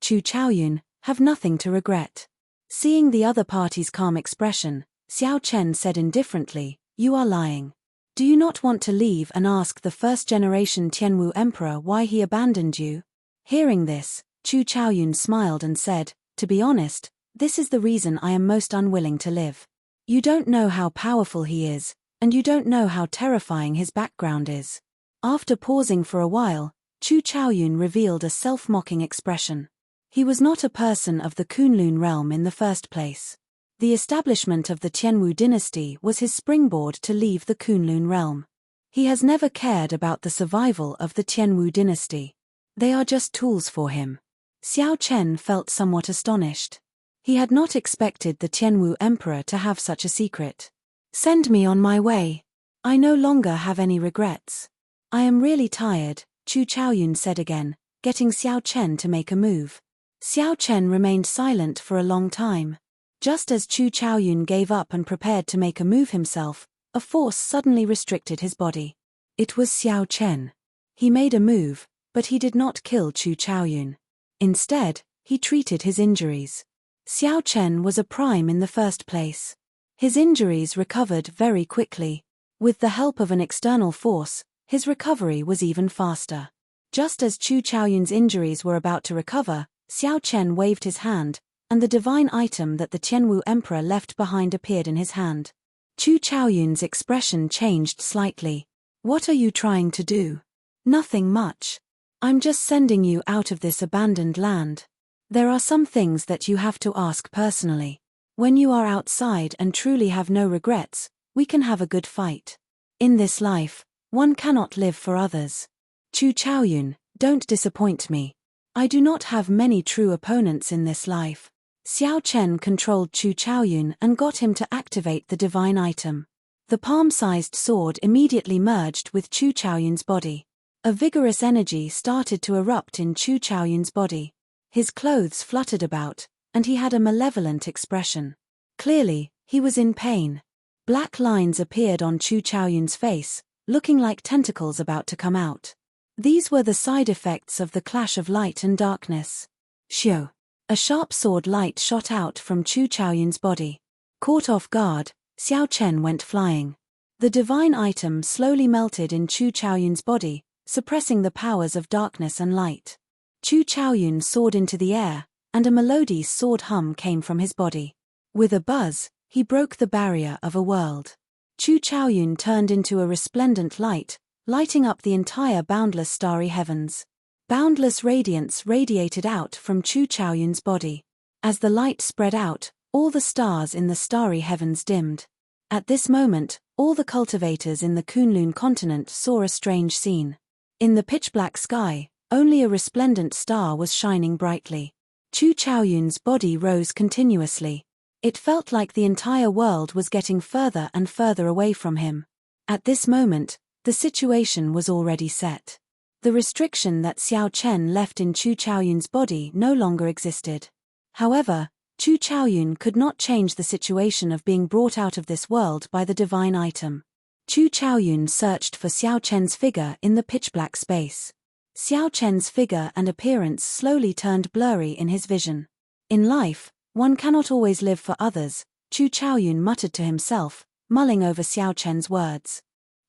Chu Chaoyun, have nothing to regret. Seeing the other party's calm expression, Xiao Chen said indifferently, "You are lying. Do you not want to leave and ask the first-generation Tianwu emperor why he abandoned you?" Hearing this, Chu Chaoyun smiled and said, "To be honest, this is the reason I am most unwilling to live. You don't know how powerful he is, and you don't know how terrifying his background is." After pausing for a while, Chu Chaoyun revealed a self-mocking expression. He was not a person of the Kunlun realm in the first place. The establishment of the Tianwu dynasty was his springboard to leave the Kunlun realm. He has never cared about the survival of the Tianwu dynasty. They are just tools for him. Xiao Chen felt somewhat astonished. He had not expected the Tianwu emperor to have such a secret. "Send me on my way. I no longer have any regrets. I am really tired," Chu Chaoyun said again, getting Xiao Chen to make a move. Xiao Chen remained silent for a long time. Just as Chu Chaoyun gave up and prepared to make a move himself, a force suddenly restricted his body. It was Xiao Chen. He made a move, but he did not kill Chu Chaoyun. Instead, he treated his injuries. Xiao Chen was a prime in the first place. His injuries recovered very quickly. With the help of an external force, his recovery was even faster. Just as Chu Chaoyun's injuries were about to recover, Xiao Chen waved his hand, and the divine item that the Tianwu emperor left behind appeared in his hand. Chu Chaoyun's expression changed slightly. "What are you trying to do?" "Nothing much. I'm just sending you out of this abandoned land. There are some things that you have to ask personally. When you are outside and truly have no regrets, we can have a good fight. In this life, one cannot live for others. Chu Chaoyun, don't disappoint me. I do not have many true opponents in this life." Xiao Chen controlled Chu Chaoyun and got him to activate the divine item. The palm-sized sword immediately merged with Chu Chaoyun's body. A vigorous energy started to erupt in Chu Chaoyun's body. His clothes fluttered about, and he had a malevolent expression. Clearly, he was in pain. Black lines appeared on Chu Chaoyun's face, looking like tentacles about to come out. These were the side effects of the clash of light and darkness. Xiu! A sharp sword light shot out from Chu Chaoyun's body. Caught off guard, Xiao Chen went flying. The divine item slowly melted in Chu Chaoyun's body, suppressing the powers of darkness and light. Chu Chaoyun soared into the air, and a melodious sword hum came from his body. With a buzz, He broke the barrier of a world. Chu Chaoyun turned into a resplendent light, lighting up the entire boundless starry heavens. Boundless radiance radiated out from Chu Chaoyun's body. As the light spread out, all the stars in the starry heavens dimmed. At this moment, all the cultivators in the Kunlun continent saw a strange scene. In the pitch-black sky, only a resplendent star was shining brightly. Chu Chaoyun's body rose continuously. It felt like the entire world was getting further and further away from him. At this moment, the situation was already set. The restriction that Xiao Chen left in Chu Chaoyun's body no longer existed. However, Chu Chaoyun could not change the situation of being brought out of this world by the divine item. Chu Chaoyun searched for Xiao Chen's figure in the pitch-black space. Xiao Chen's figure and appearance slowly turned blurry in his vision. In life, one cannot always live for others, Chu Chaoyun muttered to himself, mulling over Xiao Chen's words.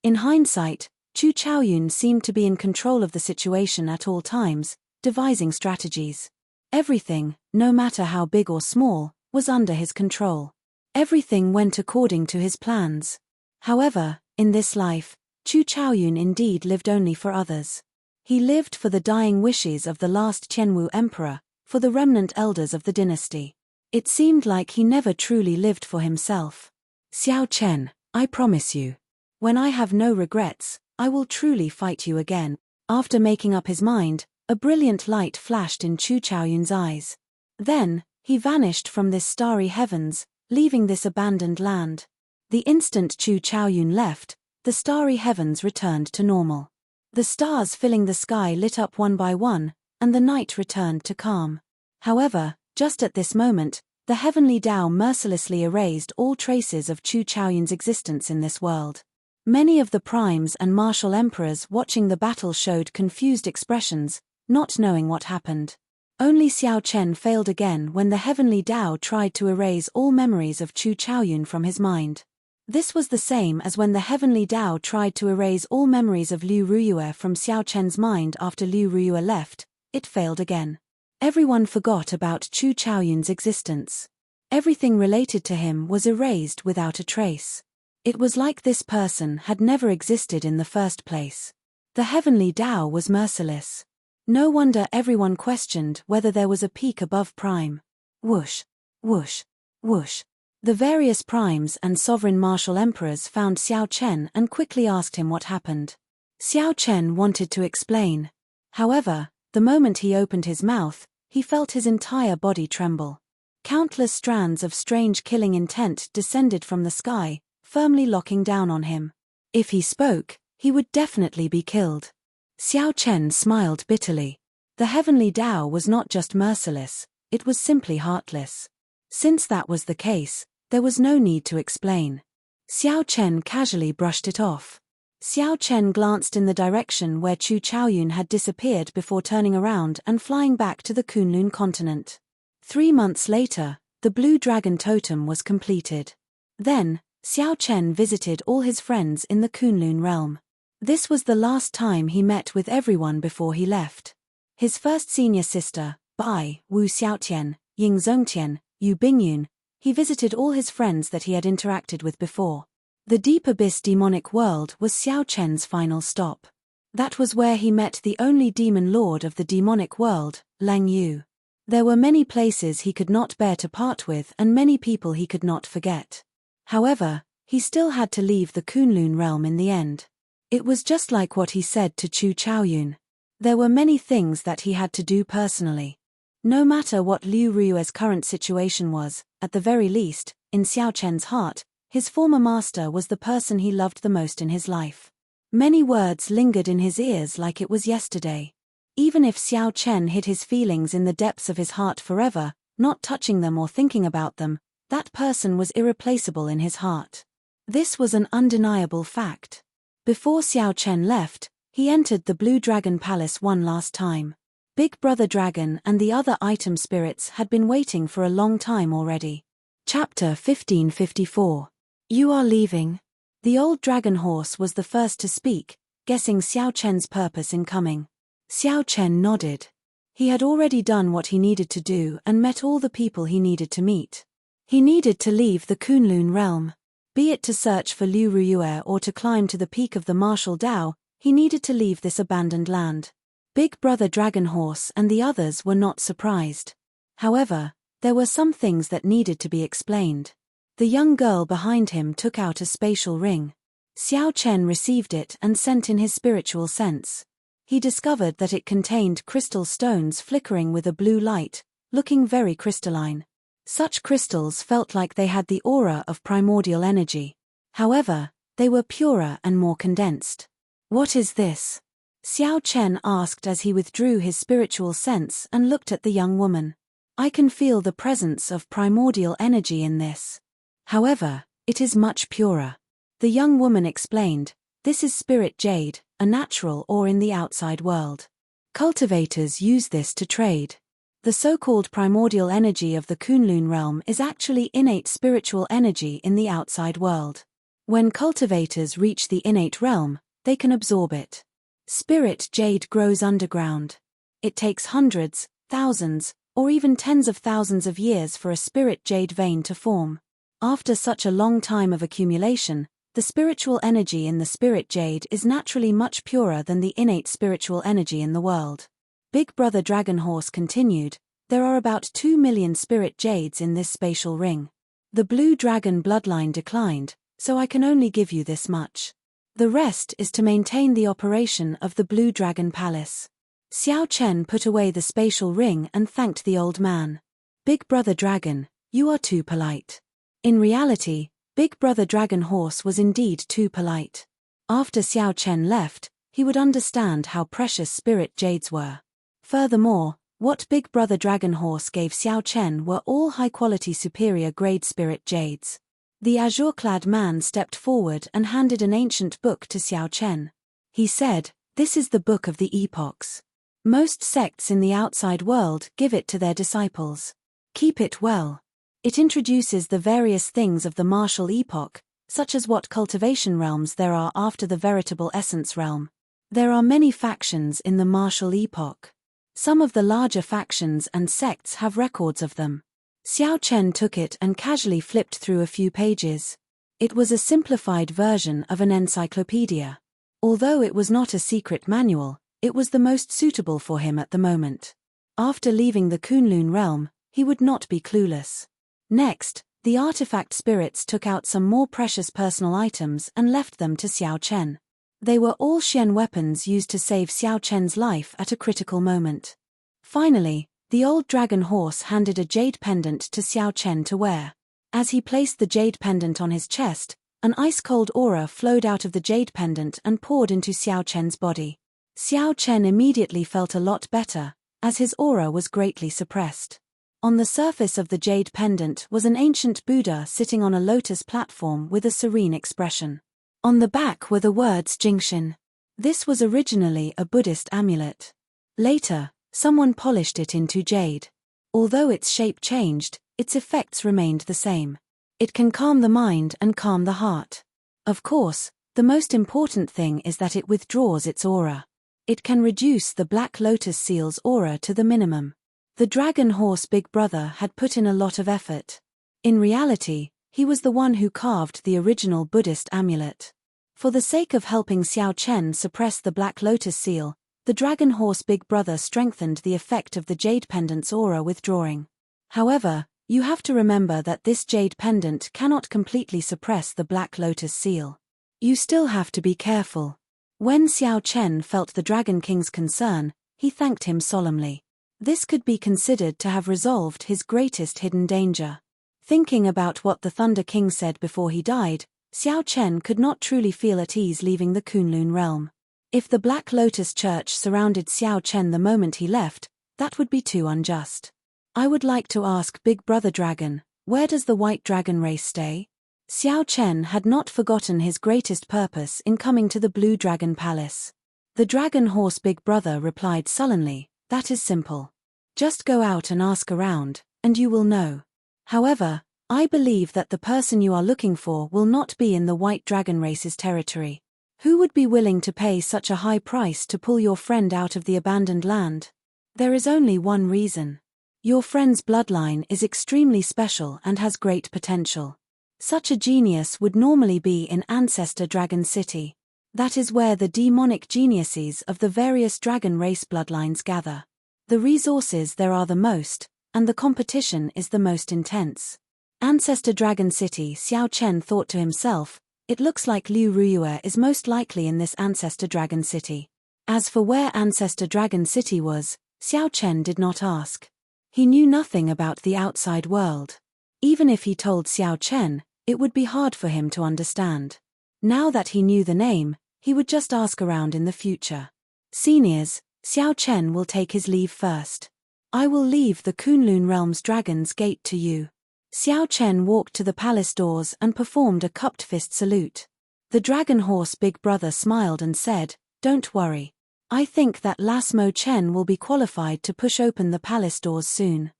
In hindsight, Chu Chaoyun seemed to be in control of the situation at all times, devising strategies. Everything, no matter how big or small, was under his control. Everything went according to his plans. However, in this life, Chu Chaoyun indeed lived only for others. He lived for the dying wishes of the last Qianwu emperor, for the remnant elders of the dynasty. It seemed like he never truly lived for himself. Xiao Chen, I promise you. When I have no regrets, I will truly fight you again. After making up his mind, a brilliant light flashed in Chu Chaoyun's eyes. Then, he vanished from this starry heavens, leaving this abandoned land. The instant Chu Chaoyun left, the starry heavens returned to normal. The stars filling the sky lit up one by one, and the night returned to calm. However, just at this moment, the heavenly Tao mercilessly erased all traces of Chu Chaoyun's existence in this world. Many of the primes and martial emperors watching the battle showed confused expressions, not knowing what happened. Only Xiao Chen failed again when the heavenly Tao tried to erase all memories of Chu Chaoyun from his mind. This was the same as when the heavenly Tao tried to erase all memories of Liu Ruyue from Xiao Chen's mind after Liu Ruyue left. It failed again. Everyone forgot about Chu Chaoyun's existence. Everything related to him was erased without a trace. It was like this person had never existed in the first place. The heavenly Tao was merciless. No wonder everyone questioned whether there was a peak above prime. Whoosh, whoosh, whoosh. The various primes and sovereign martial emperors found Xiao Chen and quickly asked him what happened. Xiao Chen wanted to explain. However, the moment he opened his mouth, he felt his entire body tremble. Countless strands of strange killing intent descended from the sky, firmly locking down on him. If he spoke, he would definitely be killed. Xiao Chen smiled bitterly. The heavenly Tao was not just merciless, it was simply heartless. Since that was the case, there was no need to explain. Xiao Chen casually brushed it off. Xiao Chen glanced in the direction where Chu Chaoyun had disappeared before turning around and flying back to the Kunlun continent. 3 months later, the Blue Dragon Totem was completed. Then, Xiao Chen visited all his friends in the Kunlun realm. This was the last time he met with everyone before he left. His first senior sister, Bai, Wu Xiaotian, Ying Zongtian, Yu Bingyun, he visited all his friends that he had interacted with before. The Deep Abyss demonic world was Xiao Chen's final stop. That was where he met the only demon lord of the demonic world, Lang Yu. There were many places he could not bear to part with and many people he could not forget. However, he still had to leave the Kunlun realm in the end. It was just like what he said to Chu Chaoyun. There were many things that he had to do personally. No matter what Liu Ruyue's current situation was, at the very least, in Xiao Chen's heart, his former master was the person he loved the most in his life. Many words lingered in his ears like it was yesterday. Even if Xiao Chen hid his feelings in the depths of his heart forever, not touching them or thinking about them, that person was irreplaceable in his heart. This was an undeniable fact. Before Xiao Chen left, he entered the Blue Dragon Palace one last time. Big Brother Dragon and the other item spirits had been waiting for a long time already. Chapter 1554. You are leaving? The old dragon horse was the first to speak, guessing Xiao Chen's purpose in coming. Xiao Chen nodded. He had already done what he needed to do and met all the people he needed to meet. He needed to leave the Kunlun realm. Be it to search for Liu Ruyue or to climb to the peak of the martial Dao, he needed to leave this abandoned land. Big Brother Dragon Horse and the others were not surprised. However, there were some things that needed to be explained. The young girl behind him took out a spatial ring. Xiao Chen received it and sent in his spiritual sense. He discovered that it contained crystal stones flickering with a blue light, looking very crystalline. Such crystals felt like they had the aura of primordial energy. However, they were purer and more condensed. "What is this?" Xiao Chen asked as he withdrew his spiritual sense and looked at the young woman. "I can feel the presence of primordial energy in this. However, it is much purer." The young woman explained, "This is spirit jade, a natural ore in the outside world. Cultivators use this to trade. The so-called primordial energy of the Kunlun realm is actually innate spiritual energy in the outside world. When cultivators reach the innate realm, they can absorb it. Spirit jade grows underground. It takes hundreds, thousands, or even tens of thousands of years for a spirit jade vein to form. After such a long time of accumulation, the spiritual energy in the spirit jade is naturally much purer than the innate spiritual energy in the world." Big Brother Dragon Horse continued, "There are about 2 million spirit jades in this spatial ring. The blue dragon bloodline declined, so I can only give you this much. The rest is to maintain the operation of the Blue Dragon Palace." Xiao Chen put away the spatial ring and thanked the old man. "Big Brother Dragon, you are too polite." In reality, Big Brother Dragon Horse was indeed too polite. After Xiao Chen left, he would understand how precious spirit jades were. Furthermore, what Big Brother Dragon Horse gave Xiao Chen were all high-quality superior-grade spirit jades. The azure-clad man stepped forward and handed an ancient book to Xiao Chen. He said, "This is the Book of the Epochs. Most sects in the outside world give it to their disciples. Keep it well. It introduces the various things of the martial epoch, such as what cultivation realms there are after the veritable essence realm. There are many factions in the martial epoch. Some of the larger factions and sects have records of them." Xiao Chen took it and casually flipped through a few pages. It was a simplified version of an encyclopedia. Although it was not a secret manual, it was the most suitable for him at the moment. After leaving the Kunlun realm, he would not be clueless. Next, the artifact spirits took out some more precious personal items and left them to Xiao Chen. They were all Xian weapons used to save Xiao Chen's life at a critical moment. Finally, the old dragon horse handed a jade pendant to Xiao Chen to wear. As he placed the jade pendant on his chest, an ice-cold aura flowed out of the jade pendant and poured into Xiao Chen's body. Xiao Chen immediately felt a lot better, as his aura was greatly suppressed. On the surface of the jade pendant was an ancient Buddha sitting on a lotus platform with a serene expression. On the back were the words Jingshin. This was originally a Buddhist amulet. Later, someone polished it into jade. Although its shape changed, its effects remained the same. It can calm the mind and calm the heart. Of course, the most important thing is that it withdraws its aura. It can reduce the Black Lotus Seal's aura to the minimum. The Dragon Horse Big Brother had put in a lot of effort. In reality, he was the one who carved the original Buddhist amulet. For the sake of helping Xiao Chen suppress the Black Lotus Seal, the Dragon Horse Big Brother strengthened the effect of the jade pendant's aura withdrawing. However, you have to remember that this jade pendant cannot completely suppress the Black Lotus Seal. You still have to be careful. When Xiao Chen felt the Dragon King's concern, he thanked him solemnly. This could be considered to have resolved his greatest hidden danger. Thinking about what the Thunder King said before he died, Xiao Chen could not truly feel at ease leaving the Kunlun realm. If the Black Lotus Church surrounded Xiao Chen the moment he left, that would be too unjust. "I would like to ask Big Brother Dragon, where does the White Dragon race stay?" Xiao Chen had not forgotten his greatest purpose in coming to the Blue Dragon Palace. The Dragon Horse Big Brother replied sullenly, "That is simple. Just go out and ask around, and you will know. However, I believe that the person you are looking for will not be in the White Dragon race's territory. Who would be willing to pay such a high price to pull your friend out of the abandoned land? There is only one reason. Your friend's bloodline is extremely special and has great potential. Such a genius would normally be in Ancestor Dragon City. That is where the demonic geniuses of the various dragon race bloodlines gather. The resources there are the most, and the competition is the most intense. Ancestor Dragon City. Xiao Chen thought to himself, it looks like Liu Ruiyue is most likely in this Ancestor Dragon City. As for where Ancestor Dragon City was, Xiao Chen did not ask. He knew nothing about the outside world. Even if he told Xiao Chen, it would be hard for him to understand. Now that he knew the name, he would just ask around in the future. Seniors, Xiao Chen will take his leave first. I will leave the Kunlun Realm's Dragon's Gate to you. Xiao Chen walked to the palace doors and performed a cupped fist salute. The dragon horse big brother smiled and said, "Don't worry. I think that Lasmo Chen will be qualified to push open the palace doors soon.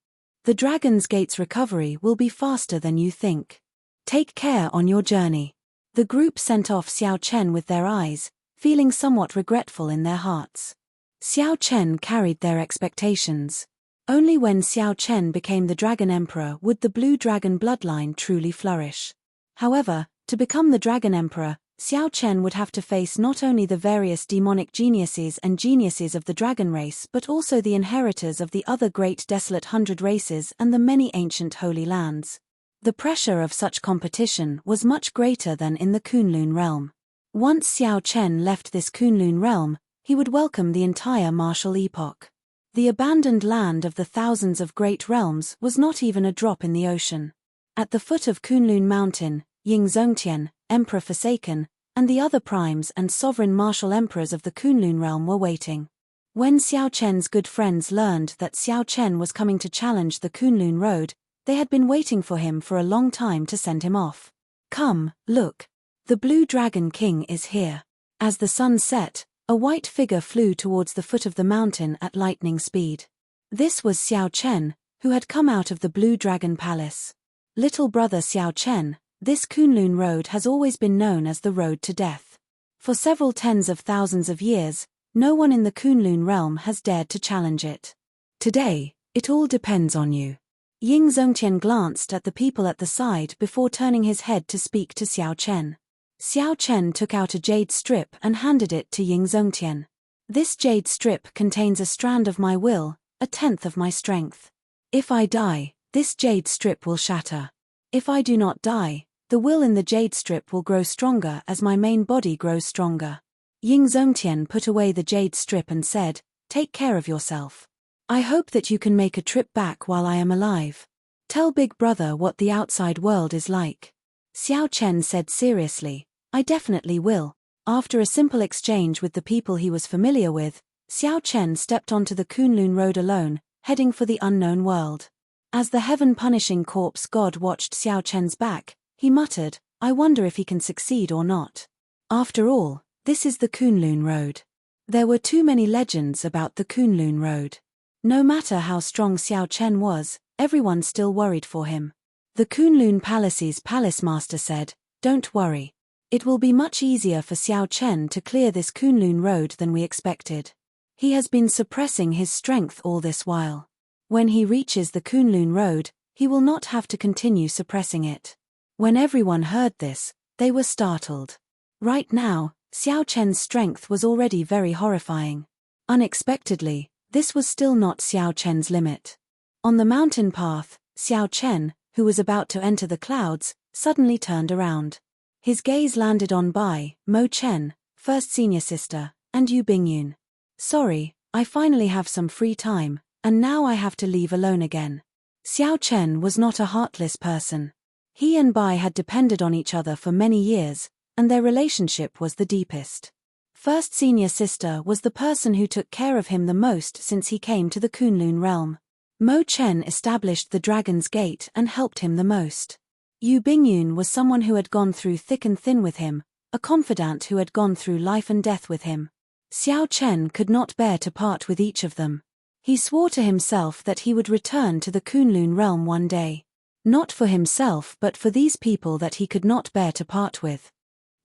The Dragon's Gate's recovery will be faster than you think. Take care on your journey." The group sent off Xiao Chen with their eyes, feeling somewhat regretful in their hearts. Xiao Chen carried their expectations. Only when Xiao Chen became the Dragon Emperor would the Blue Dragon bloodline truly flourish. However, to become the Dragon Emperor, Xiao Chen would have to face not only the various demonic geniuses and geniuses of the dragon race but also the inheritors of the other great desolate 100 races and the many ancient holy lands. The pressure of such competition was much greater than in the Kunlun realm. Once Xiao Chen left this Kunlun realm, he would welcome the entire martial epoch. The abandoned land of the thousands of great realms was not even a drop in the ocean. At the foot of Kunlun Mountain, Ying Zongtian, Emperor Forsaken, and the other primes and sovereign martial emperors of the Kunlun realm were waiting. When Xiao Chen's good friends learned that Xiao Chen was coming to challenge the Kunlun Road, they had been waiting for him for a long time to send him off. Come, look. The Blue Dragon King is here. As the sun set, a white figure flew towards the foot of the mountain at lightning speed. This was Xiao Chen, who had come out of the Blue Dragon Palace. Little brother Xiao Chen, this Kunlun Road has always been known as the Road to Death. For several tens of thousands of years, no one in the Kunlun realm has dared to challenge it. Today, it all depends on you. Ying Zongtian glanced at the people at the side before turning his head to speak to Xiao Chen. Xiao Chen took out a jade strip and handed it to Ying Zongtian. This jade strip contains a strand of my will, a tenth of my strength. If I die, this jade strip will shatter. If I do not die, the will in the jade strip will grow stronger as my main body grows stronger. Ying Zongtian put away the jade strip and said, "Take care of yourself. I hope that you can make a trip back while I am alive. Tell Big Brother what the outside world is like." Xiao Chen said seriously, "I definitely will." After a simple exchange with the people he was familiar with, Xiao Chen stepped onto the Kunlun Road alone, heading for the unknown world. As the heaven-punishing corpse god watched Xiao Chen's back, he muttered, "I wonder if he can succeed or not. After all, this is the Kunlun Road." There were too many legends about the Kunlun Road. No matter how strong Xiao Chen was, everyone still worried for him. The Kunlun Palace's palace master said, "Don't worry. It will be much easier for Xiao Chen to clear this Kunlun Road than we expected. He has been suppressing his strength all this while. When he reaches the Kunlun Road, he will not have to continue suppressing it." When everyone heard this, they were startled. Right now, Xiao Chen's strength was already very horrifying. Unexpectedly, this was still not Xiao Chen's limit. On the mountain path, Xiao Chen, who was about to enter the clouds, suddenly turned around. His gaze landed on Bai, Mo Chen, first senior sister, and Yu Bingyun. "Sorry, I finally have some free time, and now I have to leave alone again." Xiao Chen was not a heartless person. He and Bai had depended on each other for many years, and their relationship was the deepest. First senior sister was the person who took care of him the most since he came to the Kunlun realm. Mo Chen established the Dragon's Gate and helped him the most. Yu Bingyun was someone who had gone through thick and thin with him, a confidant who had gone through life and death with him. Xiao Chen could not bear to part with each of them. He swore to himself that he would return to the Kunlun realm one day. Not for himself but for these people that he could not bear to part with.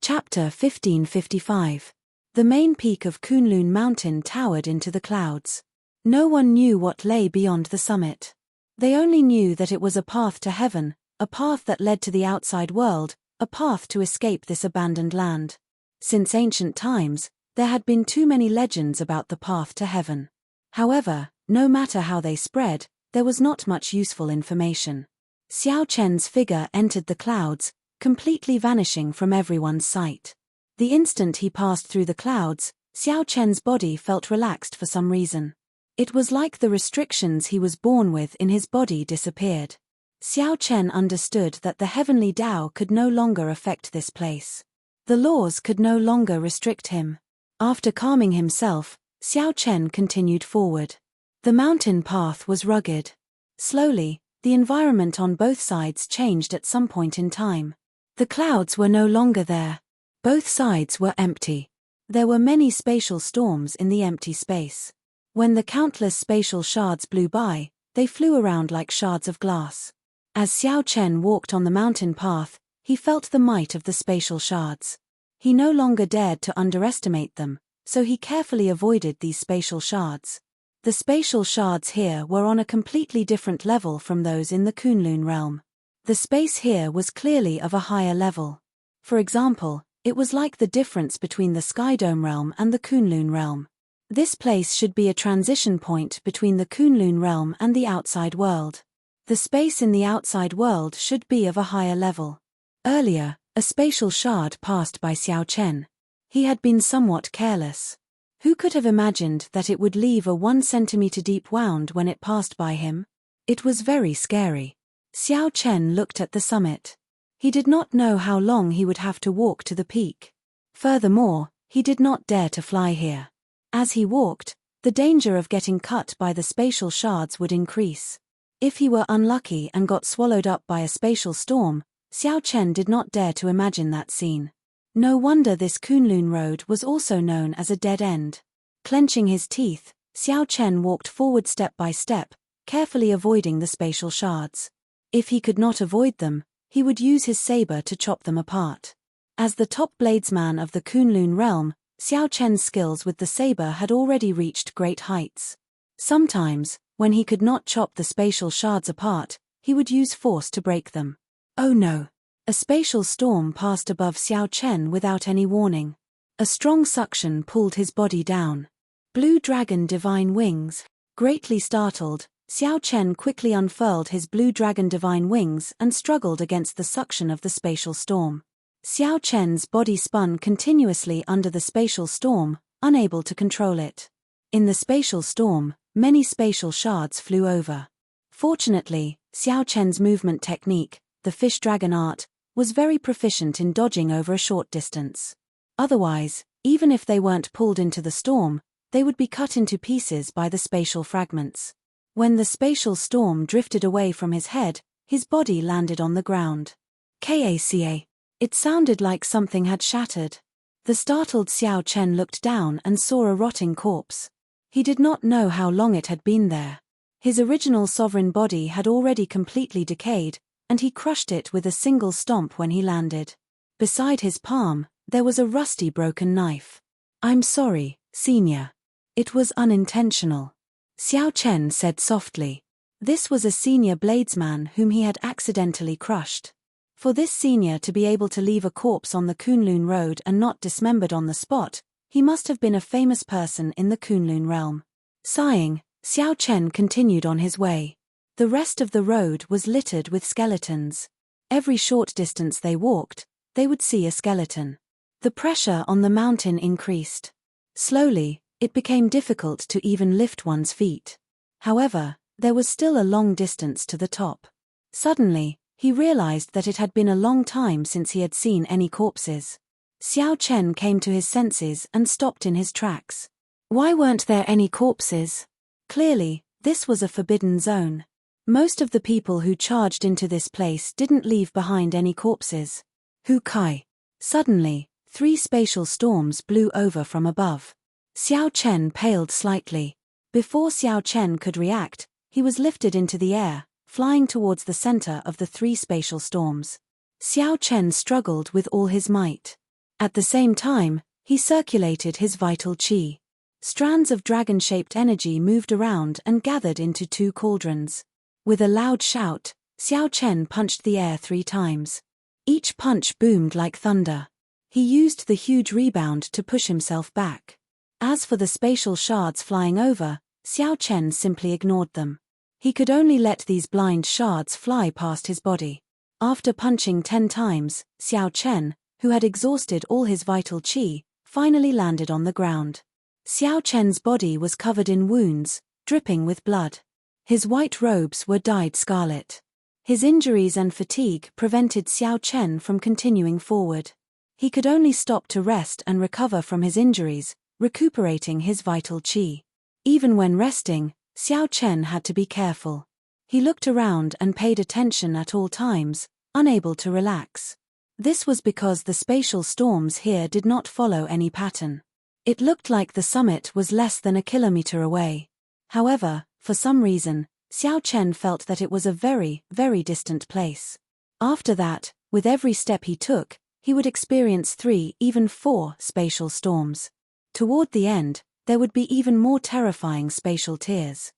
Chapter 1555. The main peak of Kunlun Mountain towered into the clouds. No one knew what lay beyond the summit. They only knew that it was a path to heaven, a path that led to the outside world, a path to escape this abandoned land. Since ancient times, there had been too many legends about the path to heaven. However, no matter how they spread, there was not much useful information. Xiao Chen's figure entered the clouds, completely vanishing from everyone's sight. The instant he passed through the clouds, Xiao Chen's body felt relaxed for some reason. It was like the restrictions he was born with in his body disappeared. Xiao Chen understood that the heavenly Tao could no longer affect this place. The laws could no longer restrict him. After calming himself, Xiao Chen continued forward. The mountain path was rugged. Slowly, the environment on both sides changed at some point in time. The clouds were no longer there. Both sides were empty. There were many spatial storms in the empty space. When the countless spatial shards blew by, they flew around like shards of glass. As Xiao Chen walked on the mountain path, he felt the might of the spatial shards. He no longer dared to underestimate them, so he carefully avoided these spatial shards. The spatial shards here were on a completely different level from those in the Kunlun realm. The space here was clearly of a higher level. For example, it was like the difference between the Skydome realm and the Kunlun realm. This place should be a transition point between the Kunlun realm and the outside world. The space in the outside world should be of a higher level. Earlier, a spatial shard passed by Xiao Chen. He had been somewhat careless. Who could have imagined that it would leave a 1 centimeter deep wound when it passed by him? It was very scary. Xiao Chen looked at the summit. He did not know how long he would have to walk to the peak. Furthermore, he did not dare to fly here. As he walked, the danger of getting cut by the spatial shards would increase. If he were unlucky and got swallowed up by a spatial storm, Xiao Chen did not dare to imagine that scene. No wonder this Kunlun road was also known as a dead end. Clenching his teeth, Xiao Chen walked forward step by step, carefully avoiding the spatial shards. If he could not avoid them, he would use his saber to chop them apart. As the top bladesman of the Kunlun realm, Xiao Chen's skills with the saber had already reached great heights. Sometimes, when he could not chop the spatial shards apart, he would use force to break them. Oh no! A spatial storm passed above Xiao Chen without any warning. A strong suction pulled his body down. Blue dragon divine wings. Greatly startled, Xiao Chen quickly unfurled his blue dragon divine wings and struggled against the suction of the spatial storm. Xiao Chen's body spun continuously under the spatial storm, unable to control it. In the spatial storm, many spatial shards flew over. Fortunately, Xiao Chen's movement technique, the fish dragon art, was very proficient in dodging over a short distance. Otherwise, even if they weren't pulled into the storm, they would be cut into pieces by the spatial fragments. When the spatial storm drifted away from his head, his body landed on the ground. Kaca. It sounded like something had shattered. The startled Xiao Chen looked down and saw a rotting corpse. He did not know how long it had been there. His original sovereign body had already completely decayed, and he crushed it with a single stomp when he landed. Beside his palm, there was a rusty broken knife. "I'm sorry, Senior. It was unintentional," Xiao Chen said softly. This was a senior bladesman whom he had accidentally crushed. For this senior to be able to leave a corpse on the Kunlun road and not dismembered on the spot, he must have been a famous person in the Kunlun realm. Sighing, Xiao Chen continued on his way. The rest of the road was littered with skeletons. Every short distance they walked, they would see a skeleton. The pressure on the mountain increased. Slowly, it became difficult to even lift one's feet. However, there was still a long distance to the top. Suddenly, he realized that it had been a long time since he had seen any corpses. Xiao Chen came to his senses and stopped in his tracks. Why weren't there any corpses? Clearly, this was a forbidden zone. Most of the people who charged into this place didn't leave behind any corpses. Hu Kai. Suddenly, 3 spatial storms blew over from above. Xiao Chen paled slightly. Before Xiao Chen could react, he was lifted into the air, flying towards the center of the 3 spatial storms. Xiao Chen struggled with all his might. At the same time, he circulated his vital qi. Strands of dragon-shaped energy moved around and gathered into 2 cauldrons. With a loud shout, Xiao Chen punched the air 3 times. Each punch boomed like thunder. He used the huge rebound to push himself back. As for the spatial shards flying over, Xiao Chen simply ignored them. He could only let these blind shards fly past his body. After punching 10 times, Xiao Chen, who had exhausted all his vital qi, finally landed on the ground. Xiao Chen's body was covered in wounds, dripping with blood. His white robes were dyed scarlet. His injuries and fatigue prevented Xiao Chen from continuing forward. He could only stop to rest and recover from his injuries, recuperating his vital qi. Even when resting, Xiao Chen had to be careful. He looked around and paid attention at all times, unable to relax. This was because the spatial storms here did not follow any pattern. It looked like the summit was less than a kilometer away. However, for some reason, Xiao Chen felt that it was a very, very distant place. After that, with every step he took, he would experience 3, even 4 spatial storms. Toward the end, there would be even more terrifying spatial tears.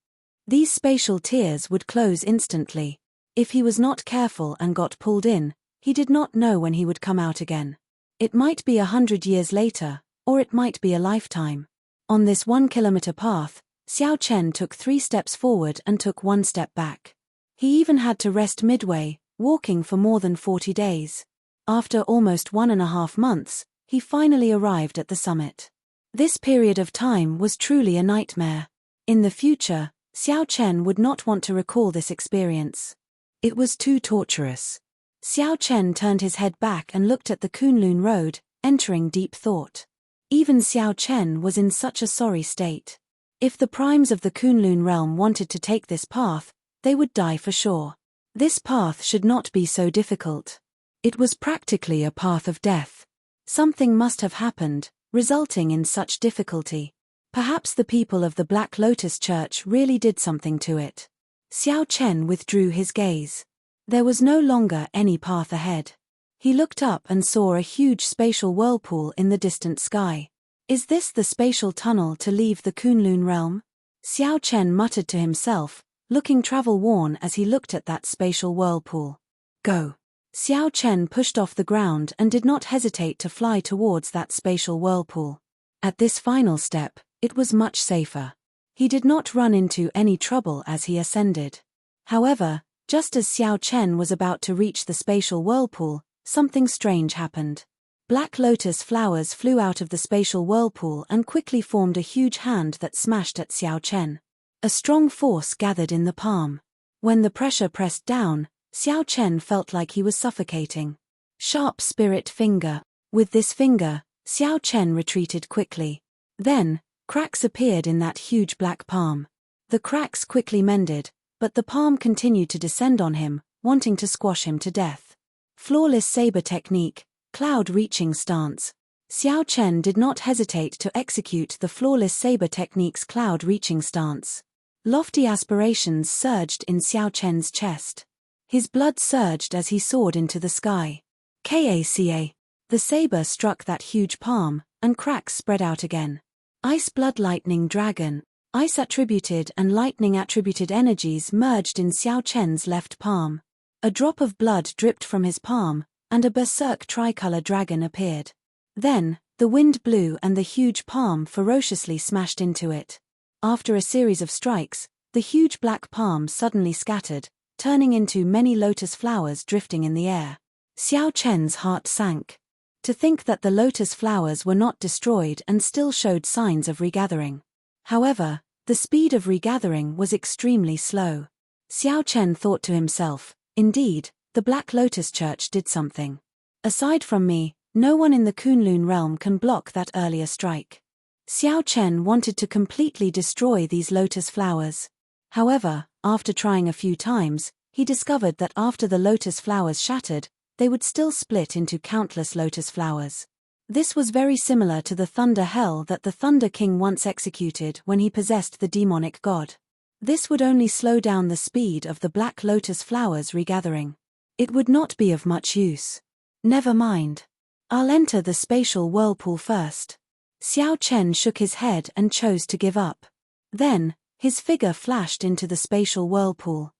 These spatial tears would close instantly. If he was not careful and got pulled in, he did not know when he would come out again. It might be 100 years later, or it might be a lifetime. On this 1-kilometer path, Xiao Chen took 3 steps forward and took 1 step back. He even had to rest midway, walking for more than 40 days. After almost 1.5 months, he finally arrived at the summit. This period of time was truly a nightmare. In the future, Xiao Chen would not want to recall this experience. It was too torturous. Xiao Chen turned his head back and looked at the Kunlun Road, entering deep thought. Even Xiao Chen was in such a sorry state. If the primes of the Kunlun realm wanted to take this path, they would die for sure. This path should not be so difficult. It was practically a path of death. Something must have happened, resulting in such difficulty. Perhaps the people of the Black Lotus Church really did something to it. Xiao Chen withdrew his gaze. There was no longer any path ahead. He looked up and saw a huge spatial whirlpool in the distant sky. Is this the spatial tunnel to leave the Kunlun realm? Xiao Chen muttered to himself, looking travel-worn as he looked at that spatial whirlpool. Go! Xiao Chen pushed off the ground and did not hesitate to fly towards that spatial whirlpool. At this final step, it was much safer. He did not run into any trouble as he ascended. However, just as Xiao Chen was about to reach the spatial whirlpool, something strange happened. Black lotus flowers flew out of the spatial whirlpool and quickly formed a huge hand that smashed at Xiao Chen. A strong force gathered in the palm. When the pressure pressed down, Xiao Chen felt like he was suffocating. Sharp spirit finger. With this finger, Xiao Chen retreated quickly. Then, cracks appeared in that huge black palm. The cracks quickly mended, but the palm continued to descend on him, wanting to squash him to death. Flawless saber technique, cloud reaching stance. Xiao Chen did not hesitate to execute the flawless saber technique's cloud reaching stance. Lofty aspirations surged in Xiao Chen's chest. His blood surged as he soared into the sky. Kaca. The saber struck that huge palm, and cracks spread out again. Ice blood lightning dragon. Ice attributed and lightning attributed energies merged in Xiao Chen's left palm. A drop of blood dripped from his palm, and a berserk tricolor dragon appeared. Then, the wind blew and the huge palm ferociously smashed into it. After a series of strikes, the huge black palm suddenly scattered, turning into many lotus flowers drifting in the air. Xiao Chen's heart sank. To think that the lotus flowers were not destroyed and still showed signs of regathering. However, the speed of regathering was extremely slow. Xiao Chen thought to himself, indeed, the Black Lotus Church did something. Aside from me, no one in the Kunlun realm can block that earlier strike. Xiao Chen wanted to completely destroy these lotus flowers. However, after trying a few times, he discovered that after the lotus flowers shattered, they would still split into countless lotus flowers. This was very similar to the thunder hell that the Thunder King once executed when he possessed the demonic god. This would only slow down the speed of the black lotus flowers regathering. It would not be of much use. Never mind. I'll enter the spatial whirlpool first. Xiao Chen shook his head and chose to give up. Then, his figure flashed into the spatial whirlpool.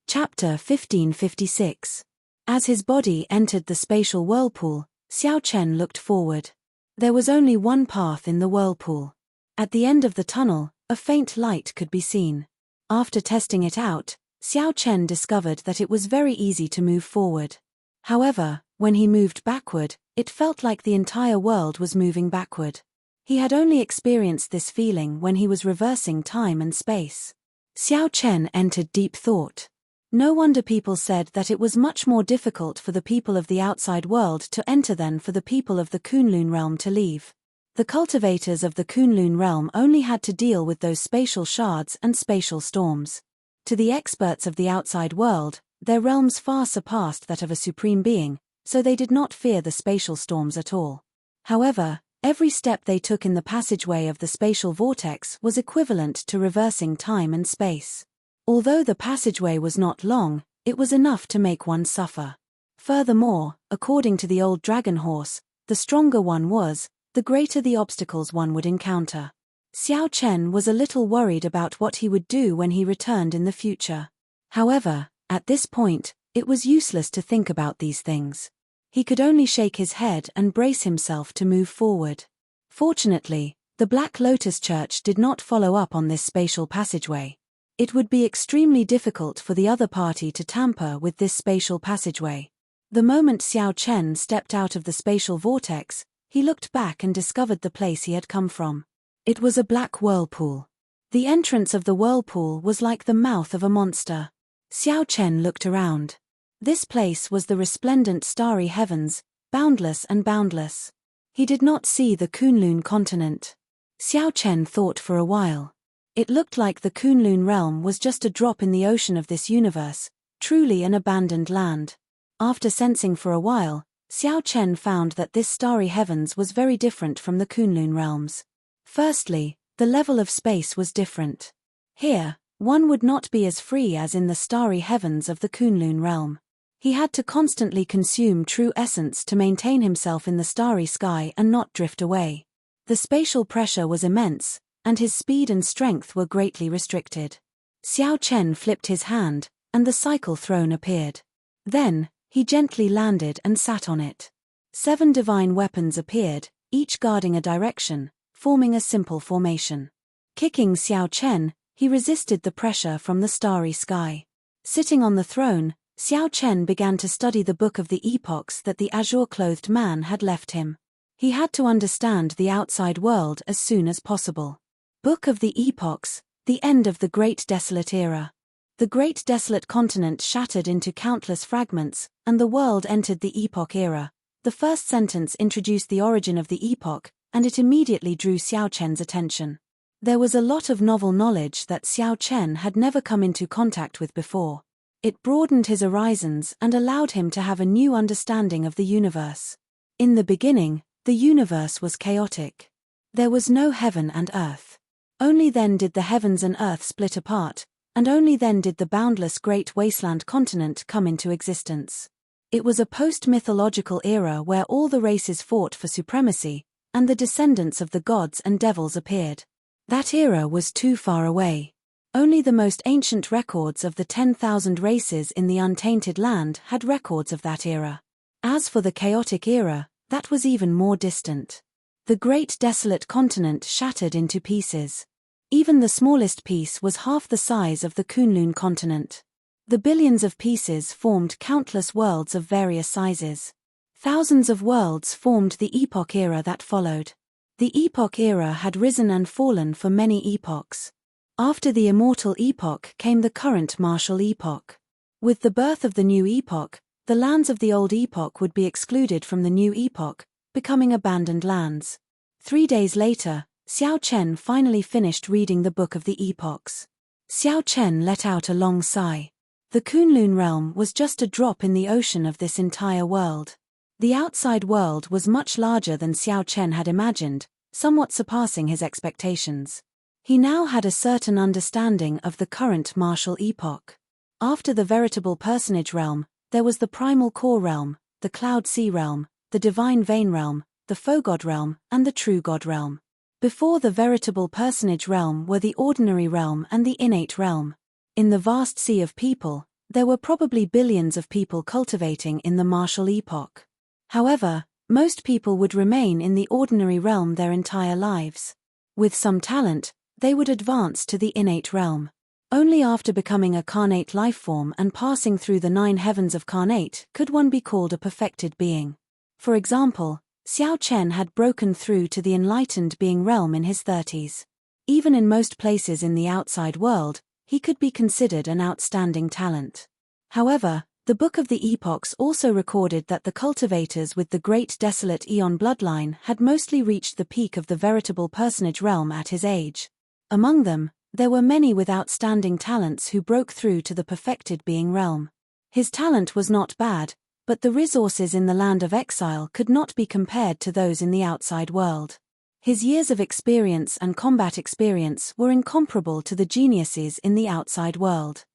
Chapter 1556. As his body entered the spatial whirlpool, Xiao Chen looked forward. There was only one path in the whirlpool. At the end of the tunnel, a faint light could be seen. After testing it out, Xiao Chen discovered that it was very easy to move forward. However, when he moved backward, it felt like the entire world was moving backward. He had only experienced this feeling when he was reversing time and space. Xiao Chen entered deep thought. No wonder people said that it was much more difficult for the people of the outside world to enter than for the people of the Kunlun realm to leave. The cultivators of the Kunlun realm only had to deal with those spatial shards and spatial storms. To the experts of the outside world, their realms far surpassed that of a supreme being, so they did not fear the spatial storms at all. However, every step they took in the passageway of the spatial vortex was equivalent to reversing time and space. Although the passageway was not long, it was enough to make one suffer. Furthermore, according to the old dragon horse, the stronger one was, the greater the obstacles one would encounter. Xiao Chen was a little worried about what he would do when he returned in the future. However, at this point, it was useless to think about these things. He could only shake his head and brace himself to move forward. Fortunately, the Black Lotus Church did not follow up on this spatial passageway. It would be extremely difficult for the other party to tamper with this spatial passageway. The moment Xiao Chen stepped out of the spatial vortex, he looked back and discovered the place he had come from. It was a black whirlpool. The entrance of the whirlpool was like the mouth of a monster. Xiao Chen looked around. This place was the resplendent starry heavens, boundless and boundless. He did not see the Kunlun continent. Xiao Chen thought for a while. It looked like the Kunlun realm was just a drop in the ocean of this universe, truly an abandoned land. After sensing for a while, Xiao Chen found that this starry heavens was very different from the Kunlun realms. Firstly, the level of space was different. Here, one would not be as free as in the starry heavens of the Kunlun realm. He had to constantly consume true essence to maintain himself in the starry sky and not drift away. The spatial pressure was immense, and his speed and strength were greatly restricted. Xiao Chen flipped his hand, and the cycle throne appeared. Then, he gently landed and sat on it. 7 divine weapons appeared, each guarding a direction, forming a simple formation. Kicking Xiao Chen, he resisted the pressure from the starry sky. Sitting on the throne, Xiao Chen began to study the Book of the Epochs that the azure-clothed man had left him. He had to understand the outside world as soon as possible. Book of the Epochs, the end of the Great Desolate Era. The Great Desolate Continent shattered into countless fragments, and the world entered the Epoch Era. The first sentence introduced the origin of the epoch, and it immediately drew Xiao Chen's attention. There was a lot of novel knowledge that Xiao Chen had never come into contact with before. It broadened his horizons and allowed him to have a new understanding of the universe. In the beginning, the universe was chaotic. There was no heaven and earth. Only then did the heavens and earth split apart, and only then did the boundless great wasteland continent come into existence. It was a post-mythological era where all the races fought for supremacy, and the descendants of the gods and devils appeared. That era was too far away. Only the most ancient records of the 10,000 races in the untainted land had records of that era. As for the chaotic era, that was even more distant. The great desolate continent shattered into pieces. Even the smallest piece was half the size of the Kunlun continent. The billions of pieces formed countless worlds of various sizes. Thousands of worlds formed the epoch era that followed. The epoch era had risen and fallen for many epochs. After the immortal epoch came the current martial epoch. With the birth of the new epoch, the lands of the old epoch would be excluded from the new epoch, becoming abandoned lands. 3 days later, Xiao Chen finally finished reading the Book of the Epochs. Xiao Chen let out a long sigh. The Kunlun realm was just a drop in the ocean of this entire world. The outside world was much larger than Xiao Chen had imagined, somewhat surpassing his expectations. He now had a certain understanding of the current martial epoch. After the veritable personage realm, there was the primal core realm, the cloud sea realm, the divine vein realm, the faux-god realm, and the true god realm. Before the veritable personage realm were the ordinary realm and the innate realm. In the vast sea of people, There were probably billions of people cultivating in the martial epoch. However, most people would remain in the ordinary realm their entire lives. With some talent, they would advance to the innate realm. Only after becoming a carnate lifeform and passing through the 9 heavens of carnate could one be called a perfected being. For example, Xiao Chen had broken through to the enlightened being realm in his 30s. Even in most places in the outside world, he could be considered an outstanding talent. However, the Book of the Epochs also recorded that the cultivators with the Great Desolate Eon bloodline had mostly reached the peak of the veritable personage realm at his age. Among them, there were many with outstanding talents who broke through to the perfected being realm. His talent was not bad, but the resources in the land of exile could not be compared to those in the outside world. His years of experience and combat experience were incomparable to the geniuses in the outside world.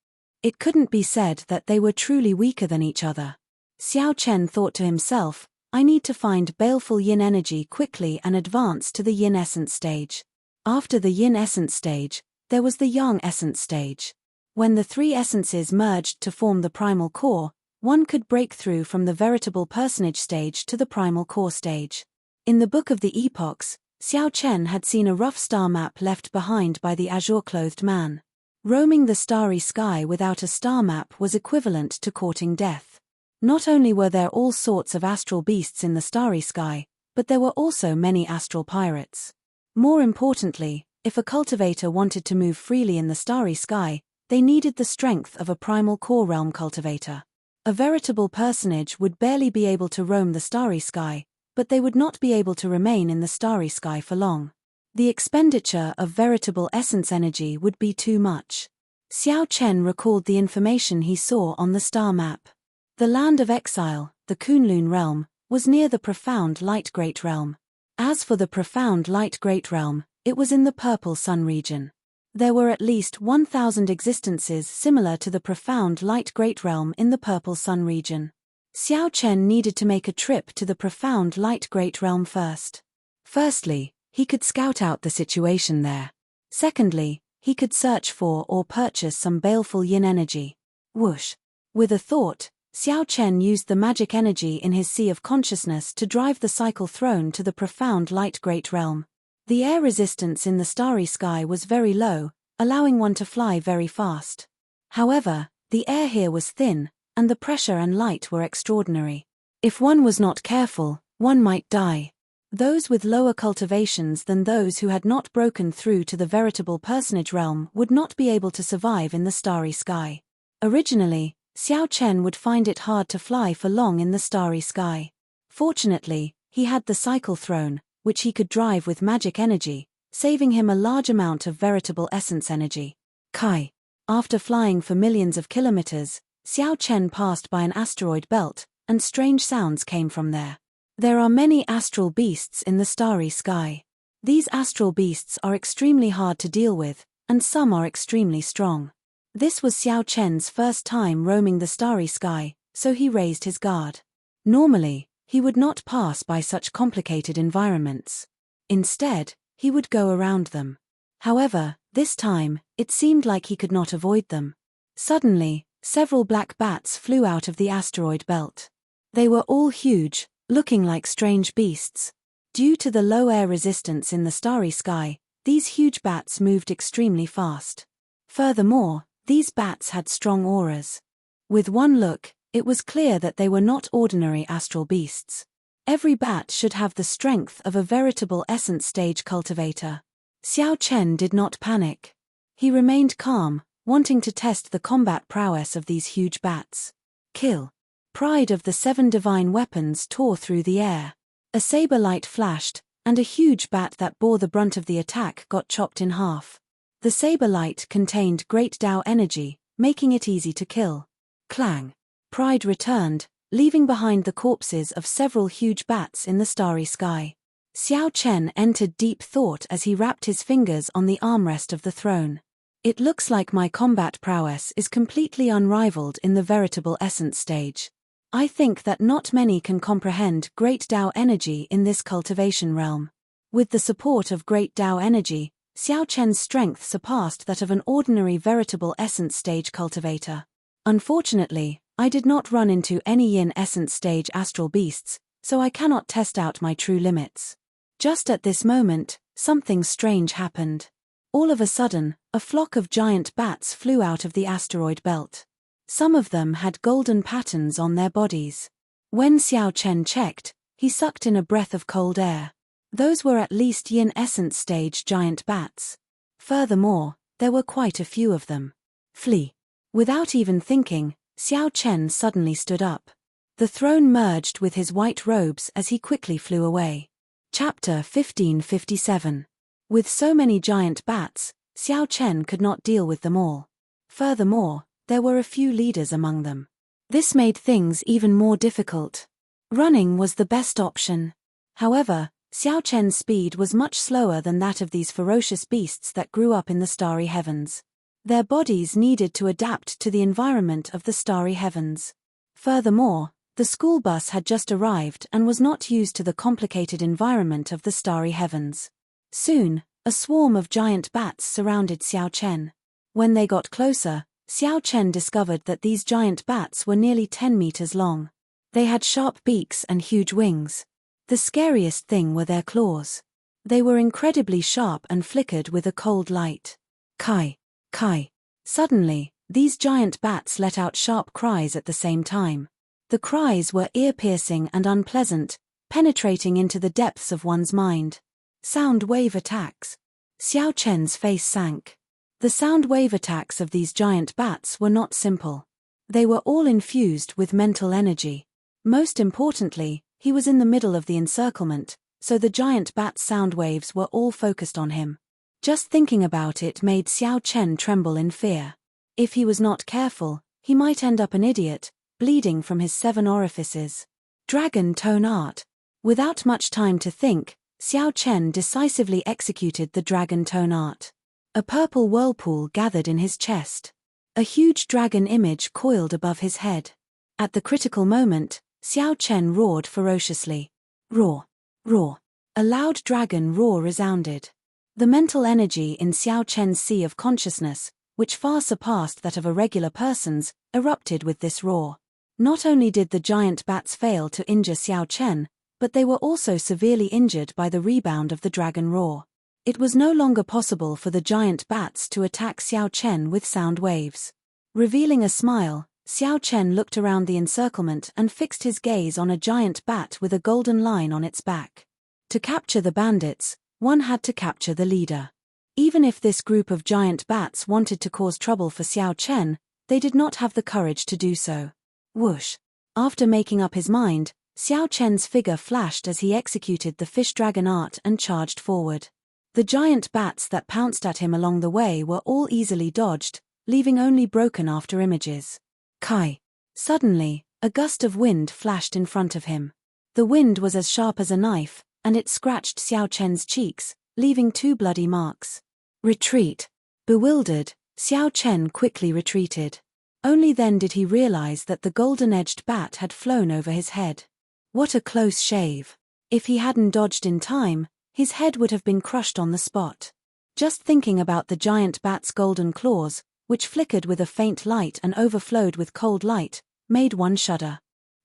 It couldn't be said that they were truly weaker than each other. Xiao Chen thought to himself, I need to find baleful yin energy quickly and advance to the yin essence stage. After the yin essence stage, there was the yang essence stage. When the 3 essences merged to form the primal core, one could break through from the veritable personage stage to the primal core stage. In the Book of the Epochs, Xiao Chen had seen a rough star map left behind by the azure-clothed man. Roaming the starry sky without a star map was equivalent to courting death. Not only were there all sorts of astral beasts in the starry sky, but there were also many astral pirates. More importantly, if a cultivator wanted to move freely in the starry sky, they needed the strength of a primal core realm cultivator. A veritable personage would barely be able to roam the starry sky, but they would not be able to remain in the starry sky for long. The expenditure of veritable essence energy would be too much. Xiao Chen recalled the information he saw on the star map. The land of exile, the Kunlun realm, was near the profound light great realm. As for the profound light great realm, it was in the purple sun region. There were at least 1,000 existences similar to the profound light great realm in the purple sun region. Xiao Chen needed to make a trip to the profound light great realm first. Firstly, he could scout out the situation there. Secondly, he could search for or purchase some baleful yin energy. Whoosh! With a thought, Xiao Chen used the magic energy in his sea of consciousness to drive the cycle throne to the profound light great realm. The air resistance in the starry sky was very low, allowing one to fly very fast. However, the air here was thin, and the pressure and light were extraordinary. If one was not careful, one might die. Those with lower cultivations than those who had not broken through to the veritable personage realm would not be able to survive in the starry sky. Originally, Xiao Chen would find it hard to fly for long in the starry sky. Fortunately, he had the cycle throne, which he could drive with magic energy, saving him a large amount of veritable essence energy. Kai. After flying for millions of kilometers, Xiao Chen passed by an asteroid belt, and strange sounds came from there. There are many astral beasts in the starry sky. These astral beasts are extremely hard to deal with, and some are extremely strong. This was Xiao Chen's first time roaming the starry sky, so he raised his guard. Normally, he would not pass by such complicated environments. Instead, he would go around them. However, this time, it seemed like he could not avoid them. Suddenly, several black bats flew out of the asteroid belt. They were all huge, looking like strange beasts. Due to the low air resistance in the starry sky, these huge bats moved extremely fast. Furthermore, these bats had strong auras. With one look, it was clear that they were not ordinary astral beasts. Every bat should have the strength of a veritable essence stage cultivator. Xiao Chen did not panic. He remained calm, wanting to test the combat prowess of these huge bats. Kill. Pride of the 7 divine weapons tore through the air. A saber light flashed, and a huge bat that bore the brunt of the attack got chopped in half. The saber light contained great Tao energy, making it easy to kill. Clang. Pride returned, leaving behind the corpses of several huge bats in the starry sky. Xiao Chen entered deep thought as he wrapped his fingers on the armrest of the throne. It looks like my combat prowess is completely unrivaled in the veritable essence stage. I think that not many can comprehend great Tao energy in this cultivation realm. With the support of great Tao energy, Xiao Chen's strength surpassed that of an ordinary veritable essence stage cultivator. Unfortunately, I did not run into any yin essence stage astral beasts, so I cannot test out my true limits. Just at this moment, something strange happened. All of a sudden, a flock of giant bats flew out of the asteroid belt. Some of them had golden patterns on their bodies. When Xiao Chen checked, he sucked in a breath of cold air. Those were at least yin essence stage giant bats. Furthermore, there were quite a few of them. Flee. Without even thinking, Xiao Chen suddenly stood up. The throne merged with his white robes as he quickly flew away. Chapter 1557. With so many giant bats, Xiao Chen could not deal with them all. Furthermore, there were a few leaders among them. This made things even more difficult. Running was the best option. However, Xiao Chen's speed was much slower than that of these ferocious beasts that grew up in the starry heavens. Their bodies needed to adapt to the environment of the starry heavens. Furthermore, the school bus had just arrived and was not used to the complicated environment of the starry heavens. Soon, a swarm of giant bats surrounded Xiao Chen. When they got closer, Xiao Chen discovered that these giant bats were nearly 10 meters long. They had sharp beaks and huge wings. The scariest thing were their claws. They were incredibly sharp and flickered with a cold light. Kai! Kai! Suddenly, these giant bats let out sharp cries at the same time. The cries were ear-piercing and unpleasant, penetrating into the depths of one's mind. Sound wave attacks. Xiao Chen's face sank. The sound wave attacks of these giant bats were not simple. They were all infused with mental energy. Most importantly, he was in the middle of the encirclement, so the giant bat's sound waves were all focused on him. Just thinking about it made Xiao Chen tremble in fear. If he was not careful, he might end up an idiot, bleeding from his 7 orifices. Dragon Tone Art. Without much time to think, Xiao Chen decisively executed the Dragon Tone Art. A purple whirlpool gathered in his chest. A huge dragon image coiled above his head. At the critical moment, Xiao Chen roared ferociously. Roar! Roar! A loud dragon roar resounded. The mental energy in Xiao Chen's sea of consciousness, which far surpassed that of a regular person's, erupted with this roar. Not only did the giant bats fail to injure Xiao Chen, but they were also severely injured by the rebound of the dragon roar. It was no longer possible for the giant bats to attack Xiao Chen with sound waves. Revealing a smile, Xiao Chen looked around the encirclement and fixed his gaze on a giant bat with a golden line on its back. To capture the bandits, one had to capture the leader. Even if this group of giant bats wanted to cause trouble for Xiao Chen, they did not have the courage to do so. Whoosh! After making up his mind, Xiao Chen's figure flashed as he executed the fish dragon art and charged forward. The giant bats that pounced at him along the way were all easily dodged, leaving only broken after images. Kai! Suddenly, a gust of wind flashed in front of him. The wind was as sharp as a knife, and it scratched Xiao Chen's cheeks, leaving 2 bloody marks. Retreat! Bewildered, Xiao Chen quickly retreated. Only then did he realize that the golden-edged bat had flown over his head. What a close shave! If he hadn't dodged in time, his head would have been crushed on the spot. Just thinking about the giant bat's golden claws, which flickered with a faint light and overflowed with cold light, made one shudder.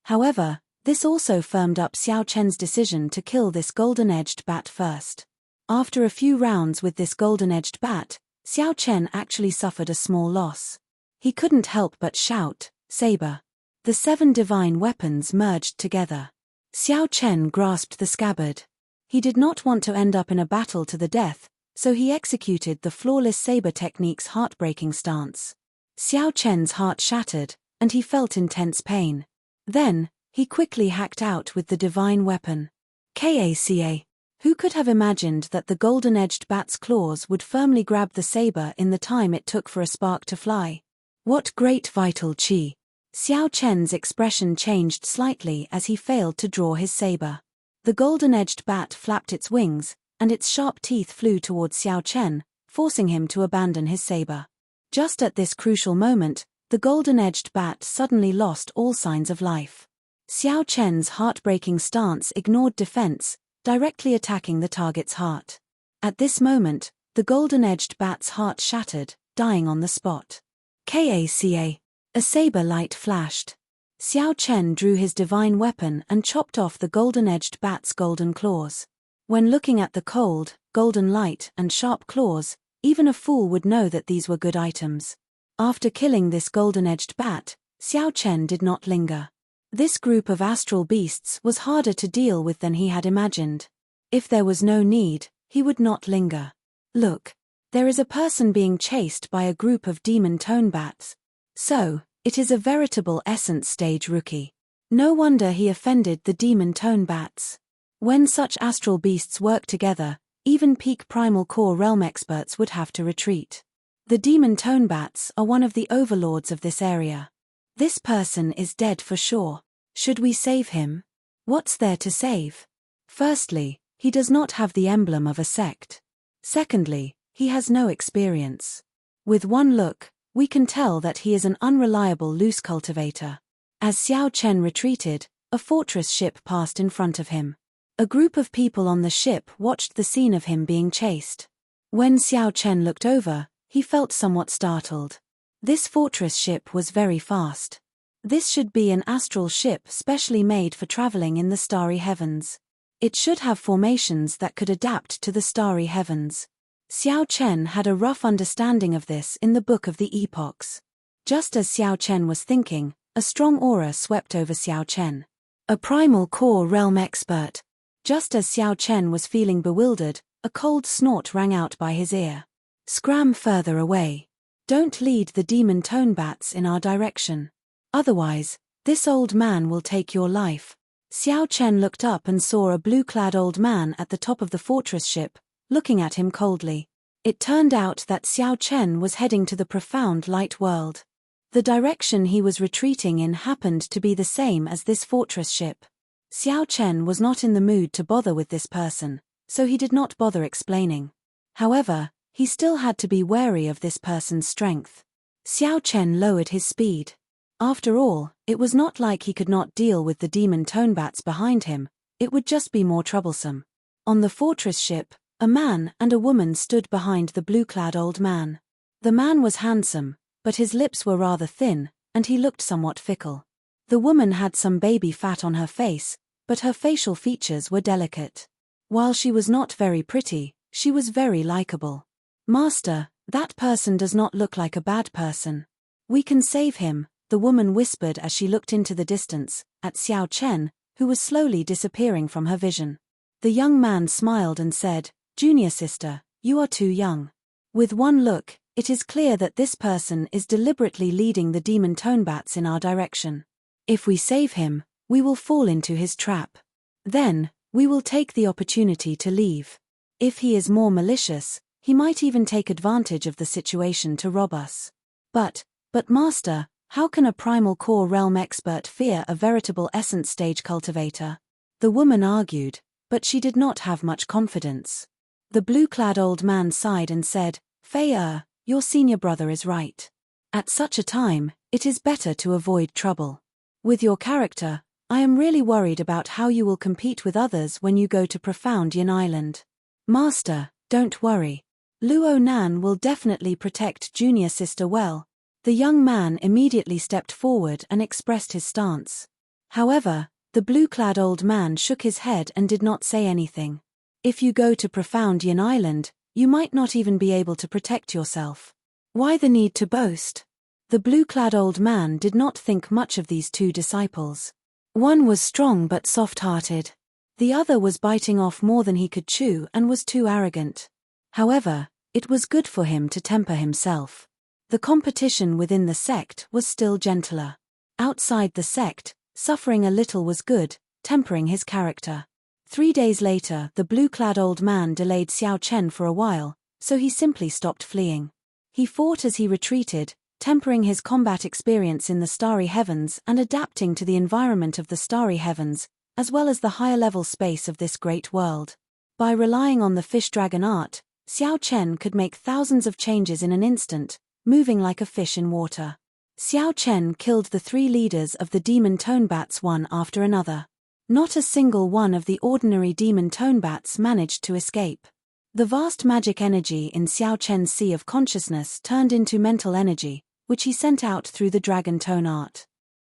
However, this also firmed up Xiao Chen's decision to kill this golden-edged bat first. After a few rounds with this golden-edged bat, Xiao Chen actually suffered a small loss. He couldn't help but shout, "Saber!" The 7 divine weapons merged together. Xiao Chen grasped the scabbard. He did not want to end up in a battle to the death, so he executed the flawless saber technique's heartbreaking stance. Xiao Chen's heart shattered, and he felt intense pain. Then, he quickly hacked out with the divine weapon. Kaca! Who could have imagined that the golden-edged bat's claws would firmly grab the saber in the time it took for a spark to fly? What great vital chi! Xiao Chen's expression changed slightly as he failed to draw his saber. The golden-edged bat flapped its wings, and its sharp teeth flew towards Xiao Chen, forcing him to abandon his saber. Just at this crucial moment, the golden-edged bat suddenly lost all signs of life. Xiao Chen's heartbreaking stance ignored defense, directly attacking the target's heart. At this moment, the golden-edged bat's heart shattered, dying on the spot. Kaca! A saber light flashed. Xiao Chen drew his divine weapon and chopped off the golden-edged bat's golden claws. When looking at the cold, golden light and sharp claws, even a fool would know that these were good items. After killing this golden-edged bat, Xiao Chen did not linger. This group of astral beasts was harder to deal with than he had imagined. If there was no need, he would not linger. Look. There is a person being chased by a group of demon tone bats. So, it is a veritable essence stage rookie. No wonder he offended the demon tone bats. When such astral beasts work together, even peak primal core realm experts would have to retreat. The demon tone bats are one of the overlords of this area. This person is dead for sure. Should we save him? What's there to save? Firstly, he does not have the emblem of a sect. Secondly, he has no experience. With one look, we can tell that he is an unreliable loose cultivator. As Xiao Chen retreated, a fortress ship passed in front of him. A group of people on the ship watched the scene of him being chased. When Xiao Chen looked over, he felt somewhat startled. This fortress ship was very fast. This should be an astral ship specially made for traveling in the starry heavens. It should have formations that could adapt to the starry heavens. Xiao Chen had a rough understanding of this in the Book of the Epochs. Just as Xiao Chen was thinking, a strong aura swept over Xiao Chen. A primal core realm expert. Just as Xiao Chen was feeling bewildered, a cold snort rang out by his ear. Scram further away. Don't lead the demon tone bats in our direction. Otherwise, this old man will take your life. Xiao Chen looked up and saw a blue-clad old man at the top of the fortress ship, looking at him coldly. It turned out that Xiao Chen was heading to the profound light world. The direction he was retreating in happened to be the same as this fortress ship. Xiao Chen was not in the mood to bother with this person, so he did not bother explaining. However, he still had to be wary of this person's strength. Xiao Chen lowered his speed. After all, it was not like he could not deal with the demon tone bats behind him, it would just be more troublesome. On the fortress ship, a man and a woman stood behind the blue-clad old man. The man was handsome, but his lips were rather thin, and he looked somewhat fickle. The woman had some baby fat on her face, but her facial features were delicate. While she was not very pretty, she was very likable. Master, that person does not look like a bad person. We can save him, the woman whispered as she looked into the distance, at Xiao Chen, who was slowly disappearing from her vision. The young man smiled and said, "Junior sister, you are too young." With one look, it is clear that this person is deliberately leading the demon tone bats in our direction. If we save him, we will fall into his trap. Then, we will take the opportunity to leave. If he is more malicious, he might even take advantage of the situation to rob us. But master, how can a primal core realm expert fear a veritable essence stage cultivator? The woman argued, but she did not have much confidence. The blue-clad old man sighed and said, "Fei your senior brother is right. At such a time, it is better to avoid trouble. With your character, I am really worried about how you will compete with others when you go to Profound Yin Island. Master, don't worry. Luo Nan will definitely protect junior sister well." The young man immediately stepped forward and expressed his stance. However, the blue-clad old man shook his head and did not say anything. If you go to Profound Yin Island, you might not even be able to protect yourself. Why the need to boast? The blue-clad old man did not think much of these two disciples. One was strong but soft-hearted. The other was biting off more than he could chew and was too arrogant. However, it was good for him to temper himself. The competition within the sect was still gentler. Outside the sect, suffering a little was good, tempering his character. 3 days later, the blue-clad old man delayed Xiao Chen for a while, so he simply stopped fleeing. He fought as he retreated, tempering his combat experience in the starry heavens and adapting to the environment of the starry heavens, as well as the higher-level space of this great world. By relying on the fish-dragon art, Xiao Chen could make thousands of changes in an instant, moving like a fish in water. Xiao Chen killed the 3 leaders of the demon tone bats one after another. Not a single one of the ordinary demon tone bats managed to escape. The vast magic energy in Xiao Chen's sea of consciousness turned into mental energy, which he sent out through the dragon tone art.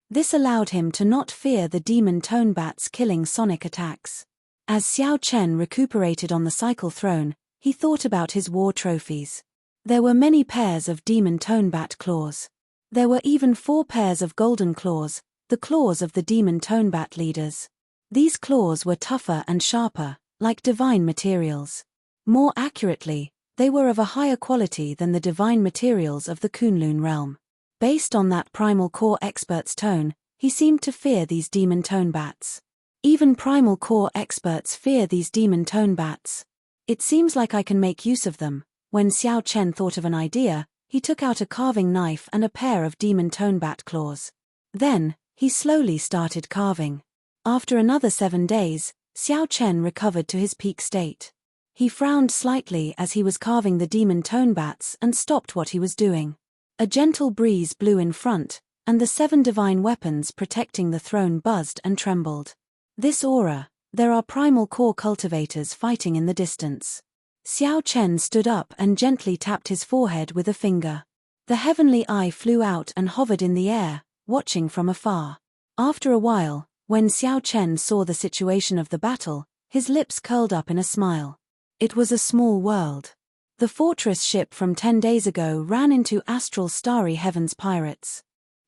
This allowed him to not fear the demon tone bats killing sonic attacks. As Xiao Chen recuperated on the cycle throne, he thought about his war trophies. There were many pairs of demon tone bat claws. There were even 4 pairs of golden claws, the claws of the demon tone bat leaders. These claws were tougher and sharper, like divine materials. More accurately, they were of a higher quality than the divine materials of the Kunlun realm. Based on that primal core expert's tone, he seemed to fear these demon tone bats. Even primal core experts fear these demon tone bats. It seems like I can make use of them. When Xiao Chen thought of an idea, he took out a carving knife and a pair of demon tone bat claws. Then, he slowly started carving. After another 7 days, Xiao Chen recovered to his peak state. He frowned slightly as he was carving the demon tone bats and stopped what he was doing. A gentle breeze blew in front, and the 7 divine weapons protecting the throne buzzed and trembled. This aura, there are primal core cultivators fighting in the distance. Xiao Chen stood up and gently tapped his forehead with a finger. The heavenly eye flew out and hovered in the air, watching from afar. After a while, when Xiao Chen saw the situation of the battle, his lips curled up in a smile. It was a small world. The fortress ship from 10 days ago ran into astral starry heavens pirates.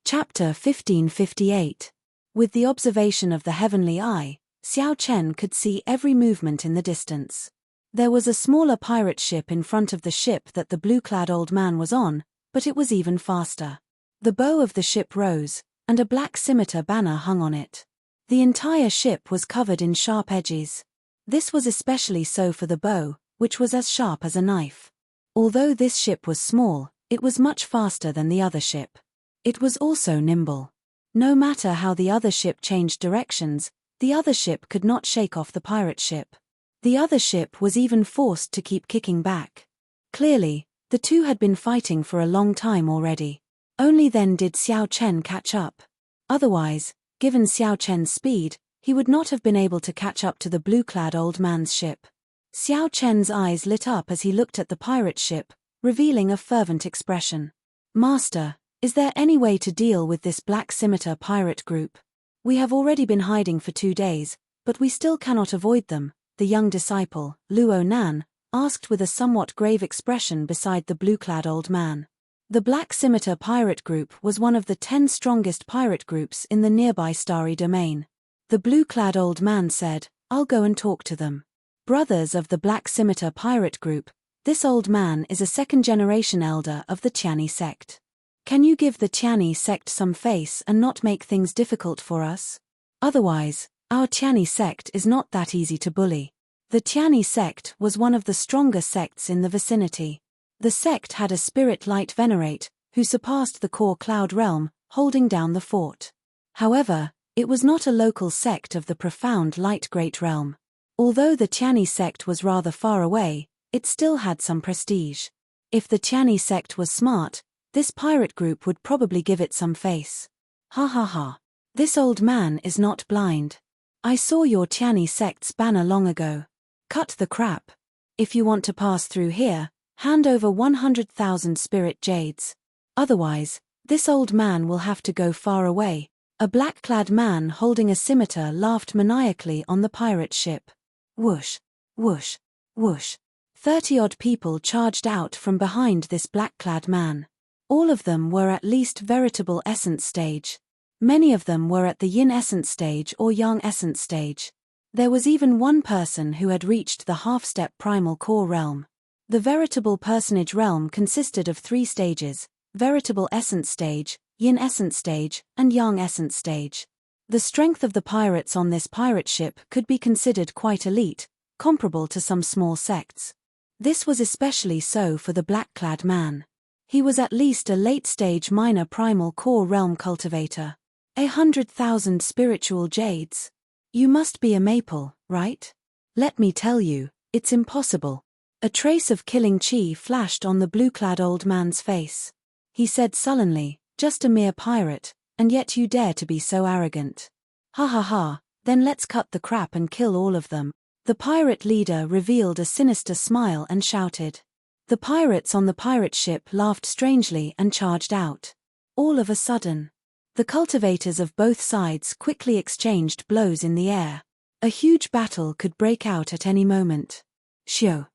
Chapter 1558. With the observation of the heavenly eye, Xiao Chen could see every movement in the distance. There was a smaller pirate ship in front of the ship that the blue-clad old man was on, but it was even faster. The bow of the ship rose, and a black scimitar banner hung on it. The entire ship was covered in sharp edges. This was especially so for the bow, which was as sharp as a knife. Although this ship was small, it was much faster than the other ship. It was also nimble. No matter how the other ship changed directions, the other ship could not shake off the pirate ship. The other ship was even forced to keep kicking back. Clearly, the two had been fighting for a long time already. Only then did Xiao Chen catch up. Otherwise, given Xiao Chen's speed, he would not have been able to catch up to the blue-clad old man's ship. Xiao Chen's eyes lit up as he looked at the pirate ship, revealing a fervent expression. "Master, is there any way to deal with this black scimitar pirate group? We have already been hiding for 2 days, but we still cannot avoid them," the young disciple, Luo Nan, asked with a somewhat grave expression beside the blue-clad old man. The Black Scimitar pirate group was one of the 10 strongest pirate groups in the nearby starry domain. The blue-clad old man said, "I'll go and talk to them." Brothers of the Black Scimitar pirate group, this old man is a 2nd-generation elder of the Tiani sect. Can you give the Tiani sect some face and not make things difficult for us? Otherwise, our Tiani sect is not that easy to bully. The Tiani sect was one of the stronger sects in the vicinity. The sect had a spirit light venerate, who surpassed the core cloud realm, holding down the fort. However, it was not a local sect of the profound light great realm. Although the Tiani sect was rather far away, it still had some prestige. If the Tiani sect was smart, this pirate group would probably give it some face. Ha ha ha. This old man is not blind. I saw your Tiani sect's banner long ago. Cut the crap. If you want to pass through here, hand over 100,000 spirit jades. Otherwise, this old man will have to go far away. A black-clad man holding a scimitar laughed maniacally on the pirate ship. Whoosh, whoosh, whoosh. 30-odd people charged out from behind this black-clad man. All of them were at least veritable essence stage. Many of them were at the yin essence stage or yang essence stage. There was even one person who had reached the half-step primal core realm. The veritable personage realm consisted of 3 stages: veritable essence stage, yin essence stage, and yang essence stage. The strength of the pirates on this pirate ship could be considered quite elite, comparable to some small sects. This was especially so for the black-clad man. He was at least a late-stage minor primal core realm cultivator. 100,000 spiritual jades. You must be a maple, right? Let me tell you, it's impossible. A trace of killing chi flashed on the blue-clad old man's face. He said sullenly, "Just a mere pirate, and yet you dare to be so arrogant. Ha ha ha, then let's cut the crap and kill all of them." The pirate leader revealed a sinister smile and shouted. The pirates on the pirate ship laughed strangely and charged out. All of a sudden, the cultivators of both sides quickly exchanged blows in the air. A huge battle could break out at any moment. Xiao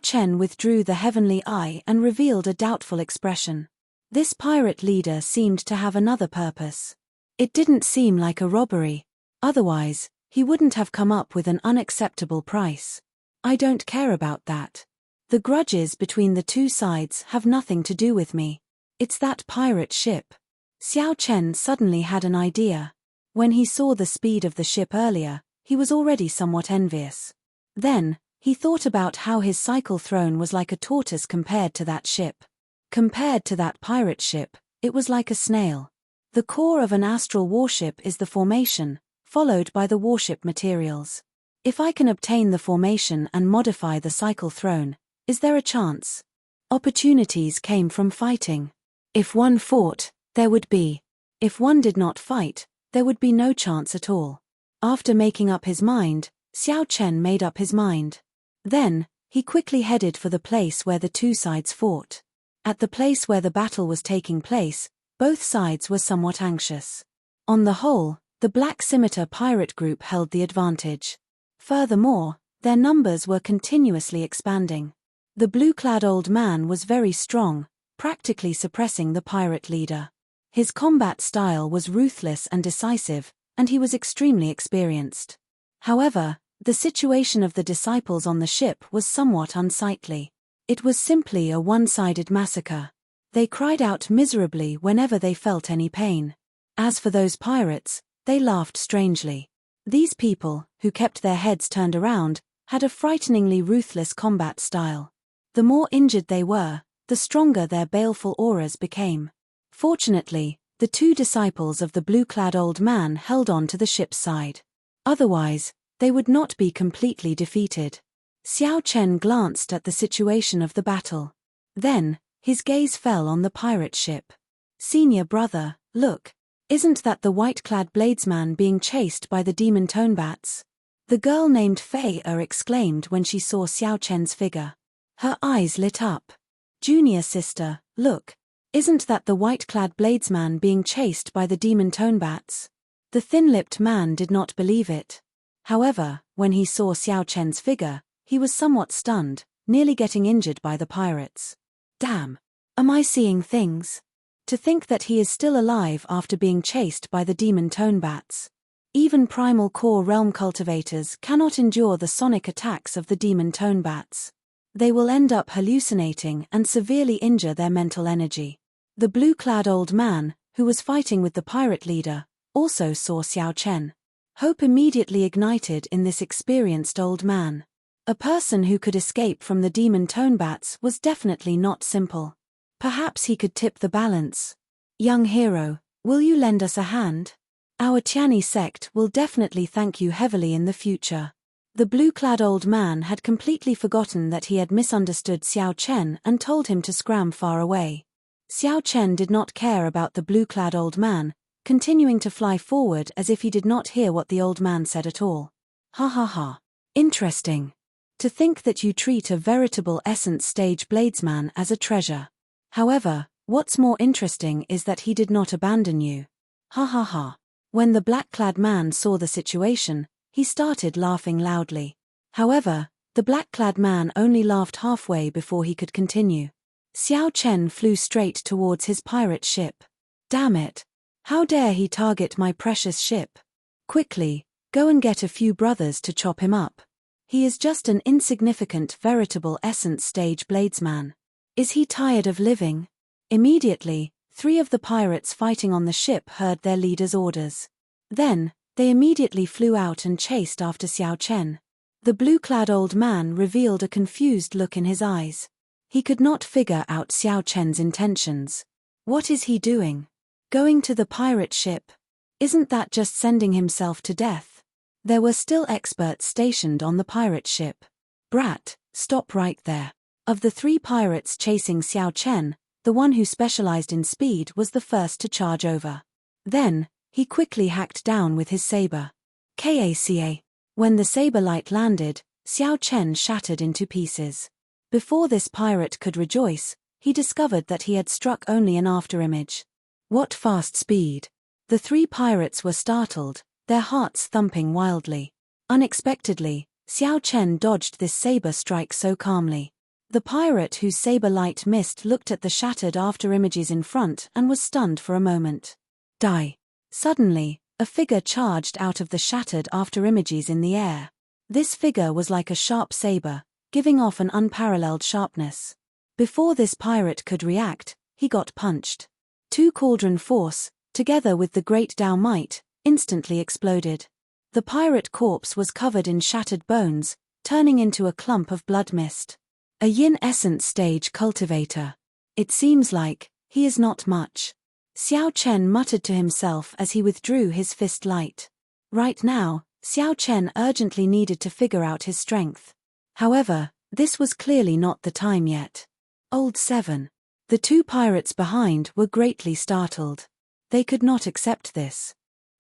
Chen withdrew the heavenly eye and revealed a doubtful expression. This pirate leader seemed to have another purpose. It didn't seem like a robbery. Otherwise, he wouldn't have come up with an unacceptable price. I don't care about that. The grudges between the two sides have nothing to do with me. It's that pirate ship. Xiao Chen suddenly had an idea. When he saw the speed of the ship earlier, he was already somewhat envious. Then, he thought about how his cycle throne was like a tortoise compared to that ship. Compared to that pirate ship, it was like a snail. The core of an astral warship is the formation, followed by the warship materials. If I can obtain the formation and modify the cycle throne, is there a chance? Opportunities came from fighting. If one fought, there would be. If one did not fight, there would be no chance at all. After making up his mind, Xiao Chen made up his mind. Then, he quickly headed for the place where the two sides fought. At the place where the battle was taking place, both sides were somewhat anxious. On the whole, the Black Scimitar pirate group held the advantage. Furthermore, their numbers were continuously expanding. The blue-clad old man was very strong, practically suppressing the pirate leader. His combat style was ruthless and decisive, and he was extremely experienced. However, the situation of the disciples on the ship was somewhat unsightly. It was simply a one-sided massacre. They cried out miserably whenever they felt any pain. As for those pirates, they laughed strangely. These people, who kept their heads turned around, had a frighteningly ruthless combat style. The more injured they were, the stronger their baleful auras became. Fortunately, the two disciples of the blue-clad old man held on to the ship's side. Otherwise, they would not be completely defeated. Xiao Chen glanced at the situation of the battle. Then, his gaze fell on the pirate ship. "Senior brother, look. Isn't that the white-clad bladesman being chased by the demon tonebats?" The girl named Fei exclaimed when she saw Xiao Chen's figure. Her eyes lit up. "Junior sister, look. Isn't that the white-clad bladesman being chased by the demon tonebats?" The thin-lipped man did not believe it. However, when he saw Xiao Chen's figure, he was somewhat stunned, nearly getting injured by the pirates. Damn! Am I seeing things? To think that he is still alive after being chased by the demon tonebats. Even primal core realm cultivators cannot endure the sonic attacks of the demon tonebats. They will end up hallucinating and severely injure their mental energy. The blue-clad old man, who was fighting with the pirate leader, also saw Xiao Chen. Hope immediately ignited in this experienced old man. A person who could escape from the demon tonebats was definitely not simple. Perhaps he could tip the balance. "Young hero, will you lend us a hand? Our Tiani sect will definitely thank you heavily in the future." The blue-clad old man had completely forgotten that he had misunderstood Xiao Chen and told him to scram far away. Xiao Chen did not care about the blue-clad old man, continuing to fly forward as if he did not hear what the old man said at all. "Ha ha ha. Interesting. To think that you treat a veritable essence stage bladesman as a treasure. However, what's more interesting is that he did not abandon you. Ha ha ha." When the black-clad man saw the situation, he started laughing loudly. However, the black-clad man only laughed halfway before he could continue. Xiao Chen flew straight towards his pirate ship. "Damn it! How dare he target my precious ship? Quickly, go and get a few brothers to chop him up. He is just an insignificant veritable essence stage bladesman. Is he tired of living?" Immediately, 3 of the pirates fighting on the ship heard their leader's orders. Then, they immediately flew out and chased after Xiao Chen. The blue-clad old man revealed a confused look in his eyes. He could not figure out Xiao Chen's intentions. What is he doing? Going to the pirate ship? Isn't that just sending himself to death? There were still experts stationed on the pirate ship. "Brat, stop right there." Of the 3 pirates chasing Xiao Chen, the one who specialized in speed was the first to charge over. Then, he quickly hacked down with his saber. Kaca. When the saber light landed, Xiao Chen shattered into pieces. Before this pirate could rejoice, he discovered that he had struck only an afterimage. What fast speed! The three pirates were startled, their hearts thumping wildly. Unexpectedly, Xiao Chen dodged this saber strike so calmly. The pirate whose saber light missed looked at the shattered afterimages in front and was stunned for a moment. Die! Suddenly, a figure charged out of the shattered afterimages in the air. This figure was like a sharp saber, giving off an unparalleled sharpness. Before this pirate could react, he got punched. Two cauldron force, together with the great Dao might, instantly exploded. The pirate corpse was covered in shattered bones, turning into a clump of blood mist. A yin essence stage cultivator. It seems like he is not much. Xiao Chen muttered to himself as he withdrew his fist light. Right now, Xiao Chen urgently needed to figure out his strength. However, this was clearly not the time yet. Old 7. The two pirates behind were greatly startled. They could not accept this.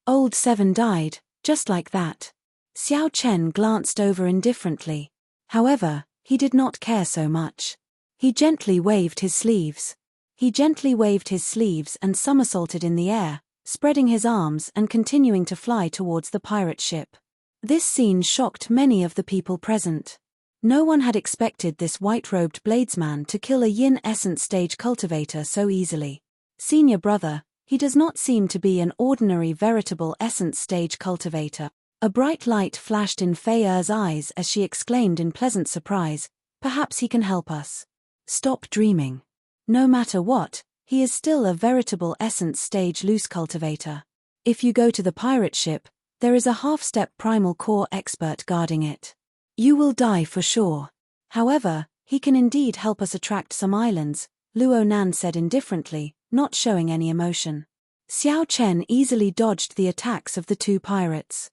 Old 7 died, just like that. Xiao Chen glanced over indifferently. However, he did not care so much. He gently waved his sleeves. And somersaulted in the air, spreading his arms and continuing to fly towards the pirate ship. This scene shocked many of the people present. No one had expected this white-robed bladesman to kill a yin essence stage cultivator so easily. Senior brother, he does not seem to be an ordinary veritable essence stage cultivator. A bright light flashed in Fei Er's eyes as she exclaimed in pleasant surprise, "Perhaps he can help us." Stop dreaming. No matter what, he is still a veritable essence stage loose cultivator. If you go to the pirate ship, there is a half-step primal core expert guarding it. You will die for sure. However, he can indeed help us attract some islands, Luo Nan said indifferently, not showing any emotion. Xiao Chen easily dodged the attacks of the two pirates.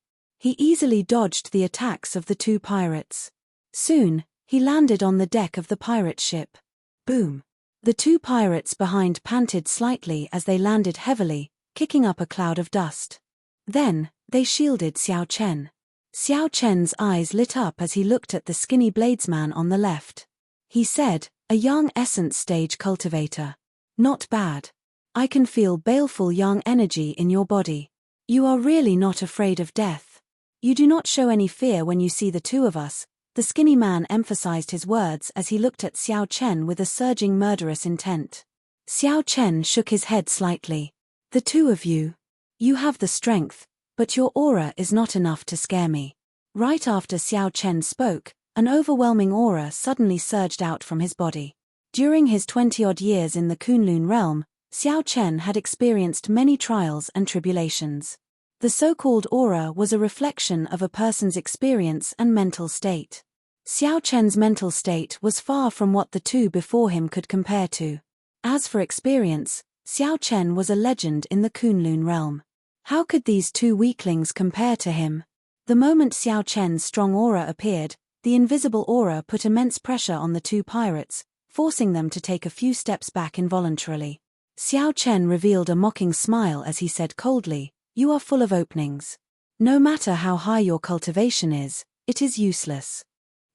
Soon, he landed on the deck of the pirate ship. Boom! The two pirates behind panted slightly as they landed heavily, kicking up a cloud of dust. Then, they shielded Xiao Chen. Xiao Chen's eyes lit up as he looked at the skinny bladesman on the left. He said, "A young essence stage cultivator. Not bad. I can feel baleful young energy in your body. You are really not afraid of death. You do not show any fear when you see the two of us." The skinny man emphasized his words as he looked at Xiao Chen with a surging murderous intent. Xiao Chen shook his head slightly. "The two of you. You have the strength, but your aura is not enough to scare me." Right after Xiao Chen spoke, an overwhelming aura suddenly surged out from his body. During his 20-odd years in the Kunlun realm, Xiao Chen had experienced many trials and tribulations. The so-called aura was a reflection of a person's experience and mental state. Xiao Chen's mental state was far from what the two before him could compare to. As for experience, Xiao Chen was a legend in the Kunlun realm. How could these two weaklings compare to him? The moment Xiao Chen's strong aura appeared, the invisible aura put immense pressure on the two pirates, forcing them to take a few steps back involuntarily. Xiao Chen revealed a mocking smile as he said coldly, "You are full of openings. No matter how high your cultivation is, it is useless."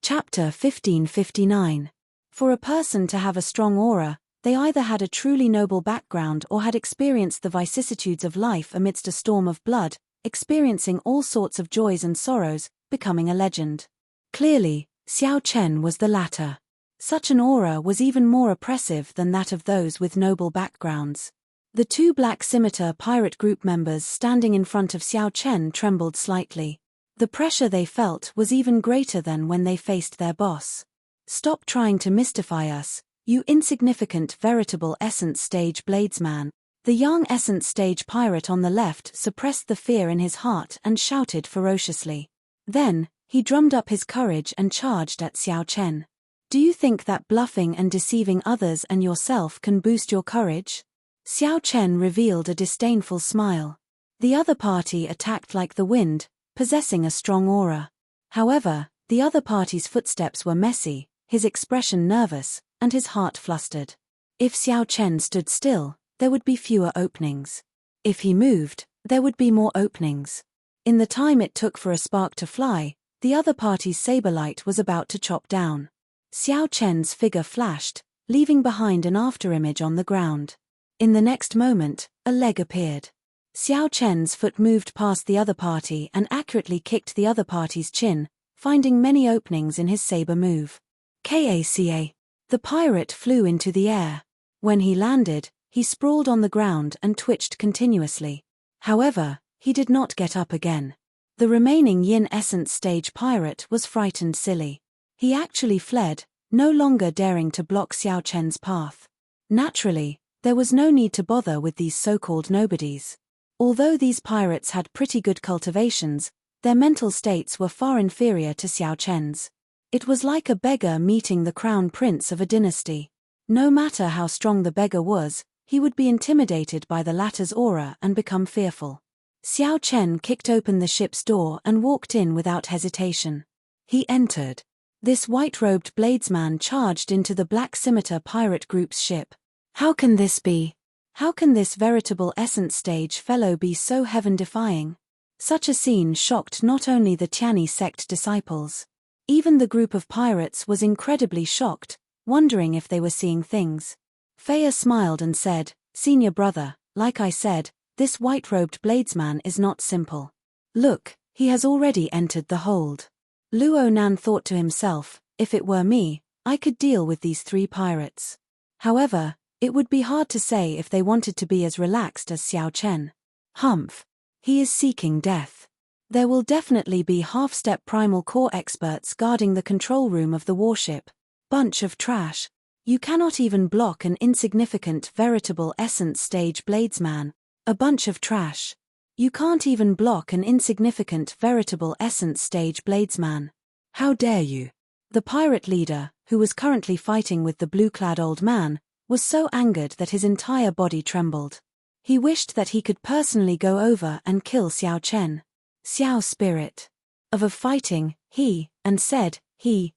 Chapter 1559. For a person to have a strong aura, they either had a truly noble background or had experienced the vicissitudes of life amidst a storm of blood, experiencing all sorts of joys and sorrows, becoming a legend. Clearly, Xiao Chen was the latter. Such an aura was even more oppressive than that of those with noble backgrounds. The two Black Scimitar pirate group members standing in front of Xiao Chen trembled slightly. The pressure they felt was even greater than when they faced their boss. "Stop trying to mystify us, you insignificant veritable essence stage bladesman." The young essence stage pirate on the left suppressed the fear in his heart and shouted ferociously. Then, he drummed up his courage and charged at Xiao Chen. "Do you think that bluffing and deceiving others and yourself can boost your courage?" Xiao Chen revealed a disdainful smile. The other party attacked like the wind, possessing a strong aura. However, the other party's footsteps were messy, his expression nervous, and his heart flustered. If Xiao Chen stood still, there would be fewer openings. If he moved, there would be more openings. In the time it took for a spark to fly, the other party's saber light was about to chop down. Xiao Chen's figure flashed, leaving behind an afterimage on the ground. In the next moment, a leg appeared. Xiao Chen's foot moved past the other party and accurately kicked the other party's chin, finding many openings in his saber move. Kaca. The pirate flew into the air. When he landed, he sprawled on the ground and twitched continuously. However, he did not get up again. The remaining Yin Essence stage pirate was frightened silly. He actually fled, no longer daring to block Xiao Chen's path. Naturally, there was no need to bother with these so-called nobodies. Although these pirates had pretty good cultivations, their mental states were far inferior to Xiao Chen's. It was like a beggar meeting the crown prince of a dynasty. No matter how strong the beggar was, he would be intimidated by the latter's aura and become fearful. Xiao Chen kicked open the ship's door and walked in without hesitation. He entered. This white-robed bladesman charged into the Black Scimitar pirate group's ship. How can this be? How can this veritable essence stage fellow be so heaven-defying? Such a scene shocked not only the Tianyi sect disciples. Even the group of pirates was incredibly shocked, wondering if they were seeing things. Feiya smiled and said, "Senior brother, like I said, this white-robed bladesman is not simple. Look, he has already entered the hold." Luo Nan thought to himself, if it were me, I could deal with these 3 pirates. However, it would be hard to say if they wanted to be as relaxed as Xiao Chen. Humph. He is seeking death. There will definitely be half-step primal core experts guarding the control room of the warship. Bunch of trash. You cannot even block an insignificant veritable essence stage bladesman. A bunch of trash. You can't even block an insignificant veritable essence stage bladesman. How dare you? The pirate leader, who was currently fighting with the blue-clad old man, was so angered that his entire body trembled. He wished that he could personally go over and kill Xiao Chen. Xiao spirit. Of fighting, he, and said, he,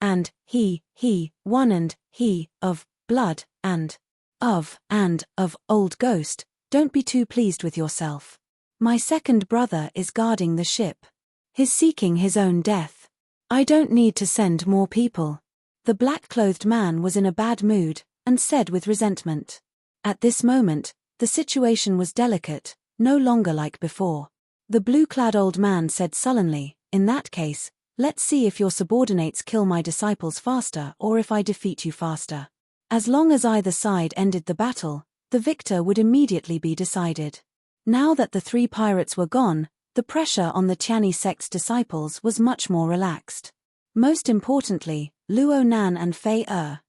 and he, one and he, of, blood, and of, old ghost, don't be too pleased with yourself. My second brother is guarding the ship. He's seeking his own death. I don't need to send more people. The black-clothed man was in a bad mood, and said with resentment. At this moment, the situation was delicate, no longer like before. The blue-clad old man said sullenly, in that case, let's see if your subordinates kill my disciples faster or if I defeat you faster. As long as either side ended the battle, the victor would immediately be decided. Now that the 3 pirates were gone, the pressure on the Tianyi sect's disciples was much more relaxed. Most importantly, Luo Nan and Fei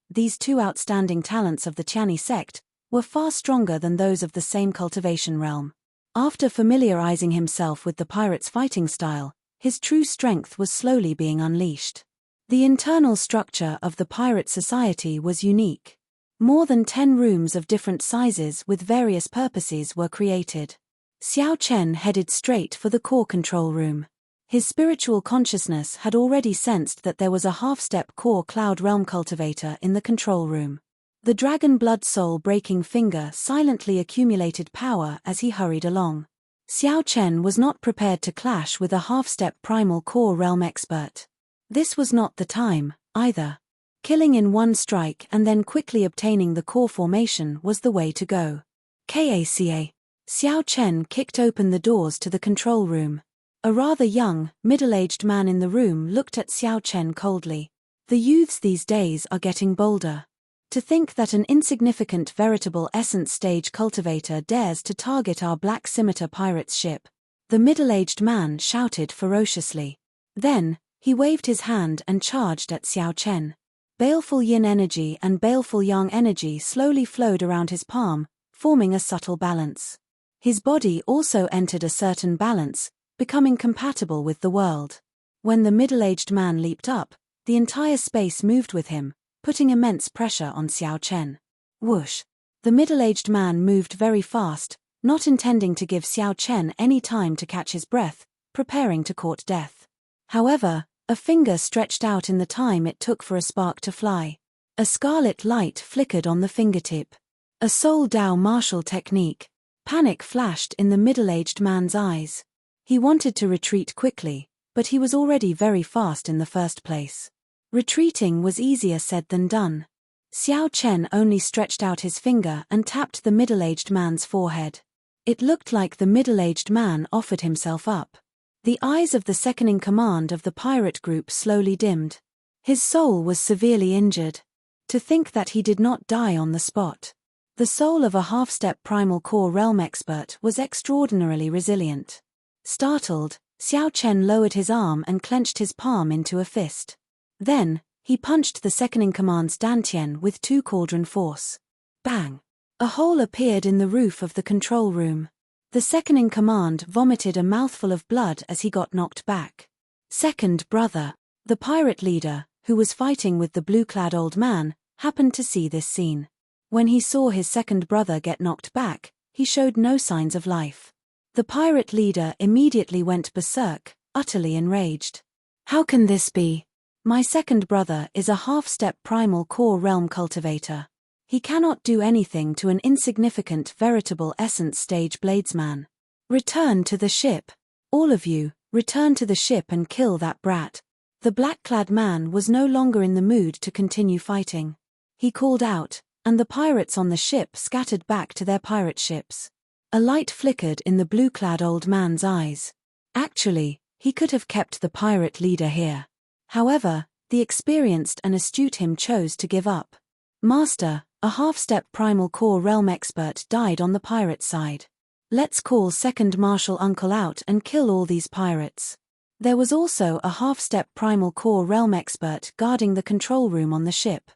these 2 outstanding talents of the Tianyi sect, were far stronger than those of the same cultivation realm. After familiarizing himself with the pirate's fighting style, his true strength was slowly being unleashed. The internal structure of the pirate society was unique. More than 10 rooms of different sizes with various purposes were created. Xiao Chen headed straight for the core control room. His spiritual consciousness had already sensed that there was a half-step core cloud realm cultivator in the control room. The dragon blood soul breaking finger silently accumulated power as he hurried along. Xiao Chen was not prepared to clash with a half-step primal core realm expert. This was not the time, either. Killing in one strike and then quickly obtaining the core formation was the way to go. Kaca. Xiao Chen kicked open the doors to the control room. A rather young, middle-aged man in the room looked at Xiao Chen coldly. The youths these days are getting bolder. To think that an insignificant veritable essence stage cultivator dares to target our Black Scimitar pirate's ship. The middle-aged man shouted ferociously. Then, he waved his hand and charged at Xiao Chen. Baleful yin energy and baleful yang energy slowly flowed around his palm, forming a subtle balance. His body also entered a certain balance, becoming compatible with the world. When the middle-aged man leaped up, the entire space moved with him, putting immense pressure on Xiao Chen. Whoosh! The middle-aged man moved very fast, not intending to give Xiao Chen any time to catch his breath, preparing to court death. However, a finger stretched out in the time it took for a spark to fly. A scarlet light flickered on the fingertip. A Soul Dao martial technique. Panic flashed in the middle-aged man's eyes. He wanted to retreat quickly, but he was already very fast in the first place. Retreating was easier said than done. Xiao Chen only stretched out his finger and tapped the middle-aged man's forehead. It looked like the middle-aged man offered himself up. The eyes of the second-in-command of the pirate group slowly dimmed. His soul was severely injured. To think that he did not die on the spot. The soul of a half-step primal core realm expert was extraordinarily resilient. Startled, Xiao Chen lowered his arm and clenched his palm into a fist. Then, he punched the second-in-command's dantian with 2 cauldron force. Bang! A hole appeared in the roof of the control room. The second-in-command vomited a mouthful of blood as he got knocked back. Second brother, the pirate leader, who was fighting with the blue-clad old man, happened to see this scene. When he saw his second brother get knocked back, he showed no signs of life. The pirate leader immediately went berserk, utterly enraged. How can this be? My second brother is a half-step primal core realm cultivator. He cannot do anything to an insignificant veritable essence stage bladesman. Return to the ship. All of you, return to the ship and kill that brat. The black-clad man was no longer in the mood to continue fighting. He called out, and the pirates on the ship scattered back to their pirate ships. A light flickered in the blue-clad old man's eyes. Actually, he could have kept the pirate leader here. However, the experienced and astute him chose to give up. Master, a half-step primal core realm expert died on the pirate side. Let's call second martial uncle out and kill all these pirates. There was also a half-step primal core realm expert guarding the control room on the ship.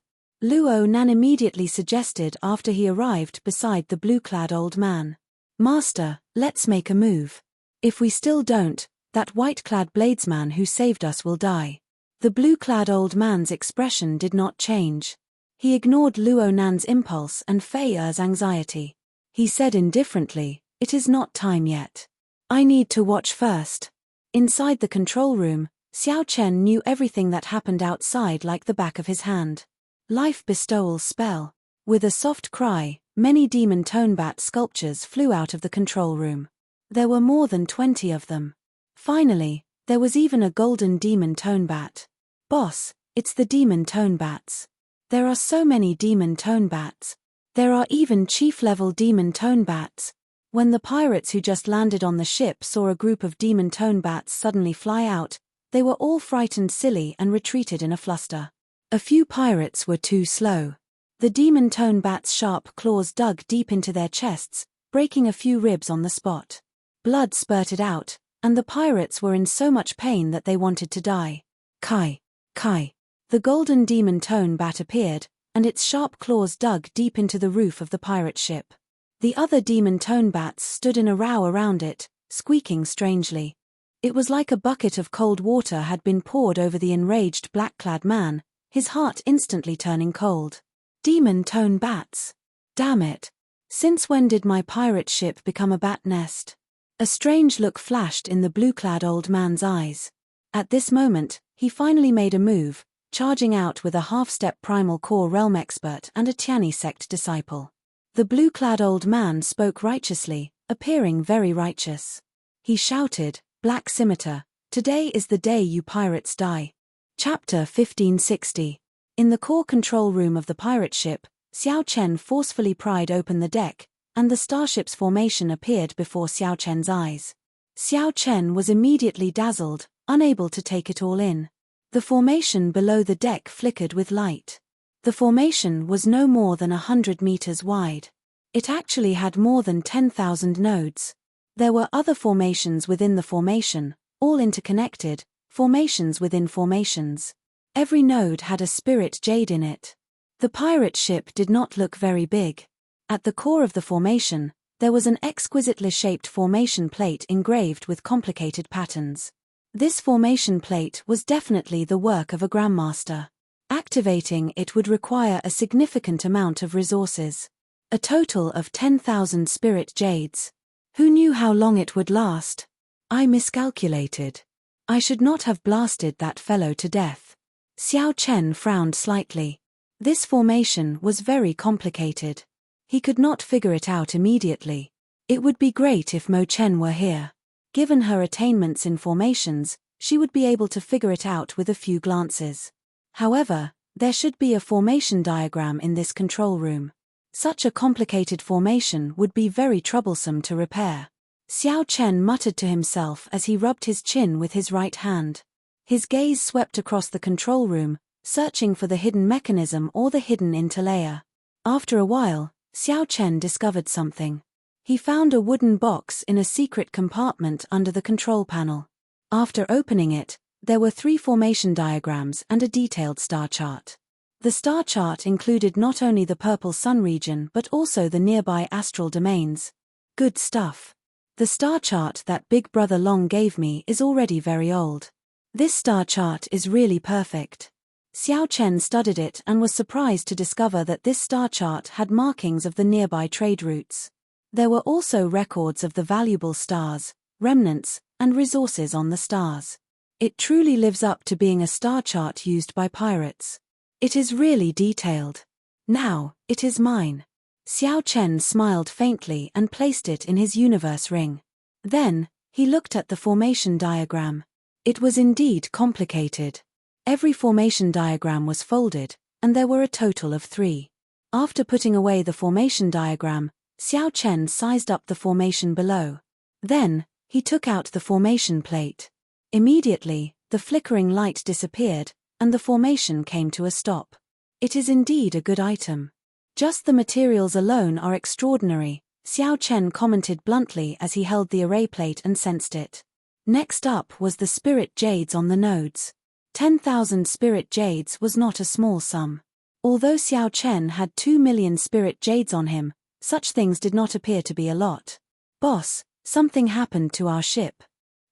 Luo Nan immediately suggested after he arrived beside the blue-clad old man. Master, let's make a move. If we still don't, that white-clad bladesman who saved us will die. The blue-clad old man's expression did not change. He ignored Luo Nan's impulse and Fei Er's anxiety. He said indifferently, "It is not time yet. I need to watch first." Inside the control room, Xiao Chen knew everything that happened outside like the back of his hand. Life bestowal spell. With a soft cry, many demon tone bat sculptures flew out of the control room. There were more than 20 of them. Finally, there was even a golden demon tone bat. Boss, it's the demon tone bats. There are so many demon tone bats. There are even chief-level demon tone bats. When the pirates who just landed on the ship saw a group of demon tone bats suddenly fly out, they were all frightened silly and retreated in a fluster. A few pirates were too slow. The demon tone bats' sharp claws dug deep into their chests, breaking a few ribs on the spot. Blood spurted out, and the pirates were in so much pain that they wanted to die. Kai. Kai. The golden demon tone bat appeared, and its sharp claws dug deep into the roof of the pirate ship. The other demon tone bats stood in a row around it, squeaking strangely. It was like a bucket of cold water had been poured over the enraged black-clad man, his heart instantly turning cold. Demon tone bats. Damn it. Since when did my pirate ship become a bat nest? A strange look flashed in the blue-clad old man's eyes. At this moment, he finally made a move, charging out with a half-step primal core realm expert and a Tiani sect disciple. The blue-clad old man spoke righteously, appearing very righteous. He shouted, "Black Scimitar, today is the day you pirates die." Chapter 1560. In the core control room of the pirate ship, Xiao Chen forcefully pried open the deck, and the starship's formation appeared before Xiao Chen's eyes. Xiao Chen was immediately dazzled, unable to take it all in. The formation below the deck flickered with light. The formation was no more than 100 meters wide. It actually had more than 10,000 nodes. There were other formations within the formation, all interconnected, formations within formations. Every node had a spirit jade in it. The pirate ship did not look very big. At the core of the formation, there was an exquisitely shaped formation plate engraved with complicated patterns. This formation plate was definitely the work of a grandmaster. Activating it would require a significant amount of resources. A total of 10,000 spirit jades. Who knew how long it would last? I miscalculated. I should not have blasted that fellow to death. Xiao Chen frowned slightly. This formation was very complicated. He could not figure it out immediately. It would be great if Mo Chen were here. Given her attainments in formations, she would be able to figure it out with a few glances. However, There should be a formation diagram in this control room. Such a complicated formation would be very troublesome to repair. Xiao Chen muttered to himself as he rubbed his chin with his right hand. His gaze swept across the control room, searching for the hidden mechanism or the hidden interlayer. After a while, Xiao Chen discovered something. He found a wooden box in a secret compartment under the control panel. After opening it, there were 3 formation diagrams and a detailed star chart. The star chart included not only the purple sun region but also the nearby astral domains. Good stuff. The star chart that Big Brother Long gave me is already very old. This star chart is really perfect. Xiao Chen studied it and was surprised to discover that this star chart had markings of the nearby trade routes. There were also records of the valuable stars, remnants, and resources on the stars. It truly lives up to being a star chart used by pirates. It is really detailed. Now, it is mine. Xiao Chen smiled faintly and placed it in his universe ring. Then, he looked at the formation diagram. It was indeed complicated. Every formation diagram was folded, and there were a total of 3. After putting away the formation diagram, Xiao Chen sized up the formation below. Then, he took out the formation plate. Immediately, the flickering light disappeared, and the formation came to a stop. It is indeed a good item. Just the materials alone are extraordinary, Xiao Chen commented bluntly as he held the array plate and sensed it. Next up was the spirit jades on the nodes. 10,000 spirit jades was not a small sum. Although Xiao Chen had 2 million spirit jades on him, such things did not appear to be a lot. Boss, something happened to our ship.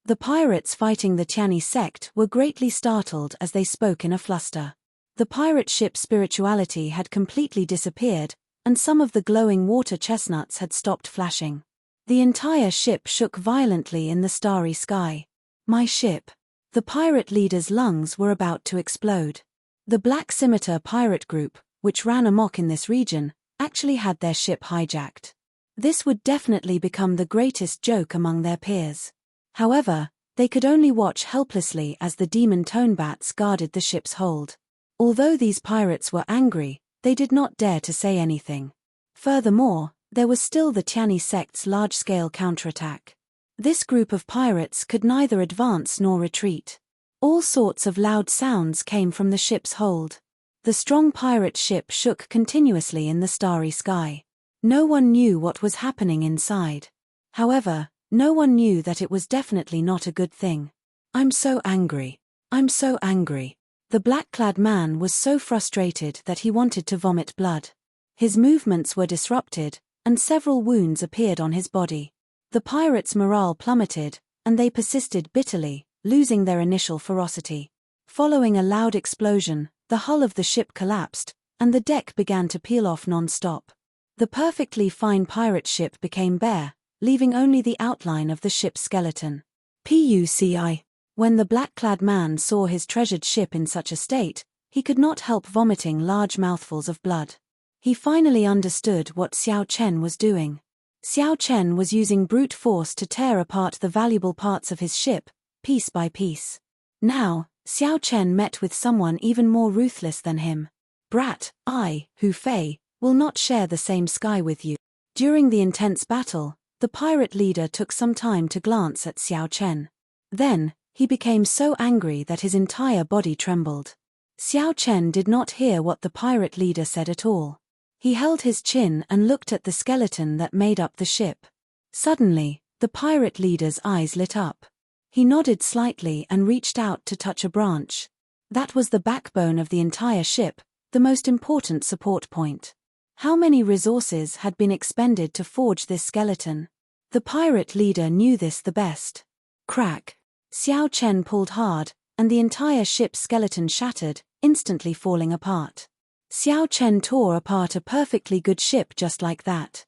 The pirates fighting the Tiani sect were greatly startled as they spoke in a fluster. The pirate ship's spirituality had completely disappeared, and some of the glowing water chestnuts had stopped flashing. The entire ship shook violently in the starry sky. My ship. The pirate leader's lungs were about to explode. The Black Scimitar pirate group, which ran amok in this region, actually had their ship hijacked. This would definitely become the greatest joke among their peers. However, they could only watch helplessly as the demon tonebats guarded the ship's hold. Although these pirates were angry, they did not dare to say anything. Furthermore, there was still the Tiani sect's large-scale counterattack. This group of pirates could neither advance nor retreat. All sorts of loud sounds came from the ship's hold. The strong pirate ship shook continuously in the starry sky. No one knew what was happening inside. However, no one knew that it was definitely not a good thing. I'm so angry. I'm so angry. The black-clad man was so frustrated that he wanted to vomit blood. His movements were disrupted, and several wounds appeared on his body. The pirates' morale plummeted, and they persisted bitterly, losing their initial ferocity. Following a loud explosion, the hull of the ship collapsed, and the deck began to peel off non-stop. The perfectly fine pirate ship became bare, leaving only the outline of the ship's skeleton. Puci. When the black-clad man saw his treasured ship in such a state, he could not help vomiting large mouthfuls of blood. He finally understood what Xiao Chen was doing. Xiao Chen was using brute force to tear apart the valuable parts of his ship, piece by piece. Now, Xiao Chen met with someone even more ruthless than him. Brat, I, Hu Fei, will not share the same sky with you. During the intense battle, the pirate leader took some time to glance at Xiao Chen. Then, he became so angry that his entire body trembled. Xiao Chen did not hear what the pirate leader said at all. He held his chin and looked at the skeleton that made up the ship. Suddenly, the pirate leader's eyes lit up. He nodded slightly and reached out to touch a branch. That was the backbone of the entire ship, the most important support point. How many resources had been expended to forge this skeleton? The pirate leader knew this the best. Crack. Xiao Chen pulled hard, and the entire ship's skeleton shattered, instantly falling apart. Xiao Chen tore apart a perfectly good ship just like that.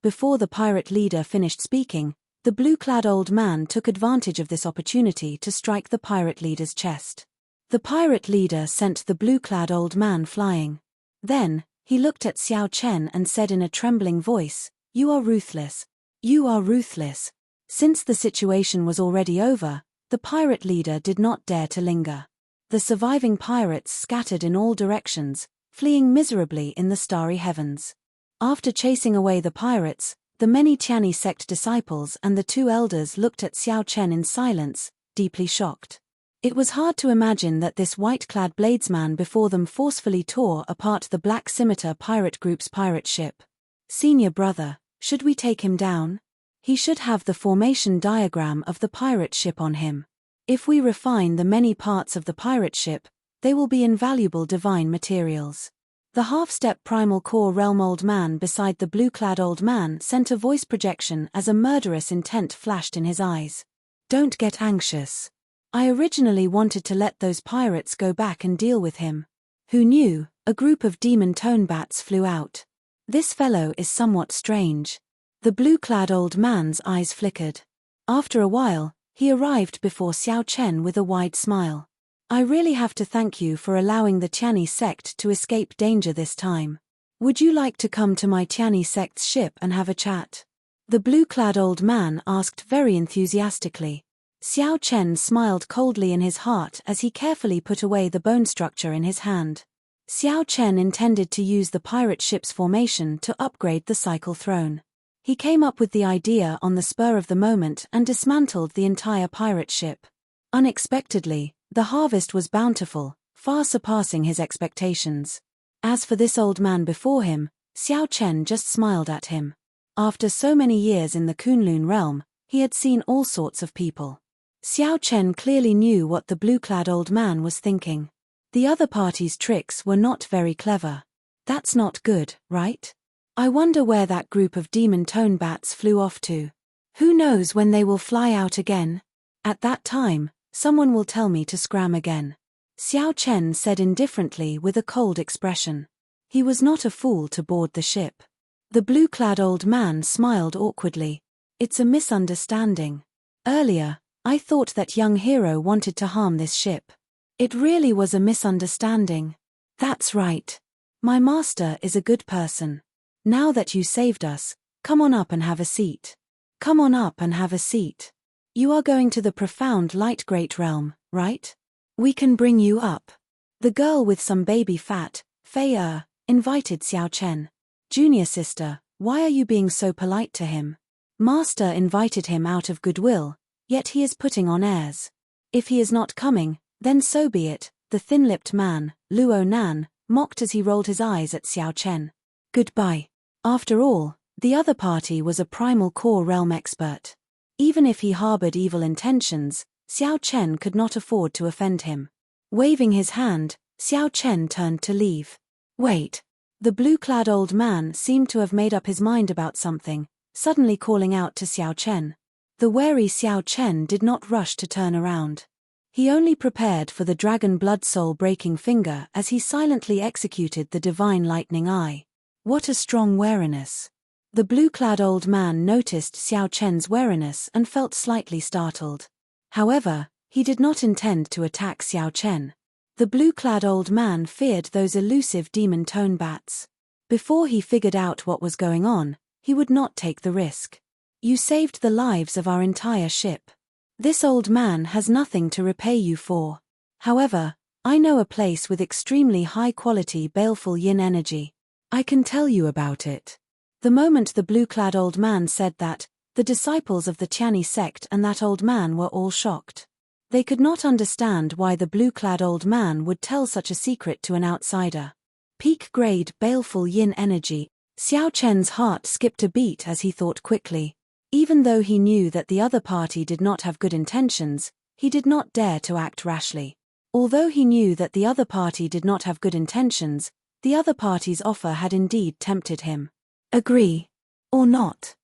Before the pirate leader finished speaking, the blue-clad old man took advantage of this opportunity to strike the pirate leader's chest. The pirate leader sent the blue-clad old man flying. Then, he looked at Xiao Chen and said in a trembling voice, "You are ruthless. You are ruthless." Since the situation was already over, the pirate leader did not dare to linger. the surviving pirates scattered in all directions, fleeing miserably in the starry heavens. After chasing away the pirates, the many Tianyi sect disciples and the two elders looked at Xiao Chen in silence, deeply shocked. It was hard to imagine that this white-clad bladesman before them forcefully tore apart the Black Scimitar pirate group's pirate ship. "Senior brother, should we take him down? He should have the formation diagram of the pirate ship on him. If we refine the many parts of the pirate ship, they will be invaluable divine materials." The half-step primal core realm old man beside the blue-clad old man sent a voice projection as a murderous intent flashed in his eyes. "Don't get anxious. I originally wanted to let those pirates go back and deal with him. Who knew, a group of demon tone bats flew out. This fellow is somewhat strange." The blue-clad old man's eyes flickered. After a while, he arrived before Xiao Chen with a wide smile. "I really have to thank you for allowing the Tianyi sect to escape danger this time. Would you like to come to my Tianyi sect's ship and have a chat?" The blue-clad old man asked very enthusiastically. Xiao Chen smiled coldly in his heart as he carefully put away the bone structure in his hand. Xiao Chen intended to use the pirate ship's formation to upgrade the cycle throne. He came up with the idea on the spur of the moment and dismantled the entire pirate ship. Unexpectedly, the harvest was bountiful, far surpassing his expectations. As for this old man before him, Xiao Chen just smiled at him. After so many years in the Kunlun realm, he had seen all sorts of people. Xiao Chen clearly knew what the blue-clad old man was thinking. The other party's tricks were not very clever. That's not good, right? I wonder where that group of demon tone bats flew off to. Who knows when they will fly out again? At that time, someone will tell me to scram again. Xiao Chen said indifferently with a cold expression. He was not a fool to board the ship. The blue-clad old man smiled awkwardly. "It's a misunderstanding. Earlier, I thought that young hero wanted to harm this ship. It really was a misunderstanding." "That's right. My master is a good person. Now that you saved us, come on up and have a seat. Come on up and have a seat. You are going to the profound light great realm, right? We can bring you up." The girl with some baby fat, Fei invited Xiao Chen. "Junior sister, why are you being so polite to him? Master invited him out of goodwill, yet he is putting on airs. If he is not coming, then so be it," the thin-lipped man, Luo Nan, mocked as he rolled his eyes at Xiao Chen. Goodbye. After all, the other party was a primal core realm expert. Even if he harbored evil intentions, Xiao Chen could not afford to offend him. Waving his hand, Xiao Chen turned to leave. "Wait." The blue-clad old man seemed to have made up his mind about something, suddenly calling out to Xiao Chen. The wary Xiao Chen did not rush to turn around. He only prepared for the dragon blood soul-breaking finger as he silently executed the divine lightning eye. What a strong wariness. The blue-clad old man noticed Xiao Chen's wariness and felt slightly startled. However, he did not intend to attack Xiao Chen. The blue-clad old man feared those elusive demon tone bats. Before he figured out what was going on, he would not take the risk. "You saved the lives of our entire ship. This old man has nothing to repay you for. However, I know a place with extremely high-quality baleful yin energy. I can tell you about it." The moment the blue-clad old man said that, the disciples of the Tianyi sect and that old man were all shocked. They could not understand why the blue-clad old man would tell such a secret to an outsider. Peak-grade baleful yin energy. Xiao Chen's heart skipped a beat as he thought quickly. Even though he knew that the other party did not have good intentions, he did not dare to act rashly. Although he knew that the other party did not have good intentions, the other party's offer had indeed tempted him. Agree. Or not?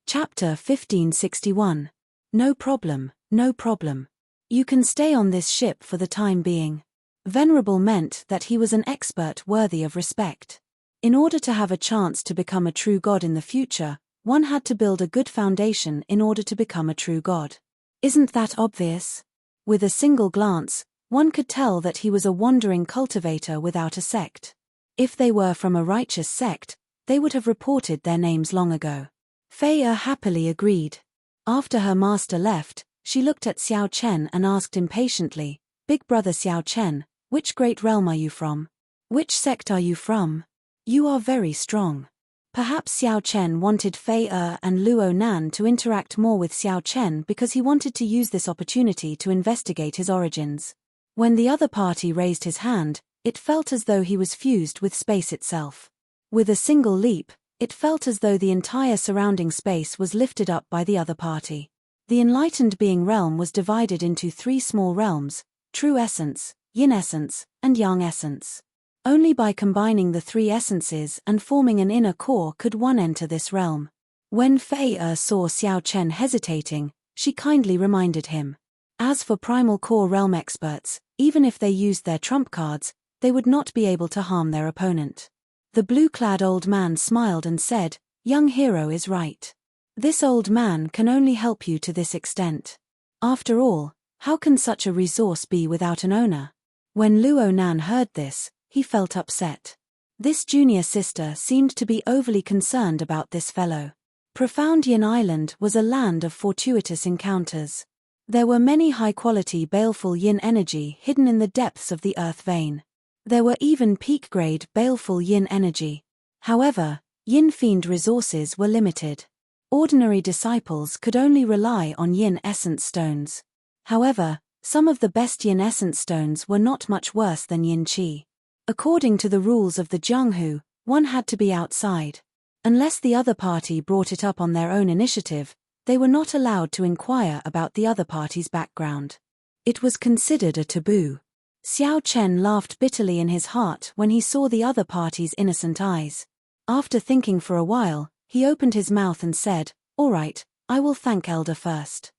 Chapter 1561. No problem, no problem. You can stay on this ship for the time being. Venerable meant that he was an expert worthy of respect. In order to have a chance to become a true god in the future, one had to build a good foundation in order to become a true god. Isn't that obvious? With a single glance, one could tell that he was a wandering cultivator without a sect. If they were from a righteous sect, they would have reported their names long ago. Fei happily agreed. After her master left, she looked at Xiao Chen and asked impatiently, Big brother Xiao Chen, which great realm are you from? Which sect are you from? You are very strong. Perhaps Xiao Chen wanted Fei and Luo Nan to interact more with Xiao Chen because he wanted to use this opportunity to investigate his origins. When the other party raised his hand, it felt as though he was fused with space itself. With a single leap, it felt as though the entire surrounding space was lifted up by the other party. The enlightened being realm was divided into 3 small realms: true essence, yin essence, and yang essence. Only by combining the 3 essences and forming an inner core could one enter this realm. When Fei saw Xiao Chen hesitating, she kindly reminded him. As for primal core realm experts, even if they used their trump cards, they would not be able to harm their opponent. The blue-clad old man smiled and said, "Young hero is right. This old man can only help you to this extent. After all, how can such a resource be without an owner?" When Luo Nan heard this, he felt upset. This junior sister seemed to be overly concerned about this fellow. Profound Yin Island was a land of fortuitous encounters. There were many high-quality baleful yin energy hidden in the depths of the earth vein. There were even peak-grade baleful yin energy. However, yin fiend resources were limited. Ordinary disciples could only rely on yin essence stones. However, some of the best yin essence stones were not much worse than yin qi. According to the rules of the Jianghu, one had to be outside. Unless the other party brought it up on their own initiative, they were not allowed to inquire about the other party's background. It was considered a taboo. Xiao Chen laughed bitterly in his heart when he saw the other party's innocent eyes. After thinking for a while, he opened his mouth and said, "All right, I will thank Elder first."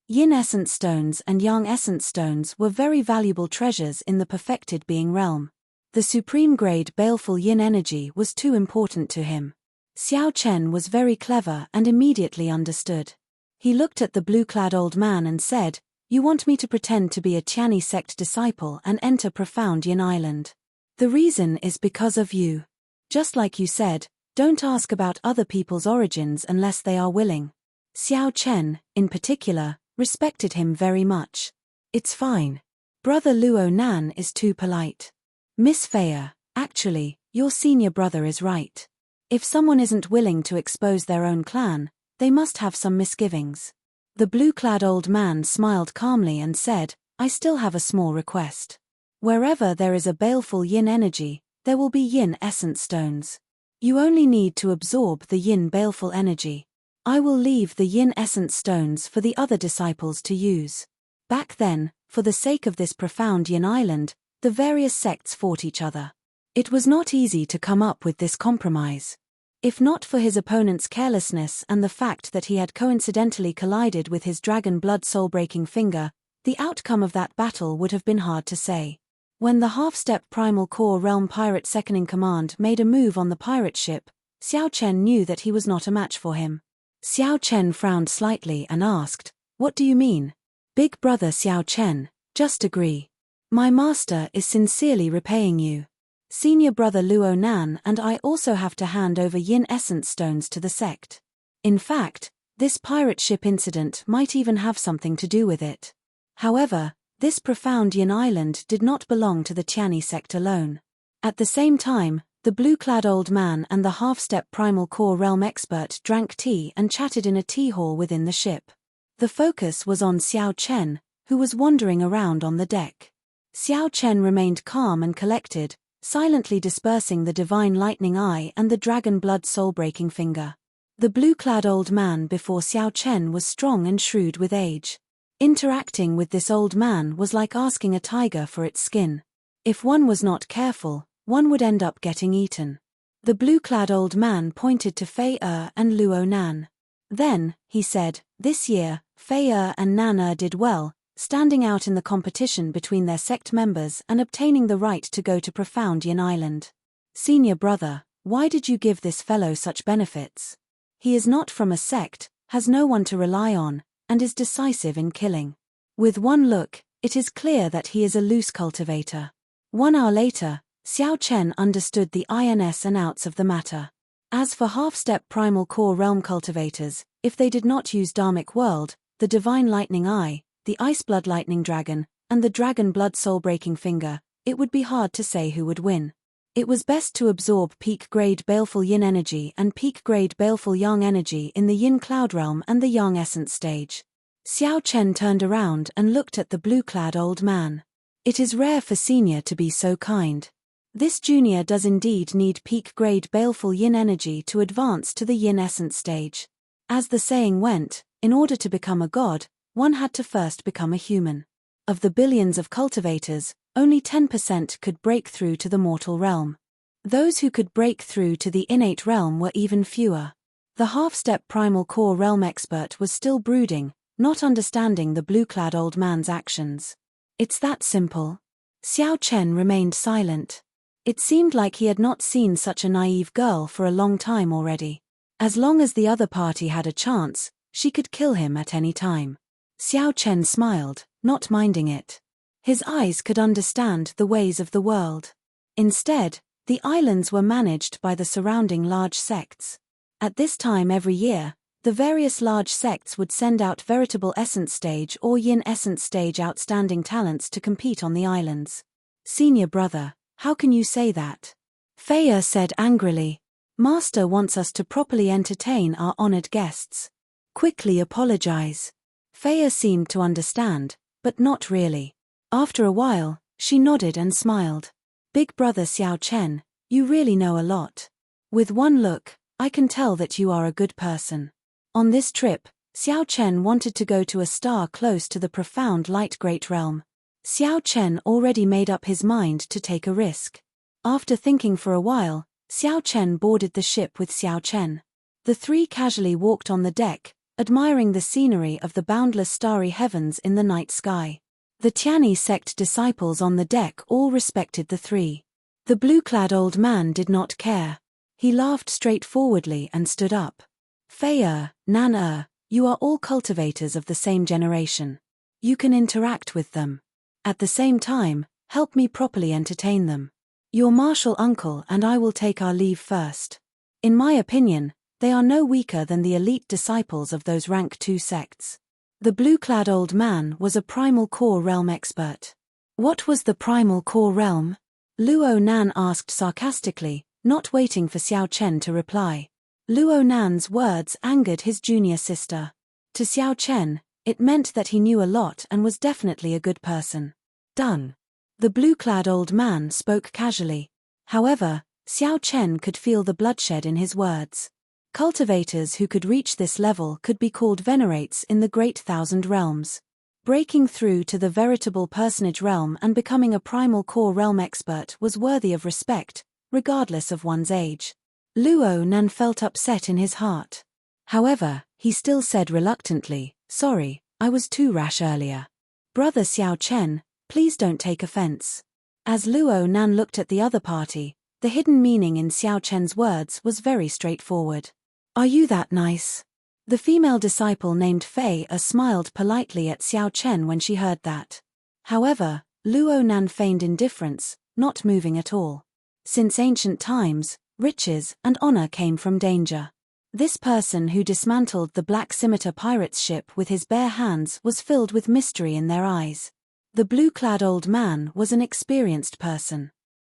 Yin essence stones and yang essence stones were very valuable treasures in the perfected being realm. The supreme grade baleful yin energy was too important to him. Xiao Chen was very clever and immediately understood. He looked at the blue-clad old man and said, "You want me to pretend to be a Tianyi sect disciple and enter Profound Yin Island. The reason is because of you. Just like you said, don't ask about other people's origins unless they are willing." Xiao Chen, in particular, respected him very much. "It's fine. Brother Luo Nan is too polite. Miss Fei, actually, your senior brother is right. If someone isn't willing to expose their own clan, they must have some misgivings." The blue-clad old man smiled calmly and said, "I still have a small request. Wherever there is a baleful yin energy, there will be yin essence stones. You only need to absorb the yin baleful energy. I will leave the yin essence stones for the other disciples to use." Back then, for the sake of this profound yin island, the various sects fought each other. It was not easy to come up with this compromise. If not for his opponent's carelessness and the fact that he had coincidentally collided with his dragon blood soul-breaking finger, the outcome of that battle would have been hard to say. When the half-step primal core realm pirate second-in-command made a move on the pirate ship, Xiao Chen knew that he was not a match for him. Xiao Chen frowned slightly and asked, "What do you mean?" "Big brother Xiao Chen, just agree. My master is sincerely repaying you. Senior brother Luo Nan and I also have to hand over yin essence stones to the sect. In fact, this pirate ship incident might even have something to do with it. However, this profound yin island did not belong to the Tianyi sect alone." At the same time, the blue-clad old man and the half-step primal core realm expert drank tea and chatted in a tea hall within the ship. The focus was on Xiao Chen, who was wandering around on the deck. Xiao Chen remained calm and collected, silently dispersing the divine lightning eye and the dragon blood soul-breaking finger. The blue-clad old man before Xiao Chen was strong and shrewd with age. Interacting with this old man was like asking a tiger for its skin. If one was not careful, one would end up getting eaten. The blue-clad old man pointed to Fei and Luo Nan. Then, he said, "This year, Fei and Nan did well, standing out in the competition between their sect members and obtaining the right to go to Profound Yin Island. Senior brother, why did you give this fellow such benefits? He is not from a sect, has no one to rely on, and is decisive in killing. With one look, it is clear that he is a loose cultivator." 1 hour later, Xiao Chen understood the ins and outs of the matter. As for half-step primal core realm cultivators, if they did not use Dharmic World, the Divine Lightning Eye, the Iceblood Lightning Dragon, and the dragon blood soul-breaking finger, it would be hard to say who would win. It was best to absorb peak-grade baleful yin energy and peak-grade baleful yang energy in the yin cloud realm and the yang essence stage. Xiao Chen turned around and looked at the blue-clad old man. It is rare for senior to be so kind. This junior does indeed need peak-grade baleful yin energy to advance to the yin essence stage. As the saying went, in order to become a god, one had to first become a human. Of the billions of cultivators, only 10% could break through to the mortal realm. Those who could break through to the innate realm were even fewer. The half-step primal core realm expert was still brooding, not understanding the blue-clad old man's actions. It's that simple. Xiao Chen remained silent. It seemed like he had not seen such a naive girl for a long time already. As long as the other party had a chance, she could kill him at any time. Xiao Chen smiled, not minding it. His eyes could understand the ways of the world. Instead, the islands were managed by the surrounding large sects. At this time every year, the various large sects would send out veritable essence stage or yin essence stage outstanding talents to compete on the islands. Senior brother, how can you say that? Feiya said angrily. Master wants us to properly entertain our honored guests. Quickly apologize. Feiya seemed to understand, but not really. After a while, she nodded and smiled. Big brother Xiao Chen, you really know a lot. With one look, I can tell that you are a good person. On this trip, Xiao Chen wanted to go to a star close to the profound light great realm. Xiao Chen already made up his mind to take a risk. After thinking for a while, Xiao Chen boarded the ship with Xiao Chen. The three casually walked on the deck, admiring the scenery of the boundless starry heavens in the night sky. The Tianyi sect disciples on the deck all respected the three. The blue-clad old man did not care. He laughed straightforwardly and stood up. Feiya, Nan you are all cultivators of the same generation. You can interact with them. At the same time, help me properly entertain them. Your martial uncle and I will take our leave first. In my opinion, they are no weaker than the elite disciples of those rank 2 sects. The blue-clad old man was a primal core realm expert. What was the primal core realm? Luo Nan asked sarcastically, not waiting for Xiao Chen to reply. Luo Nan's words angered his junior sister. To Xiao Chen, it meant that he knew a lot and was definitely a good person. Done. The blue-clad old man spoke casually. However, Xiao Chen could feel the bloodshed in his words. Cultivators who could reach this level could be called venerates in the Great Thousand Realms. Breaking through to the veritable personage realm and becoming a primal core realm expert was worthy of respect, regardless of one's age. Luo Nan felt upset in his heart. However, he still said reluctantly, "Sorry, I was too rash earlier. Brother Xiao Chen, please don't take offense." As Luo Nan looked at the other party, the hidden meaning in Xiao Chen's words was very straightforward. Are you that nice? The female disciple named Feiya smiled politely at Xiao Chen when she heard that. However, Luo Nan feigned indifference, not moving at all. Since ancient times, riches and honor came from danger. This person who dismantled the Black Scimitar pirate's ship with his bare hands was filled with mystery in their eyes. The blue-clad old man was an experienced person.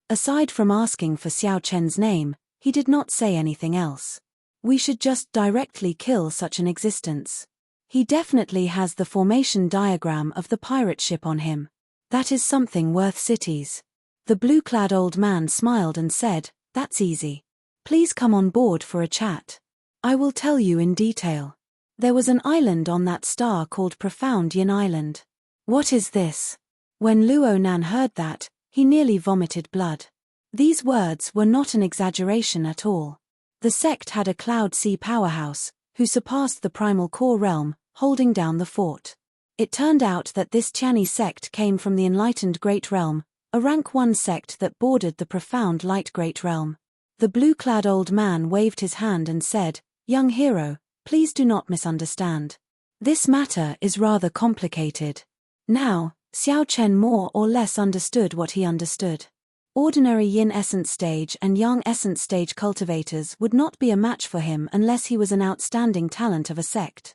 Aside from asking for Xiao Chen's name, he did not say anything else. We should just directly kill such an existence. He definitely has the formation diagram of the pirate ship on him. That is something worth cities. The blue-clad old man smiled and said, "That's easy. Please come on board for a chat. I will tell you in detail. There was an island on that star called Profound Yin Island." What is this? When Luo Nan heard that, he nearly vomited blood. These words were not an exaggeration at all. The sect had a Cloud Sea powerhouse, who surpassed the primal core realm, holding down the fort. It turned out that this Tianyi sect came from the enlightened Great Realm, a rank 1 sect that bordered the profound Light Great Realm. The blue-clad old man waved his hand and said, "Young hero, please do not misunderstand. This matter is rather complicated." Now, Xiao Chen more or less understood what he understood. Ordinary Yin Essence Stage and Yang Essence Stage cultivators would not be a match for him unless he was an outstanding talent of a sect.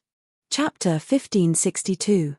Chapter 1562.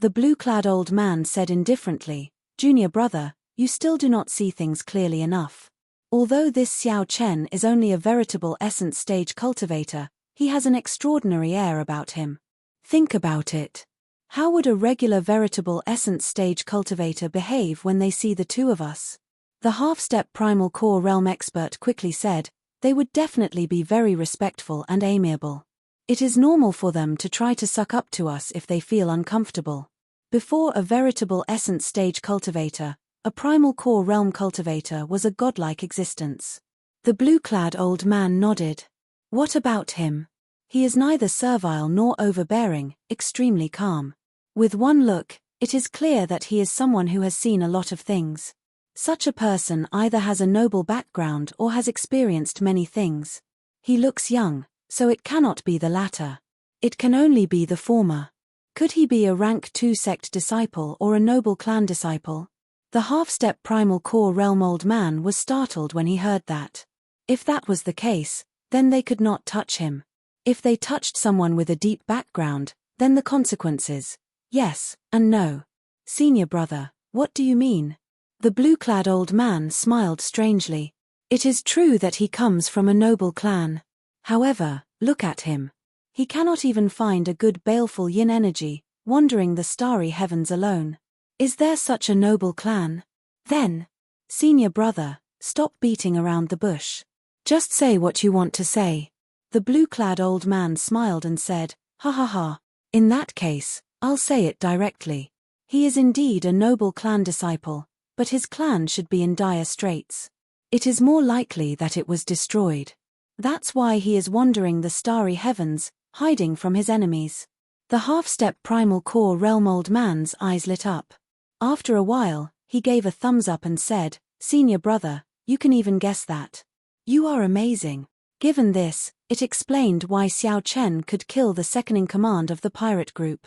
The blue-clad old man said indifferently, "Junior brother, you still do not see things clearly enough. Although this Xiao Chen is only a veritable essence stage cultivator, he has an extraordinary air about him. Think about it. How would a regular veritable essence stage cultivator behave when they see the two of us?" The half-step primal core realm expert quickly said, "They would definitely be very respectful and amiable. It is normal for them to try to suck up to us if they feel uncomfortable. Before a veritable essence stage cultivator, a primal core realm cultivator was a godlike existence." The blue-clad old man nodded. "What about him? He is neither servile nor overbearing, extremely calm. With one look, it is clear that he is someone who has seen a lot of things. Such a person either has a noble background or has experienced many things. He looks young, so it cannot be the latter. It can only be the former. Could he be a rank 2 sect disciple or a noble clan disciple?" The half-step primal core realm old man was startled when he heard that. If that was the case, then they could not touch him. If they touched someone with a deep background, then the consequences. Yes, and no. "Senior brother, what do you mean?" The blue-clad old man smiled strangely. "It is true that he comes from a noble clan. However, look at him. He cannot even find a good baleful yin energy, wandering the starry heavens alone. Is there such a noble clan? Then, senior brother, stop beating around the bush. Just say what you want to say." The blue-clad old man smiled and said, "Ha ha ha. In that case, I'll say it directly. He is indeed a noble clan disciple, but his clan should be in dire straits. It is more likely that it was destroyed. That's why he is wandering the starry heavens, hiding from his enemies." The half-step primal core realm old man's eyes lit up. After a while, he gave a thumbs up and said, "Senior brother, you can even guess that. You are amazing." Given this, it explained why Xiao Chen could kill the second-in-command of the pirate group.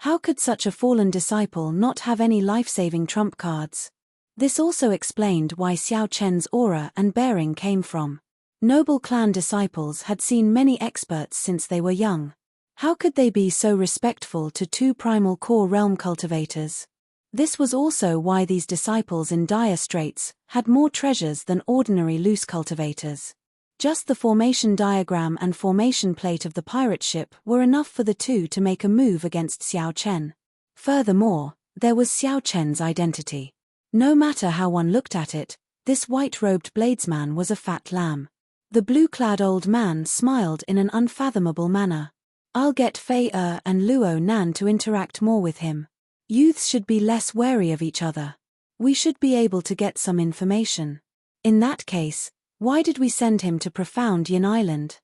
How could such a fallen disciple not have any life-saving trump cards? This also explained why Xiao Chen's aura and bearing came from. Noble clan disciples had seen many experts since they were young. How could they be so respectful to two primal core realm cultivators? This was also why these disciples in dire straits had more treasures than ordinary loose cultivators. Just the formation diagram and formation plate of the pirate ship were enough for the two to make a move against Xiao Chen. Furthermore, there was Xiao Chen's identity. No matter how one looked at it, this white-robed bladesman was a fat lamb. The blue-clad old man smiled in an unfathomable manner. "I'll get Fei and Luo Nan to interact more with him. Youths should be less wary of each other. We should be able to get some information. In that case, why did we send him to Profound Yin Island?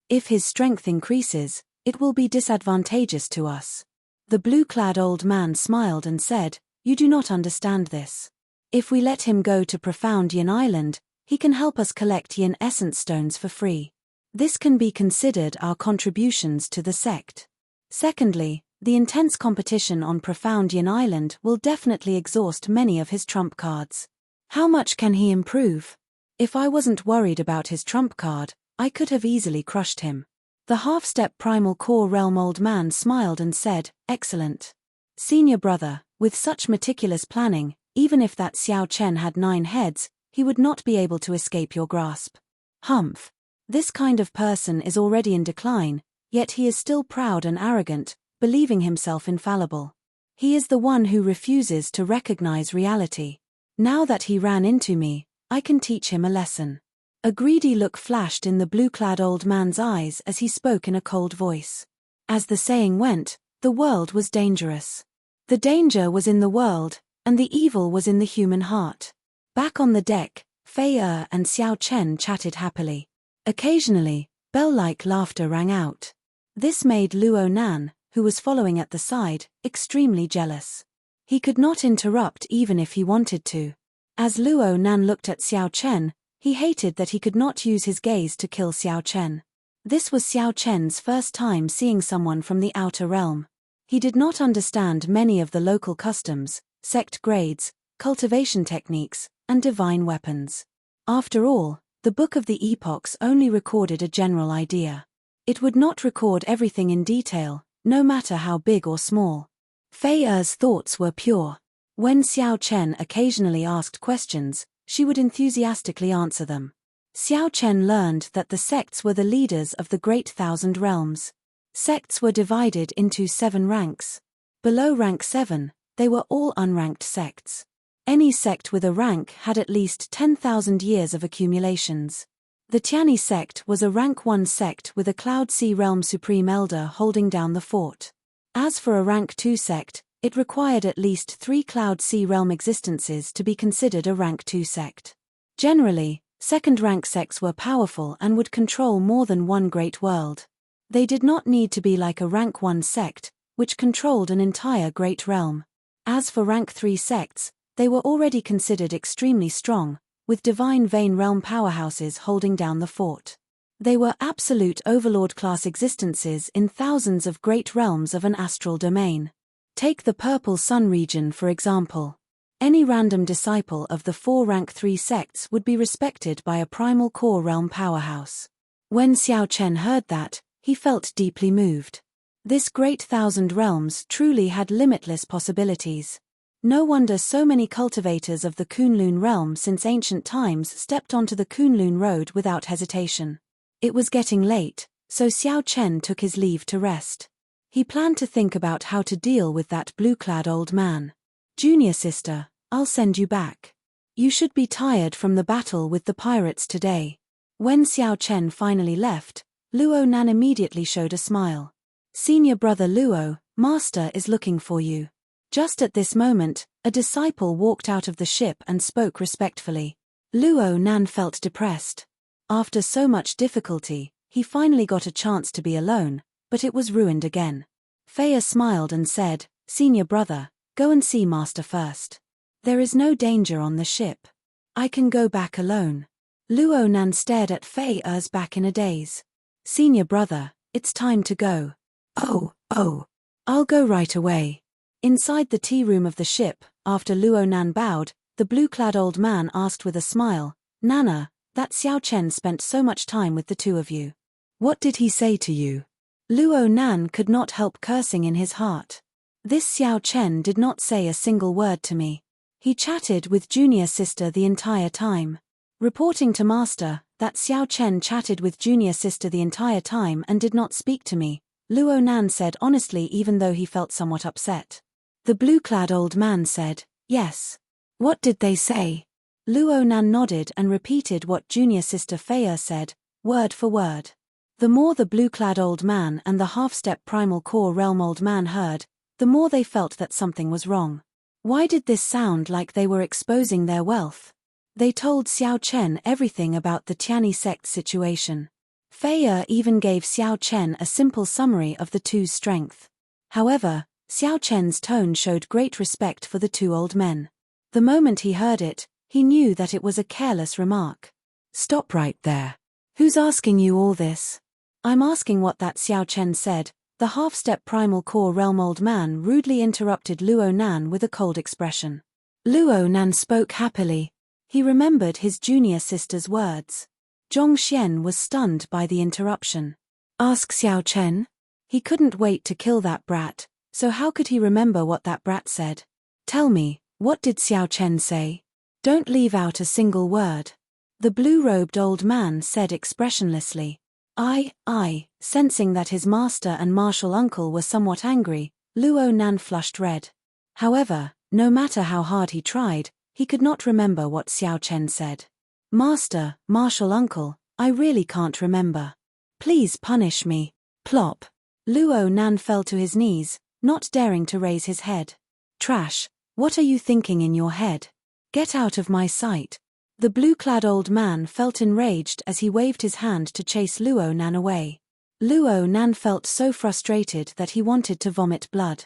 If his strength increases, it will be disadvantageous to us." The blue-clad old man smiled and said, "You do not understand this. If we let him go to Profound Yin Island, he can help us collect Yin essence stones for free. This can be considered our contributions to the sect. Secondly, the intense competition on Profound Yin Island will definitely exhaust many of his trump cards. How much can he improve? If I wasn't worried about his trump card, I could have easily crushed him." The half-step primal core realm old man smiled and said, "Excellent. Senior brother, with such meticulous planning, even if that Xiao Chen had 9 heads, he would not be able to escape your grasp. Humph. This kind of person is already in decline, yet he is still proud and arrogant, believing himself infallible. He is the one who refuses to recognize reality. Now that he ran into me, I can teach him a lesson." A greedy look flashed in the blue-clad old man's eyes as he spoke in a cold voice. As the saying went, the world was dangerous. The danger was in the world, and the evil was in the human heart. Back on the deck, Fei and Xiao Chen chatted happily. Occasionally, bell-like laughter rang out. This made Luo Nan, who was following at the side, extremely jealous. He could not interrupt even if he wanted to. As Luo Nan looked at Xiao Chen, he hated that he could not use his gaze to kill Xiao Chen. This was Xiao Chen's first time seeing someone from the outer realm. He did not understand many of the local customs, sect grades, cultivation techniques, and divine weapons. After all, the Book of the Epochs only recorded a general idea. It would not record everything in detail, no matter how big or small. Fei Er's thoughts were pure. When Xiao Chen occasionally asked questions, she would enthusiastically answer them. Xiao Chen learned that the sects were the leaders of the Great Thousand Realms. Sects were divided into 7 ranks. Below rank 7, they were all unranked sects. Any sect with a rank had at least 10,000 years of accumulations. The Tianyi sect was a rank 1 sect with a Cloud Sea Realm Supreme Elder holding down the fort. As for a rank 2 sect, it required at least 3 Cloud Sea Realm existences to be considered a rank 2 sect. Generally, second-rank sects were powerful and would control more than one great world. They did not need to be like a rank 1 sect, which controlled an entire great realm. As for rank 3 sects, they were already considered extremely strong, with divine vein realm powerhouses holding down the fort. They were absolute overlord-class existences in thousands of great realms of an astral domain. Take the Purple Sun region for example. Any random disciple of the 4 rank 3 sects would be respected by a primal core realm powerhouse. When Xiao Chen heard that, he felt deeply moved. This great thousand realms truly had limitless possibilities. No wonder so many cultivators of the Kunlun realm since ancient times stepped onto the Kunlun road without hesitation. It was getting late, so Xiao Chen took his leave to rest. He planned to think about how to deal with that blue-clad old man. Junior sister, I'll send you back. You should be tired from the battle with the pirates today. When Xiao Chen finally left, Luo Nan immediately showed a smile. Senior brother Luo, master is looking for you. Just at this moment, a disciple walked out of the ship and spoke respectfully. Luo Nan felt depressed. After so much difficulty, he finally got a chance to be alone, but it was ruined again. Fei smiled and said, Senior brother, go and see master first. There is no danger on the ship. I can go back alone. Luo Nan stared at Fei Er's back in a daze. Senior brother, it's time to go. Oh, I'll go right away. Inside the tea room of the ship, after Luo Nan bowed, the blue-clad old man asked with a smile, Nana, that Xiao Chen spent so much time with the two of you. What did he say to you? Luo Nan could not help cursing in his heart. This Xiao Chen did not say a single word to me. He chatted with junior sister the entire time. Reporting to master, that Xiao Chen chatted with junior sister the entire time and did not speak to me, Luo Nan said honestly even though he felt somewhat upset. The blue-clad old man said, yes. What did they say? Luo Nan nodded and repeated what junior sister Fei said, word for word. The more the blue-clad old man and the half-step primal core realm old man heard, the more they felt that something was wrong. Why did this sound like they were exposing their wealth? They told Xiao Chen everything about the Tianyi sect situation. Fei even gave Xiao Chen a simple summary of the two's strength. However, Xiao Chen's tone showed great respect for the 2 old men. The moment he heard it, he knew that it was a careless remark. Stop right there. Who's asking you all this? I'm asking what that Xiao Chen said. The half-step primal core realm old man rudely interrupted Luo Nan with a cold expression. Luo Nan spoke happily. He remembered his junior sister's words. Zhong Xian was stunned by the interruption. Ask Xiao Chen? He couldn't wait to kill that brat, so how could he remember what that brat said? Tell me, what did Xiao Chen say? Don't leave out a single word. The blue-robed old man said expressionlessly. Sensing that his master and martial uncle were somewhat angry, Luo Nan flushed red. However, no matter how hard he tried, he could not remember what Xiao Chen said. Master, martial uncle, I really can't remember. Please punish me. Plop. Luo Nan fell to his knees, not daring to raise his head. Trash, what are you thinking in your head? Get out of my sight. The blue-clad old man felt enraged as he waved his hand to chase Luo Nan away. Luo Nan felt so frustrated that he wanted to vomit blood.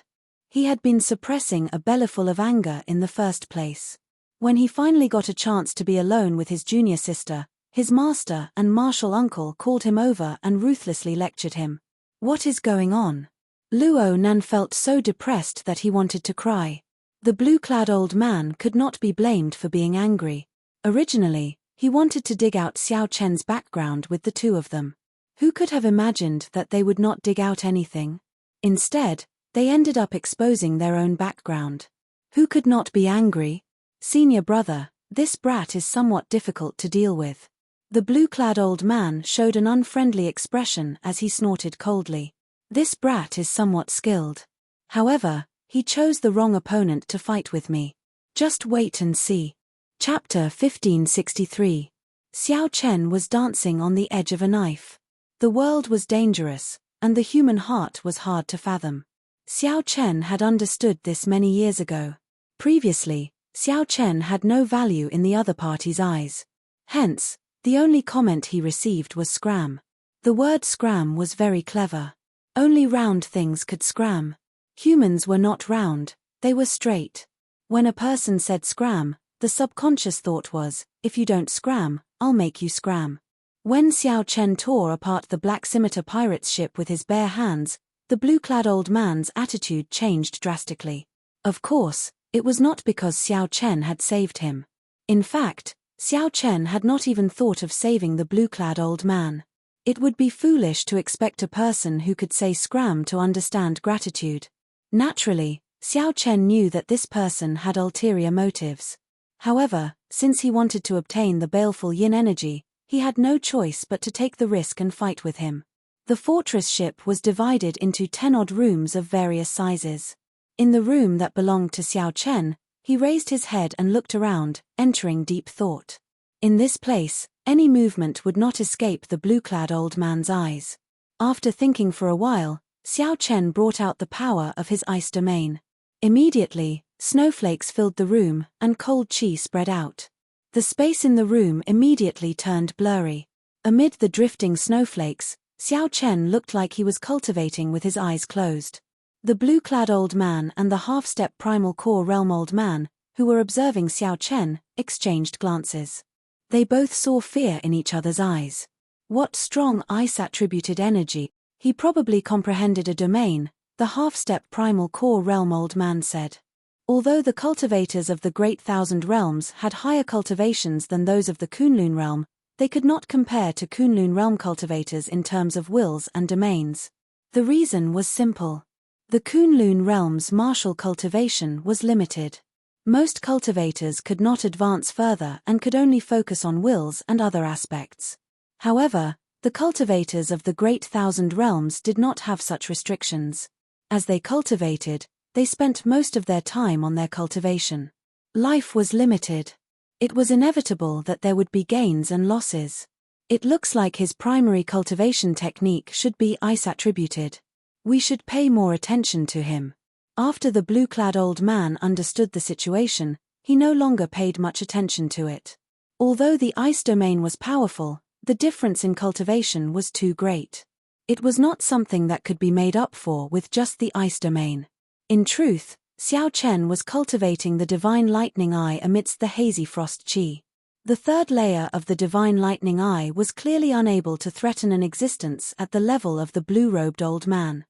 He had been suppressing a bellyful of anger in the first place. When he finally got a chance to be alone with his junior sister, his master and martial uncle called him over and ruthlessly lectured him. What is going on? Luo Nan felt so depressed that he wanted to cry. The blue-clad old man could not be blamed for being angry. Originally, he wanted to dig out Xiao Chen's background with the 2 of them. Who could have imagined that they would not dig out anything? Instead, They ended up exposing their own background. Who could not be angry? Senior brother, this brat is somewhat difficult to deal with. The blue-clad old man showed an unfriendly expression as he snorted coldly. This brat is somewhat skilled. However, he chose the wrong opponent to fight with me. Just wait and see. Chapter 1563. Xiao Chen was dancing on the edge of a knife. The world was dangerous, and the human heart was hard to fathom. Xiao Chen had understood this many years ago. Previously, Xiao Chen had no value in the other party's eyes. Hence, the only comment he received was scram. The word scram was very clever. Only round things could scram. Humans were not round, they were straight. When a person said scram, the subconscious thought was, if you don't scram, I'll make you scram. When Xiao Chen tore apart the Black Scimitar pirate's ship with his bare hands, the blue-clad old man's attitude changed drastically. Of course, it was not because Xiao Chen had saved him. In fact, Xiao Chen had not even thought of saving the blue-clad old man. It would be foolish to expect a person who could say scram to understand gratitude. Naturally, Xiao Chen knew that this person had ulterior motives. However, since he wanted to obtain the baleful yin energy, he had no choice but to take the risk and fight with him. The fortress ship was divided into 10-odd rooms of various sizes. In the room that belonged to Xiao Chen, he raised his head and looked around, entering deep thought. In this place, any movement would not escape the blue-clad old man's eyes. After thinking for a while, Xiao Chen brought out the power of his ice domain. Immediately, snowflakes filled the room, and cold chi spread out. The space in the room immediately turned blurry. Amid the drifting snowflakes, Xiao Chen looked like he was cultivating with his eyes closed. The blue-clad old man and the half-step primal core realm old man, who were observing Xiao Chen, exchanged glances. They both saw fear in each other's eyes. What strong ice-attributed energy! He probably comprehended a domain, the half-step primal core realm old man said. Although the cultivators of the Great Thousand Realms had higher cultivations than those of the Kunlun realm, they could not compare to Kunlun realm cultivators in terms of wills and domains. The reason was simple. The Kunlun realm's martial cultivation was limited. Most cultivators could not advance further and could only focus on wills and other aspects. However, the cultivators of the Great Thousand Realms did not have such restrictions. As they cultivated, they spent most of their time on their cultivation. Life was limited. It was inevitable that there would be gains and losses. It looks like his primary cultivation technique should be ice-attributed. We should pay more attention to him. After the blue-clad old man understood the situation, he no longer paid much attention to it. Although the ice domain was powerful, the difference in cultivation was too great. It was not something that could be made up for with just the ice domain. In truth, Xiao Chen was cultivating the Divine Lightning Eye amidst the hazy frost chi. The third layer of the Divine Lightning Eye was clearly unable to threaten an existence at the level of the blue-robed old man.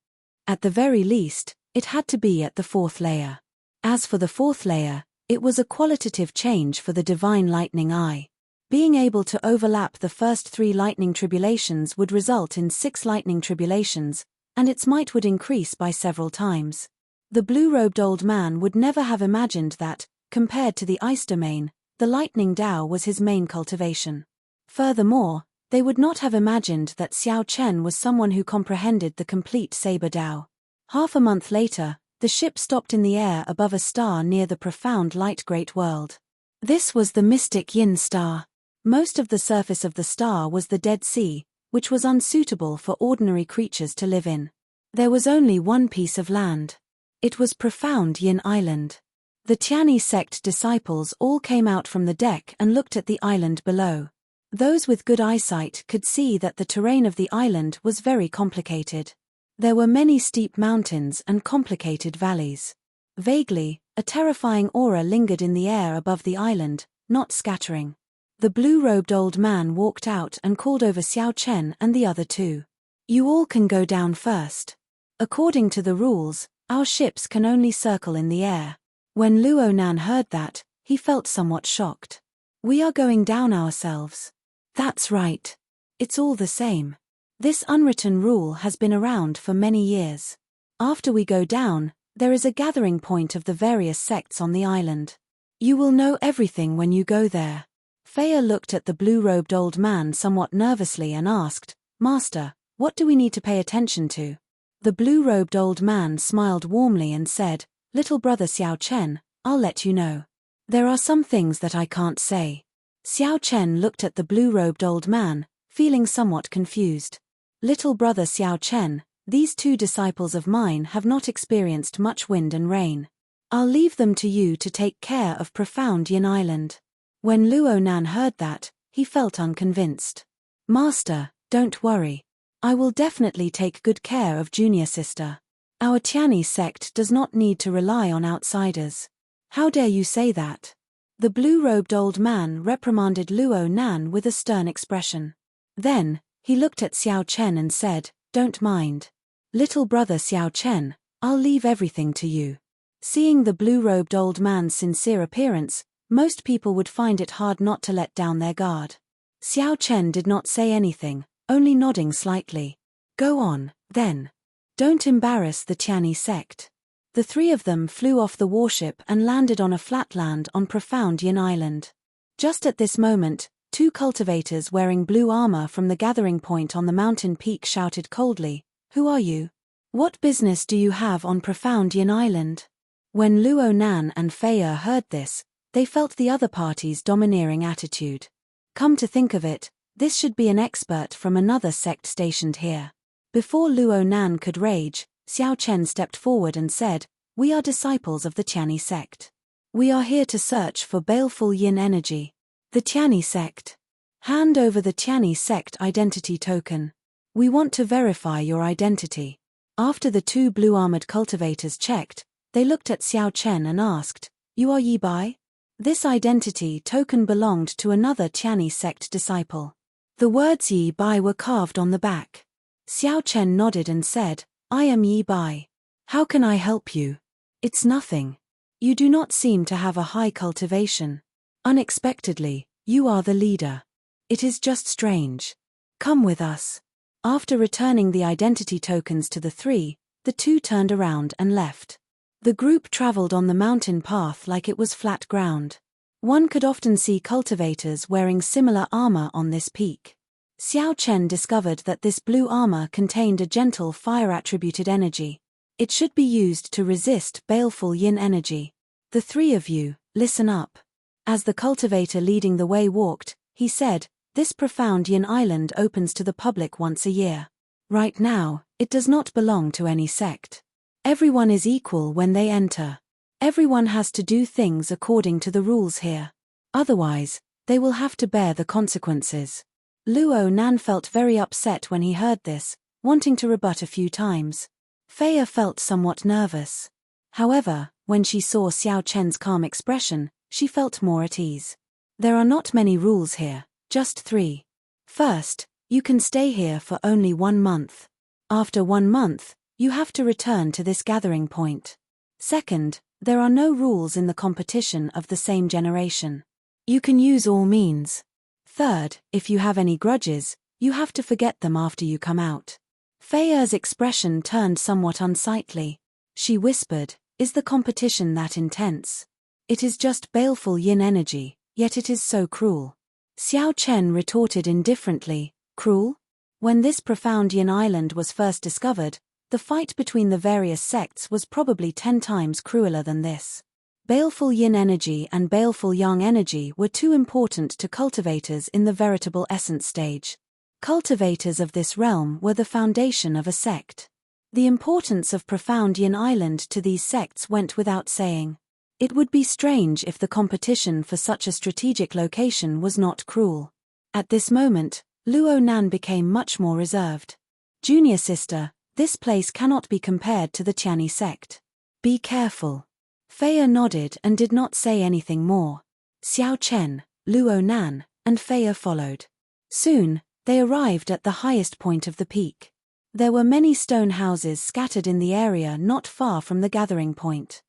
At the very least, it had to be at the fourth layer. As for the fourth layer, it was a qualitative change for the Divine Lightning Eye. Being able to overlap the first 3 lightning tribulations would result in 6 lightning tribulations, and its might would increase by several times. The blue-robed old man would never have imagined that, compared to the ice domain, the lightning Dao was his main cultivation. Furthermore, they would not have imagined that Xiao Chen was someone who comprehended the complete Saber Dao. Half a month later, the ship stopped in the air above a star near the profound light great world. This was the mystic Yin star. Most of the surface of the star was the Dead Sea, which was unsuitable for ordinary creatures to live in. There was only one piece of land. It was profound Yin Island. The Tiani sect disciples all came out from the deck and looked at the island below. Those with good eyesight could see that the terrain of the island was very complicated. There were many steep mountains and complicated valleys. Vaguely, a terrifying aura lingered in the air above the island, not scattering. The blue-robed old man walked out and called over Xiao Chen and the other 2. You all can go down first. According to the rules, our ships can only circle in the air. When Luo Nan heard that, he felt somewhat shocked. We are going down ourselves. That's right. It's all the same. This unwritten rule has been around for many years. After we go down, there is a gathering point of the various sects on the island. You will know everything when you go there. Faya looked at the blue-robed old man somewhat nervously and asked, Master, what do we need to pay attention to? The blue-robed old man smiled warmly and said, Little brother Xiao Chen, I'll let you know. There are some things that I can't say. Xiao Chen looked at the blue-robed old man, feeling somewhat confused. Little brother Xiao Chen, these two disciples of mine have not experienced much wind and rain. I'll leave them to you to take care of Profound Yin Island. When Luo Nan heard that, he felt unconvinced. Master, don't worry. I will definitely take good care of junior sister. Our Tianyi sect does not need to rely on outsiders. How dare you say that? The blue-robed old man reprimanded Luo Nan with a stern expression. Then, he looked at Xiao Chen and said, Don't mind. Little brother Xiao Chen, I'll leave everything to you. Seeing the blue-robed old man's sincere appearance, most people would find it hard not to let down their guard. Xiao Chen did not say anything, only nodding slightly. Go on, then. Don't embarrass the Tianyi sect. The three of them flew off the warship and landed on a flatland on Profound Yin Island. Just at this moment, two cultivators wearing blue armor from the gathering point on the mountain peak shouted coldly, Who are you? What business do you have on Profound Yin Island? When Luo Nan and Faya heard this, they felt the other party's domineering attitude. Come to think of it, this should be an expert from another sect stationed here. Before Luo Nan could rage, Xiao Chen stepped forward and said, We are disciples of the Tianyi sect. We are here to search for baleful yin energy. The Tianyi sect. Hand over the Tianyi sect identity token. We want to verify your identity. After the two blue-armored cultivators checked, they looked at Xiao Chen and asked, You are Yi Bai? This identity token belonged to another Tianyi sect disciple. The words Yi Bai were carved on the back. Xiao Chen nodded and said, I am Yi Bai. How can I help you? It's nothing. You do not seem to have a high cultivation. Unexpectedly, you are the leader. It is just strange. Come with us. After returning the identity tokens to the three, the two turned around and left. The group traveled on the mountain path like it was flat ground. One could often see cultivators wearing similar armor on this peak. Xiao Chen discovered that this blue armor contained a gentle fire-attributed energy. It should be used to resist baleful yin energy. The three of you, listen up. As the cultivator leading the way walked, he said, This Profound Yin Island opens to the public once a year. Right now, it does not belong to any sect. Everyone is equal when they enter. Everyone has to do things according to the rules here. Otherwise, they will have to bear the consequences. Luo Nan felt very upset when he heard this, wanting to rebut a few times. Faya felt somewhat nervous. However, when she saw Xiao Chen's calm expression, she felt more at ease. There are not many rules here, just 3. First, you can stay here for only 1 month. After 1 month, you have to return to this gathering point. Second, there are no rules in the competition of the same generation. You can use all means. Third, if you have any grudges, you have to forget them after you come out. Faya's expression turned somewhat unsightly. She whispered, Is the competition that intense? It is just baleful yin energy, yet it is so cruel. Xiao Chen retorted indifferently, Cruel? When this Profound Yin Island was first discovered, the fight between the various sects was probably 10 times crueler than this. Baleful yin energy and baleful yang energy were too important to cultivators in the veritable essence stage. Cultivators of this realm were the foundation of a sect. The importance of Profound Yin Island to these sects went without saying. It would be strange if the competition for such a strategic location was not cruel. At this moment, Luo Nan became much more reserved. Junior sister, this place cannot be compared to the Tianyi sect. Be careful. Faya nodded and did not say anything more. Xiao Chen, Luo Nan, and Faya followed. Soon, they arrived at the highest point of the peak. There were many stone houses scattered in the area not far from the gathering point.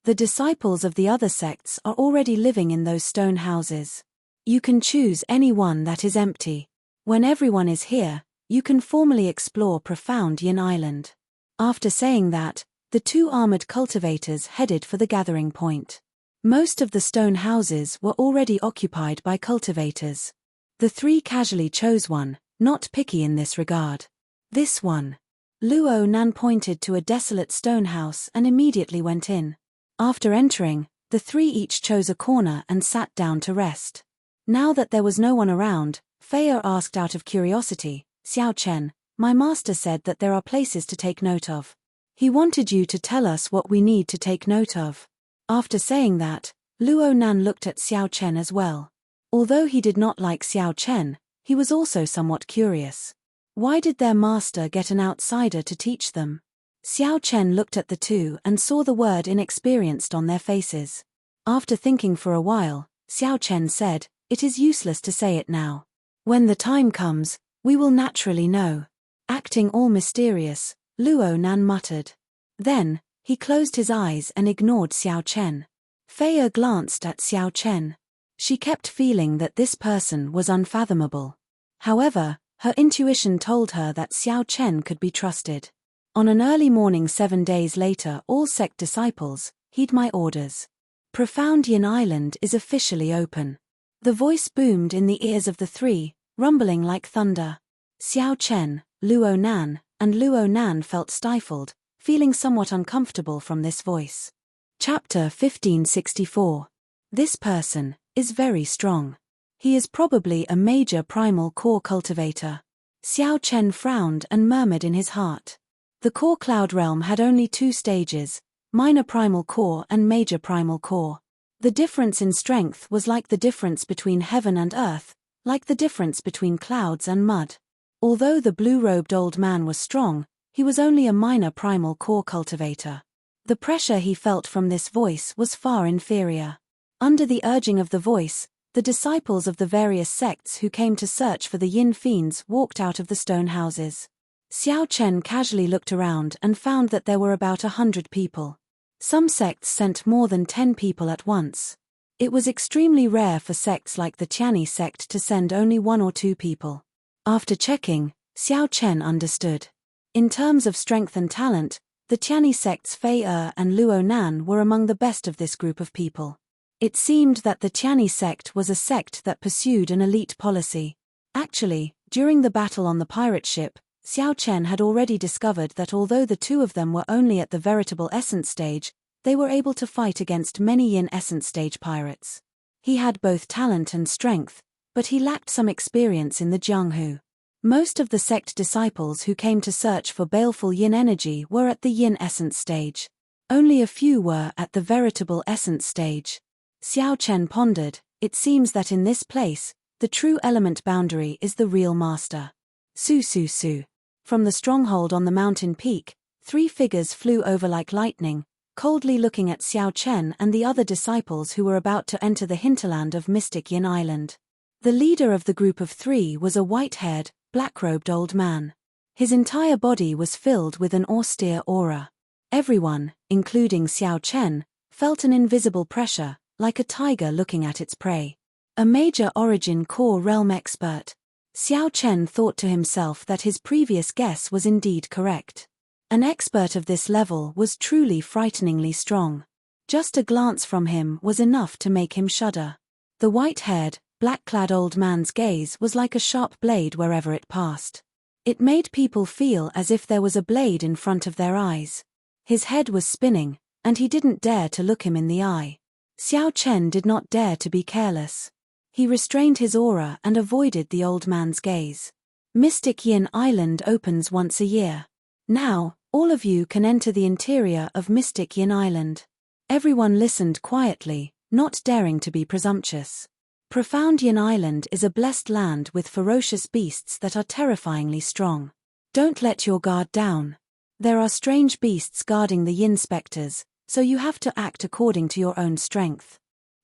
The disciples of the other sects are already living in those stone houses. You can choose any one that is empty. When everyone is here, you can formally explore Profound Yin Island. After saying that, the two armored cultivators headed for the gathering point. Most of the stone houses were already occupied by cultivators. The three casually chose one, not picky in this regard. This one. Luo Nan pointed to a desolate stone house and immediately went in. After entering, the three each chose a corner and sat down to rest. Now that there was no one around, Feier asked out of curiosity, "Xiao Chen, my master said that there are places to take note of. He wanted you to tell us what we need to take note of." After saying that, Luo Nan looked at Xiao Chen as well. Although he did not like Xiao Chen, he was also somewhat curious. Why did their master get an outsider to teach them? Xiao Chen looked at the two and saw the word inexperienced on their faces. After thinking for a while, Xiao Chen said, "It is useless to say it now. When the time comes, we will naturally know." Acting all mysterious, Luo Nan muttered. Then, he closed his eyes and ignored Xiao Chen. Feier glanced at Xiao Chen. She kept feeling that this person was unfathomable. However, her intuition told her that Xiao Chen could be trusted. On an early morning 7 days later, all sect disciples, heed my orders. Profound Yin Island is officially open. The voice boomed in the ears of the three, rumbling like thunder. Xiao Chen, Luo Nan, and Luo Nan felt stifled, feeling somewhat uncomfortable from this voice. Chapter 1564. This person is very strong. He is probably a major primal core cultivator. Xiao Chen frowned and murmured in his heart. The core cloud realm had only 2 stages, minor primal core and major primal core. The difference in strength was like the difference between heaven and earth, like the difference between clouds and mud. Although the blue-robed old man was strong, he was only a minor primal core cultivator. The pressure he felt from this voice was far inferior. Under the urging of the voice, the disciples of the various sects who came to search for the Yin fiends walked out of the stone houses. Xiao Chen casually looked around and found that there were about 100 people. Some sects sent more than 10 people at once. It was extremely rare for sects like the Tianyi sect to send only 1 or 2 people. After checking, Xiao Chen understood. In terms of strength and talent, the Tianyi sects Feier and Luo Nan were among the best of this group of people. It seemed that the Tianyi sect was a sect that pursued an elite policy. Actually, during the battle on the pirate ship, Xiao Chen had already discovered that although the two of them were only at the veritable essence stage, they were able to fight against many Yin essence stage pirates. He had both talent and strength, but he lacked some experience in the Jianghu. Most of the sect disciples who came to search for baleful Yin energy were at the Yin essence stage. Only a few were at the veritable essence stage. Xiao Chen pondered, it seems that in this place, the true element boundary is the real master. Su su su. From the stronghold on the mountain peak, 3 figures flew over like lightning, coldly looking at Xiao Chen and the other disciples who were about to enter the hinterland of Mystic Yin Island. The leader of the group of 3 was a white-haired, black-robed old man. His entire body was filled with an austere aura. Everyone, including Xiao Chen, felt an invisible pressure, like a tiger looking at its prey. A major origin core realm expert. Xiao Chen thought to himself that his previous guess was indeed correct. An expert of this level was truly frighteningly strong. Just a glance from him was enough to make him shudder. The white-haired, black-clad old man's gaze was like a sharp blade wherever it passed. It made people feel as if there was a blade in front of their eyes. His head was spinning, and he didn't dare to look him in the eye. Xiao Chen did not dare to be careless. He restrained his aura and avoided the old man's gaze. Mystic Yin Island opens once a year. Now, all of you can enter the interior of Mystic Yin Island. Everyone listened quietly, not daring to be presumptuous. Profound Yin Island is a blessed land with ferocious beasts that are terrifyingly strong. Don't let your guard down. There are strange beasts guarding the Yin specters, so you have to act according to your own strength.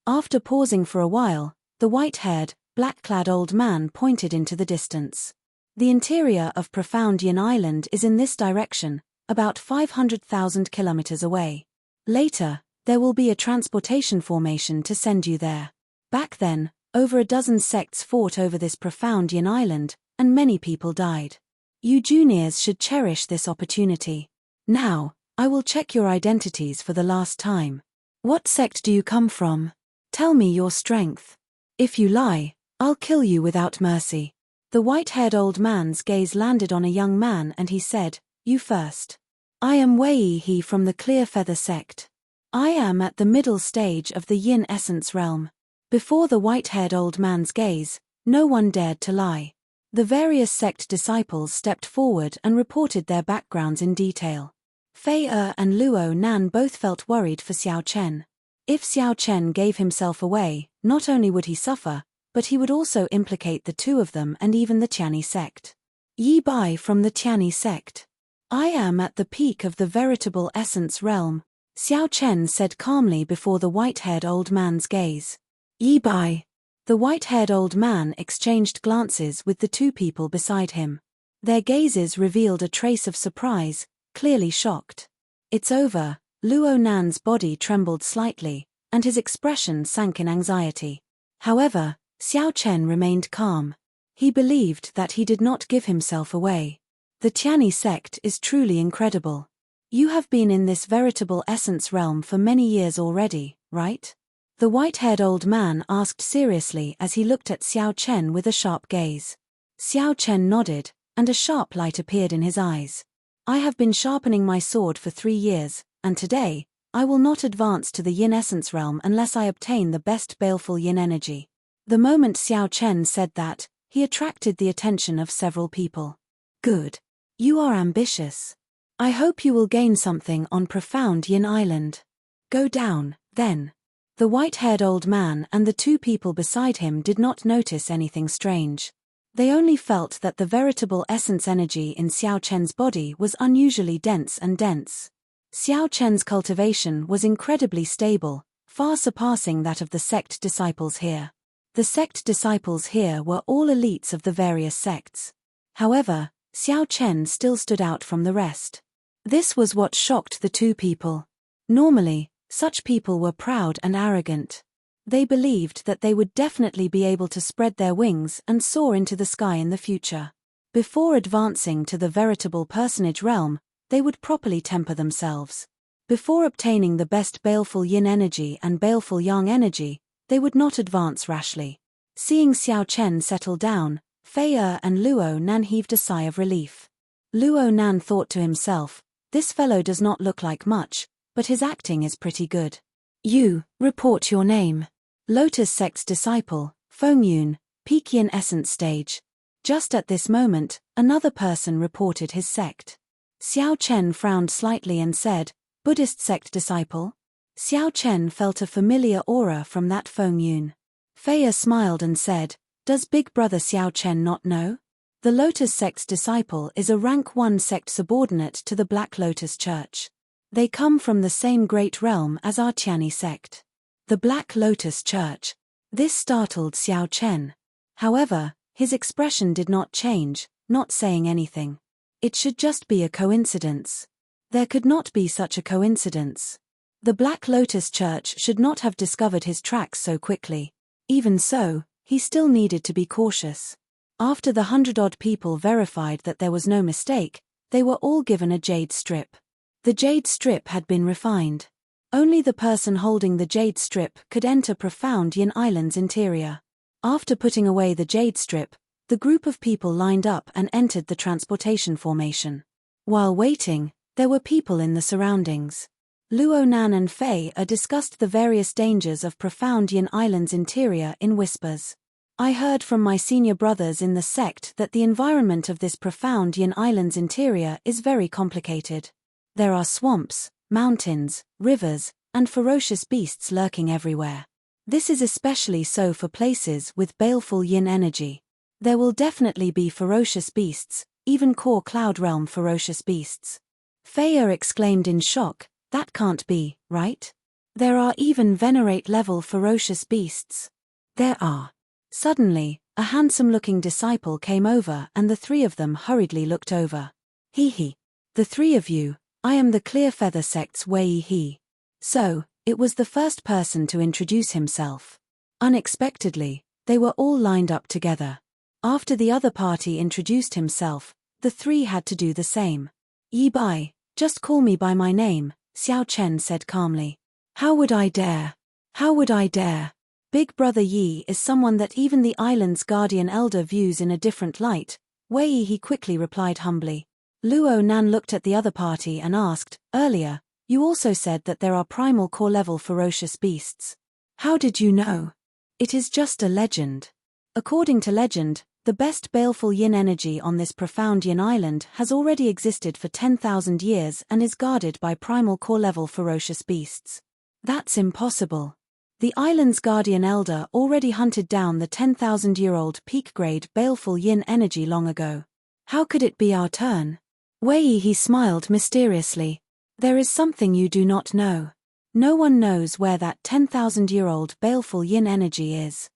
After pausing for a while, the white-haired, black-clad old man pointed into the distance. The interior of Profound Yin Island is in this direction, about 500,000 kilometers away. Later, there will be a transportation formation to send you there. Back then, over a dozen sects fought over this Profound Yin Island, and many people died. You juniors should cherish this opportunity. Now, I will check your identities for the last time. What sect do you come from? Tell me your strength. If you lie, I'll kill you without mercy. The white-haired old man's gaze landed on a young man and he said, You first. I am Wei He from the Clear Feather sect. I am at the middle stage of the Yin essence realm. Before the white-haired old man's gaze, no one dared to lie. The various sect disciples stepped forward and reported their backgrounds in detail. Fei and Luo Nan both felt worried for Xiao Chen. If Xiao Chen gave himself away, not only would he suffer, but he would also implicate the two of them and even the Tianyi sect. Yi Bai from the Tianyi sect. I am at the peak of the veritable essence realm, Xiao Chen said calmly before the white-haired old man's gaze. Yi Bai. The white-haired old man exchanged glances with the two people beside him. Their gazes revealed a trace of surprise, clearly shocked. It's over. Luo Nan's body trembled slightly, and his expression sank in anxiety. However, Xiao Chen remained calm. He believed that he did not give himself away. The Tianyi sect is truly incredible. You have been in this veritable essence realm for many years already, right? The white-haired old man asked seriously as he looked at Xiao Chen with a sharp gaze. Xiao Chen nodded, and a sharp light appeared in his eyes. I have been sharpening my sword for 3 years, and today, I will not advance to the Yin essence realm unless I obtain the best baleful Yin energy. The moment Xiao Chen said that, he attracted the attention of several people. Good. You are ambitious. I hope you will gain something on profound Yin Island. Go down, then. The white-haired old man and the two people beside him did not notice anything strange. They only felt that the veritable essence energy in Xiao Chen's body was unusually dense and dense. Xiao Chen's cultivation was incredibly stable, far surpassing that of the sect disciples here. The sect disciples here were all elites of the various sects. However, Xiao Chen still stood out from the rest. This was what shocked the two people. Normally, such people were proud and arrogant. They believed that they would definitely be able to spread their wings and soar into the sky in the future. Before advancing to the veritable personage realm, they would properly temper themselves. Before obtaining the best baleful Yin energy and baleful Yang energy, they would not advance rashly. Seeing Xiao Chen settle down, Fei and Luo Nan heaved a sigh of relief. Luo Nan thought to himself, this fellow does not look like much, but his acting is pretty good. You, report your name. Lotus Sect's disciple, Fengyun, peak Yin essence stage. Just at this moment, another person reported his sect. Xiao Chen frowned slightly and said, Buddhist sect disciple? Xiao Chen felt a familiar aura from that Fengyun. Fei smiled and said, Does big brother Xiao Chen not know? The Lotus Sect's disciple is a rank 1 sect subordinate to the Black Lotus Church. They come from the same great realm as our Tianyi sect. The Black Lotus Church. This startled Xiao Chen. However, his expression did not change, not saying anything. It should just be a coincidence. There could not be such a coincidence. The Black Lotus Church should not have discovered his tracks so quickly. Even so, he still needed to be cautious. After the 100-odd people verified that there was no mistake, they were all given a jade strip. The jade strip had been refined. Only the person holding the jade strip could enter profound Yin Island's interior. After putting away the jade strip, the group of people lined up and entered the transportation formation. While waiting, there were people in the surroundings. Luo Nan and Fei discussed the various dangers of profound Yin Island's interior in whispers. I heard from my senior brothers in the sect that the environment of this profound Yin Island's interior is very complicated. There are swamps, mountains, rivers, and ferocious beasts lurking everywhere. This is especially so for places with baleful Yin energy. There will definitely be ferocious beasts, even core cloud realm ferocious beasts. Fei exclaimed in shock, that can't be, right? There are even venerate level ferocious beasts. There are. Suddenly, a handsome-looking disciple came over and the three of them hurriedly looked over. He. The three of you, I am the Clear Feather sect's Wei He. So, it was the first person to introduce himself. Unexpectedly, they were all lined up together. After the other party introduced himself, the three had to do the same. Yi Bai, Just call me by my name, Xiao Chen said calmly. How would I dare? How would I dare? Big Brother Yi is someone that even the island's guardian elder views in a different light, Wei Yi, he quickly replied humbly. Luo Nan looked at the other party and asked, earlier, you also said that there are primal core-level ferocious beasts. How did you know? It is just a legend. According to legend, the best baleful yin energy on this profound yin island has already existed for 10,000 years and is guarded by primal core-level ferocious beasts. That's impossible. The island's guardian elder already hunted down the 10,000-year-old peak-grade baleful yin energy long ago. How could it be our turn? Wei Yi, he smiled mysteriously. There is something you do not know. No one knows where that 10,000-year-old baleful yin energy is.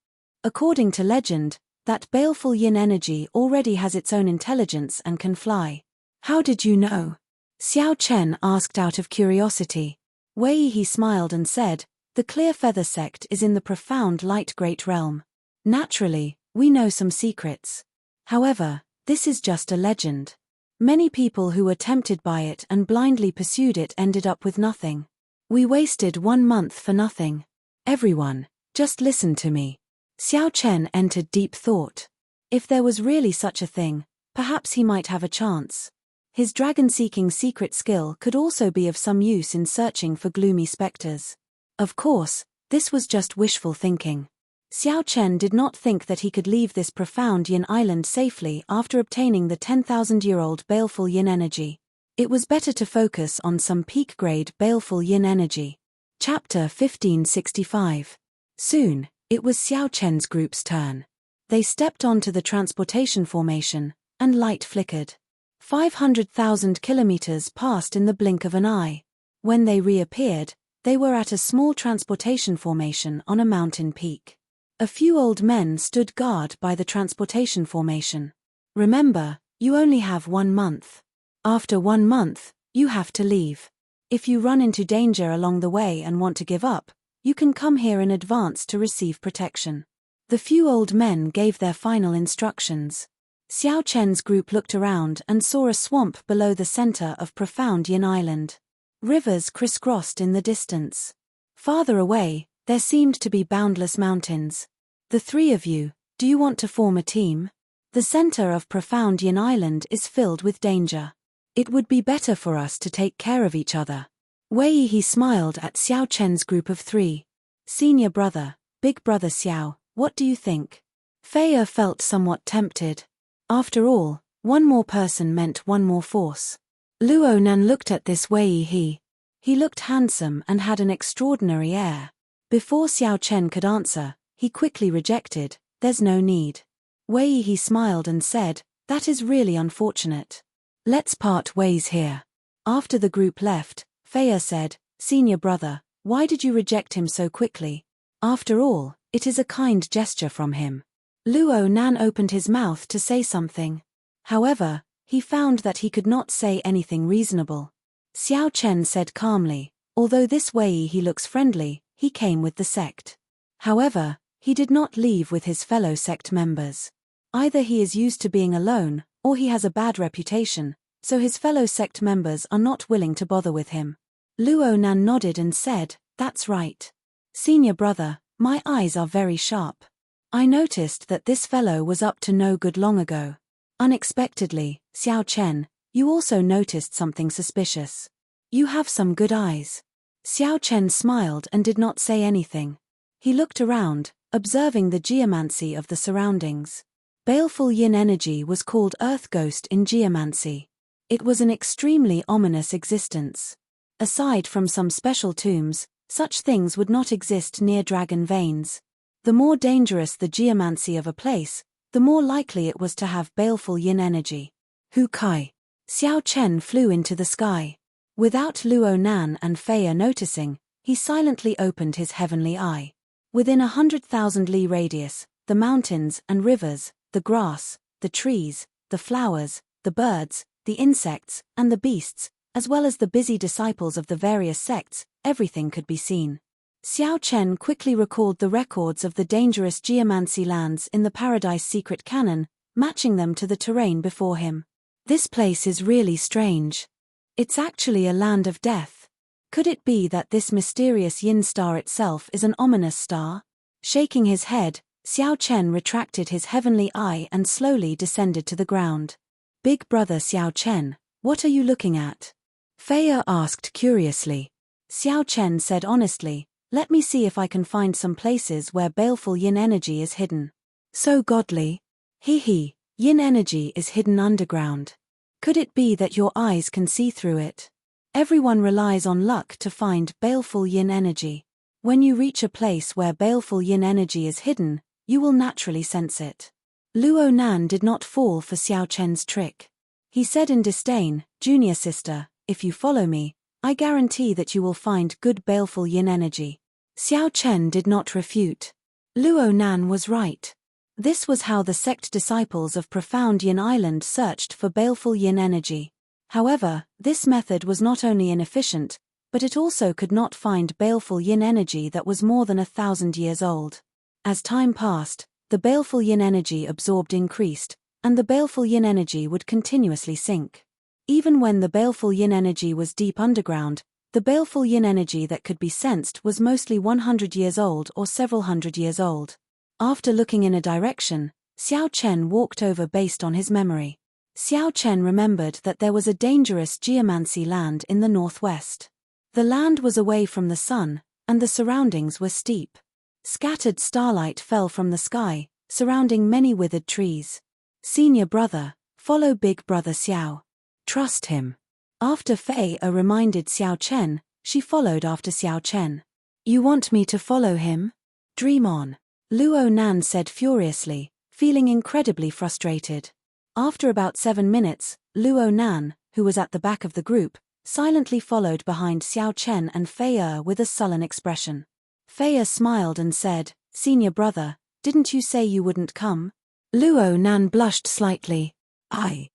According to legend, that baleful yin energy already has its own intelligence and can fly. How did you know? Xiao Chen asked out of curiosity. Wei Yi, he smiled and said, the Clear Feather sect is in the profound light great realm. Naturally, we know some secrets. However, this is just a legend. Many people who were tempted by it and blindly pursued it ended up with nothing. We wasted 1 month for nothing. Everyone, just listen to me. Xiao Chen entered deep thought. If there was really such a thing, perhaps he might have a chance. His dragon-seeking secret skill could also be of some use in searching for gloomy specters. Of course, this was just wishful thinking. Xiao Chen did not think that he could leave this profound yin island safely after obtaining the 10,000-year-old baleful yin energy. It was better to focus on some peak-grade baleful yin energy. Chapter 1565. Soon, it was Xiao Chen's group's turn. They stepped onto the transportation formation, and light flickered. 500,000 kilometers passed in the blink of an eye. When they reappeared, they were at a small transportation formation on a mountain peak. A few old men stood guard by the transportation formation. Remember, you only have 1 month. After 1 month, you have to leave. If you run into danger along the way and want to give up, you can come here in advance to receive protection. The few old men gave their final instructions. Xiao Chen's group looked around and saw a swamp below the center of profound Yin Island. Rivers crisscrossed in the distance. Farther away, there seemed to be boundless mountains. The 3 of you, do you want to form a team? The center of profound Yin Island is filled with danger. It would be better for us to take care of each other. Wei Yi, he smiled at Xiao Chen's group of 3. Senior brother, big brother Xiao, what do you think? Fei felt somewhat tempted. After all, 1 more person meant 1 more force. Luo Nan looked at this Wei Yi. He looked handsome and had an extraordinary air. Before Xiao Chen could answer, he quickly rejected, there's no need. Wei Yi, he smiled and said, that is really unfortunate. Let's part ways here. After the group left, Fei said, senior brother, why did you reject him so quickly? After all, it is a kind gesture from him. Luo Nan opened his mouth to say something. However, he found that he could not say anything reasonable. Xiao Chen said calmly, although this Wei Yi, he looks friendly, he came with the sect. However, he did not leave with his fellow sect members. Either he is used to being alone, or he has a bad reputation, so his fellow sect members are not willing to bother with him. Luo Nan nodded and said, that's right. Senior brother, my eyes are very sharp. I noticed that this fellow was up to no good long ago. Unexpectedly, Xiao Chen, you also noticed something suspicious. You have some good eyes. Xiao Chen smiled and did not say anything. He looked around, observing the geomancy of the surroundings. Baleful yin energy was called Earth Ghost in geomancy. It was an extremely ominous existence. Aside from some special tombs, such things would not exist near dragon veins. The more dangerous the geomancy of a place, the more likely it was to have baleful yin energy. Hu Kai. Xiao Chen flew into the sky. Without Luo Nan and Fei noticing, he silently opened his heavenly eye. Within 100,000 li radius, the mountains and rivers, the grass, the trees, the flowers, the birds, the insects, and the beasts, as well as the busy disciples of the various sects, everything could be seen. Xiao Chen quickly recalled the records of the dangerous geomancy lands in the Paradise Secret Canon, matching them to the terrain before him. This place is really strange. It's actually a land of death. Could it be that this mysterious yin star itself is an ominous star? Shaking his head, Xiao Chen retracted his heavenly eye and slowly descended to the ground. Big brother Xiao Chen, what are you looking at? Feiya asked curiously. Xiao Chen said honestly, let me see if I can find some places where baleful yin energy is hidden. So godly. He, yin energy is hidden underground. Could it be that your eyes can see through it? Everyone relies on luck to find baleful yin energy. When you reach a place where baleful yin energy is hidden, you will naturally sense it. Luo Nan did not fall for Xiao Chen's trick. He said in disdain, junior sister, if you follow me, I guarantee that you will find good baleful yin energy. Xiao Chen did not refute. Luo Nan was right. This was how the sect disciples of Profound Yin Island searched for baleful yin energy. However, this method was not only inefficient, but it also could not find baleful yin energy that was more than 1,000 years old. As time passed, the baleful yin energy absorbed increased, and the baleful yin energy would continuously sink. Even when the baleful yin energy was deep underground, the baleful yin energy that could be sensed was mostly 100 years old or several hundred years old. After looking in a direction, Xiao Chen walked over based on his memory. Xiao Chen remembered that there was a dangerous geomancy land in the northwest. The land was away from the sun, and the surroundings were steep. Scattered starlight fell from the sky, surrounding many withered trees. Senior brother, follow big brother Xiao. Trust him. After Feiya reminded Xiao Chen, she followed after Xiao Chen. You want me to follow him? Dream on. Luo Nan said furiously, feeling incredibly frustrated. After about 7 minutes, Luo Nan, who was at the back of the group, silently followed behind Xiao Chen and Feiya with a sullen expression. Feiya smiled and said, Senior brother, didn't you say you wouldn't come? Luo Nan blushed slightly. I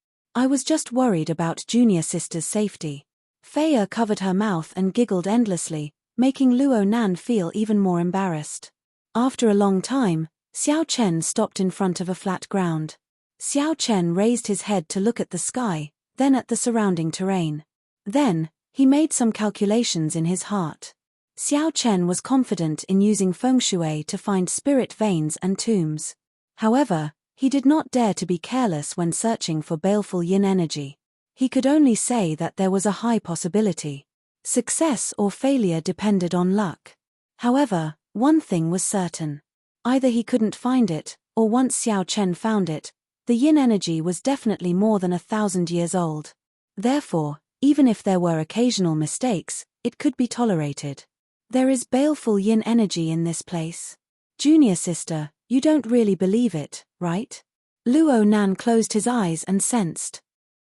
was just worried about junior sister's safety. Feiya covered her mouth and giggled endlessly, making Luo Nan feel even more embarrassed. After a long time, Xiao Chen stopped in front of a flat ground. Xiao Chen raised his head to look at the sky, then at the surrounding terrain. Then, he made some calculations in his heart. Xiao Chen was confident in using feng shui to find spirit veins and tombs. However, he did not dare to be careless when searching for baleful yin energy. He could only say that there was a high possibility. Success or failure depended on luck. However, one thing was certain. Either he couldn't find it, or once Xiao Chen found it, the yin energy was definitely more than 1,000 years old. Therefore, even if there were occasional mistakes, it could be tolerated. There is baleful yin energy in this place. Junior sister, you don't really believe it, right? Luo Nan closed his eyes and sensed.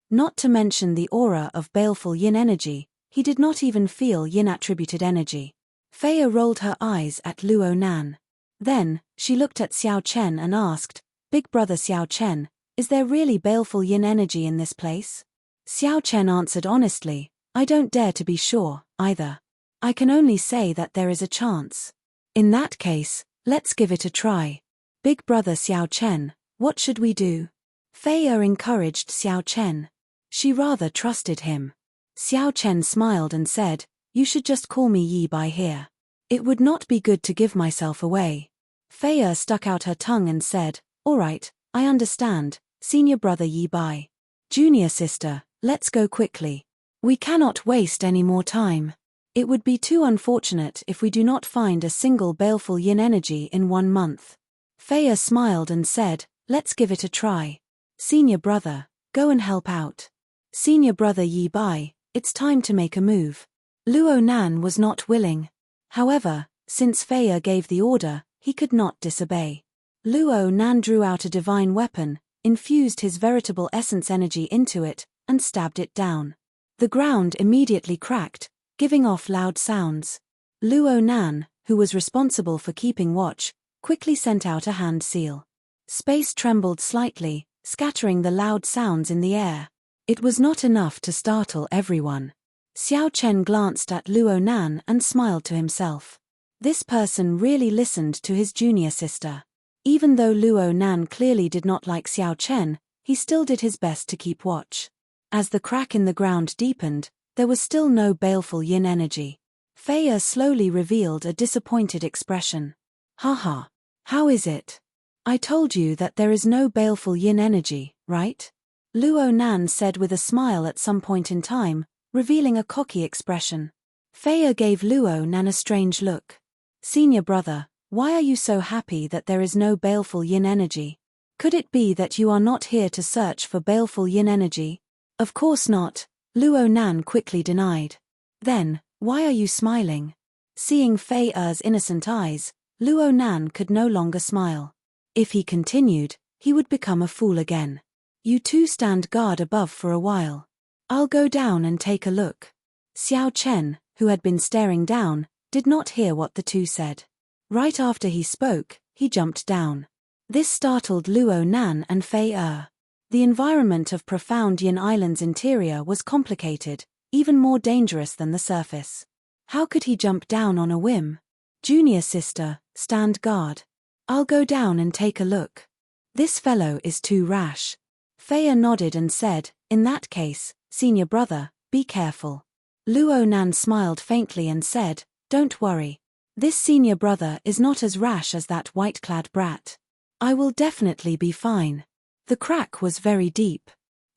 Not to mention the aura of baleful yin energy, he did not even feel yin-attributed energy. Feiya rolled her eyes at Luo Nan. Then, she looked at Xiao Chen and asked, Big brother Xiao Chen, is there really baleful yin energy in this place? Xiao Chen answered honestly, I don't dare to be sure, either. I can only say that there is a chance. In that case, let's give it a try. Big brother Xiao Chen, what should we do? Feiya encouraged Xiao Chen. She rather trusted him. Xiao Chen smiled and said, You should just call me Yi Bai here. It would not be good to give myself away. Feiya stuck out her tongue and said, All right, I understand, senior brother Yi Bai. Junior sister, let's go quickly. We cannot waste any more time. It would be too unfortunate if we do not find a single baleful yin energy in 1 month. Feiya smiled and said, Let's give it a try. Senior brother, go and help out. Senior brother Yi Bai, it's time to make a move. Luo Nan was not willing. However, since Feiya gave the order, he could not disobey. Luo Nan drew out a divine weapon, infused his veritable essence energy into it, and stabbed it down. The ground immediately cracked, giving off loud sounds. Luo Nan, who was responsible for keeping watch, quickly sent out a hand seal. Space trembled slightly, scattering the loud sounds in the air. It was not enough to startle everyone. Xiao Chen glanced at Luo Nan and smiled to himself. This person really listened to his junior sister. Even though Luo Nan clearly did not like Xiao Chen, he still did his best to keep watch. As the crack in the ground deepened, There was still no baleful yin energy. Fei Er slowly revealed a disappointed expression. Haha. How is it? I told you that there is no baleful yin energy, right? Luo Nan said with a smile at some point in time, revealing a cocky expression. Fei Er gave Luo Nan a strange look. Senior brother, why are you so happy that there is no baleful yin energy? Could it be that you are not here to search for baleful yin energy? Of course not, Luo Nan quickly denied. Then, why are you smiling? Seeing Fei Er's innocent eyes, Luo Nan could no longer smile. If he continued, he would become a fool again. You two stand guard above for a while. I'll go down and take a look. Xiao Chen, who had been staring down, did not hear what the two said. Right after he spoke, he jumped down. This startled Luo Nan and Fei Er. The environment of Profound Yin Island's interior was complicated, even more dangerous than the surface. How could he jump down on a whim? Junior sister, stand guard. I'll go down and take a look. This fellow is too rash. Fei Er nodded and said, in that case, senior brother, be careful. Luo Nan smiled faintly and said, don't worry. This senior brother is not as rash as that white-clad brat. I will definitely be fine. The crack was very deep.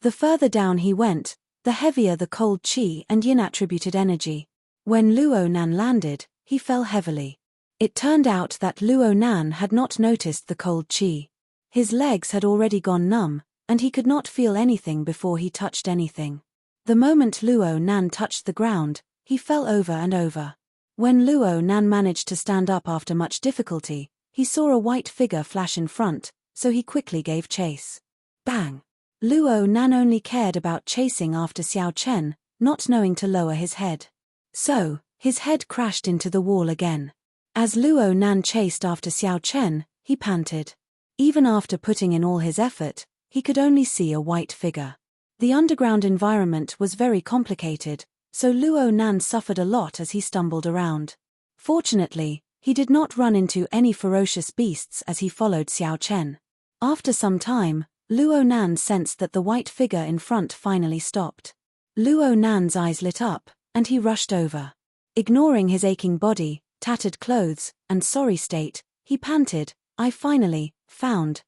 The further down he went, the heavier the cold qi and yin-attributed energy. When Luo Nan landed, he fell heavily. It turned out that Luo Nan had not noticed the cold qi. His legs had already gone numb, and he could not feel anything before he touched anything. The moment Luo Nan touched the ground, he fell over and over. When Luo Nan managed to stand up after much difficulty, he saw a white figure flash in front, so he quickly gave chase. Bang! Luo Nan only cared about chasing after Xiao Chen, not knowing to lower his head. So, his head crashed into the wall again. As Luo Nan chased after Xiao Chen, he panted. Even after putting in all his effort, he could only see a white figure. The underground environment was very complicated, so Luo Nan suffered a lot as he stumbled around. Fortunately, he did not run into any ferocious beasts as he followed Xiao Chen. After some time, Luo Nan sensed that the white figure in front finally stopped. Luo Nan's eyes lit up, and he rushed over. Ignoring his aching body, tattered clothes, and sorry state, he panted, I finally found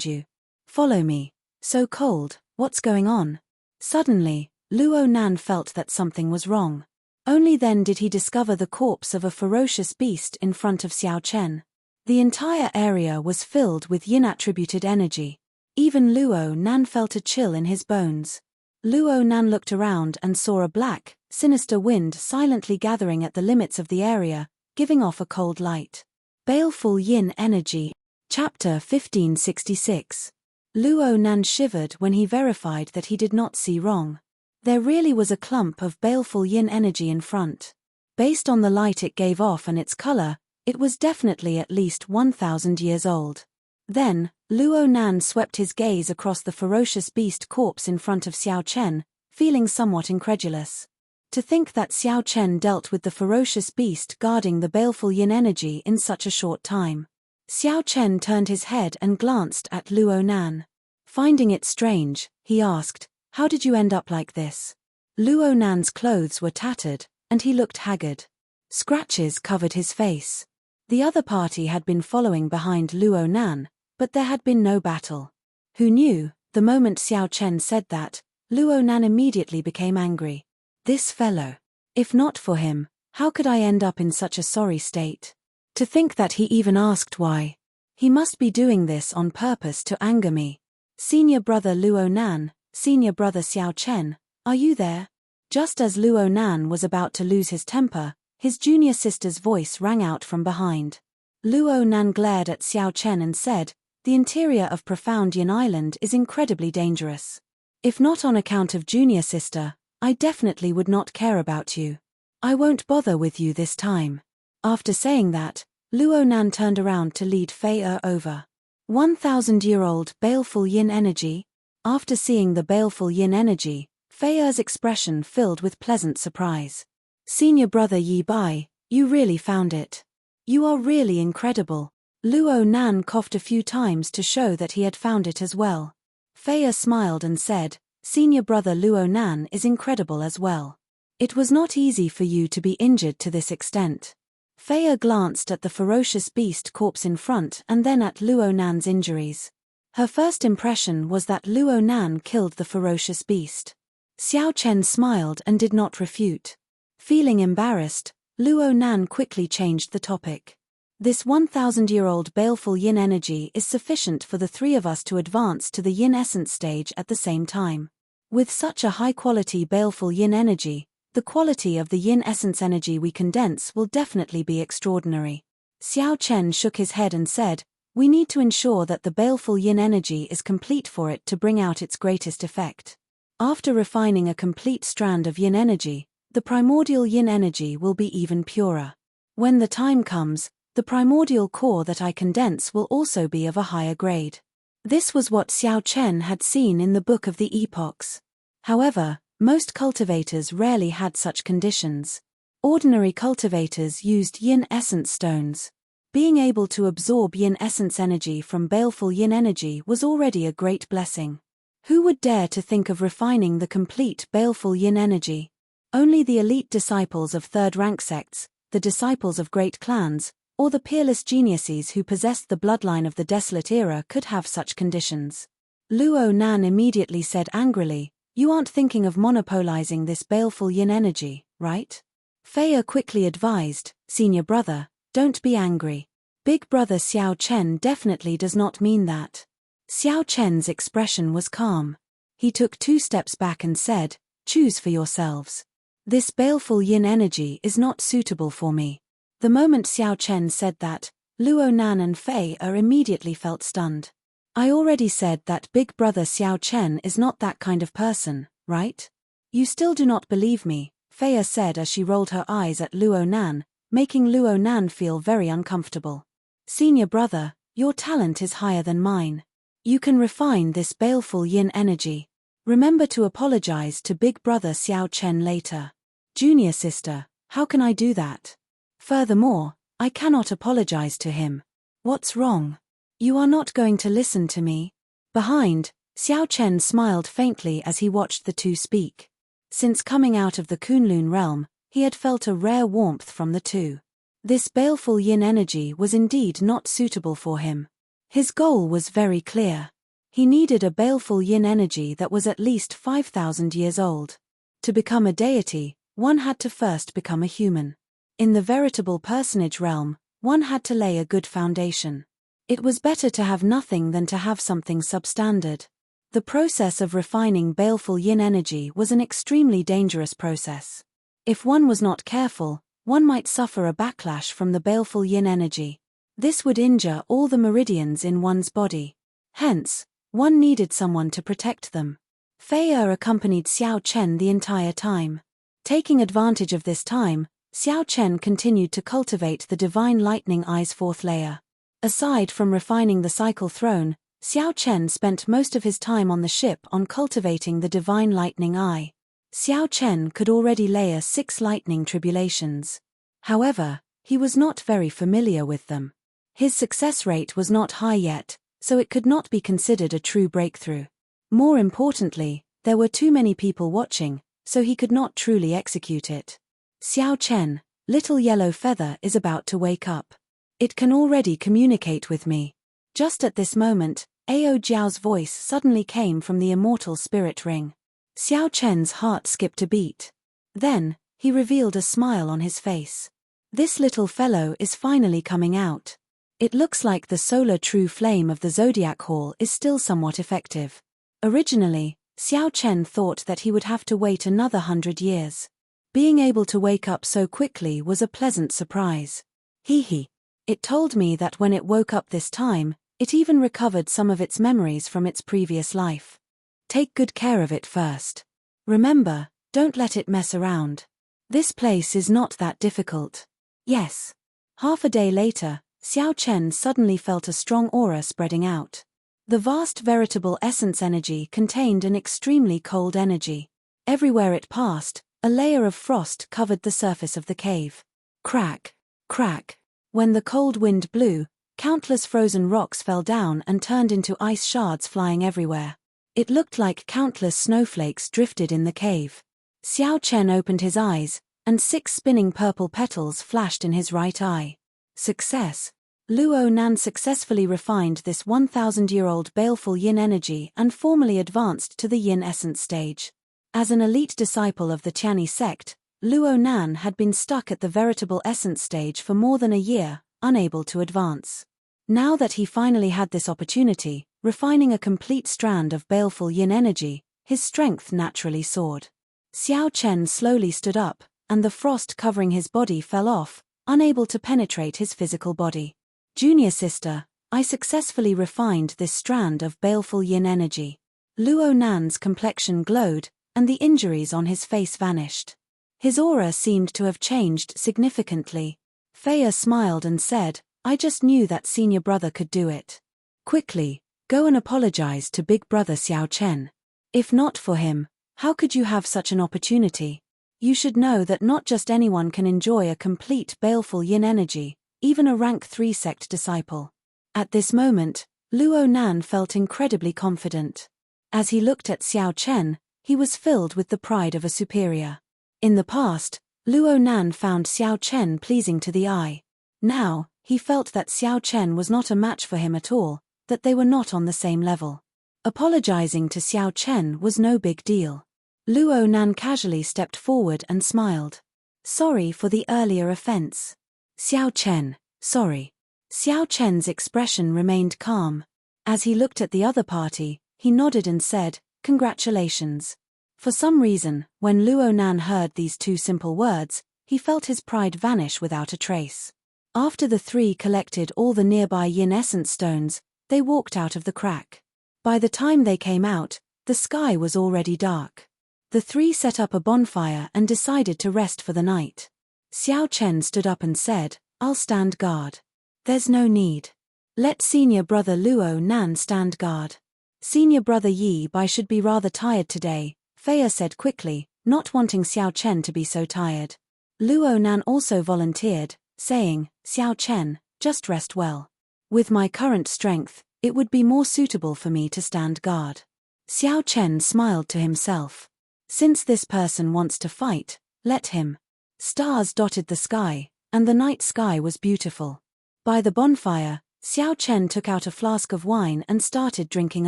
you. Follow me. So cold, what's going on? Suddenly, Luo Nan felt that something was wrong. Only then did he discover the corpse of a ferocious beast in front of Xiao Chen. The entire area was filled with yin-attributed energy. Even Luo Nan felt a chill in his bones. Luo Nan looked around and saw a black, sinister wind silently gathering at the limits of the area, giving off a cold light. Baleful Yin Energy. Chapter 1566. Luo Nan shivered when he verified that he did not see wrong. There really was a clump of baleful yin energy in front. Based on the light it gave off and its color, it was definitely at least 1,000 years old. Then, Luo Nan swept his gaze across the ferocious beast corpse in front of Xiao Chen, feeling somewhat incredulous. To think that Xiao Chen dealt with the ferocious beast guarding the baleful yin energy in such a short time. Xiao Chen turned his head and glanced at Luo Nan. Finding it strange, he asked, how did you end up like this? Luo Nan's clothes were tattered, and he looked haggard. Scratches covered his face. The other party had been following behind Luo Nan, but there had been no battle. Who knew, the moment Xiao Chen said that, Luo Nan immediately became angry. This fellow. If not for him, how could I end up in such a sorry state? To think that he even asked why. He must be doing this on purpose to anger me. Senior brother Luo Nan, senior brother Xiao Chen, are you there? Just as Luo Nan was about to lose his temper, his junior sister's voice rang out from behind. Luo Nan glared at Xiao Chen and said, the interior of Profound Yin Island is incredibly dangerous. If not on account of junior sister, I definitely would not care about you. I won't bother with you this time. After saying that, Luo Nan turned around to lead Fei Er over. 1,000-year-old baleful yin energy? After seeing the baleful yin energy, Fei Er's expression filled with pleasant surprise. Senior brother Yi Bai, you really found it. You are really incredible. Luo Nan coughed a few times to show that he had found it as well. Fei Er smiled and said, Senior brother Luo Nan is incredible as well. It was not easy for you to be injured to this extent. Fei glanced at the ferocious beast corpse in front and then at Luo Nan's injuries. Her first impression was that Luo Nan killed the ferocious beast. Xiao Chen smiled and did not refute. Feeling embarrassed, Luo Nan quickly changed the topic. This 1,000-year-old baleful yin energy is sufficient for the three of us to advance to the yin essence stage at the same time. With such a high-quality baleful yin energy, the quality of the yin essence energy we condense will definitely be extraordinary. Xiao Chen shook his head and said, "We need to ensure that the baleful yin energy is complete for it to bring out its greatest effect. After refining a complete strand of yin energy, the primordial yin energy will be even purer. When the time comes, the primordial core that I condense will also be of a higher grade." This was what Xiao Chen had seen in the Book of the Epochs. However, most cultivators rarely had such conditions. Ordinary cultivators used yin essence stones. Being able to absorb yin essence energy from baleful yin energy was already a great blessing. Who would dare to think of refining the complete baleful yin energy? Only the elite disciples of third-rank sects, the disciples of great clans, or the peerless geniuses who possessed the bloodline of the desolate era could have such conditions. Luo Nan immediately said angrily, "You aren't thinking of monopolizing this baleful yin energy, right?" Fei quickly advised, "Senior brother, don't be angry. Big brother Xiao Chen definitely does not mean that." Xiao Chen's expression was calm. He took 2 steps back and said, "Choose for yourselves. This baleful yin energy is not suitable for me." The moment Xiao Chen said that, Luo Nan and Fei immediately felt stunned. "I already said that big brother Xiao Chen is not that kind of person, right? You still do not believe me," Fei said as she rolled her eyes at Luo Nan, making Luo Nan feel very uncomfortable. "Senior brother, your talent is higher than mine. You can refine this baleful yin energy. Remember to apologize to big brother Xiao Chen later." "Junior sister, how can I do that? Furthermore, I cannot apologize to him. What's wrong? You are not going to listen to me?" Behind, Xiao Chen smiled faintly as he watched the two speak. Since coming out of the Kunlun realm, he had felt a rare warmth from the two. This baleful yin energy was indeed not suitable for him. His goal was very clear. He needed a baleful yin energy that was at least 5,000 years old. To become a deity, one had to first become a human. In the veritable personage realm, one had to lay a good foundation. It was better to have nothing than to have something substandard. The process of refining baleful yin energy was an extremely dangerous process. If one was not careful, one might suffer a backlash from the baleful yin energy. This would injure all the meridians in one's body. Hence, one needed someone to protect them. Fei accompanied Xiao Chen the entire time. Taking advantage of this time, Xiao Chen continued to cultivate the Divine Lightning Eye's 4th layer. Aside from refining the Cycle Throne, Xiao Chen spent most of his time on the ship on cultivating the Divine Lightning Eye. Xiao Chen could already layer 6 lightning tribulations. However, he was not very familiar with them. His success rate was not high yet, so it could not be considered a true breakthrough. More importantly, there were too many people watching, so he could not truly execute it. "Xiao Chen, little yellow feather is about to wake up. It can already communicate with me." Just at this moment, Ao Jiao's voice suddenly came from the Immortal Spirit Ring. Xiao Chen's heart skipped a beat. Then, he revealed a smile on his face. "This little fellow is finally coming out. It looks like the solar true flame of the Zodiac Hall is still somewhat effective." Originally, Xiao Chen thought that he would have to wait another 100 years. Being able to wake up so quickly was a pleasant surprise. Hee. It told me that when it woke up this time, it even recovered some of its memories from its previous life. Take good care of it first. Remember, don't let it mess around. This place is not that difficult. Yes. Half a day later, Xiao Chen suddenly felt a strong aura spreading out. The vast veritable essence energy contained an extremely cold energy. Everywhere it passed, a layer of frost covered the surface of the cave. Crack, crack. When the cold wind blew, countless frozen rocks fell down and turned into ice shards flying everywhere. It looked like countless snowflakes drifted in the cave. Xiao Chen opened his eyes, and 6 spinning purple petals flashed in his right eye. Success. Luo Nan successfully refined this 1,000-year-old baleful yin energy and formally advanced to the yin essence stage. As an elite disciple of the Tianyi sect, Luo Nan had been stuck at the veritable essence stage for more than a year, unable to advance. Now that he finally had this opportunity, refining a complete strand of baleful yin energy, his strength naturally soared. Xiao Chen slowly stood up, and the frost covering his body fell off, unable to penetrate his physical body. Junior sister, I successfully refined this strand of baleful yin energy. Luo Nan's complexion glowed, and the injuries on his face vanished. His aura seemed to have changed significantly. Feiya smiled and said, I just knew that senior brother could do it. Quickly, go and apologize to big brother Xiao Chen. If not for him, how could you have such an opportunity? You should know that not just anyone can enjoy a complete baleful yin energy, even a rank 3 sect disciple. At this moment, Luo Nan felt incredibly confident. As he looked at Xiao Chen, he was filled with the pride of a superior. In the past, Luo Nan found Xiao Chen pleasing to the eye. Now, he felt that Xiao Chen was not a match for him at all, that they were not on the same level. Apologizing to Xiao Chen was no big deal. Luo Nan casually stepped forward and smiled. Sorry for the earlier offense. Xiao Chen, sorry. Xiao Chen's expression remained calm. As he looked at the other party, he nodded and said, Congratulations. For some reason, when Luo Nan heard these 2 simple words, he felt his pride vanish without a trace. After the 3 collected all the nearby yin essence stones, they walked out of the crack. By the time they came out, the sky was already dark. The 3 set up a bonfire and decided to rest for the night. Xiao Chen stood up and said, I'll stand guard. There's no need. Let senior brother Luo Nan stand guard. Senior brother Yi Bai should be rather tired today, Feiya said quickly, not wanting Xiao Chen to be so tired. Luo Nan also volunteered, saying, Xiao Chen, just rest well. With my current strength, it would be more suitable for me to stand guard. Xiao Chen smiled to himself. Since this person wants to fight, let him. Stars dotted the sky, and the night sky was beautiful. By the bonfire, Xiao Chen took out a flask of wine and started drinking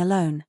alone.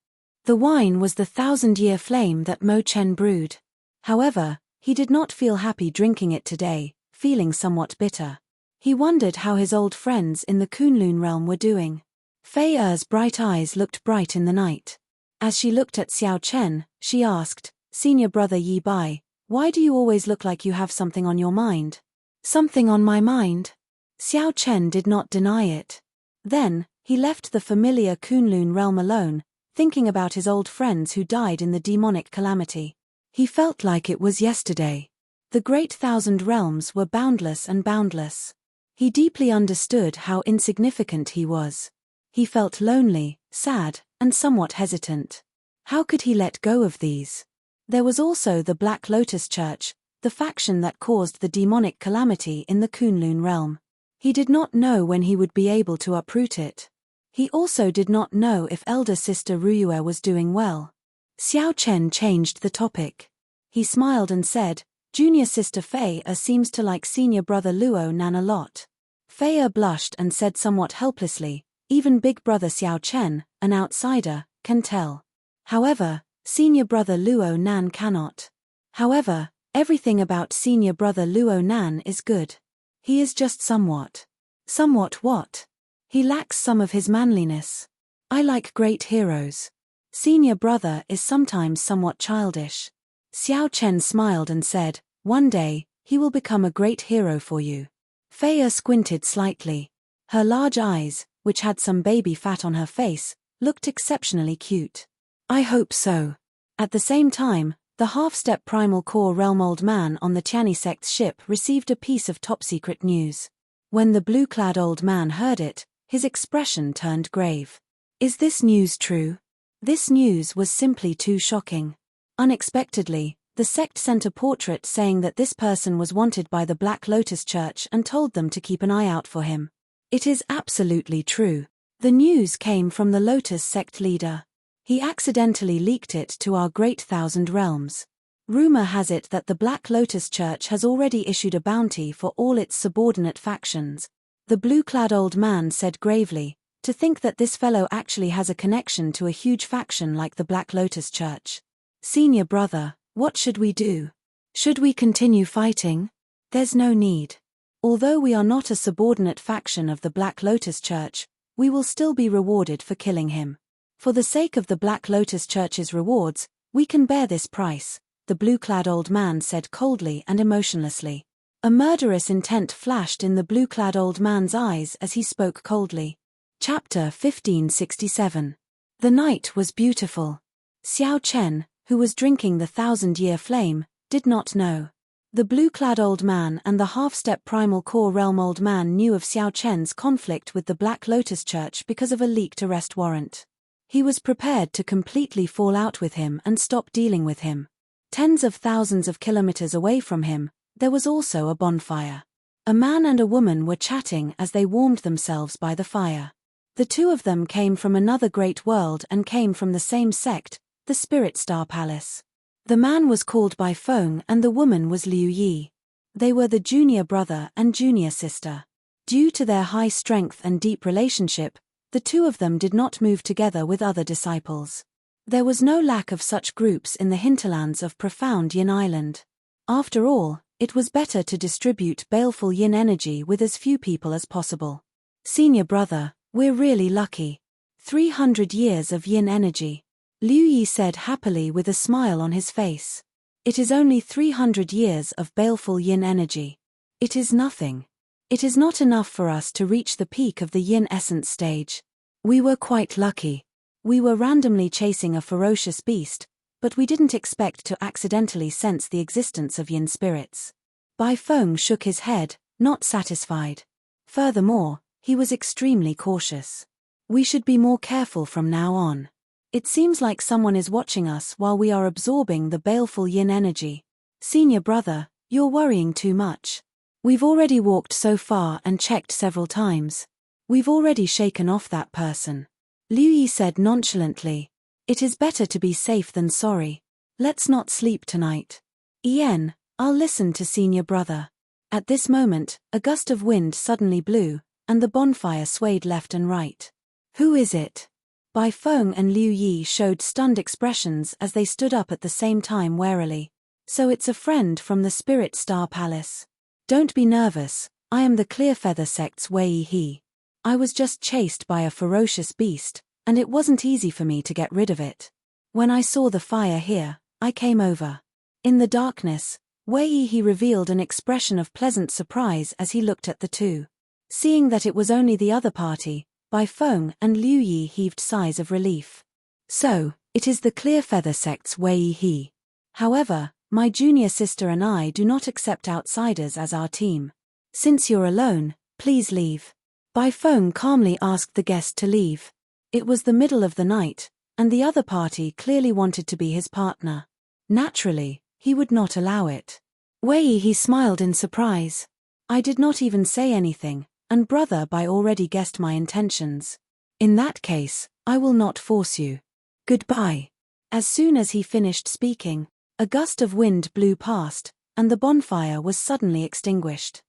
The wine was the 1,000-year flame that Mo Chen brewed. However, he did not feel happy drinking it today, feeling somewhat bitter. He wondered how his old friends in the Kunlun realm were doing. Feiya's bright eyes looked bright in the night. As she looked at Xiao Chen, she asked, Senior brother Yi Bai, why do you always look like you have something on your mind? Something on my mind? Xiao Chen did not deny it. Then, he left the familiar Kunlun realm alone, thinking about his old friends who died in the demonic calamity. He felt like it was yesterday. The great 1,000 realms were boundless and boundless. He deeply understood how insignificant he was. He felt lonely, sad, and somewhat hesitant. How could he let go of these? There was also the Black Lotus Church, the faction that caused the demonic calamity in the Kunlun realm. He did not know when he would be able to uproot it. He also did not know if elder sister Ruyue was doing well. Xiao Chen changed the topic. He smiled and said, Junior sister Feiya seems to like senior brother Luo Nan a lot. Feiya blushed and said somewhat helplessly, even big brother Xiao Chen, an outsider, can tell. However, senior brother Luo Nan cannot. However, everything about senior brother Luo Nan is good. He is just somewhat. Somewhat what? He lacks some of his manliness. I like great heroes. Senior brother is sometimes somewhat childish. Xiao Chen smiled and said, one day, he will become a great hero for you. Feiya squinted slightly. Her large eyes, which had some baby fat on her face, looked exceptionally cute. I hope so. At the same time, the half-step primal core realm old man on the Tianyi sect's ship received a piece of top-secret news. When the blue-clad old man heard it, his expression turned grave. Is this news true? This news was simply too shocking. Unexpectedly, the sect sent a portrait saying that this person was wanted by the Black Lotus Church and told them to keep an eye out for him. It is absolutely true. The news came from the Lotus sect leader. He accidentally leaked it to our great thousand realms. Rumor has it that the Black Lotus Church has already issued a bounty for all its subordinate factions. The blue-clad old man said gravely, to think that this fellow actually has a connection to a huge faction like the Black Lotus Church. Senior brother, what should we do? Should we continue fighting? There's no need. Although we are not a subordinate faction of the Black Lotus Church, we will still be rewarded for killing him. For the sake of the Black Lotus Church's rewards, we can bear this price, the blue-clad old man said coldly and emotionlessly. A murderous intent flashed in the blue-clad old man's eyes as he spoke coldly. Chapter 1567. The night was beautiful. Xiao Chen, who was drinking the 1,000-year flame, did not know. The blue-clad old man and the half-step primal core realm old man knew of Xiao Chen's conflict with the Black Lotus Church because of a leaked arrest warrant. He was prepared to completely fall out with him and stop dealing with him. Tens of thousands of kilometers away from him, there was also a bonfire. A man and a woman were chatting as they warmed themselves by the fire. The two of them came from another great world and came from the same sect, the Spirit Star Palace. The man was called Bai Feng and the woman was Liu Yi. They were the junior brother and junior sister. Due to their high strength and deep relationship, the two of them did not move together with other disciples. There was no lack of such groups in the hinterlands of profound Yin Island. After all, it was better to distribute baleful yin energy with as few people as possible. Senior brother, we're really lucky. 300 years of yin energy. Liu Yi said happily with a smile on his face. It is only 300 years of baleful yin energy. It is nothing. It is not enough for us to reach the peak of the yin essence stage. We were quite lucky. We were randomly chasing a ferocious beast, but we didn't expect to accidentally sense the existence of yin spirits. Bai Feng shook his head, not satisfied. Furthermore, he was extremely cautious. We should be more careful from now on. It seems like someone is watching us while we are absorbing the baleful yin energy. Senior brother, you're worrying too much. We've already walked so far and checked several times. We've already shaken off that person. Liu Yi said nonchalantly. It is better to be safe than sorry. Let's not sleep tonight. Ian, I'll listen to senior brother. At this moment, a gust of wind suddenly blew, and the bonfire swayed left and right. Who is it? Bai Feng and Liu Yi showed stunned expressions as they stood up at the same time warily. So it's a friend from the Spirit Star Palace. Don't be nervous, I am the Clearfeather sect's Wei He. I was just chased by a ferocious beast, and it wasn't easy for me to get rid of it. When I saw the fire here, I came over. In the darkness, Wei He revealed an expression of pleasant surprise as he looked at the two. Seeing that it was only the other party, Bai Feng and Liu Yi heaved sighs of relief. So, it is the Clearfeather sect's Wei He. However, my junior sister and I do not accept outsiders as our team. Since you're alone, please leave. Bai Feng calmly asked the guest to leave. It was the middle of the night, and the other party clearly wanted to be his partner. Naturally, he would not allow it. Wei He smiled in surprise. I did not even say anything, and brother Bai already guessed my intentions. In that case, I will not force you. Goodbye. As soon as he finished speaking, a gust of wind blew past, and the bonfire was suddenly extinguished.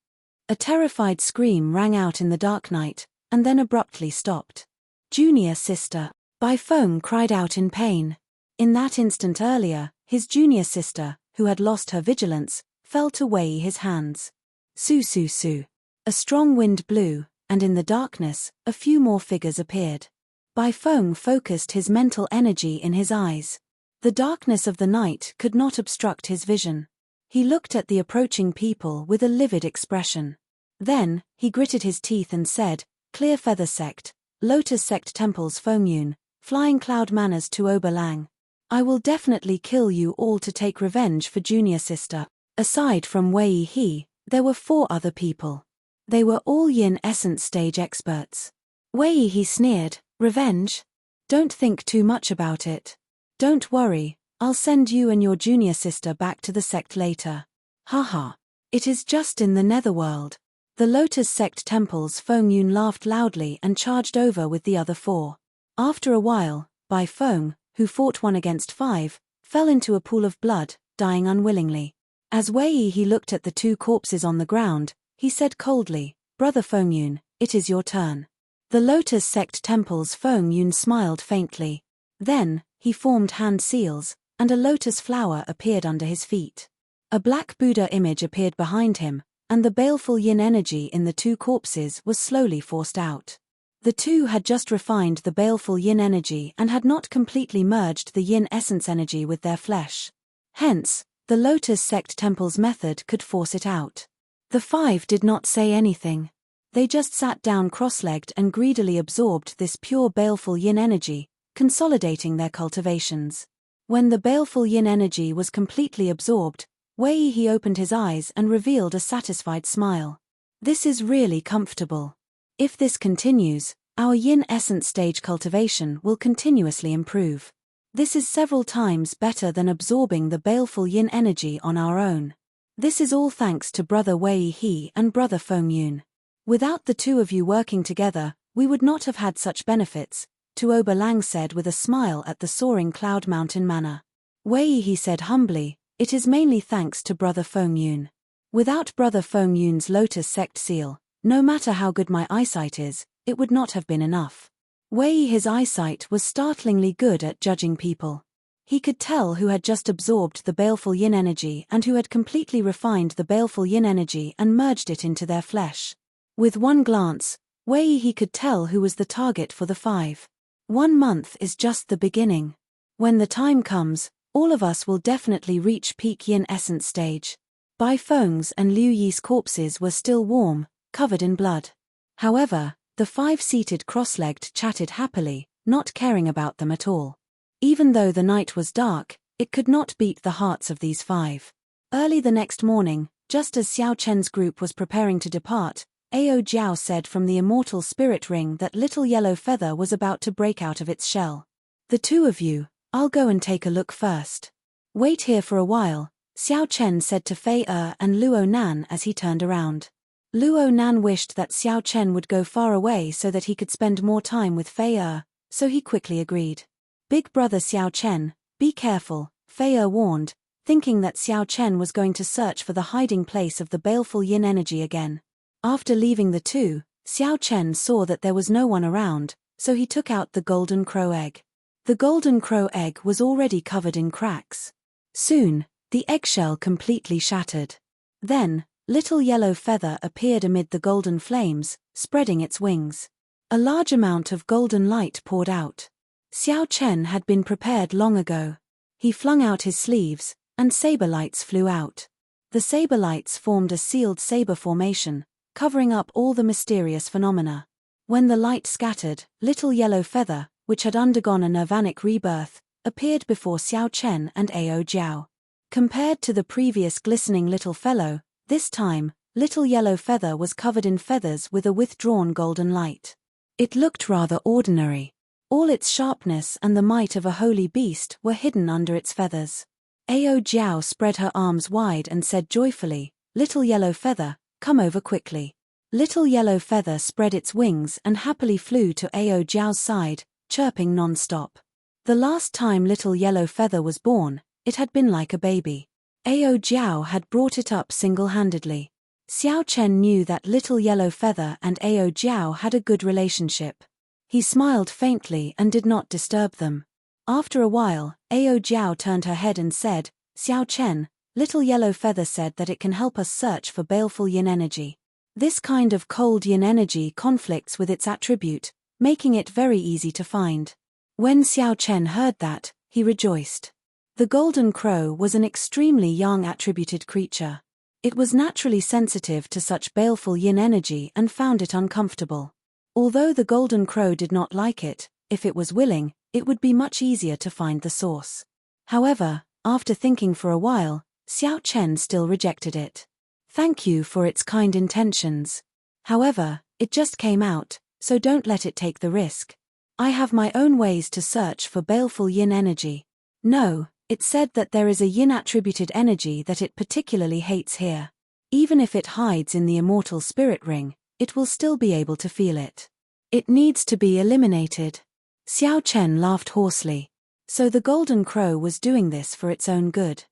A terrified scream rang out in the dark night, and then abruptly stopped. Junior sister, Bai Feng cried out in pain. In that instant earlier, his junior sister, who had lost her vigilance, fell to Wei He's hands. Su su su. A strong wind blew, and in the darkness, a few more figures appeared. Bai Feng focused his mental energy in his eyes. The darkness of the night could not obstruct his vision. He looked at the approaching people with a livid expression. Then, he gritted his teeth and said, Clearfeather Sect, Lotus Sect Temples Fengyun, Flying Cloud Manners to Oberlang. I will definitely kill you all to take revenge for junior sister. Aside from Wei He, there were 4 other people. They were all Yin Essence stage experts. Wei He sneered, revenge? Don't think too much about it. Don't worry, I'll send you and your junior sister back to the sect later. Haha. It is just in the netherworld. The Lotus Sect Temples Fengyun laughed loudly and charged over with the other 4. After a while, Bai Feng, who fought 1 against 5, fell into a pool of blood, dying unwillingly. As Wei He looked at the 2 corpses on the ground, he said coldly, "Brother Fengyun, it is your turn." The Lotus Sect Temple's Fengyun smiled faintly. Then, he formed hand seals, and a lotus flower appeared under his feet. A black Buddha image appeared behind him, and the baleful yin energy in the 2 corpses was slowly forced out. The 2 had just refined the baleful yin energy and had not completely merged the yin essence energy with their flesh. Hence, the Lotus Sect Temple's method could force it out. The 5 did not say anything. They just sat down cross-legged and greedily absorbed this pure baleful yin energy, consolidating their cultivations. When the baleful yin energy was completely absorbed, Wei He opened his eyes and revealed a satisfied smile. This is really comfortable. If this continues, our yin essence stage cultivation will continuously improve. This is several times better than absorbing the baleful yin energy on our own. This is all thanks to Brother Wei He and Brother Fengyun. Without the 2 of you working together, we would not have had such benefits, Tuoba Lang said with a smile at the soaring Cloud Mountain manor. Wei He said humbly, "It is mainly thanks to Brother Fengyun. Without Brother Fengyun's Lotus Sect seal, no matter how good my eyesight is, it would not have been enough." Wei He's eyesight was startlingly good at judging people. He could tell who had just absorbed the baleful yin energy and who had completely refined the baleful yin energy and merged it into their flesh. With one glance, Wei He could tell who was the target for the 5. 1 month is just the beginning. When the time comes, all of us will definitely reach peak yin essence stage. Bai Feng's and Liu Yi's corpses were still warm, covered in blood. However, the 5 seated cross-legged chatted happily, not caring about them at all. Even though the night was dark, it could not beat the hearts of these 5. Early the next morning, just as Xiao Chen's group was preparing to depart, Ao Jiao said from the Immortal Spirit Ring that Little Yellow Feather was about to break out of its shell. "The 2 of you, I'll go and take a look first. Wait here for a while," Xiao Chen said to Fei and Luo Nan as he turned around. Luo Nan wished that Xiao Chen would go far away so that he could spend more time with Fei, so he quickly agreed. "Big brother Xiao Chen, be careful," Fei warned, thinking that Xiao Chen was going to search for the hiding place of the baleful yin energy again. After leaving the 2, Xiao Chen saw that there was no one around, so he took out the golden crow egg. The golden crow egg was already covered in cracks. Soon, the eggshell completely shattered. Then, Little Yellow Feather appeared amid the golden flames, spreading its wings. A large amount of golden light poured out. Xiao Chen had been prepared long ago. He flung out his sleeves, and saber lights flew out. The saber lights formed a sealed saber formation, covering up all the mysterious phenomena. When the light scattered, Little Yellow Feather, which had undergone a nirvanic rebirth, appeared before Xiao Chen and Ao Jiao. Compared to the previous glistening little fellow, this time, Little Yellow Feather was covered in feathers with a withdrawn golden light. It looked rather ordinary. All its sharpness and the might of a holy beast were hidden under its feathers. Ao Jiao spread her arms wide and said joyfully, "Little Yellow Feather, come over quickly." Little Yellow Feather spread its wings and happily flew to Ao Jiao's side, chirping non-stop. The last time Little Yellow Feather was born, it had been like a baby. Ao Jiao had brought it up single-handedly. Xiao Chen knew that Little Yellow Feather and Ao Jiao had a good relationship. He smiled faintly and did not disturb them. After a while, Ao Jiao turned her head and said, "Xiao Chen, Little Yellow Feather said that it can help us search for baleful yin energy. This kind of cold yin energy conflicts with its attribute, making it very easy to find." When Xiao Chen heard that, he rejoiced. The golden crow was an extremely yang-attributed creature. It was naturally sensitive to such baleful yin energy and found it uncomfortable. Although the golden crow did not like it, if it was willing, it would be much easier to find the source. However, after thinking for a while, Xiao Chen still rejected it. "Thank you for its kind intentions. However, it just came out, so don't let it take the risk. I have my own ways to search for baleful yin energy." No, it said that there is a yin-attributed energy that it particularly hates here. Even if it hides in the Immortal Spirit Ring, it will still be able to feel it. It needs to be eliminated. Xiao Chen laughed hoarsely. So the golden crow was doing this for its own good.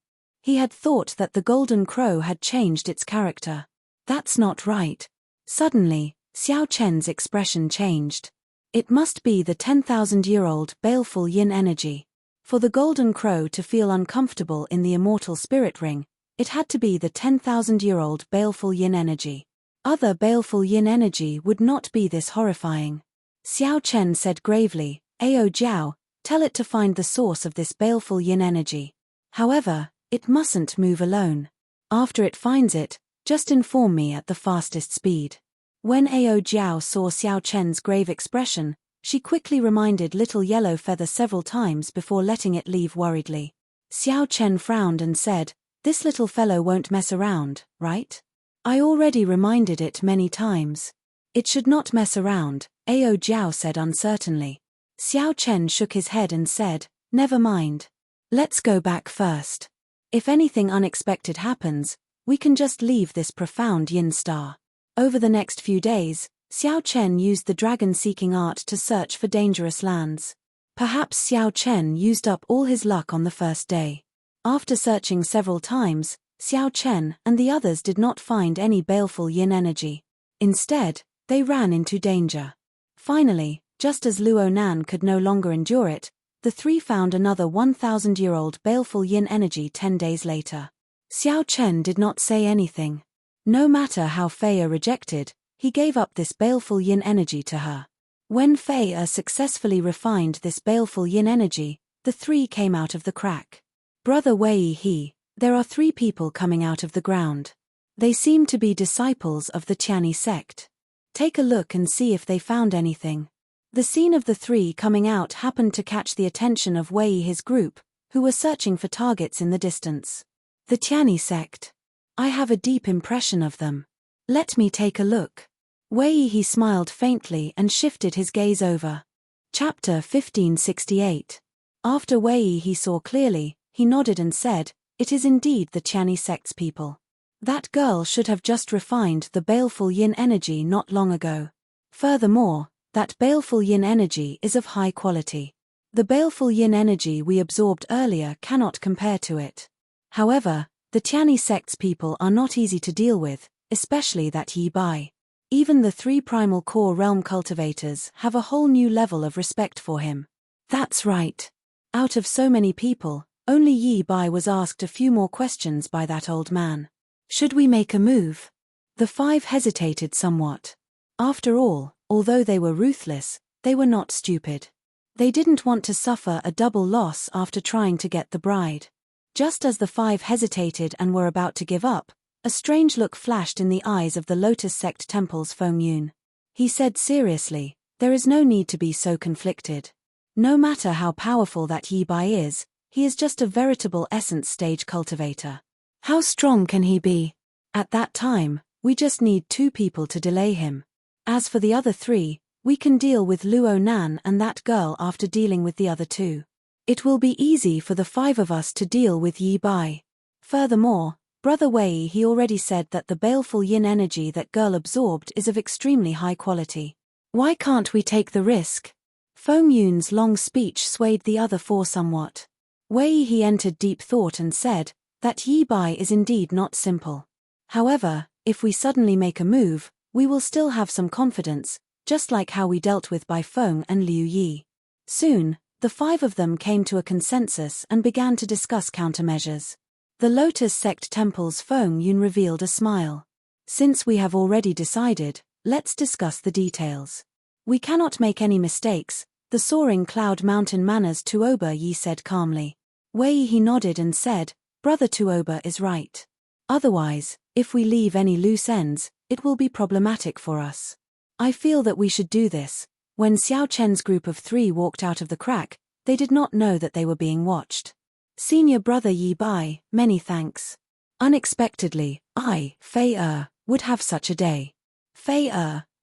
He had thought that the golden crow had changed its character. That's not right. Suddenly, Xiao Chen's expression changed. It must be the 10,000-year-old baleful yin energy. For the golden crow to feel uncomfortable in the immortal spirit ring, it had to be the 10,000-year-old baleful yin energy. Other baleful yin energy would not be this horrifying. Xiao Chen said gravely, "Ao Jiao, tell it to find the source of this baleful yin energy. However, it mustn't move alone. After it finds it, just inform me at the fastest speed." When Ao Jiao saw Xiao Chen's grave expression, she quickly reminded Little Yellow Feather several times before letting it leave worriedly. Xiao Chen frowned and said, "This little fellow won't mess around, right? I already reminded it many times." "It should not mess around," Ao Jiao said uncertainly. Xiao Chen shook his head and said, "Never mind. Let's go back first. If anything unexpected happens, we can just leave this profound yin star." Over the next few days, Xiao Chen used the dragon-seeking art to search for dangerous lands. Perhaps Xiao Chen used up all his luck on the first day. After searching several times, Xiao Chen and the others did not find any baleful yin energy. Instead, they ran into danger. Finally, just as Luo Nan could no longer endure it, the three found another 1,000-year-old baleful yin energy 10 days later. Xiao Chen did not say anything. No matter how Fei rejected, he gave up this baleful yin energy to her. When Fei successfully refined this baleful yin energy, the three came out of the crack. "Brother Wei He, there are 3 people coming out of the ground. They seem to be disciples of the Tianyi sect. Take a look and see if they found anything." The scene of the 3 coming out happened to catch the attention of Wei He's group, who were searching for targets in the distance. "The Tianyi sect. I have a deep impression of them. Let me take a look." Wei He smiled faintly and shifted his gaze over. Chapter 1568. After Wei He saw clearly, he nodded and said, "It is indeed the Tianyi sect's people. That girl should have just refined the baleful yin energy not long ago. Furthermore, that baleful yin energy is of high quality. The baleful yin energy we absorbed earlier cannot compare to it. However, the Tianyi sect's people are not easy to deal with, especially that Yi Bai. Even the 3 primal core realm cultivators have a whole new level of respect for him." That's right. Out of so many people, only Yi Bai was asked a few more questions by that old man. "Should we make a move?" The 5 hesitated somewhat. After all, although they were ruthless, they were not stupid. They didn't want to suffer a double loss after trying to get the bride. Just as the 5 hesitated and were about to give up, a strange look flashed in the eyes of the Lotus Sect Temple's Feng Yun. He said seriously, "There is no need to be so conflicted. No matter how powerful that Yi Bai is, he is just a veritable essence stage cultivator. How strong can he be? At that time, we just need 2 people to delay him. As for the other 3, we can deal with Luo Nan and that girl after dealing with the other 2. It will be easy for the 5 of us to deal with Yi Bai. Furthermore, Brother Wei He already said that the baleful yin energy that girl absorbed is of extremely high quality. Why can't we take the risk?" Feng Yun's long speech swayed the other 4 somewhat. Wei He entered deep thought and said, "That Yi Bai is indeed not simple. However, if we suddenly make a move, we will still have some confidence, just like how we dealt with Bai Feng and Liu Yi." Soon, the 5 of them came to a consensus and began to discuss countermeasures. The Lotus Sect Temple's Feng Yun revealed a smile. "Since we have already decided, let's discuss the details. We cannot make any mistakes," the soaring cloud mountain manners Tuoba Yi said calmly. Wei He nodded and said, "Brother Tuoba is right. Otherwise, if we leave any loose ends, it will be problematic for us. I feel that we should do this." When Xiao Chen's group of 3 walked out of the crack, they did not know that they were being watched. "Senior brother Yi Bai, many thanks. Unexpectedly, I, Fei would have such a day." Fei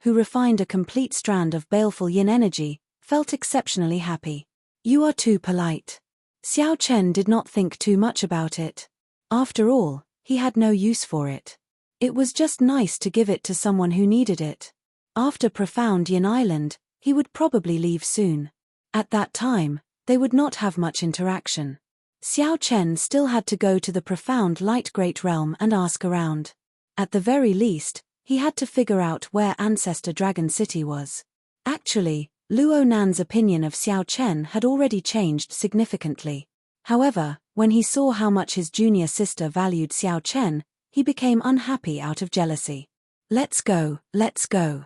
who refined a complete strand of baleful yin energy, felt exceptionally happy. "You are too polite." Xiao Chen did not think too much about it. After all, he had no use for it. It was just nice to give it to someone who needed it. After Profound Yin Island, he would probably leave soon. At that time, they would not have much interaction. Xiao Chen still had to go to the profound light great realm and ask around. At the very least, he had to figure out where Ancestor Dragon City was. Actually, Luo Nan's opinion of Xiao Chen had already changed significantly. However, when he saw how much his junior sister valued Xiao Chen, he became unhappy out of jealousy. Let's go, let's go.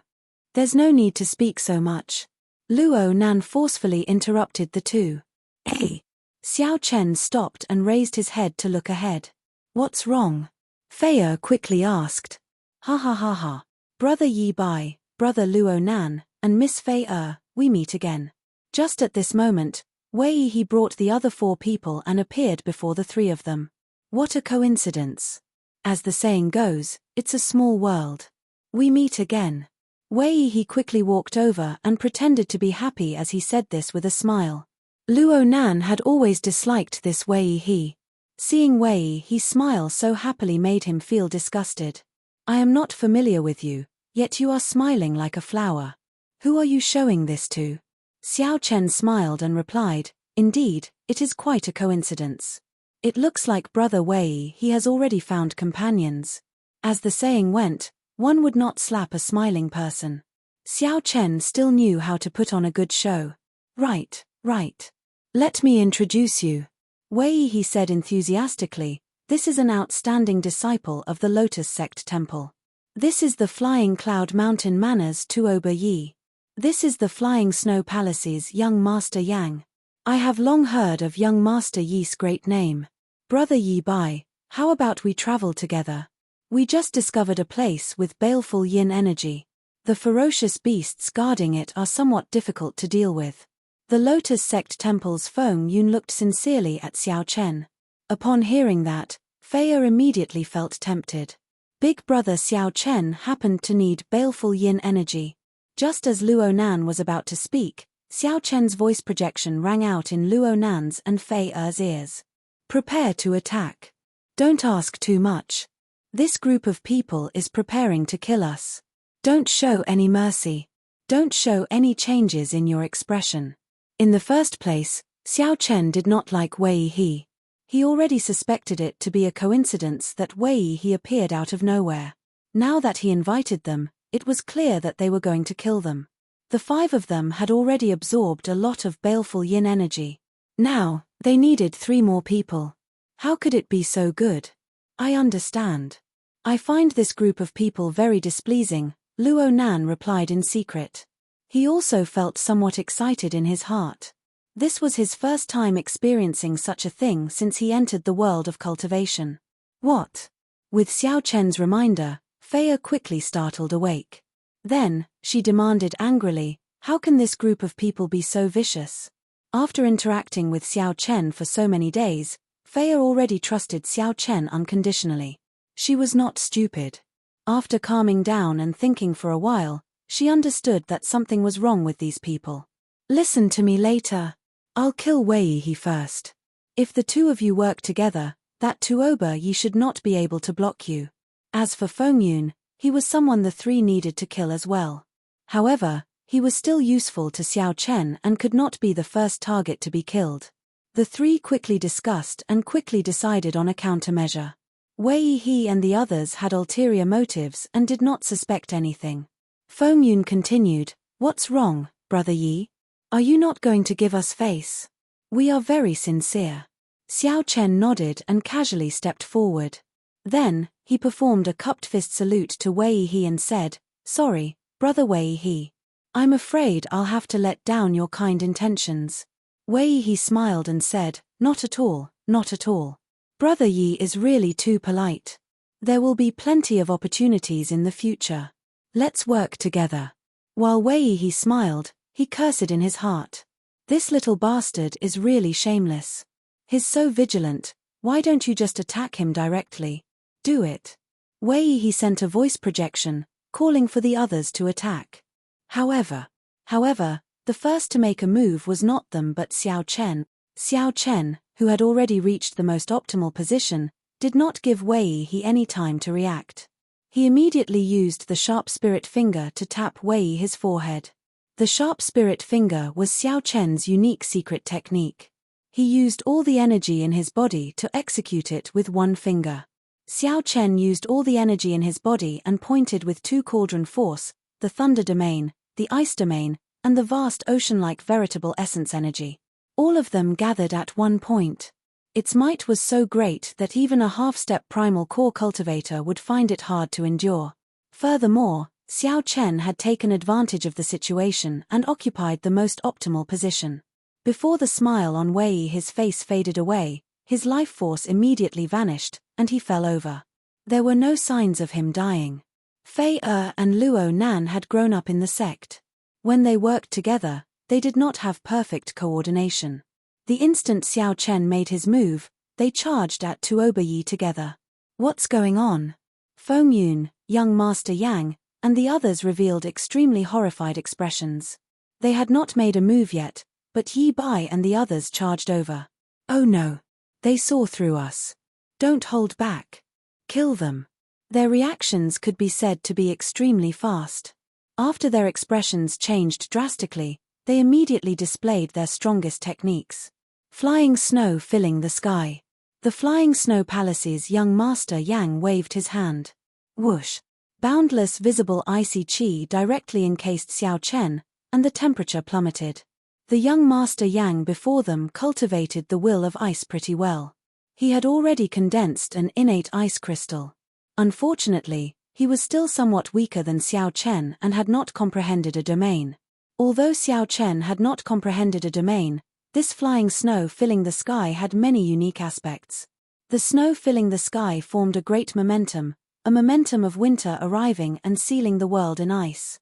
There's no need to speak so much. Luo Nan forcefully interrupted the two. Hey! Xiao Chen stopped and raised his head to look ahead. What's wrong? Fei quickly asked. Ha ha ha ha. Brother Yi Bai, Brother Luo Nan, and Miss Fei we meet again. Just at this moment, Wei He brought the other 4 people and appeared before the 3 of them. What a coincidence. As the saying goes, it's a small world. We meet again. Wei He quickly walked over and pretended to be happy as he said this with a smile. Luo Nan had always disliked this Wei He. Seeing Wei He smile so happily made him feel disgusted. I am not familiar with you, yet you are smiling like a flower. Who are you showing this to? Xiao Chen smiled and replied, indeed, it is quite a coincidence. It looks like Brother Wei He has already found companions. As the saying went, one would not slap a smiling person. Xiao Chen still knew how to put on a good show. Right, right. Let me introduce you. Wei He said enthusiastically, this is an outstanding disciple of the Lotus Sect Temple. This is the Flying Cloud Mountain Manners Tuoba Yi. This is the Flying Snow Palace's young Master Yang. I have long heard of young Master Yi's great name. Brother Yi Bai, how about we travel together? We just discovered a place with baleful yin energy. The ferocious beasts guarding it are somewhat difficult to deal with. The Lotus Sect Temple's Feng Yun looked sincerely at Xiao Chen. Upon hearing that, Fei immediately felt tempted. Big brother Xiao Chen happened to need baleful yin energy. Just as Luo Nan was about to speak, Xiao Chen's voice projection rang out in Luo Nan's and Fei's ears. Prepare to attack. Don't ask too much. This group of people is preparing to kill us. Don't show any mercy. Don't show any changes in your expression. In the first place, Xiao Chen did not like Wei He. He already suspected it to be a coincidence that Wei He appeared out of nowhere. Now that he invited them, it was clear that they were going to kill them. The 5 of them had already absorbed a lot of baleful yin energy. Now, they needed 3 more people. How could it be so good? I understand. I find this group of people very displeasing, Luo Nan replied in secret. He also felt somewhat excited in his heart. This was his first time experiencing such a thing since he entered the world of cultivation. What? With Xiao Chen's reminder, Fei quickly startled awake. Then, she demanded angrily, how can this group of people be so vicious? After interacting with Xiao Chen for so many days, Fei already trusted Xiao Chen unconditionally. She was not stupid. After calming down and thinking for a while, she understood that something was wrong with these people. Listen to me later. I'll kill Wei He first. If the 2 of you work together, that Tuoba Yi should not be able to block you. As for Feng Yun, he was someone the 3 needed to kill as well. However, he was still useful to Xiao Chen and could not be the first target to be killed. The 3 quickly discussed and quickly decided on a countermeasure. Wei He and the others had ulterior motives and did not suspect anything. Feng Yun continued, what's wrong, Brother Yi? Are you not going to give us face? We are very sincere. Xiao Chen nodded and casually stepped forward. Then, he performed a cupped fist salute to Wei He and said, sorry, Brother Wei He. I'm afraid I'll have to let down your kind intentions. Wei He smiled and said, not at all, not at all. Brother Yi is really too polite. There will be plenty of opportunities in the future. Let's work together. While Wei He smiled, he cursed in his heart. This little bastard is really shameless. He's so vigilant, why don't you just attack him directly? Do it. Wei He sent a voice projection, calling for the others to attack. However, the first to make a move was not them but Xiao Chen. Xiao Chen, who had already reached the most optimal position, did not give Wei He any time to react. He immediately used the sharp spirit finger to tap Wei He's forehead. The sharp spirit finger was Xiao Chen's unique secret technique. He used all the energy in his body to execute it with one finger. Xiao Chen used all the energy in his body and pointed with two cauldron force, the thunder domain, the ice domain, and the vast ocean-like veritable essence energy. All of them gathered at one point. Its might was so great that even a half-step primal core cultivator would find it hard to endure. Furthermore, Xiao Chen had taken advantage of the situation and occupied the most optimal position. Before the smile on Wei his face faded away, his life force immediately vanished, and he fell over. There were no signs of him dying. Fei and Luo Nan had grown up in the sect. When they worked together, they did not have perfect coordination. The instant Xiao Chen made his move, they charged at Tuoba together. What's going on? Feng Yun, young Master Yang, and the others revealed extremely horrified expressions. They had not made a move yet, but Yi Bai and the others charged over. Oh no! They saw through us. Don't hold back. Kill them. Their reactions could be said to be extremely fast. After their expressions changed drastically, they immediately displayed their strongest techniques. Flying snow filling the sky. The flying snow palace's young Master Yang waved his hand. Whoosh! Boundless visible icy chi directly encased Xiao Chen, and the temperature plummeted. The young Master Yang before them cultivated the will of ice pretty well. He had already condensed an innate ice crystal. Unfortunately, he was still somewhat weaker than Xiao Chen and had not comprehended a domain. Although Xiao Chen had not comprehended a domain, this flying snow filling the sky had many unique aspects. The snow filling the sky formed a great momentum, a momentum of winter arriving and sealing the world in ice.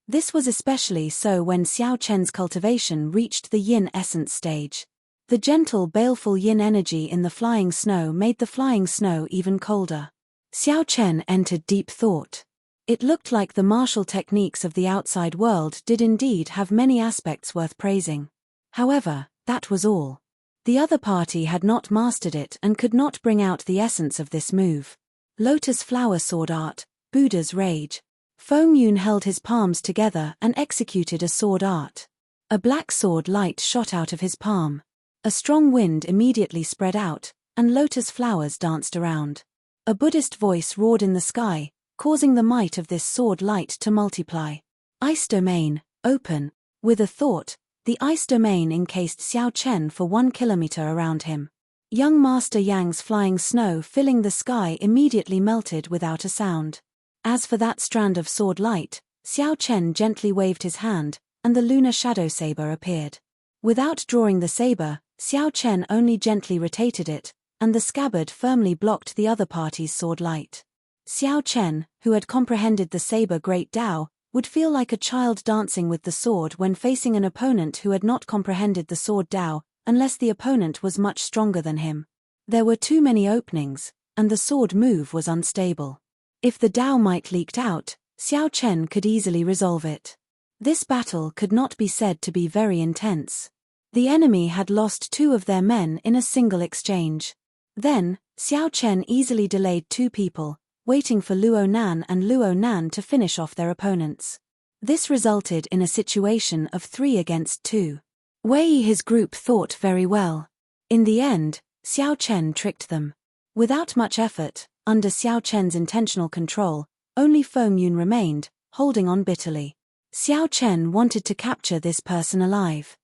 This was especially so when Xiao Chen's cultivation reached the yin essence stage. The gentle baleful yin energy in the flying snow made the flying snow even colder. Xiao Chen entered deep thought. It looked like the martial techniques of the outside world did indeed have many aspects worth praising. However, that was all. The other party had not mastered it and could not bring out the essence of this move. Lotus flower sword art, Buddha's rage. Feng Yun held his palms together and executed a sword art. A black sword light shot out of his palm. A strong wind immediately spread out, and lotus flowers danced around. A Buddhist voice roared in the sky, causing the might of this sword light to multiply. Ice domain, open. With a thought, the ice domain encased Xiao Chen for 1 kilometer around him. Young Master Yang's flying snow filling the sky immediately melted without a sound. As for that strand of sword light, Xiao Chen gently waved his hand, and the lunar shadow saber appeared. Without drawing the saber, Xiao Chen only gently rotated it, and the scabbard firmly blocked the other party's sword light. Xiao Chen, who had comprehended the saber great Dao, would feel like a child dancing with the sword when facing an opponent who had not comprehended the sword Dao, unless the opponent was much stronger than him. There were too many openings, and the sword move was unstable. If the Dao might leaked out, Xiao Chen could easily resolve it. This battle could not be said to be very intense. The enemy had lost 2 of their men in a single exchange. Then, Xiao Chen easily delayed 2 people, waiting for Luo Nan and Luo Nan to finish off their opponents. This resulted in a situation of 3 against 2. Wei his group thought very well. In the end, Xiao Chen tricked them. Without much effort, under Xiao Chen's intentional control, only Feng Yun remained, holding on bitterly. Xiao Chen wanted to capture this person alive.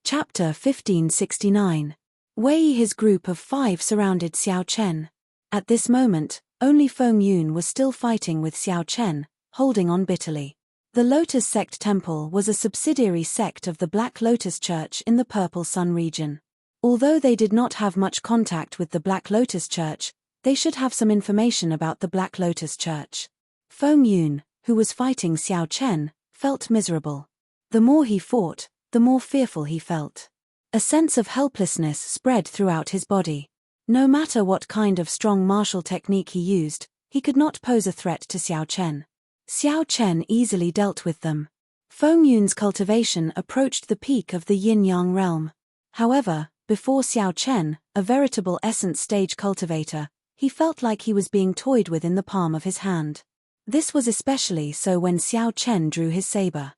Chapter 1569. Wei his group of 5 surrounded Xiao Chen. At this moment, only Feng Yun was still fighting with Xiao Chen, holding on bitterly. The Lotus Sect Temple was a subsidiary sect of the Black Lotus Church in the Purple Sun region. Although they did not have much contact with the Black Lotus Church, they should have some information about the Black Lotus Church. Feng Yun, who was fighting Xiao Chen, felt miserable. The more he fought, the more fearful he felt. A sense of helplessness spread throughout his body. No matter what kind of strong martial technique he used, he could not pose a threat to Xiao Chen. Xiao Chen easily dealt with them. Feng Yun's cultivation approached the peak of the yin-yang realm. However, before Xiao Chen, a veritable essence stage cultivator, he felt like he was being toyed with in the palm of his hand. This was especially so when Xiao Chen drew his saber.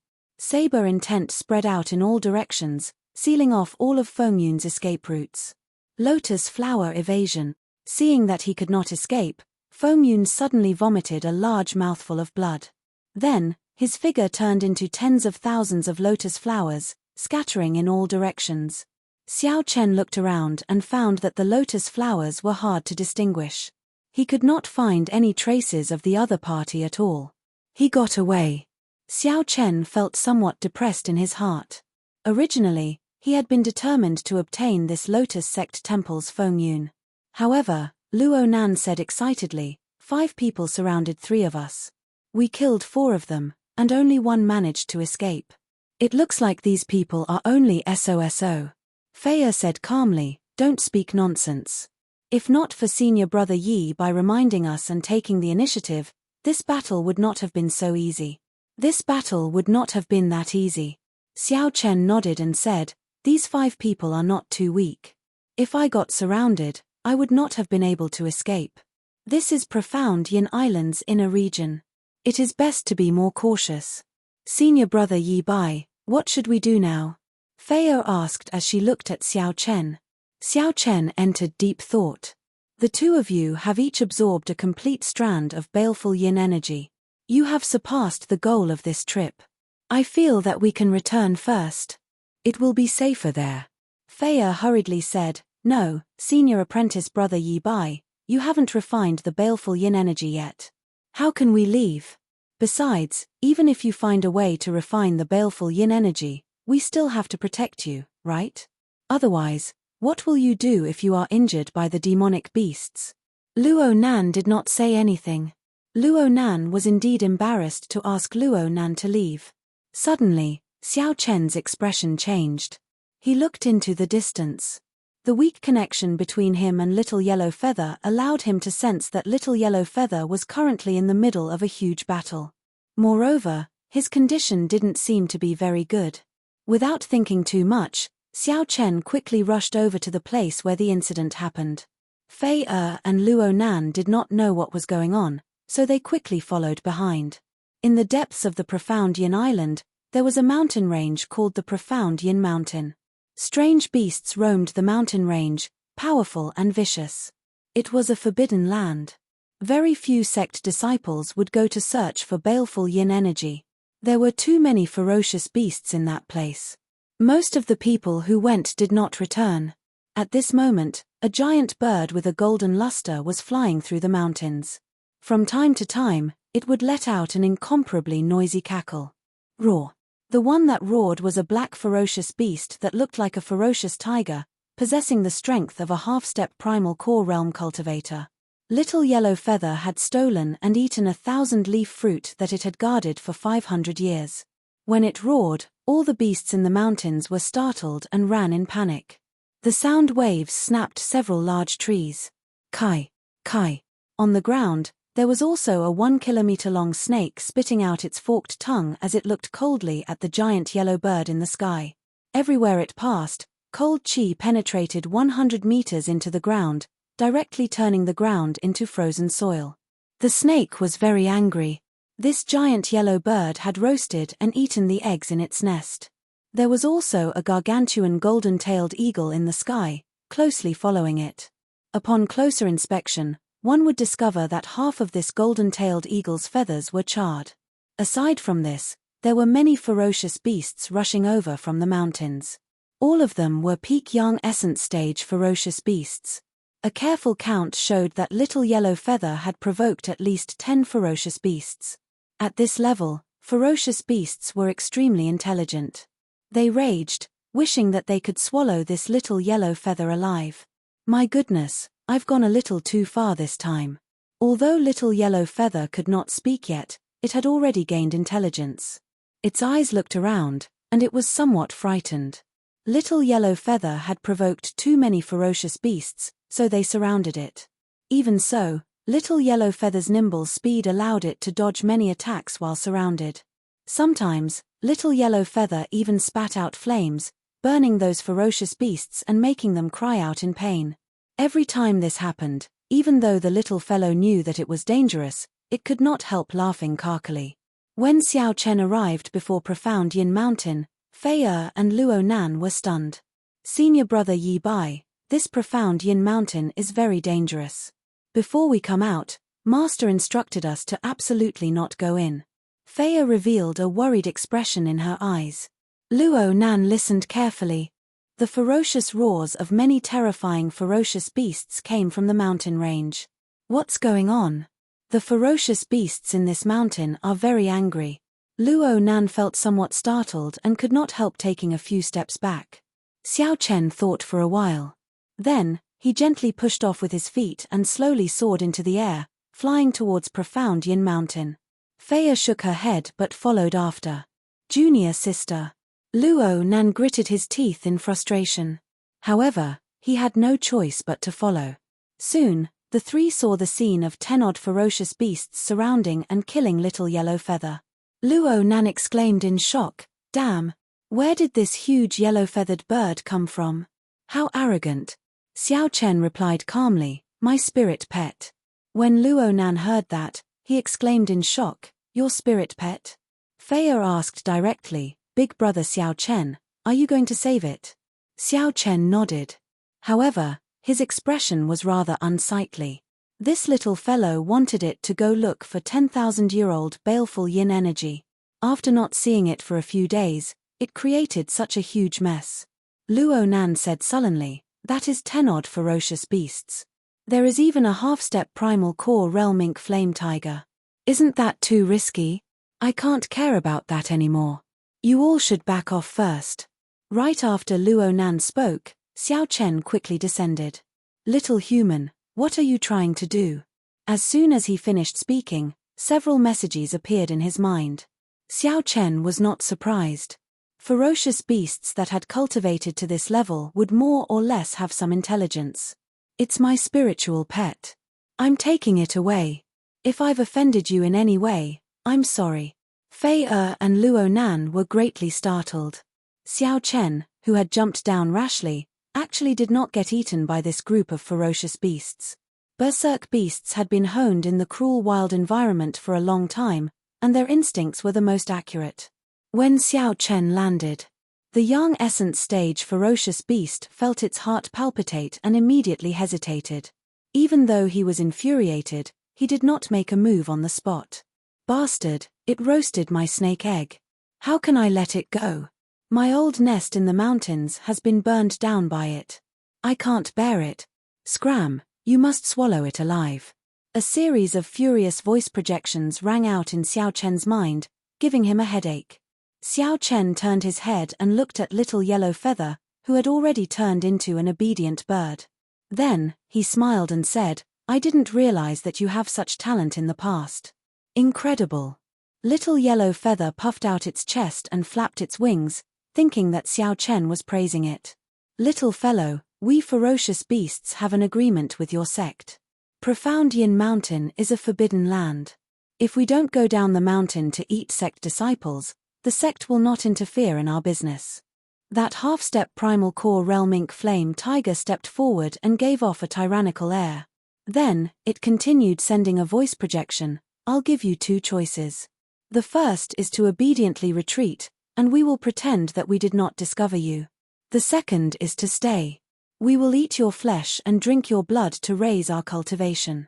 Saber intent spread out in all directions, sealing off all of Fengyun's escape routes. Lotus flower evasion. Seeing that he could not escape, Fengyun suddenly vomited a large mouthful of blood. Then, his figure turned into tens of thousands of lotus flowers, scattering in all directions. Xiao Chen looked around and found that the lotus flowers were hard to distinguish. He could not find any traces of the other party at all. He got away. Xiao Chen felt somewhat depressed in his heart. Originally, he had been determined to obtain this Lotus Sect Temple's Fengyun. However, Luo Nan said excitedly, 5 people surrounded 3 of us. We killed 4 of them, and only 1 managed to escape. It looks like these people are only SOSO. Feiya said calmly, don't speak nonsense. If not for senior brother Yi by reminding us and taking the initiative, this battle would not have been so easy. This battle would not have been that easy. Xiao Chen nodded and said, these 5 people are not too weak. If I got surrounded, I would not have been able to escape. This is profound Yin Island's inner region. It is best to be more cautious. Senior brother Yi Bai, what should we do now? Feiya asked as she looked at Xiao Chen. Xiao Chen entered deep thought. The 2 of you have each absorbed a complete strand of baleful yin energy. You have surpassed the goal of this trip. I feel that we can return first. It will be safer there. Feiya hurriedly said, no, senior apprentice brother Yi Bai, you haven't refined the baleful yin energy yet. How can we leave? Besides, even if you find a way to refine the baleful yin energy, we still have to protect you, right? Otherwise, what will you do if you are injured by the demonic beasts? Luo Nan did not say anything. Luo Nan was indeed embarrassed to ask Luo Nan to leave. Suddenly, Xiao Chen's expression changed. He looked into the distance. The weak connection between him and Little Yellow Feather allowed him to sense that Little Yellow Feather was currently in the middle of a huge battle. Moreover, his condition didn't seem to be very good. Without thinking too much, Xiao Chen quickly rushed over to the place where the incident happened. Fei and Luo Nan did not know what was going on, so they quickly followed behind. In the depths of the profound Yin Island, there was a mountain range called the Profound Yin Mountain. Strange beasts roamed the mountain range, powerful and vicious. It was a forbidden land. Very few sect disciples would go to search for baleful yin energy. There were too many ferocious beasts in that place. Most of the people who went did not return. At this moment, a giant bird with a golden luster was flying through the mountains. From time to time, it would let out an incomparably noisy cackle. Roar. The one that roared was a black ferocious beast that looked like a ferocious tiger, possessing the strength of a half-step primal core realm cultivator. Little Yellow Feather had stolen and eaten 1,000-leaf fruit that it had guarded for 500 years. When it roared, all the beasts in the mountains were startled and ran in panic. The sound waves snapped several large trees. Kai, kai. On the ground, there was also a 1-kilometer-long snake spitting out its forked tongue as it looked coldly at the giant yellow bird in the sky. Everywhere it passed, cold chi penetrated 100 meters into the ground, directly turning the ground into frozen soil. The snake was very angry. This giant yellow bird had roasted and eaten the eggs in its nest. There was also a gargantuan golden-tailed eagle in the sky, closely following it. Upon closer inspection, one would discover that half of this golden-tailed eagle's feathers were charred. Aside from this, there were many ferocious beasts rushing over from the mountains. All of them were peak young essence stage ferocious beasts. A careful count showed that Little Yellow Feather had provoked at least 10 ferocious beasts. At this level, ferocious beasts were extremely intelligent. They raged, wishing that they could swallow this Little Yellow Feather alive. My goodness, I've gone a little too far this time. Although Little Yellow Feather could not speak yet, it had already gained intelligence. Its eyes looked around, and it was somewhat frightened. Little Yellow Feather had provoked too many ferocious beasts, so they surrounded it. Even so, Little Yellow Feather's nimble speed allowed it to dodge many attacks while surrounded. Sometimes, Little Yellow Feather even spat out flames, burning those ferocious beasts and making them cry out in pain. Every time this happened, even though the little fellow knew that it was dangerous, it could not help laughing carkily. When Xiao Chen arrived before Profound Yin Mountain, Fei and Luo Nan were stunned. Senior brother Yi Bai, this Profound Yin Mountain is very dangerous. Before we come out, Master instructed us to absolutely not go in. Fei revealed a worried expression in her eyes. Luo Nan listened carefully. The ferocious roars of many terrifying ferocious beasts came from the mountain range. What's going on? The ferocious beasts in this mountain are very angry. Luo Nan felt somewhat startled and could not help taking a few steps back. Xiao Chen thought for a while. Then, he gently pushed off with his feet and slowly soared into the air, flying towards Profound Yin Mountain. Fei shook her head but followed after. Junior sister. Luo Nan gritted his teeth in frustration. However, he had no choice but to follow. Soon, the three saw the scene of 10-odd ferocious beasts surrounding and killing Little Yellow Feather. Luo Nan exclaimed in shock, "Damn! Where did this huge yellow-feathered bird come from? How arrogant!" Xiao Chen replied calmly, "My spirit pet." When Luo Nan heard that, he exclaimed in shock, "Your spirit pet?" Fei asked directly, "Big brother Xiao Chen, are you going to save it?" Xiao Chen nodded. However, his expression was rather unsightly. This little fellow wanted it to go look for 10,000-year-old baleful yin energy. After not seeing it for a few days, it created such a huge mess. Luo Nan said sullenly, "That is 10-odd ferocious beasts. There is even a half-step primal core realm ink flame tiger. Isn't that too risky? I can't care about that anymore. You all should back off first." Right after Luo Nan spoke, Xiao Chen quickly descended. "Little human, what are you trying to do?" As soon as he finished speaking, several messages appeared in his mind. Xiao Chen was not surprised. Ferocious beasts that had cultivated to this level would more or less have some intelligence. "It's my spiritual pet. I'm taking it away. If I've offended you in any way, I'm sorry." Fei and Luo Nan were greatly startled. Xiao Chen, who had jumped down rashly, actually did not get eaten by this group of ferocious beasts. Berserk beasts had been honed in the cruel wild environment for a long time, and their instincts were the most accurate. When Xiao Chen landed, the young essence stage ferocious beast felt its heart palpitate and immediately hesitated. Even though he was infuriated, he did not make a move on the spot. "Bastard, it roasted my snake egg. How can I let it go? My old nest in the mountains has been burned down by it. I can't bear it. Scram, you must swallow it alive." A series of furious voice projections rang out in Xiao Chen's mind, giving him a headache. Xiao Chen turned his head and looked at Little Yellow Feather, who had already turned into an obedient bird. Then, he smiled and said, "I didn't realize that you have such talent in the past." "Incredible." Little Yellow Feather puffed out its chest and flapped its wings, thinking that Xiao Chen was praising it. "Little fellow, we ferocious beasts have an agreement with your sect. Profound Yin Mountain is a forbidden land. If we don't go down the mountain to eat sect disciples, the sect will not interfere in our business." That half-step primal core realm ink flame tiger stepped forward and gave off a tyrannical air. Then, it continued sending a voice projection, "I'll give you two choices. The first is to obediently retreat, and we will pretend that we did not discover you. The second is to stay. We will eat your flesh and drink your blood to raise our cultivation."